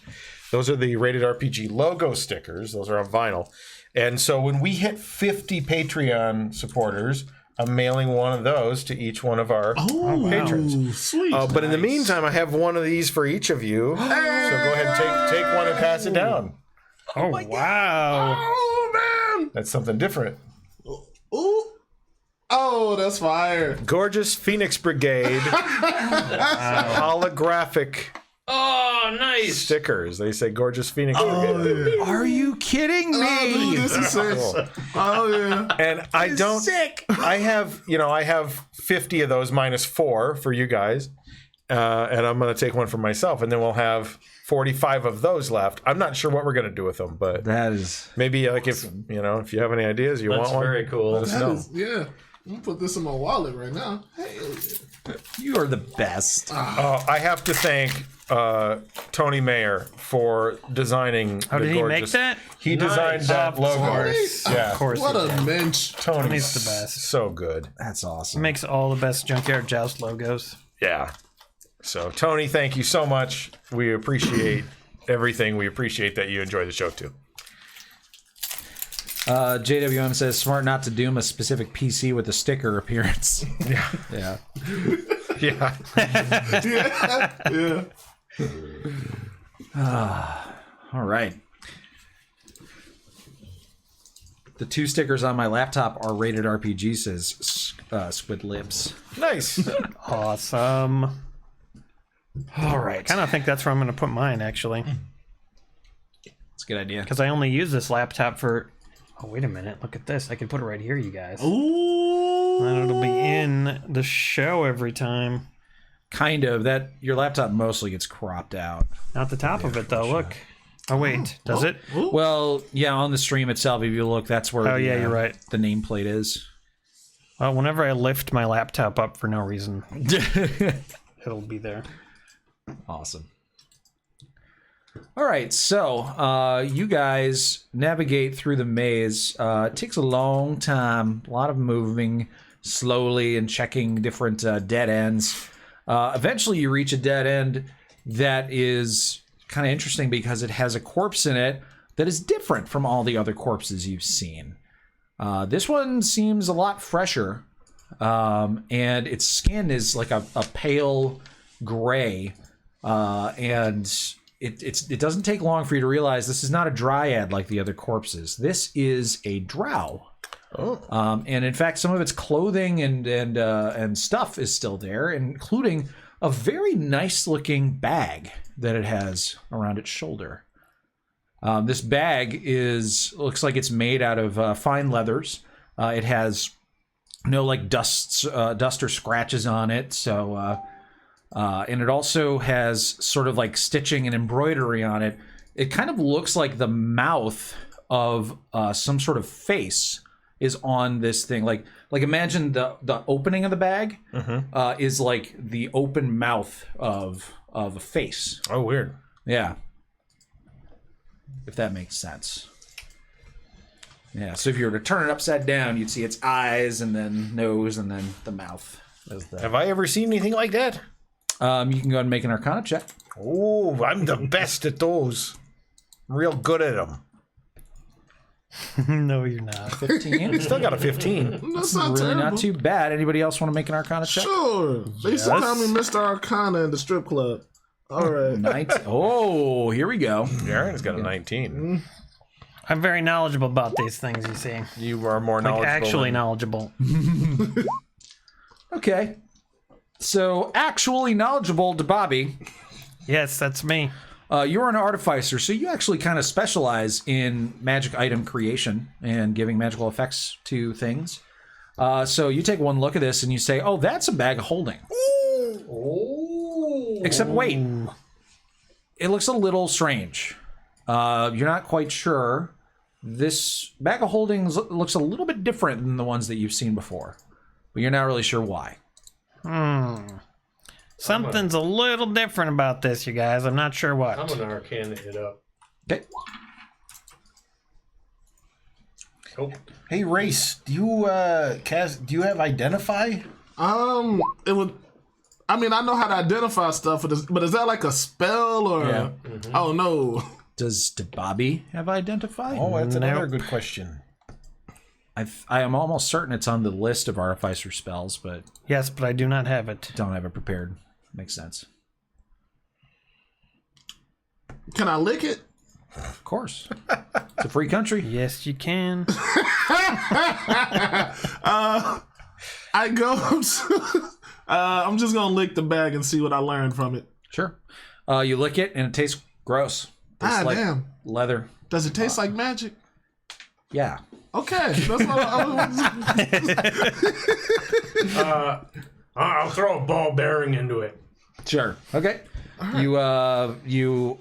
those are the Rated RPG logo stickers. Those are on vinyl. And so when we hit 50 Patreon supporters, I'm mailing one of those to each one of our patrons. Sweet. But in the meantime, I have one of these for each of you. So go ahead and take one and pass it down. Oh, wow. Oh, man. That's something different. Ooh. Oh, that's fire. Gorgeous Phoenix Brigade holographic stickers. They say Gorgeous Phoenix Brigade. Yeah. Are you kidding me? Oh, dude, this is sick. Oh, yeah. And I don't. Sick. I have 50 of those minus 4 for you guys, and I'm going to take one for myself, and then we'll have 45 of those left. I'm not sure what we're going to do with them, but That is maybe like if you have any ideas, you That's want one. very cool. Let us know. Yeah. I'm going to put this in my wallet right now. Hey. you are the best. I have to thank Tony Mayer for designing. Oh, the did he make gorgeous. that? He designed that logo. course. Yeah, Of course. What he a did. mensch. Tony's the best. So good. That's He awesome. makes all the best Junkyard Joust logos. Yeah. So Tony, thank you so much. We appreciate everything. We appreciate that you enjoy the show too. JWM says smart not to doom a specific PC with a sticker appearance. Yeah. Yeah. Yeah. Yeah. All right. The 2 stickers on my laptop are Rated RPG, says Squid Lips. Nice. Awesome. All right. I kind of think that's where I'm going to put mine, actually. That's a good idea. Because I only use this laptop for... Oh, wait a minute. Look at this. I can put it right here, you guys. Ooh. And it'll be in the show every time. Kind of. That your laptop mostly gets cropped out. Not the top of it, though. Look. Oh, wait. Does it? Ooh. Well, yeah, on the stream itself, if you look, that's where Oh, yeah, you're right. the nameplate is. Well, whenever I lift my laptop up for no reason, it'll be there. Awesome. All right, so you guys navigate through the maze. It takes a long time, a lot of moving slowly and checking different dead ends. Eventually, you reach a dead end that is kind of interesting because it has a corpse in it that is different from all the other corpses you've seen. This one seems a lot fresher, and its skin is like a pale gray, and it doesn't take long for you to realize this is not a dryad like the other corpses. This is a drow. And in fact, some of its clothing and stuff is still there, including a very nice looking bag that it has around its shoulder. This bag looks like it's made out of fine leathers. It has no like dust or scratches on it. So, and it also has sort of like stitching and embroidery on it. It kind of looks like the mouth of some sort of face is on this thing. Like imagine the opening of the bag is like the open mouth of a face. Oh, weird. Yeah. If that makes sense. Yeah, so if you were to turn it upside down, you'd see its eyes and then nose and then the mouth. Have I ever seen anything like that? You can go ahead and make an Arcana check. Oh, I'm the best at those. I'm real good at them. No, you're not. 15. Still got a 15. That's not Really terrible. not too bad. Anybody else want to make an Arcana check? Sure. They used to call me Mr. Arcana in the strip club. All right. Oh, here we go. Aaron's got a 19. I'm very knowledgeable about these things, you see. You are more Like, knowledgeable. actually than- knowledgeable. Okay. So, actually knowledgeable to Bobby. Yes, that's me. You're an artificer, so you actually kind of specialize in magic item creation and giving magical effects to things. So you take one look at this and you say, oh, that's a bag of holding. Except wait, it looks a little strange. You're not quite sure. This bag of holdings looks a little bit different than the ones that you've seen before, but you're not really sure why. Something's a little different about this, you guys. I'm not sure what. I'm an Arcana it up. Okay. Oh, Hey, Race, do you do you have identify? It would. I mean, I know how to identify stuff, but is that like a spell or? Yeah. Oh no. Does Bobby have identify? Oh, that's another Nope. good question. I am almost certain it's on the list of artificer spells, but Yes, but I do not have it. don't have it prepared. Makes sense. Can I lick it? Of course. It's a free country. Yes, you can. I go. I'm just gonna lick the bag and see what I learned from it. Sure. You lick it and it tastes gross. Tastes like Damn. leather. Does it taste like magic? Yeah. Okay, that's what I'll throw a ball bearing into it. Sure. Okay. You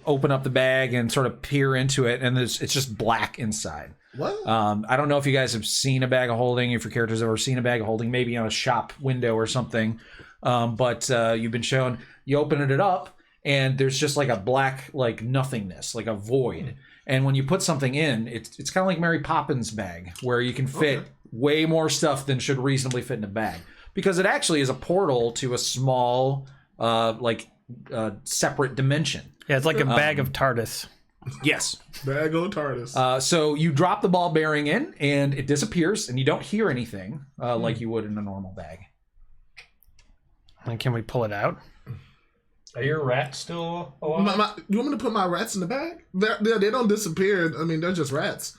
open up the bag and sort of peer into it, and it's just black inside. What? I don't know if you guys have seen a bag of holding, if your characters have ever seen a bag of holding, maybe on a shop window or something. But you've been shown, you open it up, and there's just like a black, like nothingness, like a void. And when you put something in, it's kind of like Mary Poppins' bag, where you can fit way more stuff than should reasonably fit in a bag. Because it actually is a portal to a small, separate dimension. Yeah, it's like a bag of TARDIS. Yes. Bag of TARDIS. So you drop the ball bearing in, and it disappears, and you don't hear anything like you would in a normal bag. And can we pull it out? Are your rats still alive? You want me to put my rats in the bag? They don't disappear. I mean, they're just rats.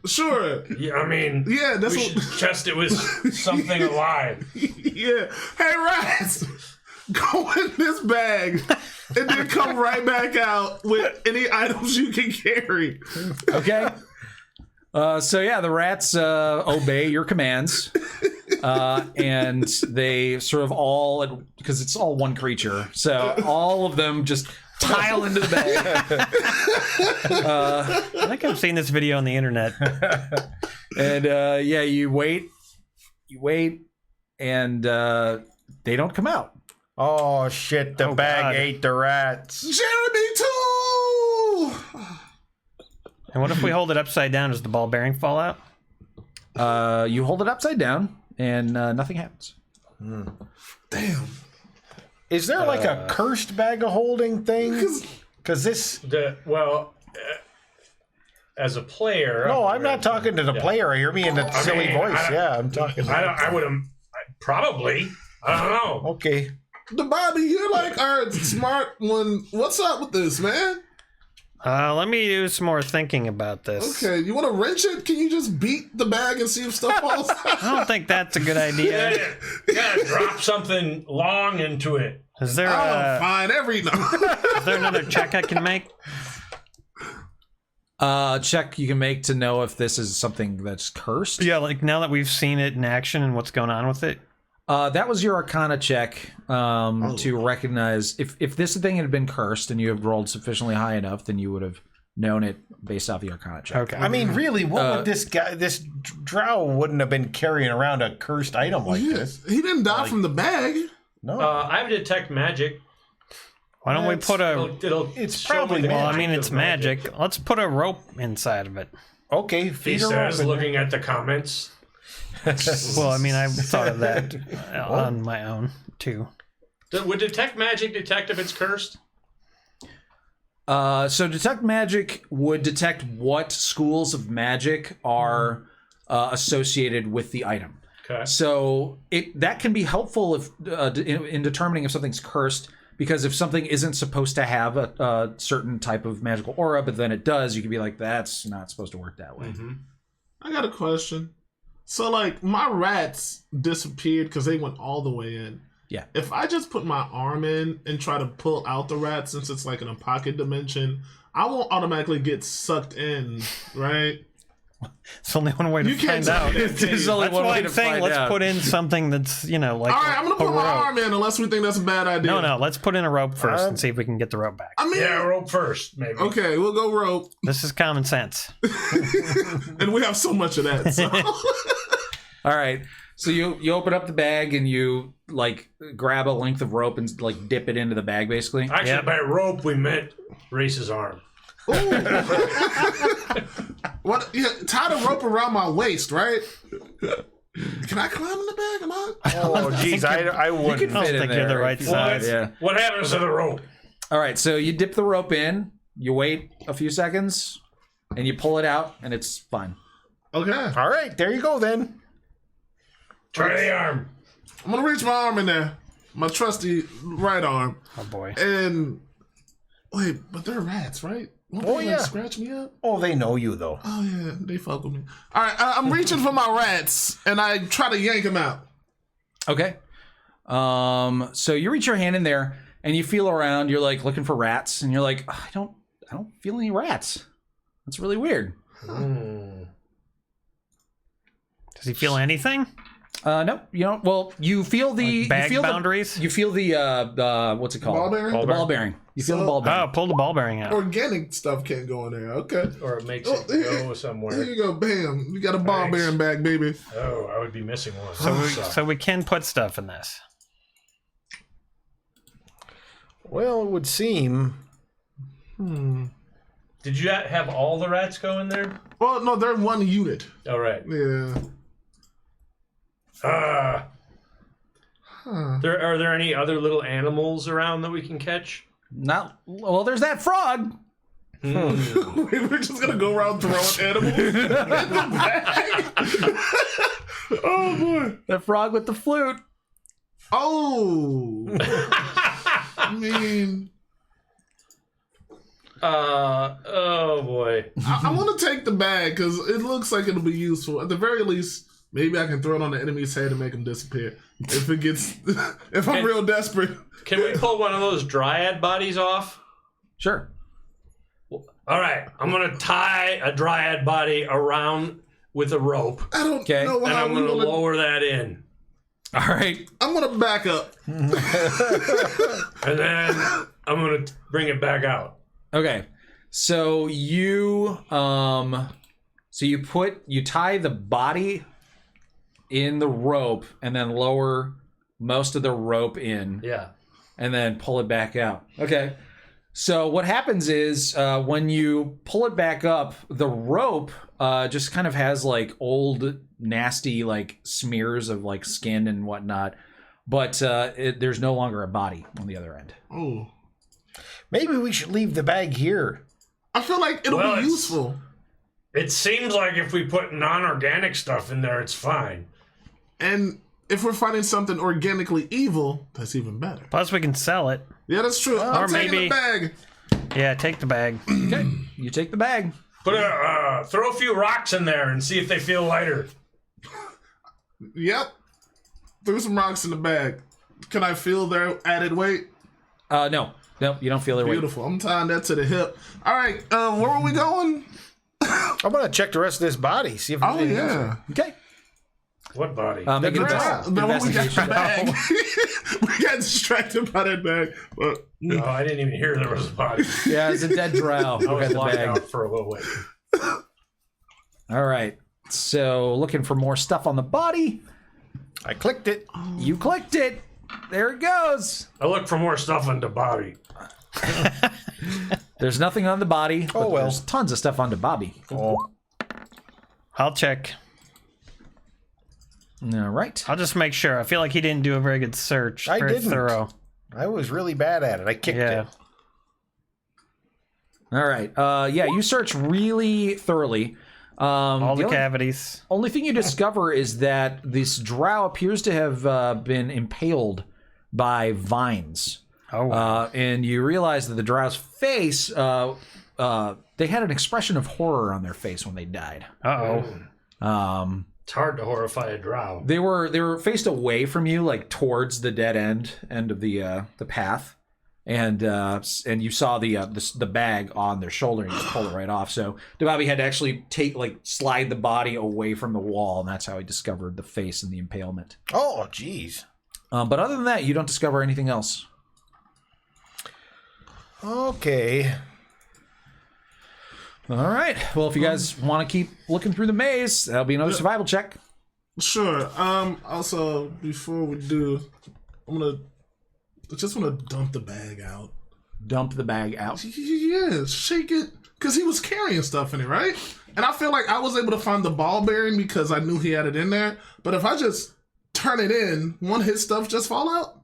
Sure. Yeah, I mean, Yeah, that's we what. should trust it was something alive. Yeah. Hey, rats, go in this bag and then come right back out with any items you can carry. Okay. So yeah, the rats obey your commands, and they sort of all, because it's all one creature, so all of them just tile into the bag. I think I've seen this video on the internet. And yeah, you wait, and they don't come out. Oh shit! The bag God. ate the rats. Jeremy too. And what if we hold it upside down? Does the ball bearing fall out? You hold it upside down, and nothing happens. Damn. Is there like a cursed bag of holding thing? Because this. As a player. No, I'm not talking to the player. I hear me in the silly mean, voice. Yeah, I'm talking. I would have probably. I don't know. Okay. The Bobby, you're like our smart one. What's up with this, man? Let me do some more thinking about this. Okay, you want to wrench it? Can you just beat the bag and see if stuff falls out? I don't think that's a good idea. You gotta drop something long into it. Is there Oh, fine, is there another check I can make? Check you can make to know if this is something that's cursed. Yeah, like now that we've seen it in action and what's going on with it. That was your Arcana check to recognize if this thing had been cursed and you have rolled sufficiently high enough, then you would have known it based off the Arcana check. Okay. I mean, really, what would this guy, this drow, wouldn't have been carrying around a cursed item like this? He didn't die from the bag. No. I have detect magic. Why don't we put a? It's show me probably the Well, I kind mean, of it's magic. Let's put a rope inside of it. okay, He feet are says, open. looking at the comments. Well, I mean, I thought of that on my own too. Would detect magic detect if it's cursed? So detect magic would detect what schools of magic are associated with the item. Okay. So that can be helpful if in determining if something's cursed, because if something isn't supposed to have a certain type of magical aura, but then it does, you can be like, that's not supposed to work that way. Mm-hmm. I got a question. So, like, my rats disappeared because they went all the way in. Yeah. If I just put my arm in and try to pull out the rat, since it's like in a pocket dimension, I won't automatically get sucked in, right? It's only one way to You can't find out. There's only That's one why way I'm to saying find let's out. put in something that's, like All right, I'm going to a put my rope. arm in unless we think that's a bad idea. No, let's put in a rope first and see if we can get the rope back. I mean, Yeah, rope first, maybe. okay, we'll go rope. This is common sense. And we have so much of that. So. All right. So you open up the bag and you like grab a length of rope and like dip it into the bag, basically. Actually, Yep. by rope, we meant Race's arm. What? Yeah, tie the rope around my waist, right? Can I climb in the bag? Am I? Oh, jeez, I wouldn't. can I don't fit in think you're the there right if you size. want, yeah. What happens to the rope? All right. So you dip the rope in, you wait a few seconds, and you pull it out, and it's fine. Okay. All right, there you go then. Try the arm. I'm going to reach my arm in there. My trusty right arm. Oh boy. And wait, but they're rats, right? Won't Oh, they, yeah. scratch me up? Oh, they know you though. Oh yeah, they fuck with me. All right, I'm reaching for my rats, and I try to yank them out. Okay. So you reach your hand in there, and you feel around. You're like looking for rats, and you're like, I don't feel any rats. That's really weird. Does he feel anything? No, well, you feel the Like bag you feel boundaries? You feel the what's it called? Ball bearing? The ball bearing. You feel the ball bearing. Oh, pull the ball bearing out. Organic stuff can't go in there. Okay. Or it makes Oh, it here- go Here somewhere. you go. Bam. You got a ball Thanks. bearing bag, baby. Oh, I would be missing one. So we can put stuff in this. Well, it would seem. Did you have all the rats go in there? Well, no, they're one unit. All right. Yeah. Are there any other little animals around that we can catch? Not well. There's that frog. We're just gonna go around throwing animals in the bag. Oh boy. That frog with the flute. Oh. I mean, Oh boy. I want to take the bag because it looks like it'll be useful. At the very least, maybe I can throw it on the enemy's head and make him disappear. If it gets, if I'm real desperate. Can we pull one of those dryad bodies off? Sure. All right, I'm gonna tie a dryad body around with a rope, I don't Okay. know and how I'm we gonna want to. lower that in, All right. I'm gonna back up. and then I'm gonna bring it back out. Okay. So you tie the body in the rope and then lower most of the rope in Yeah. and then pull it back out. Okay. So what happens is when you pull it back up, the rope just kind of has like old nasty like smears of like skin and whatnot, but there's no longer a body on the other end. Oh, Maybe we should leave the bag here. I feel like it'll Well, be it's- useful. It seems like if we put non-organic stuff in there, it's fine. And if we're finding something organically evil, that's even better. Plus, we can sell it. Yeah, that's true. I'm taking maybe- the bag. Yeah, take the bag. Okay. You take the bag. Throw a few rocks in there and see if they feel lighter. Yep. Threw some rocks in the bag. Can I feel their added weight? No, you don't feel their weight. Beautiful. I'm tying that to the hip. All right. Where are we going? I'm gonna check the rest of this body. See if. Oh there's anything else. yeah. Okay. What body? Make an No, we got the investigation. bag. We got distracted by that bag. But Oh, I didn't even hear there was a body. Yeah, it's a dead drow. I was Got the locked bag. out for a little bit. All right. So looking for more stuff on the body. I clicked it. You clicked it. There it goes. I look for more stuff on the body. There's nothing on the body. But Oh, well. There's tons of stuff on the Bobby. Oh, I'll check. All right. I'll just make sure. I feel like he didn't do a very good search. I very didn't. thorough. I was really bad at it. I kicked Yeah. it. All right. Yeah, you search really thoroughly. All the cavities. Only thing you discover is that this drow appears to have been impaled by vines. Oh. And you realize that the drow's face, they had an expression of horror on their face when they died. Uh-oh. It's hard to horrify a drow. They were faced away from you, like towards the dead end of the path, and you saw the bag on their shoulder, and you just pulled it right off. So Dababi had to actually slide the body away from the wall, and that's how he discovered the face and the impalement. Oh, jeez. But other than that, you don't discover anything else. Okay. All right. Well, if you guys want to keep looking through the maze, that'll be another survival check. Sure. Also, before we do, I just want to dump the bag out. Dump the bag out. Yeah, shake it. Because he was carrying stuff in it, right? And I feel like I was able to find the ball bearing because I knew he had it in there. But if I just turn it in, won't his stuff just fall out?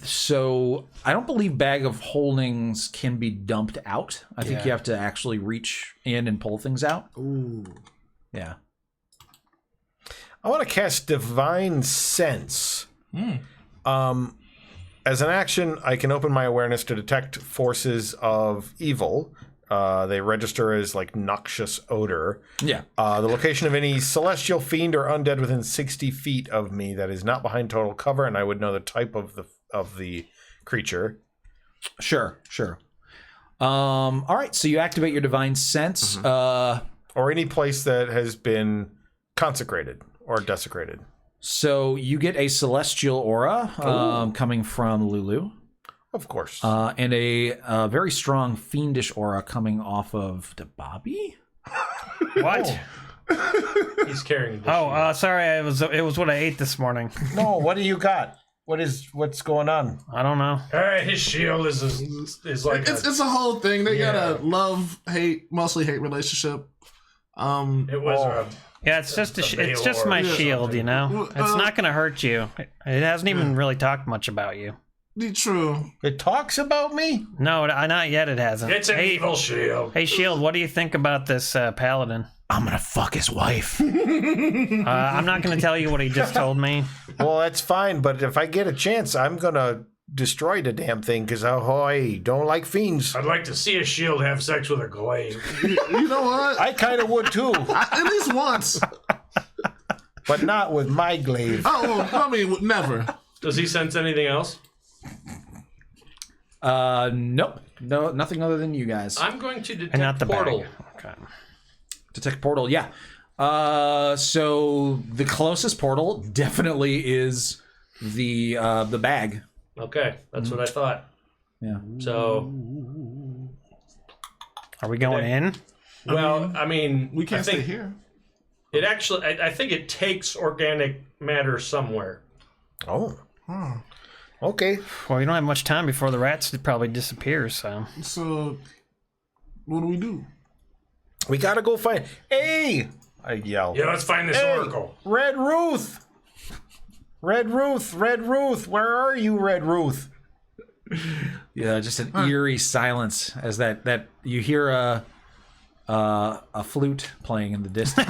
So I don't believe bag of holdings can be dumped out. I think you have to actually reach in and pull things out. Ooh. Yeah. I want to cast Divine Sense. As an action, I can open my awareness to detect forces of evil. They register as like noxious odor. Yeah. The location of any celestial fiend or undead within 60 feet of me that is not behind total cover, and I would know the type of the creature. Sure. All right, so you activate your divine sense. Or any place that has been consecrated or desecrated. So you get a celestial aura coming from Lulu. Of course. And a very strong fiendish aura coming off of Dababi. What? He's carrying. Sorry. It was what I ate this morning. No, what do you got? What's going on? I don't know. His shield is like It's a whole thing. They got a mostly hate relationship. it was. Yeah, it's just my shield, you know. It's not gonna hurt you. It hasn't even really talked much about you. Be true. It talks about me? No, not yet. It hasn't. It's an evil shield. Hey, Shield, what do you think about this paladin? I'm gonna fuck his wife. I'm not gonna tell you what he just told me. Well, that's fine, but if I get a chance, I'm gonna destroy the damn thing because I don't like fiends. I'd like to see a shield have sex with a glaive. You know what? I kind of would too, At least once. but not with my glaive. Oh, well, I mean, never. Does he sense anything else? Nope. No, nothing other than you guys. I'm going to detect And not the portal. bag. Okay. Detect portal, yeah. So the closest portal definitely is the bag. Okay, that's what I thought. Yeah. So, Are we going in? well, I mean, We can't I think stay here. It actually, I think it takes organic matter somewhere. Oh. Okay. Well, we don't have much time before the rats probably disappear, so. So, what do? We gotta go find. Hey! I yell. Yeah, let's find this Hey! oracle. Red Ruth! Red Ruth! Red Ruth! Where are you, Red Ruth? Yeah, just an eerie silence as that you hear a flute playing in the distance.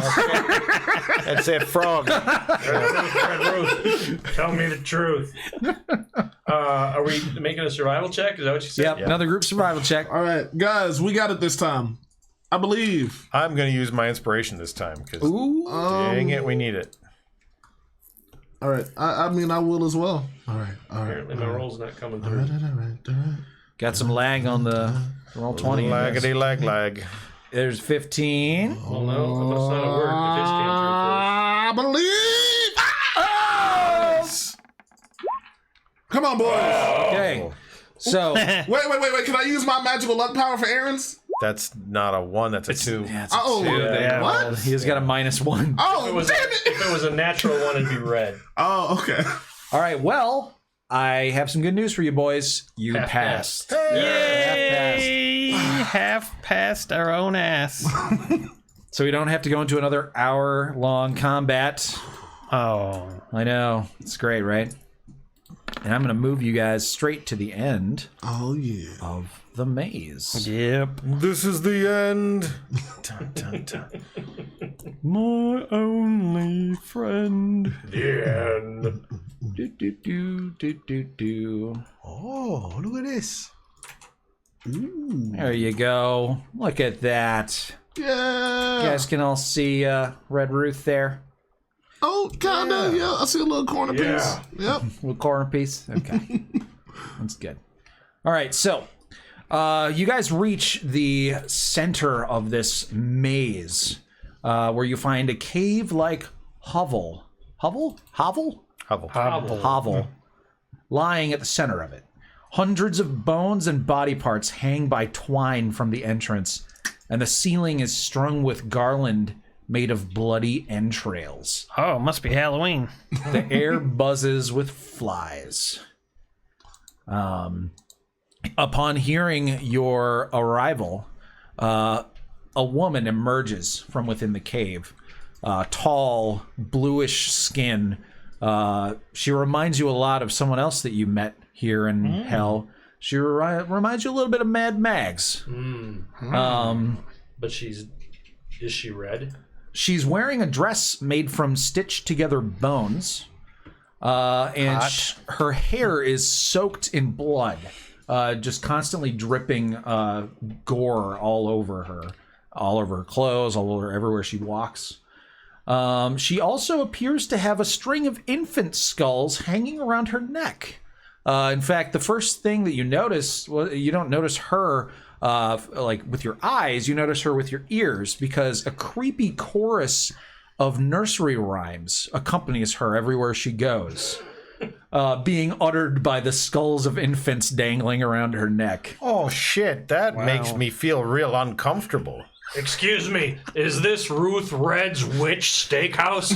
That's that frog. Red Ruth, tell me the truth. Are we making a survival check? Is that what you said? Yep, another group survival check. All right, guys, we got it this time. I believe. I'm gonna use my inspiration this time because dang it, we need it. All right, I mean, I will as well. All right. Apparently my roll's not coming through. All right. Got some lag on the roll 20. Laggity lag. There's 15. Well, no, that's not a word. If his came I believe. Come on, boys. Okay. So Wait. Can I use my magical luck power for errands? That's not a 1, that's a 2. yeah, it's a Oh, two. yeah. what? He has got a -1. Oh, first. damn it. If it was a natural one, it'd be red. Oh, okay. All right, well, I have some good news for you boys. You Half passed. Yay! Half past our own ass. So we don't have to go into another hour-long combat. Oh. I know. It's great, right? And I'm going to move you guys straight to the end Oh yeah. of the maze. Yep. This is the end. Dun, dun, dun. My only friend. The end. Do, do, do, do, do, do. Oh, look at this. Ooh. There you go. Look at that. Yeah. You guys can all see Red Ruth there. Oh, kinda. Yeah. I see a little corner piece. Yeah. Yep. Little corner piece. Okay. That's good. All right, so you guys reach the center of this maze where you find a cave-like hovel. Hovel? Hovel. Lying at the center of it. Hundreds of bones and body parts hang by twine from the entrance, and the ceiling is strung with garland made of bloody entrails. Oh, it must be Halloween. The air buzzes with flies. Upon hearing your arrival, a woman emerges from within the cave. Tall, bluish skin. She reminds you a lot of someone else that you met here in Hell. She reminds you a little bit of Mad Mags. But is she red? She's wearing a dress made from stitched together bones. And her hair is soaked in blood, just constantly dripping gore all over her clothes, all over everywhere she walks. She also appears to have a string of infant skulls hanging around her neck. In fact, the first thing that you notice, well, you don't notice her like with your eyes, you notice her with your ears, because a creepy chorus of nursery rhymes accompanies her everywhere she goes, being uttered by the skulls of infants dangling around her neck. Oh shit, that makes me feel real uncomfortable. Excuse me, is this Ruth Red's Witch Steakhouse?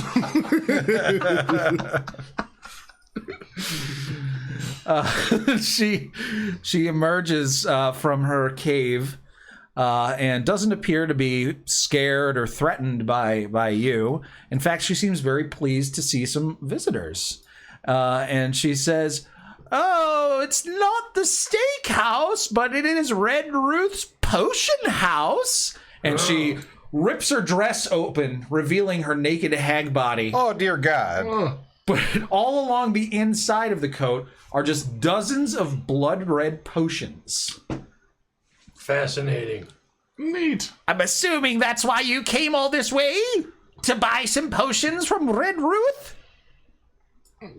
She emerges from her cave and doesn't appear to be scared or threatened by you. In fact, she seems very pleased to see some visitors. And she says, "Oh, it's not the steakhouse, but it is Red Ruth's potion house." And she rips her dress open, revealing her naked hag body. Oh dear God. But all along the inside of the coat are just dozens of blood red potions. Fascinating. Neat. I'm assuming that's why you came all this way? To buy some potions from Red Ruth? we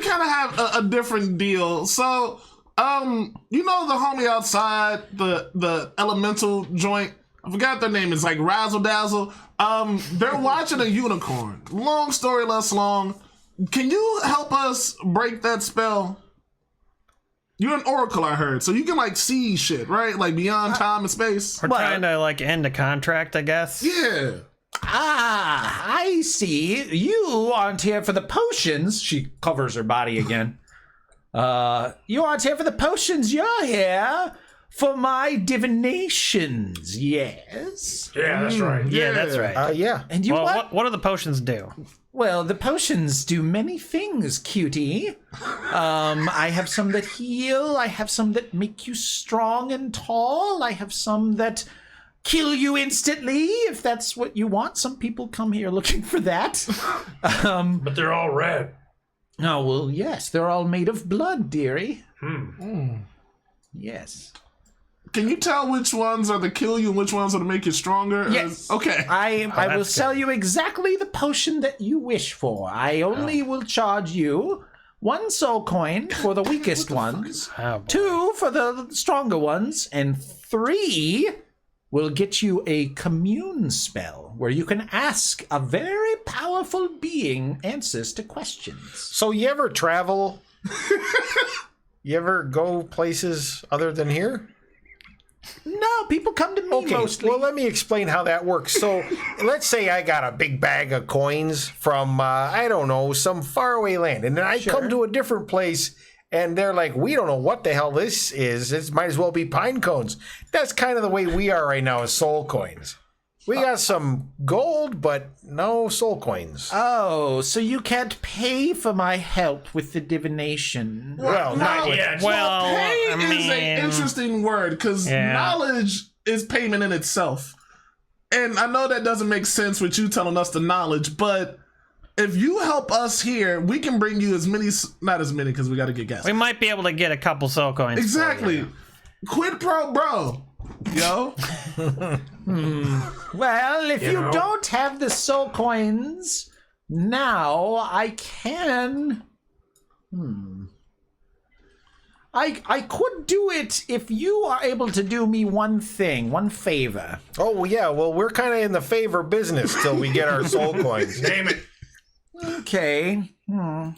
kind of have a different deal. So, you know the homie outside, the elemental joint? I forgot their name. It's like Razzle Dazzle. They're watching a unicorn. Long story less long. Can you help us break that spell? You're an oracle, I heard, so you can like see shit, right? Like beyond time and space. We're trying to like end a contract, I guess. Yeah. Ah, I see. You aren't here for the potions. She covers her body again. You aren't here for the potions. You're here for my divinations. Yes. Yeah, that's right. Yeah, that's right. Yeah. And you Well, what do the potions do? Well, the potions do many things, cutie. I have some that heal. I have some that make you strong and tall. I have some that kill you instantly, if that's what you want. Some people come here looking for that. But they're all red. Oh, well, yes. They're all made of blood, dearie. Yes. Can you tell which ones are to kill you and which ones are to make you stronger? Yes. Okay. I will that's sell you exactly the potion that you wish for. I only will charge you 1 soul coin for the weakest ones, Oh, boy. 2 for the stronger ones, and 3 will get you a commune spell where you can ask a very powerful being answers to questions. So you ever travel? You ever go places other than here? No, people come to me mostly. Well, let me explain how that works. So, let's say I got a big bag of coins from, I don't know, some faraway land. And then I come to a different place, and they're like, we don't know what the hell this is. It might as well be pine cones. That's kind of the way we are right now as soul coins. We got some gold, but no soul coins. Oh, so you can't pay for my help with the divination? Well, not yet. Well, pay I is mean, an interesting word because Yeah. knowledge is payment in itself. And I know that doesn't make sense with you telling us the knowledge, but if you help us here, we can bring you as many, not as many because we got to get gas. we might be able to get a couple soul coins. for Exactly. you. Quid pro bro. Yo. Well, if you know? don't have the soul coins, now I can. I could do it if you are able to do me one favor. Oh, yeah. Well, we're kind of in the favor business till we get our soul coins. Name it. Okay. Well,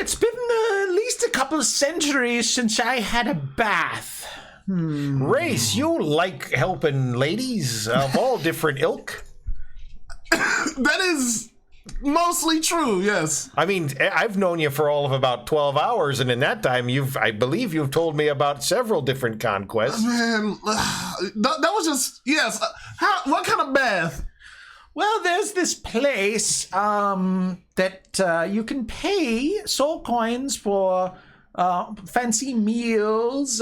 it's been at least a couple of centuries since I had a bath. Race, you like helping ladies of all different ilk? That is mostly true, yes. I mean, I've known you for all of about 12 hours, and in that time, I believe you've told me about several different conquests. Man, that was just, yes. What kind of bath? Well, there's this place that you can pay soul coins for fancy meals,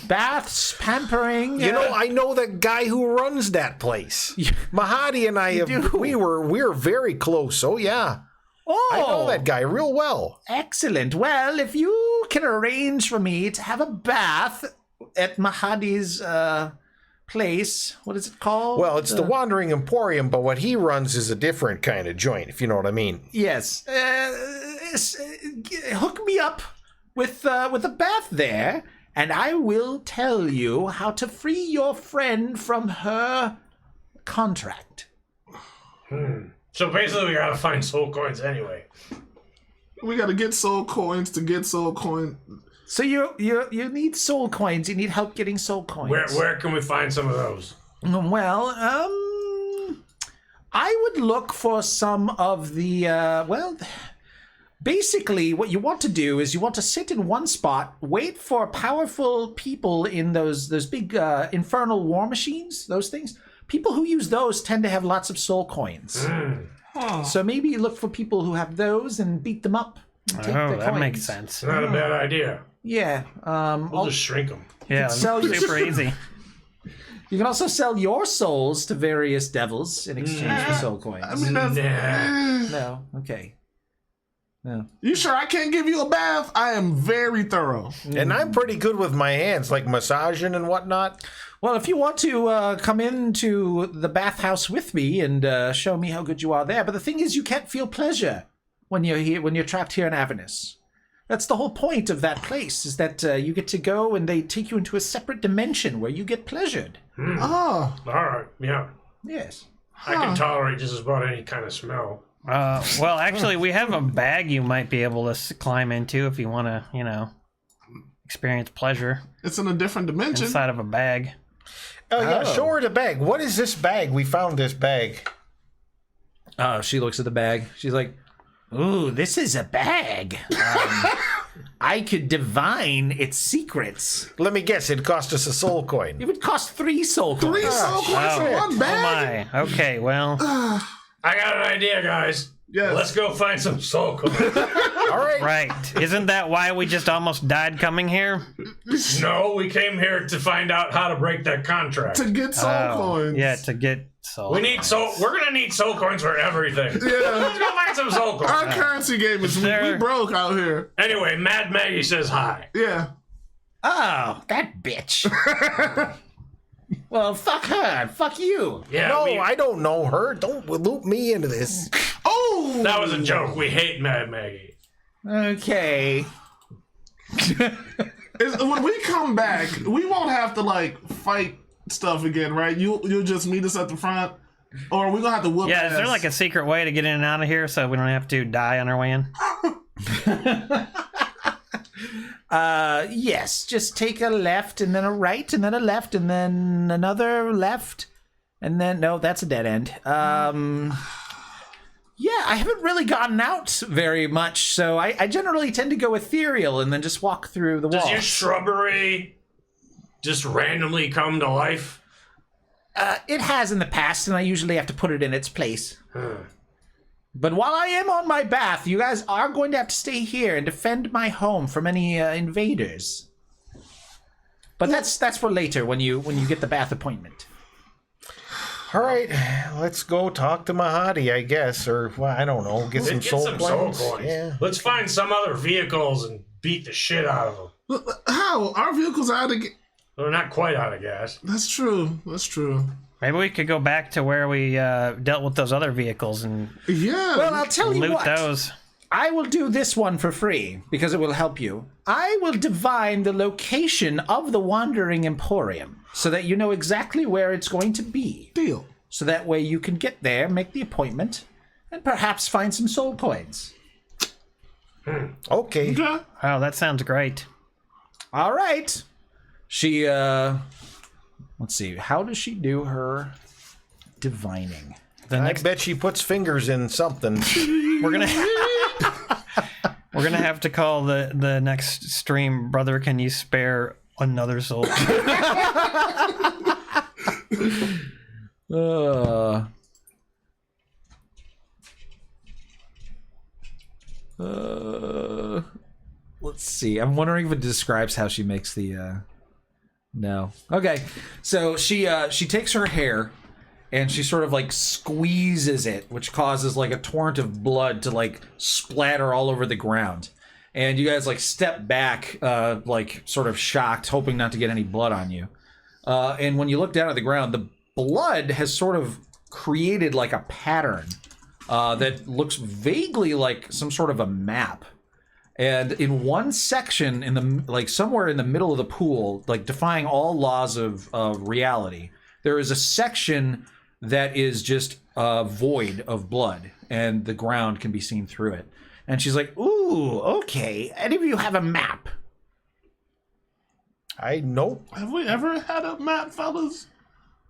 baths, pampering. You know, I know the guy who runs that place. Mahadi and I, we're very close. Oh yeah, I know that guy real well. Excellent. Well, if you can arrange for me to have a bath at Mahadi's place, what is it called? Well, it's the Wandering Emporium, but what he runs is a different kind of joint, if you know what I mean. Yes. Hook me up with a bath there, and I will tell you how to free your friend from her contract. So basically, we gotta find soul coins anyway. We got to get soul coins to get soul coin. So you need soul coins. You need help getting soul coins. Where can we find some of those? Well, I would look for some of the basically, what you want to do is you want to sit in one spot, wait for powerful people in those big infernal war machines, those things. People who use those tend to have lots of soul coins. So maybe you look for people who have those and beat them up. And take their that coins. makes sense. Not a bad idea. Yeah. We'll just shrink them. Yeah, sell your- super easy. You can also sell your souls to various devils in exchange for soul coins. I mean, that's, No. Okay. No. You sure I can't give you a bath? I am very thorough. And I'm pretty good with my hands, like massaging and whatnot. Well, if you want to come into the bathhouse with me and show me how good you are there, but the thing is, you can't feel pleasure when you're here, when you're trapped here in Avernus. That's the whole point of that place, is that you get to go and they take you into a separate dimension where you get pleasured. Oh, All right, yeah. Yes. I can tolerate just about any kind of smell. Well, actually, we have a bag you might be able to climb into if you want to, experience pleasure it's in a different dimension. inside of a bag. Oh, yeah, show her the bag. What is this bag? We found this bag. She looks at the bag. She's like, "Ooh, this is a bag. I could divine its secrets. Let me guess, it cost us a soul coin. It would cost 3 soul coins." 3 soul coins for one Oh bag? my. Okay, well, I got an idea, guys. Yes. Let's go find some soul coins. All right. right. Isn't that why we just almost died coming here? No, we came here to find out how to break that contract. To get soul coins. Yeah, to get soul. We're gonna need soul coins for everything. Yeah. Let's go find some soul coins. Our currency game is we there- broke out here. Anyway, Mad Maggie says hi. Yeah. Oh, that bitch. Well, fuck her. Fuck you. Yeah, No, I I don't know her. Don't loop me into this. Oh! that was a joke. We hate Mad Maggie. Okay. When we come back, we won't have to, fight stuff again, right? You'll just meet us at the front? Or we're gonna have to whoop Yeah, is there ass? a secret way to get in and out of here so we don't have to die on our way in? Yes, just take a left and then a right and then a left and then another left and then no, that's a dead end. Yeah, I haven't really gotten out very much, so I generally tend to go ethereal and then just walk through the Does walls. your shrubbery just randomly come to life? It has in the past, and I usually have to put it in its place. But while I am on my bath, you guys are going to have to stay here and defend my home from any invaders. But that's for later when you get the bath appointment. All right, let's go talk to Mahadi, I guess, or well, I don't know, get some soul coins. Yeah. Let's find some other vehicles and beat the shit out of them. How? Our vehicles are out of gas. They're not quite out of gas. That's true. That's true. Maybe we could go back to where we dealt with those other vehicles and Yeah. Well, I'll tell you loot what. those. I will do this one for free because it will help you. I will divine the location of the Wandering Emporium so that you know exactly where it's going to be. Deal. So that way you can get there, make the appointment, and perhaps find some soul coins. Okay. Okay. Oh, that sounds great. All right. She, let's see. How does she do her divining? I bet she puts fingers in something. We're gonna have to call the next stream, brother. Can you spare another soul? Let's see. I'm wondering if it describes how she makes the. No. Okay. So she takes her hair and she sort of like squeezes it, which causes like a torrent of blood to like splatter all over the ground. And you guys like step back, like sort of shocked, hoping not to get any blood on you. And when you look down at the ground, the blood has sort of created like a pattern that looks vaguely like some sort of a map. And in one section, in the like somewhere in the middle of the pool, like defying all laws of reality, there is a section that is just void of blood, and the ground can be seen through it. And she's like, "Ooh, okay. Any of you have a map?" Nope. Have we ever had a map, fellas?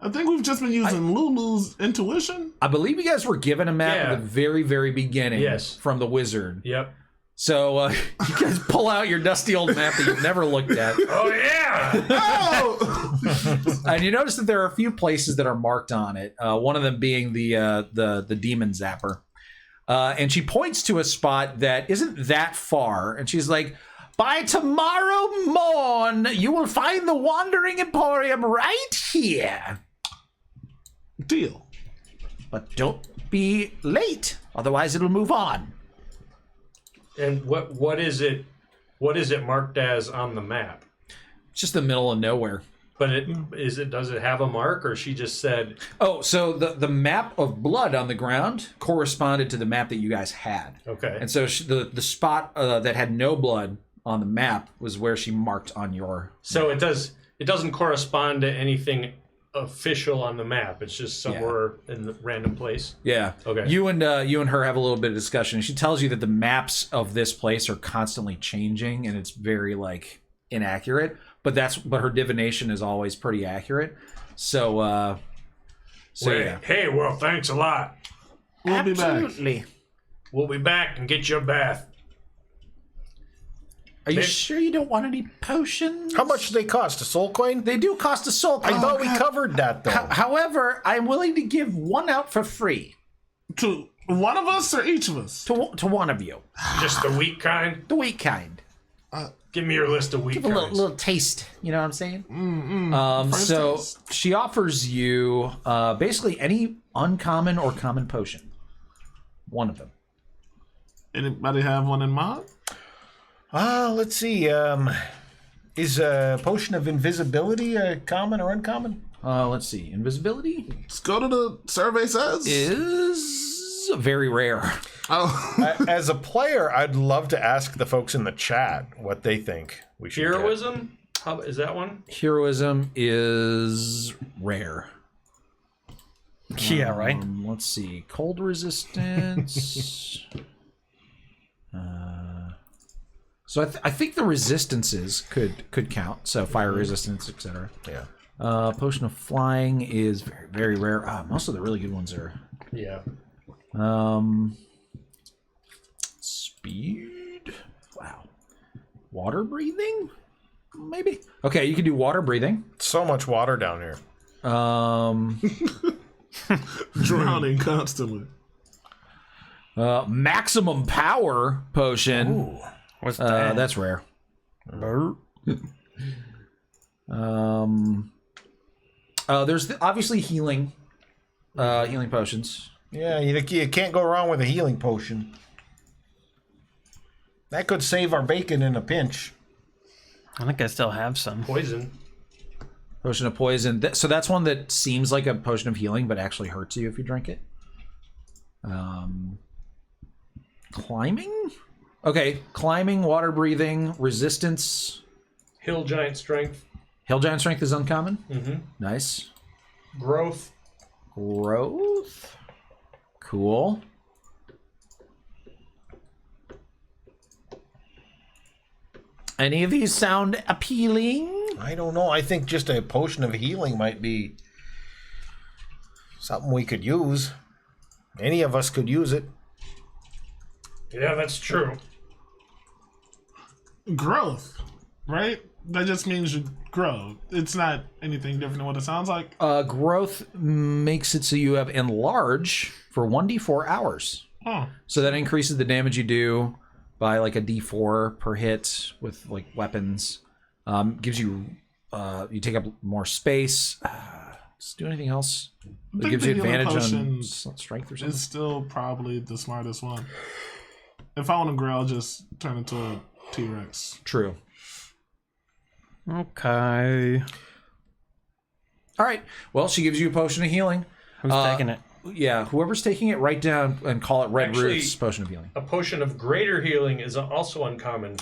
I think we've just been using Lulu's intuition. I believe you guys were given a map at the very, very beginning. Yes. From the wizard. Yep. So you guys pull out your dusty old map that you've never looked at. Oh yeah. Oh! And you notice that there are a few places that are marked on it. One of them being the demon zapper. And she points to a spot that isn't that far, and she's like, "By tomorrow morn, you will find the Wandering Emporium right here. Deal. But don't be late, otherwise it'll move on." And what is it? What is it marked as on the map? It's just the middle of nowhere. But does it have a mark, or she just said? Oh, so the map of blood on the ground corresponded to the map that you guys had. Okay. And so the spot that had no blood on the map was where she marked on your. So it doesn't correspond to anything official on the map. It's just somewhere in the random place. Yeah. Okay. You and her have a little bit of discussion. She tells you that the maps of this place are constantly changing, and it's very like inaccurate. But her divination is always pretty accurate. So yeah. Hey, well, thanks a lot. We'll be back. Absolutely. We'll be back and get you a bath. Are you sure you don't want any potions? How much do they cost? A soul coin? They do cost a soul coin. I thought we covered that, though. However, I'm willing to give one out for free. To one of us or each of us? To one of you. Just the weak kind? The weak kind. Give me your list of weak Give a kinds. little taste. You know what I'm saying? So she offers you basically any uncommon or common potion. One of them. Anybody have one in mind? Let's see. Is a potion of invisibility common or uncommon? Let's see. Invisibility Let's go to the survey says. is very rare. Oh. As a player, I'd love to ask the folks in the chat what they think we should get. Heroism? How is that one? Heroism is rare. Yeah, right. Let's see. Cold resistance. So I think the resistances could count. So fire resistance, etc. Yeah. Potion of flying is very, very rare. Most of the really good ones are. Yeah. Speed. Wow. Water breathing? Maybe. Okay, you can do water breathing. So much water down here. Drowning constantly. Maximum power potion. What's that? That's rare. There's obviously healing potions. Yeah, you can't go wrong with a healing potion. That could save our bacon in a pinch. I think I still have some. Poison. Potion of poison. So that's one that seems like a potion of healing, but actually hurts you if you drink it. Climbing? Okay, climbing, water breathing, resistance. Hill giant strength. Hill giant strength is uncommon. Mm-hmm. Nice. Growth. Growth. Cool. Any of these sound appealing? I don't know. I think just a potion of healing might be something we could use. Any of us could use it. Yeah, that's true. Growth, right? That just means you grow. It's not anything different than what it sounds like. Growth makes it so you have enlarge for 1d4 hours. Oh. So that increases the damage you do by like a d4 per hit with like weapons. Gives you you take up more space. Does it do anything else? It gives you advantage on strength or something. It's still probably the smartest one. If I want to grow, I'll just turn into a T-Rex. True. Okay. All right. Well, she gives you a potion of healing. Who's taking it? Yeah, whoever's taking it, write down and call it Red Actually, Ruth's potion of healing. A potion of greater healing is also uncommon.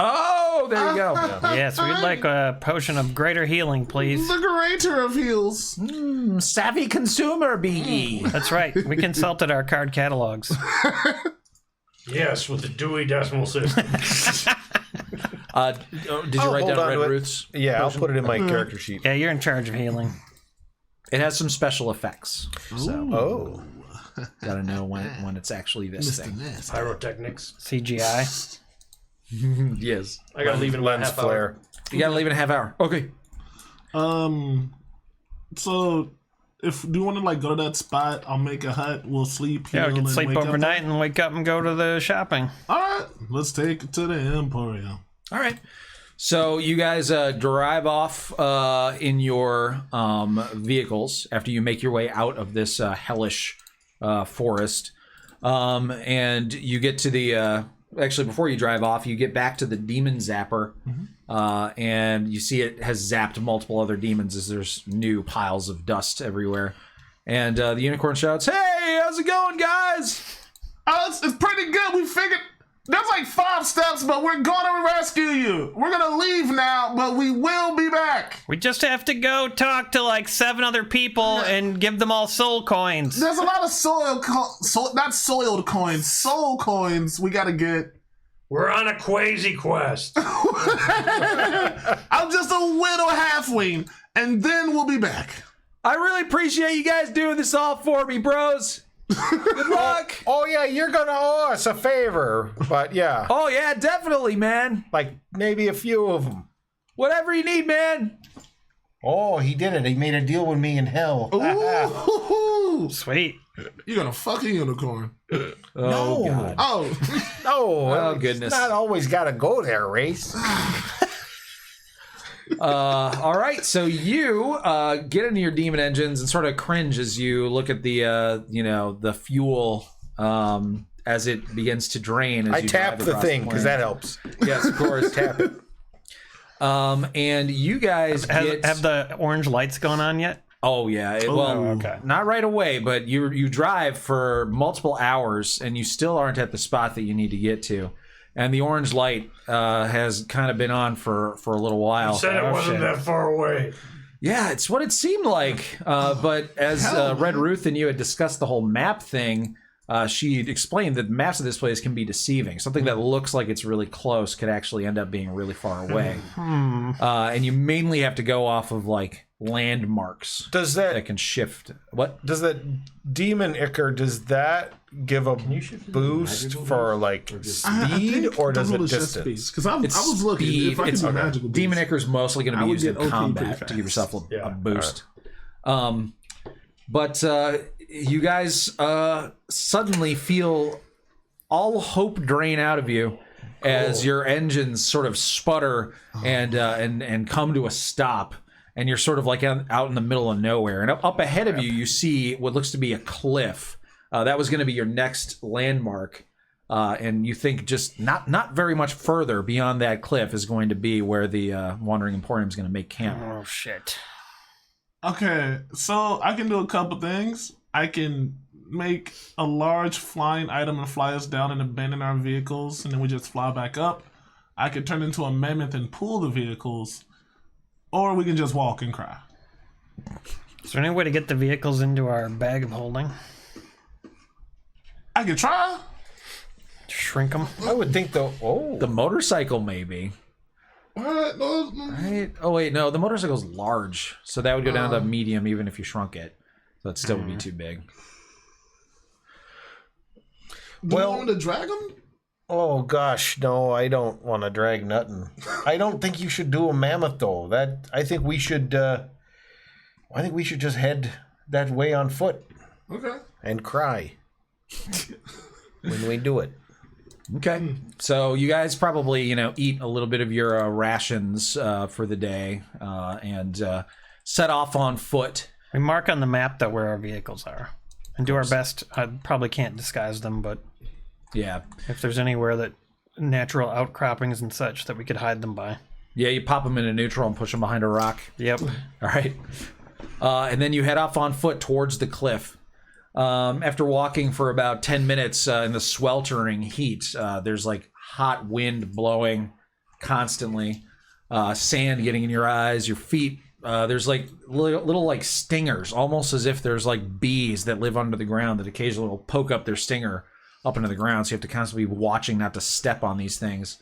Oh, there you go. Yes, we'd like a potion of greater healing, please. The greater of heals. Savvy consumer, be ye. That's right. We consulted our card catalogs. Yes, with the Dewey Decimal System. Did you write down Red Ruth's? Yeah, I'll put it in my character sheet. Yeah, you're in charge of healing. It has some special effects. So Oh. gotta know when it's actually this thing. Pyrotechnics. CGI. Yes. I gotta leave in about Lens half hour. flare. You gotta leave in a half hour. Okay. So if do you want to like go to that spot, I'll make a hut. We'll sleep here. Yeah, we can and sleep wake up overnight and wake up and go to the shopping. All right, let's take it to the Emporium. All right. So you guys drive off in your vehicles after you make your way out of this hellish forest. And you get to the... actually, before you drive off, you get back to the demon zapper. And you see it has zapped multiple other demons as there's new piles of dust everywhere. And the unicorn shouts, "Hey, how's it going, guys?" Oh, it's pretty good. We figured there's like 5 steps, but we're gonna rescue you. We're gonna leave now, but we will be back. We just have to go talk to like 7 other people and give them all soul coins. There's a lot of soil coins we gotta get. We're on a quasi quest. I'm just a little halfwing, and then we'll be back. I really appreciate you guys doing this all for me, bros. Good luck. Oh, yeah, you're going to owe us a favor. But, yeah, Oh, yeah, definitely, man. like maybe a few of them. Whatever you need, man. Oh, he did it. He made a deal with me in hell. Ooh, Sweet. you're gonna fuck a unicorn. Oh, God. Oh, Oh, goodness. It's not always got to go there, Race. All right, so you get into your demon engines and sort of cringe as you look at the, the fuel as it begins to drain. As I you tap drive the across thing because plain. that helps. Yes, of course. Tap it. And you guys get... Have the orange lights gone on yet? Oh yeah, okay. Not right away, but you drive for multiple hours and you still aren't at the spot that you need to get to, and the orange light has kind of been on for a little while. Said it wasn't that far away. Yeah, it's what it seemed like. But as Red Ruth and you had discussed the whole map thing, she explained that maps of this place can be deceiving. Something that looks like it's really close could actually end up being really far away. And you mainly have to go off of like landmarks Does that that can shift. What? does that demon ichor, does that give a boost for like speed or does it distance? Because I was looking speed. if I could do magical. Demon Ichor is mostly going to I be would used in get OP pretty combat to give fast. yourself a boost. But you guys suddenly feel all hope drain out of you as your engines sort of sputter and come to a stop, and you're sort of like out in the middle of nowhere. And up ahead of you, you see what looks to be a cliff. That was going to be your next landmark. And you think just not very much further beyond that cliff is going to be where the Wandering Emporium is going to make camp. Oh, shit. Okay, so I can do a couple things. I can make a large flying item and fly us down and abandon our vehicles, and then we just fly back up. I could turn into a mammoth and pull the vehicles, or we can just walk and cry. Is there any way to get the vehicles into our bag of holding? I could try. Shrink them? I would think though. Oh, The motorcycle, maybe. What? No. Right? Oh, wait, no. The motorcycle's large, so that would go down to medium even if you shrunk it. So it still would be too big. Do you want me to drag them? oh gosh, no, I don't want to drag nothing. I don't think you should do a mammoth though. I think we should just head that way on foot Okay. and cry when we do it. Okay. So you guys probably, eat a little bit of your rations for the day and set off on foot. We mark on the map, though, where our vehicles are. And do our best. I probably can't disguise them, but Yeah. if there's anywhere that natural outcroppings and such that we could hide them by. Yeah, you pop them into neutral and push them behind a rock. Yep. All right. And then you head off on foot towards the cliff. After walking for about 10 minutes in the sweltering heat, there's like hot wind blowing constantly, sand getting in your eyes, your feet. There's like little like stingers, almost as if there's like bees that live under the ground that occasionally will poke up their stinger up into the ground. So you have to constantly be watching not to step on these things.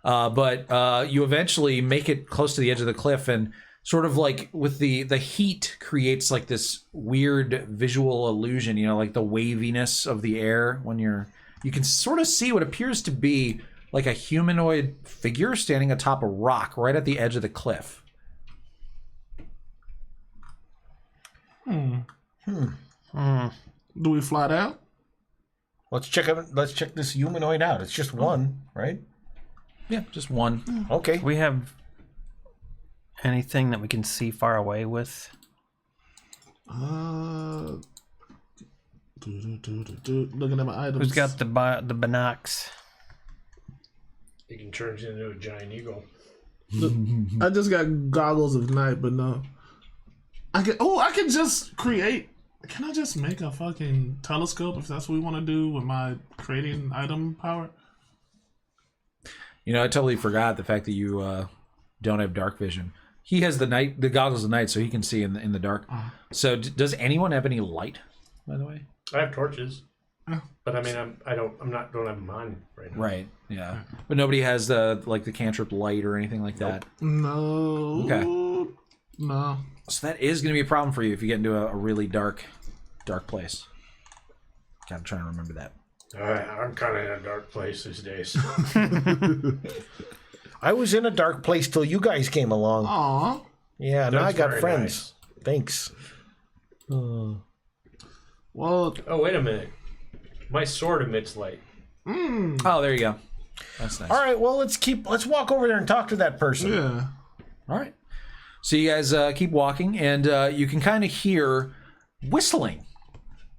But you eventually make it close to the edge of the cliff, and sort of like with the heat creates like this weird visual illusion, like the waviness of the air when you can sort of see what appears to be like a humanoid figure standing atop a rock right at the edge of the cliff. Do we fly down? Let's check this humanoid out. It's just one, right? Yeah, just one. Okay. Do we have anything that we can see far away with? Looking at my items. Who's got the binocs? He can turn into a giant eagle. I just got goggles of night, but no. I can just create. Can I just make a fucking telescope if that's what we want to do with my creating item power? I totally forgot the fact that you don't have dark vision. He has the goggles of night, so he can see in the dark. So does anyone have any light, by the way? I have torches, but I mean, I don't have mine right now. Right. Yeah. But nobody has the cantrip light or anything like that. No. Okay. No. So that is going to be a problem for you if you get into a really dark place. Gotta try and remember that. I'm kind of in a dark place these days. I was in a dark place till you guys came along. Aw. Yeah, now I That's got very friends. Thanks. Well. Oh, wait a minute. My sword emits light. Oh, there you go. That's nice. All right, well, let's walk over there and talk to that person. Yeah. All right. So you guys keep walking, and you can kind of hear whistling.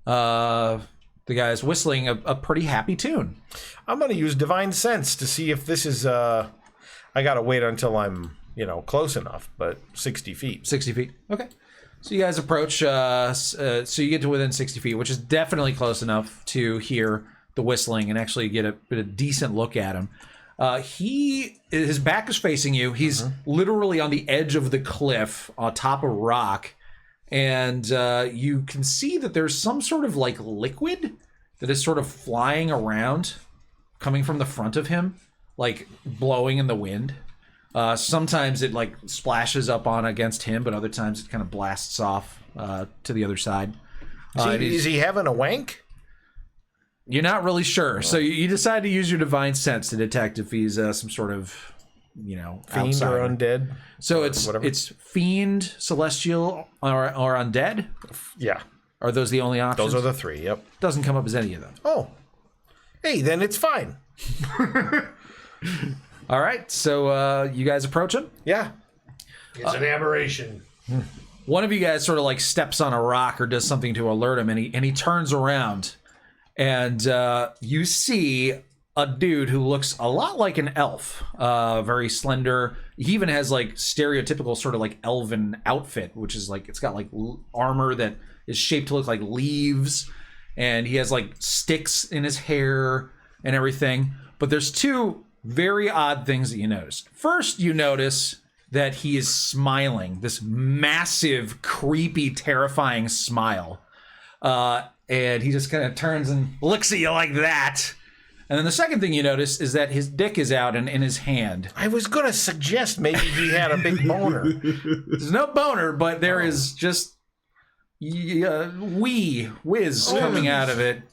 The guy's whistling a pretty happy tune. I'm going to use divine sense to see if this is I got to wait until I'm, close enough, but 60 feet. 60 feet. Okay. So you guys approach, so you get to within 60 feet, which is definitely close enough to hear the whistling and actually get a decent look at him. His back is facing you. He's literally on the edge of the cliff on top of rock. And you can see that there's some sort of like liquid that is sort of flying around, coming from the front of him, like blowing in the wind. Sometimes it like splashes up on against him, but other times it kind of blasts off to the other side. Is he having a wank? You're not really sure. So you decide to use your divine sense to detect if he's some sort of Fiend outsider. or undead. So it's fiend, celestial, or undead. Yeah, Are those the only options? those are the 3. Yep. Doesn't come up as any of them. Oh, hey, then it's fine. All right, so you guys approach him. Yeah. It's an aberration. One of you guys sort of like steps on a rock or does something to alert him, and he turns around, and you see a dude who looks a lot like an elf, very slender. He even has like stereotypical sort of like elven outfit, which is like it's got like armor that is shaped to look like leaves, and he has like sticks in his hair and everything. But there's 2 very odd things that you notice. First, you notice that he is smiling, this massive, creepy, terrifying smile. And he just kind of turns and looks at you like that. And then the second thing you notice is that his dick is out and in his hand. I was going to suggest maybe he had a big boner. There's no boner, but there is just whiz coming out of it.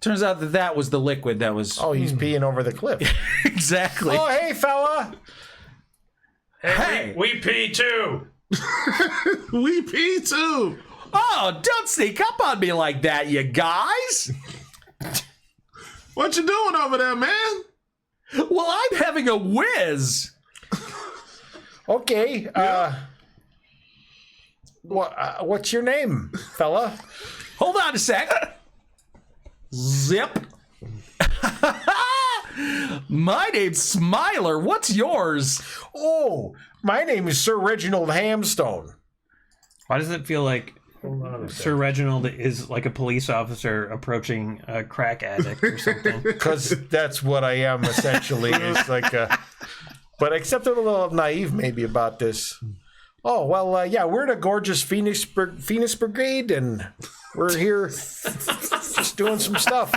Turns out that was the liquid that was... Oh, he's peeing over the cliff. Exactly. Oh, hey, fella. Hey! We pee too. We pee too. Oh, don't sneak up on me like that, you guys! What you doing over there, man? Well, I'm having a whiz. Okay. What's your name, fella? Hold on a sec. Zip. My name's Smiler. What's yours? Oh, my name is Sir Reginald Hamstone. Why does it feel like Hold on a Sir second. Reginald is like a police officer approaching a crack addict or something? Because that's what I am, essentially. It's like but except I'm a little naive maybe about this. Oh, well, yeah, we're the gorgeous Phoenix Brigade, and we're here just doing some stuff.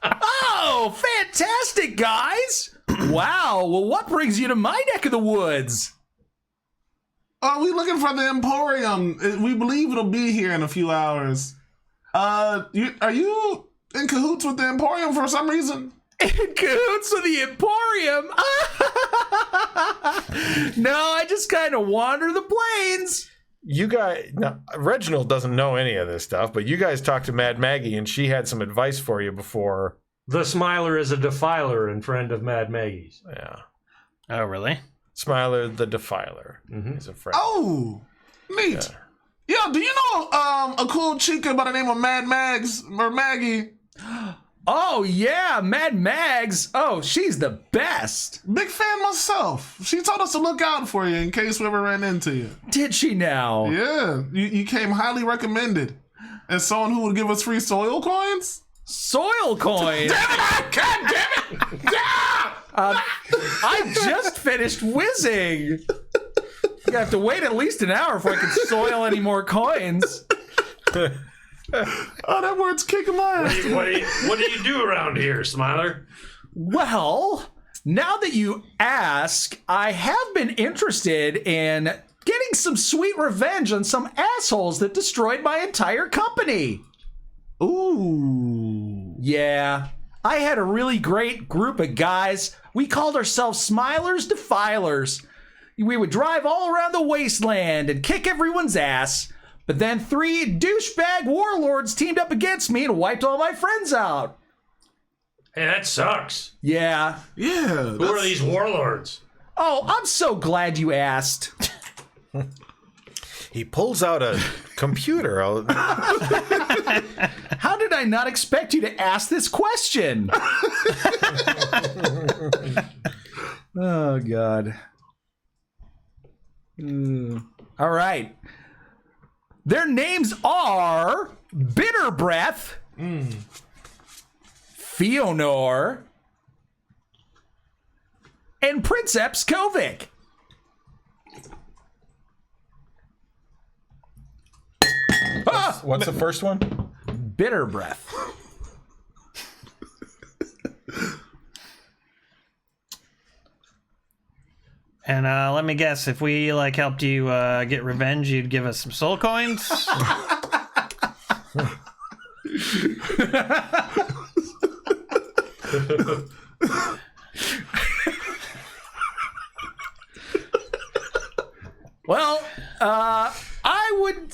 Oh, fantastic, guys! Wow, well, what brings you to my neck of the woods? Oh, we looking for the Emporium. We believe it'll be here in a few hours. Are you in cahoots with the Emporium for some reason? In cahoots with the Emporium? No, I just kind of wander the plains. You guys, now, Reginald doesn't know any of this stuff, but you guys talked to Mad Maggie, and she had some advice for you before. The Smiler is a defiler and friend of Mad Maggie's. Yeah. Oh, really? Smiler the Defiler is a friend. Oh, neat. Yeah, do you know a cool chica by the name of Mad Mags or Maggie? Oh, yeah, Mad Mags. Oh, she's the best. Big fan myself. She told us to look out for you in case we ever ran into you. Did she now? Yeah, you came highly recommended as someone who would give us free soil coins. Soil coin. God damn it! Yeah! I just finished whizzing. You have to wait at least an hour before I can soil any more coins. Oh, that word's kicking my ass. What do you do around here, Smiler? Well, now that you ask, I have been interested in getting some sweet revenge on some assholes that destroyed my entire company. Ooh. Yeah, I had a really great group of guys. We called ourselves Smilers Defilers. We would drive all around the wasteland and kick everyone's ass. But then 3 douchebag warlords teamed up against me and wiped all my friends out. Hey, that sucks. Yeah. Yeah. Who are these warlords? Oh, I'm so glad you asked. He pulls out a computer. How did I not expect you to ask this question? Oh, God. All right. Their names are Bitter Breath, Fionor, and Princeps Kovic. What's the first one? Bitter Breath. And let me guess, if we like helped you get revenge, you'd give us some soul coins? Well, I would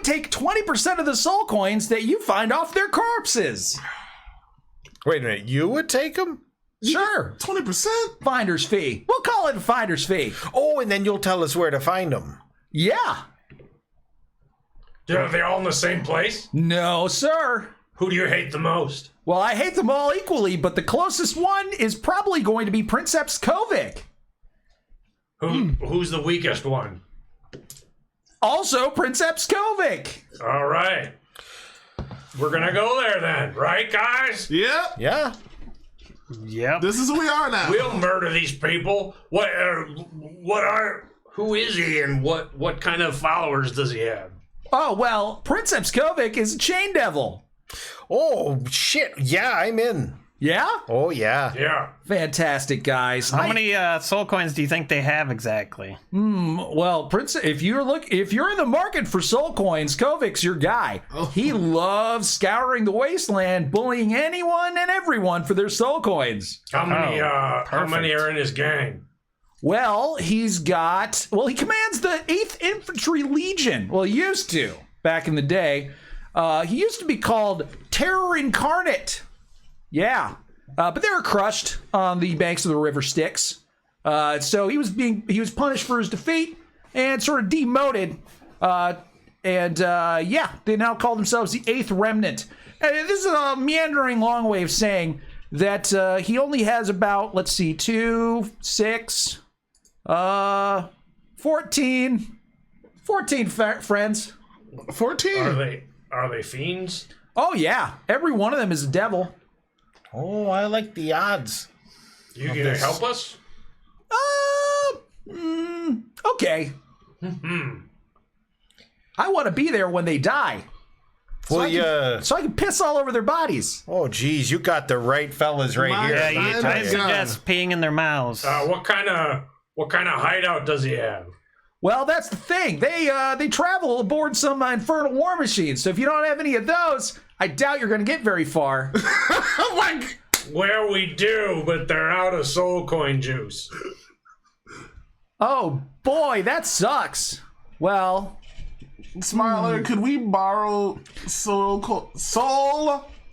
take 20% of the soul coins that you find off their corpses. Wait a minute, you would take them? Sure. 20%? Finder's fee. We'll call it a finder's fee. Oh, and then you'll tell us where to find them. Yeah. Are they all in the same place? No, sir. Who do you hate the most? Well, I hate them all equally, but the closest one is probably going to be Princeps Kovic. Who's the weakest one? Also, Princeps Kovic. All right. We're gonna go there then, right, guys? Yep. Yeah. Yep. This is who we are now. We'll murder these people. Who is he, and what kind of followers does he have? Oh, well, Princeps Kovic is a chain devil. Oh, shit. Yeah, I'm in. Yeah? Oh, yeah. Yeah. Fantastic, guys. How many soul coins do you think they have exactly? Well, Prince, if you're in the market for soul coins, Kovic's your guy. He loves scouring the wasteland, bullying anyone and everyone for their soul coins. How many perfect. are in his gang? Well, he commands the 8th Infantry Legion. Well, he used to, back in the day. He used to be called Terror Incarnate. Yeah. But they were crushed on the banks of the River Styx. So he was punished for his defeat and sort of demoted. They now call themselves the 8th Remnant. And this is a meandering long way of saying that he only has about, 2, 6, 14 friends. 14. Are they fiends? Oh, yeah. Every one of them is a devil. Oh, I like the odds. You gonna help us? Okay. I want to be there when they die. So I can piss all over their bodies. Oh, geez, you got the right fellas right My here. Yeah, you God. I suggest peeing in their mouths. What kind of hideout does he have? Well, that's the thing. They travel aboard some infernal war machines. So if you don't have any of those, I doubt you're going to get very far. Oh my God. Where we do, but they're out of soul coin juice. Oh boy, that sucks. Well, Smiler, could we borrow soul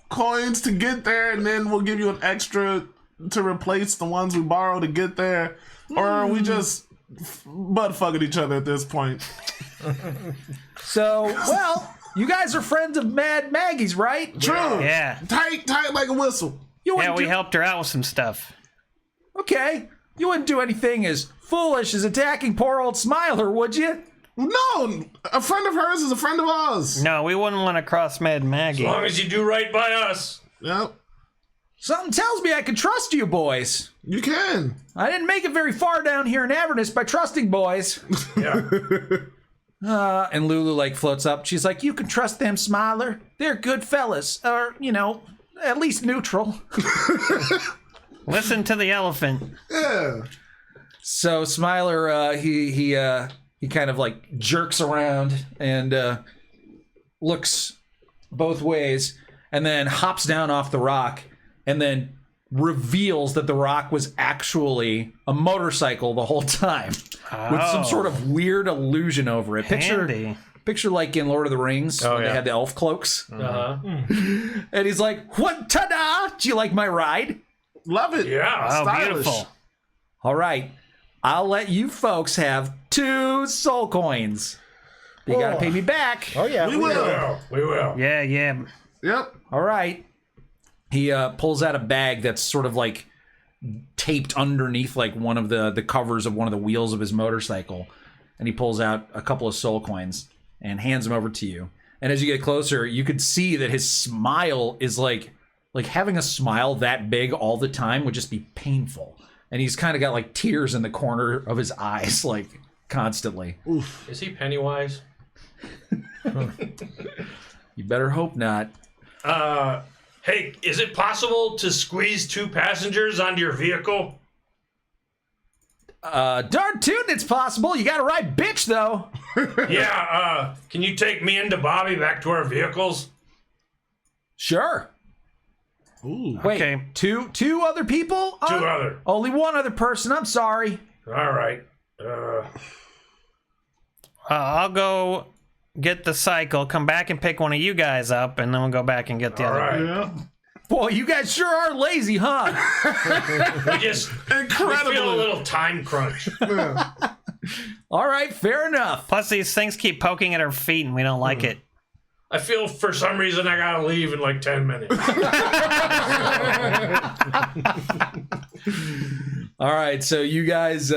coins to get there, and then we'll give you an extra to replace the ones we borrow to get there? Or are we just butt fucking each other at this point? so, well, you guys are friends of Mad Maggie's, right? True. Yeah. Tight like a whistle. You Yeah, wouldn't we do- helped her out with some stuff. Okay. You wouldn't do anything as foolish as attacking poor old Smiler, would you? No, a friend of hers is a friend of ours. No, we wouldn't want to cross Mad Maggie. As long as you do right by us. Yep, Something tells me I can trust you boys. you can. I didn't make it very far down here in Avernus by trusting boys. Yeah. And Lulu floats up. She's like, you can trust them, Smiler. They're good fellas. Or, at least neutral. Listen to the elephant. Yeah. So Smiler, he kind of jerks around and looks both ways and then hops down off the rock and then reveals that the rock was actually a motorcycle the whole time with some sort of weird illusion over it. Handy. Picture like in Lord of the Rings when they yeah. had the elf cloaks. Uh-huh. And he's like, what, ta-da! Do you like my ride? Love it. Yeah. Oh, Stylish. beautiful. All right. I'll let you folks have 2 soul coins. You gotta pay me back. Oh, yeah. We will. We will. Yeah. Yep. All right. He pulls out a bag that's sort of taped underneath one of the covers of one of the wheels of his motorcycle. And he pulls out a couple of soul coins and hands them over to you. And as you get closer, you could see that his smile is like having a smile that big all the time would just be painful. And he's kind of got tears in the corner of his eyes, constantly. Is he Pennywise? You better hope not. Hey, is it possible to squeeze 2 passengers onto your vehicle? Darn tootin', it's possible. You got a right bitch, though. Yeah, can you take me and Bobby back to our vehicles? Sure. Ooh. Wait, Okay. two other people? 2 other. Only one other person. I'm sorry. All right. I'll go get the cycle, come back and pick one of you guys up, and then we'll go back and get the All other. right. Yeah. Boy, you guys sure are lazy, huh? We just Incredibly. we feel a little time crunch. Yeah. All right, fair enough. Plus, these things keep poking at our feet, and we don't like it. I feel for some reason I gotta leave in like 10 minutes. All right, so you guys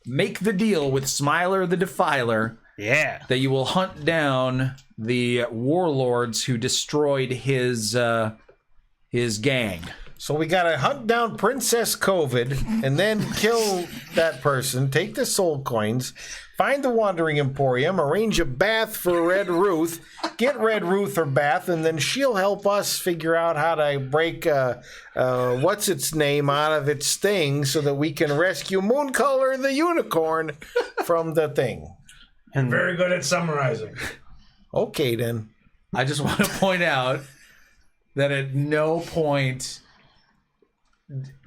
make the deal with Smiler the Defiler Yeah. that you will hunt down the warlords who destroyed his gang. So we gotta hunt down Princess COVID and then kill that person, take the soul coins, find the Wandering Emporium, arrange a bath for Red Ruth, get Red Ruth her bath, and then she'll help us figure out how to break what's its name out of its thing so that we can rescue Mooncolor the unicorn from the thing. And Very good at summarizing. Okay then. I just want to point out that at no point,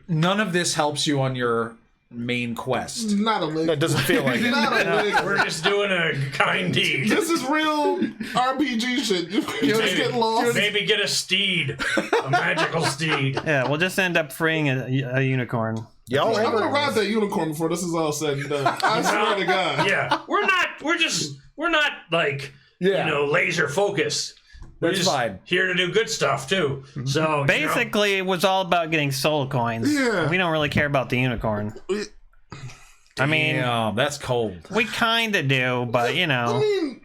none of this helps you on your main quest. Not a lick. That doesn't feel like it. Not a lick. We're just doing a kind deed. This is real RPG shit. You just get lost. Maybe get a steed, a magical steed. yeah, we'll just end up freeing a unicorn. Y'all I'm gonna ever ride that unicorn before this is all said and done. I swear to God. Yeah, we're not like laser focused. We're That's just fine. here to do good stuff too. So Basically, it was all about getting soul coins. Yeah. We don't really care about the unicorn. I mean, Damn, that's cold. we kind of do, but you I know. mean,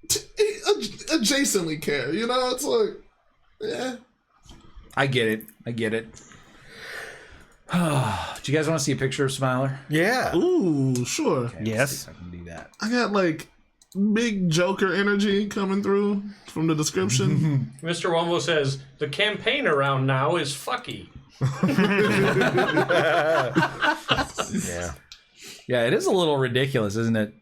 adjacently care. You know, it's like, yeah. I get it. Do you guys want to see a picture of Smiler? Yeah. Ooh, sure. Okay, let's Yes. see if I can do that. I got like big Joker energy coming through from the description. Mr. Wombo says the campaign around now is fucky. Yeah. Yeah, it is a little ridiculous, isn't it?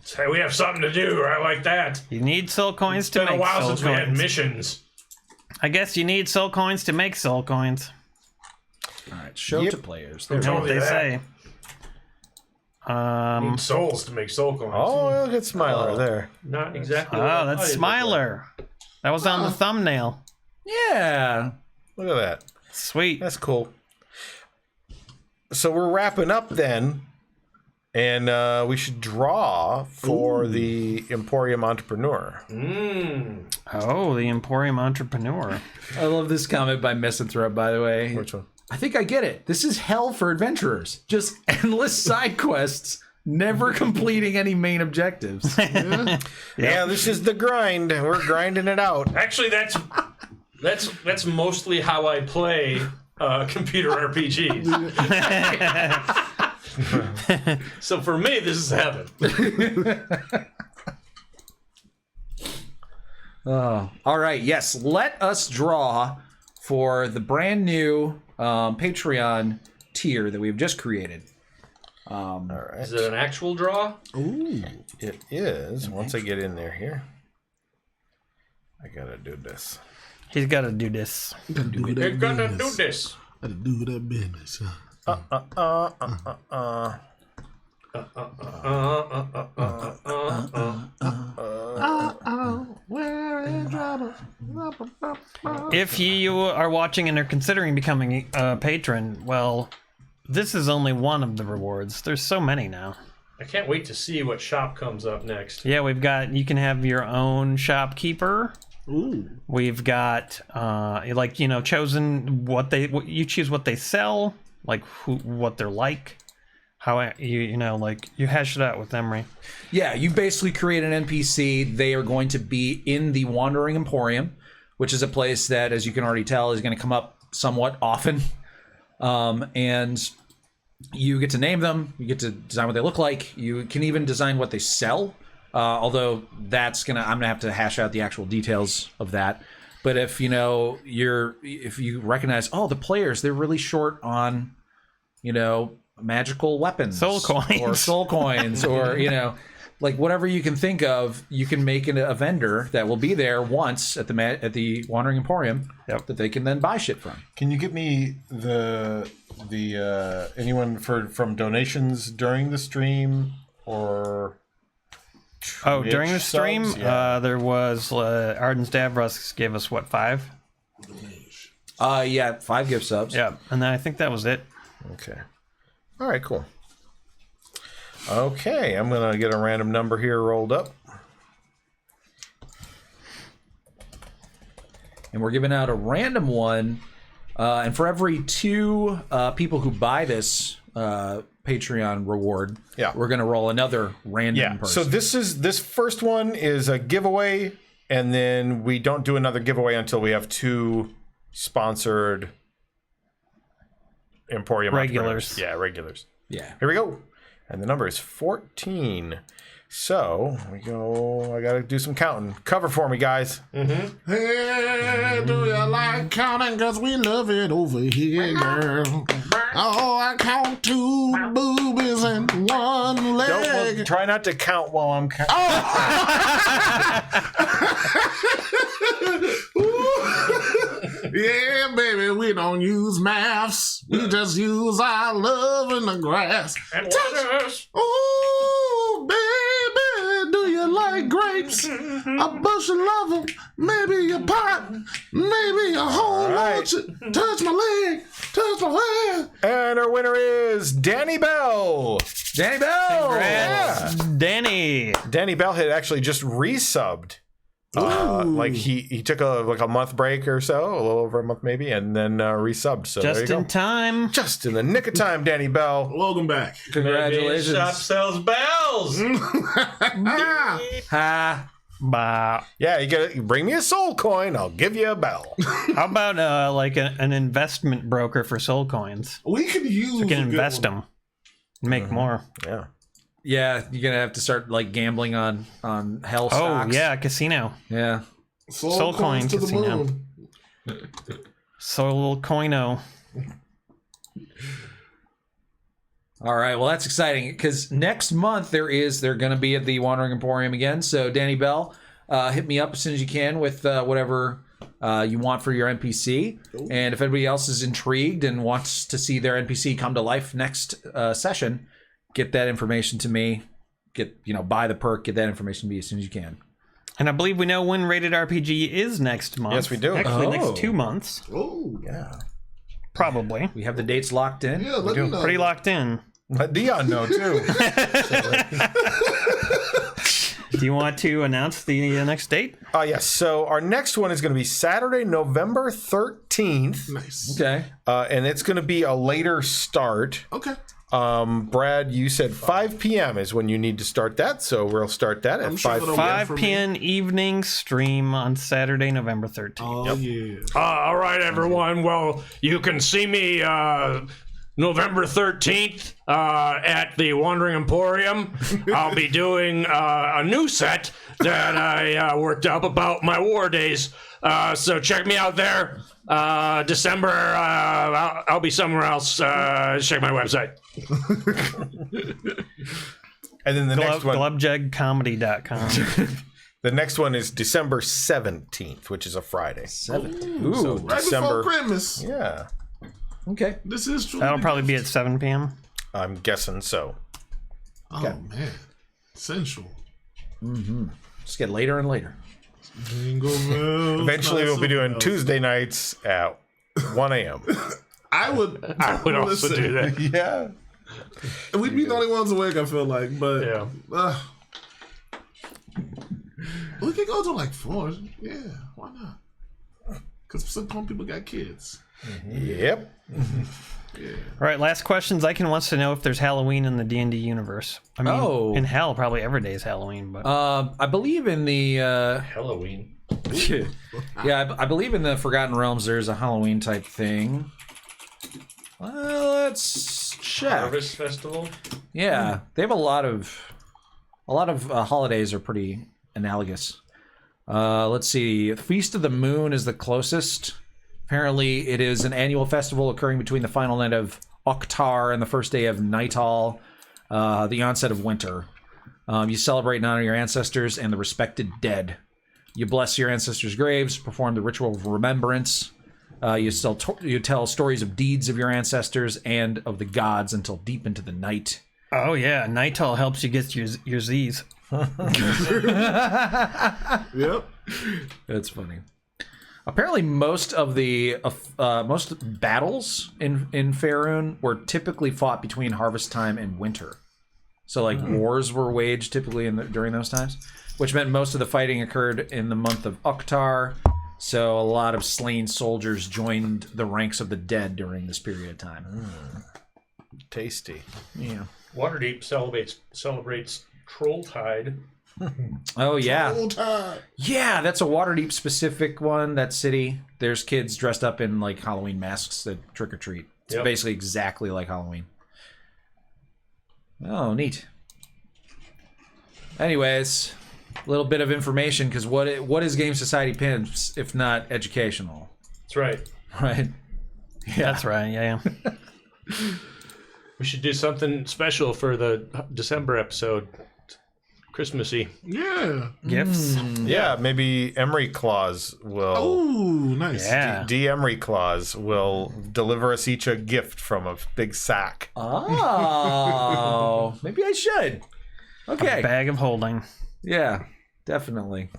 Say we have something to do. I like that. You need soul coins to It's been a make while soul since we had coins. missions. I guess you need soul coins to make soul coins. All right, show Yep. to players. You know what Totally they that. say. Need souls to make soul coins. Oh, look at Smiler there. Not exactly. what Oh, I that's thought it Smiler. That was on the thumbnail. Yeah. Look at that. Sweet. That's cool. So we're wrapping up then, and we should draw for the Emporium Entrepreneur. looked like. Oh, the Emporium Entrepreneur. I love this comment by Misanthrope, by the way. Which one? I think I get it. This is hell for adventurers. Just endless side quests, never completing any main objectives. Yeah, this is the grind. We're grinding it out. Actually, that's mostly how I play computer RPGs. So for me, this is heaven. All right, yes. Let us draw for the brand new Patreon tier that we've just created. All right. Is it an actual draw? It is. Once I get in here. I gotta do this. He's got to do this. Gotta do We're that gonna do business. this. Gotta do that business. If you are watching and are considering becoming a patron, well, this is only one of the rewards. There's so many now. I can't wait to see what shop comes up next. Yeah, we've got, you can have your own shopkeeper. Ooh. We've got, chosen you choose what they sell, like what they're like. How you hash it out with Emery. Yeah, you basically create an NPC. They are going to be in the Wandering Emporium, which is a place that, as you can already tell, is going to come up somewhat often. And you get to name them. You get to design what they look like. You can even design what they sell. Although I'm gonna have to hash out the actual details of that. But if if you recognize, the players, they're really short on, magical weapons, Soul coins. or soul coins, or like whatever you can think of, you can make a vendor that will be there once at the Wandering Emporium that they can then buy shit from. Can you get me the anyone from donations during the stream or? During the stream, subs? Yeah. there was Arden Stavros gave us what, 5? Yeah, 5 gift subs. Yeah, and then I think that was it. Okay. All right. Cool. Okay, I'm gonna get a random number here rolled up. And we're giving out a random one, and for every 2 people who buy this Patreon reward, we're gonna roll another random person. So this first one is a giveaway, and then we don't do another giveaway until we have 2 sponsored Emporium Regulars. entrepreneurs. Yeah, regulars. Yeah. Here we go. And the number is 14. So we go. I gotta do some counting. Cover for me, guys. Hey, do you like counting? Cause we love it over here, girl. Oh, I count 2 boobies and 1 leg. Try not to count while I'm counting. Yeah, baby, we don't use maths. We just use our love in the grass. And waters. Oh, baby, do you like grapes? A bushel of them, maybe a pot, maybe a whole orchard. Touch my leg, touch my leg. And our winner is Danny Bell. Danny Bell! Congrats, Danny. Danny Bell had actually just resubbed. Like he took a month break or so, a little over a month maybe, and then resubbed. So there you Just go. in time. Just in the nick of time, Danny Bell. Welcome back. Congratulations. Shop sells bells. Ha. Bah. Yeah, you bring me a soul coin, I'll give you a bell. How about like an investment broker for soul coins? We could use You can a good invest one. them, make more. Yeah. Yeah, you're gonna have to start like gambling on hell stocks. Oh yeah, casino. Yeah. Soul coin coins to the casino. moon. Soul coino. All right, well that's exciting because next month they're going to be at the Wandering Emporium again. So Danny Bell, hit me up as soon as you can with whatever you want for your NPC. And if anybody else is intrigued and wants to see their NPC come to life next session, get that information to me. Buy the perk, get that information to me as soon as you can. And I believe we know when Rated RPG is next month. Yes, we do. Actually, Oh. next 2 months, Oh, Yeah. probably. We have the dates locked in. yeah, let me know. Pretty locked in. Let Dion know too. Do you want to announce the next date? Yes. So our next one is going to be Saturday, November 13th. Nice. Okay. And it's going to be a later start. Okay. Brad, you said 5 p.m. is when you need to start that, so we'll start that at I'm sure 5 it'll- p.m. 5 for me. p.m. evening stream on Saturday, November 13th. Oh, yeah. All right, everyone. Well, you can see me November 13th at the Wandering Emporium. I'll be doing a new set that I worked up about my war days. So check me out there. December, I'll be somewhere else. Check my website. And then the next one, Glubjugcomedy.com. the next one is December 17th, which is a Friday. 7. Ooh. So Right December. before Christmas. Yeah, Okay. This is true. That'll probably be at 7 p.m. I'm guessing so. Oh, man. Sensual. Just get later and later. Jingle bells, Eventually, we'll be doing bells. Tuesday nights at 1 a.m. I would Also listen. do that. Yeah. We'd be the only ones awake, I feel like, but Yeah. we could go to like 4. Yeah, why not? Because some people got kids. Yep. All right, last question. Zyken wants to know if there's Halloween in the D&D universe. I mean, Oh. in hell, probably every day is Halloween, but I believe in the Halloween. I believe in the Forgotten Realms there's a Halloween type thing. Well, let's check. Harvest Festival. Yeah, they have a lot of holidays are pretty analogous. Let's see. Feast of the Moon is the closest. Apparently, it is an annual festival occurring between the final night of Oktar and the first day of Nightal, the onset of winter. You celebrate and honor your ancestors and the respected dead. You bless your ancestors' graves, perform the ritual of remembrance. You tell stories of deeds of your ancestors and of the gods until deep into the night. Oh yeah, Nighthall helps you get your Z's. Yep. That's funny. Apparently, most of the most battles in Faerun were typically fought between harvest time and winter. So, like, wars were waged typically during those times, which meant most of the fighting occurred in the month of Oktar. So, a lot of slain soldiers joined the ranks of the dead during this period of time. Tasty. Yeah. Waterdeep celebrates Trolltide. Oh yeah. Trolltide. Yeah, that's a Waterdeep specific one. That city. There's kids dressed up in like Halloween masks that trick or treat. It's basically exactly like Halloween. Oh, neat. Anyways, a little bit of information, because what is Game Society Pimps if not educational? That's right. Right? Yeah. That's right. Yeah. We should do something special for the December episode. Christmassy. Yeah. Gifts. Yeah, maybe Emery Claus will. Oh, nice. Yeah. D. Emery Claus will deliver us each a gift from a big sack. Oh, maybe I should. Okay. Bag of holding. Yeah, definitely.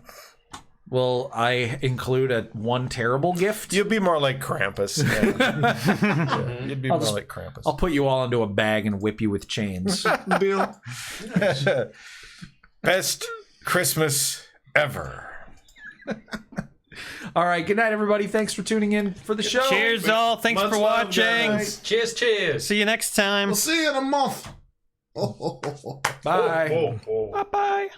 Will I include one terrible gift? You'd be more like Krampus. Yeah. You'd be more like Krampus. I'll put you all into a bag and whip you with chains. Deal. Best Christmas ever. All right, good night, everybody. Thanks for tuning in for the show. Cheers, all. Thanks Much for love, watching. guys. Cheers. See you next time. We'll see you in a month. Bye. Oh. Bye bye.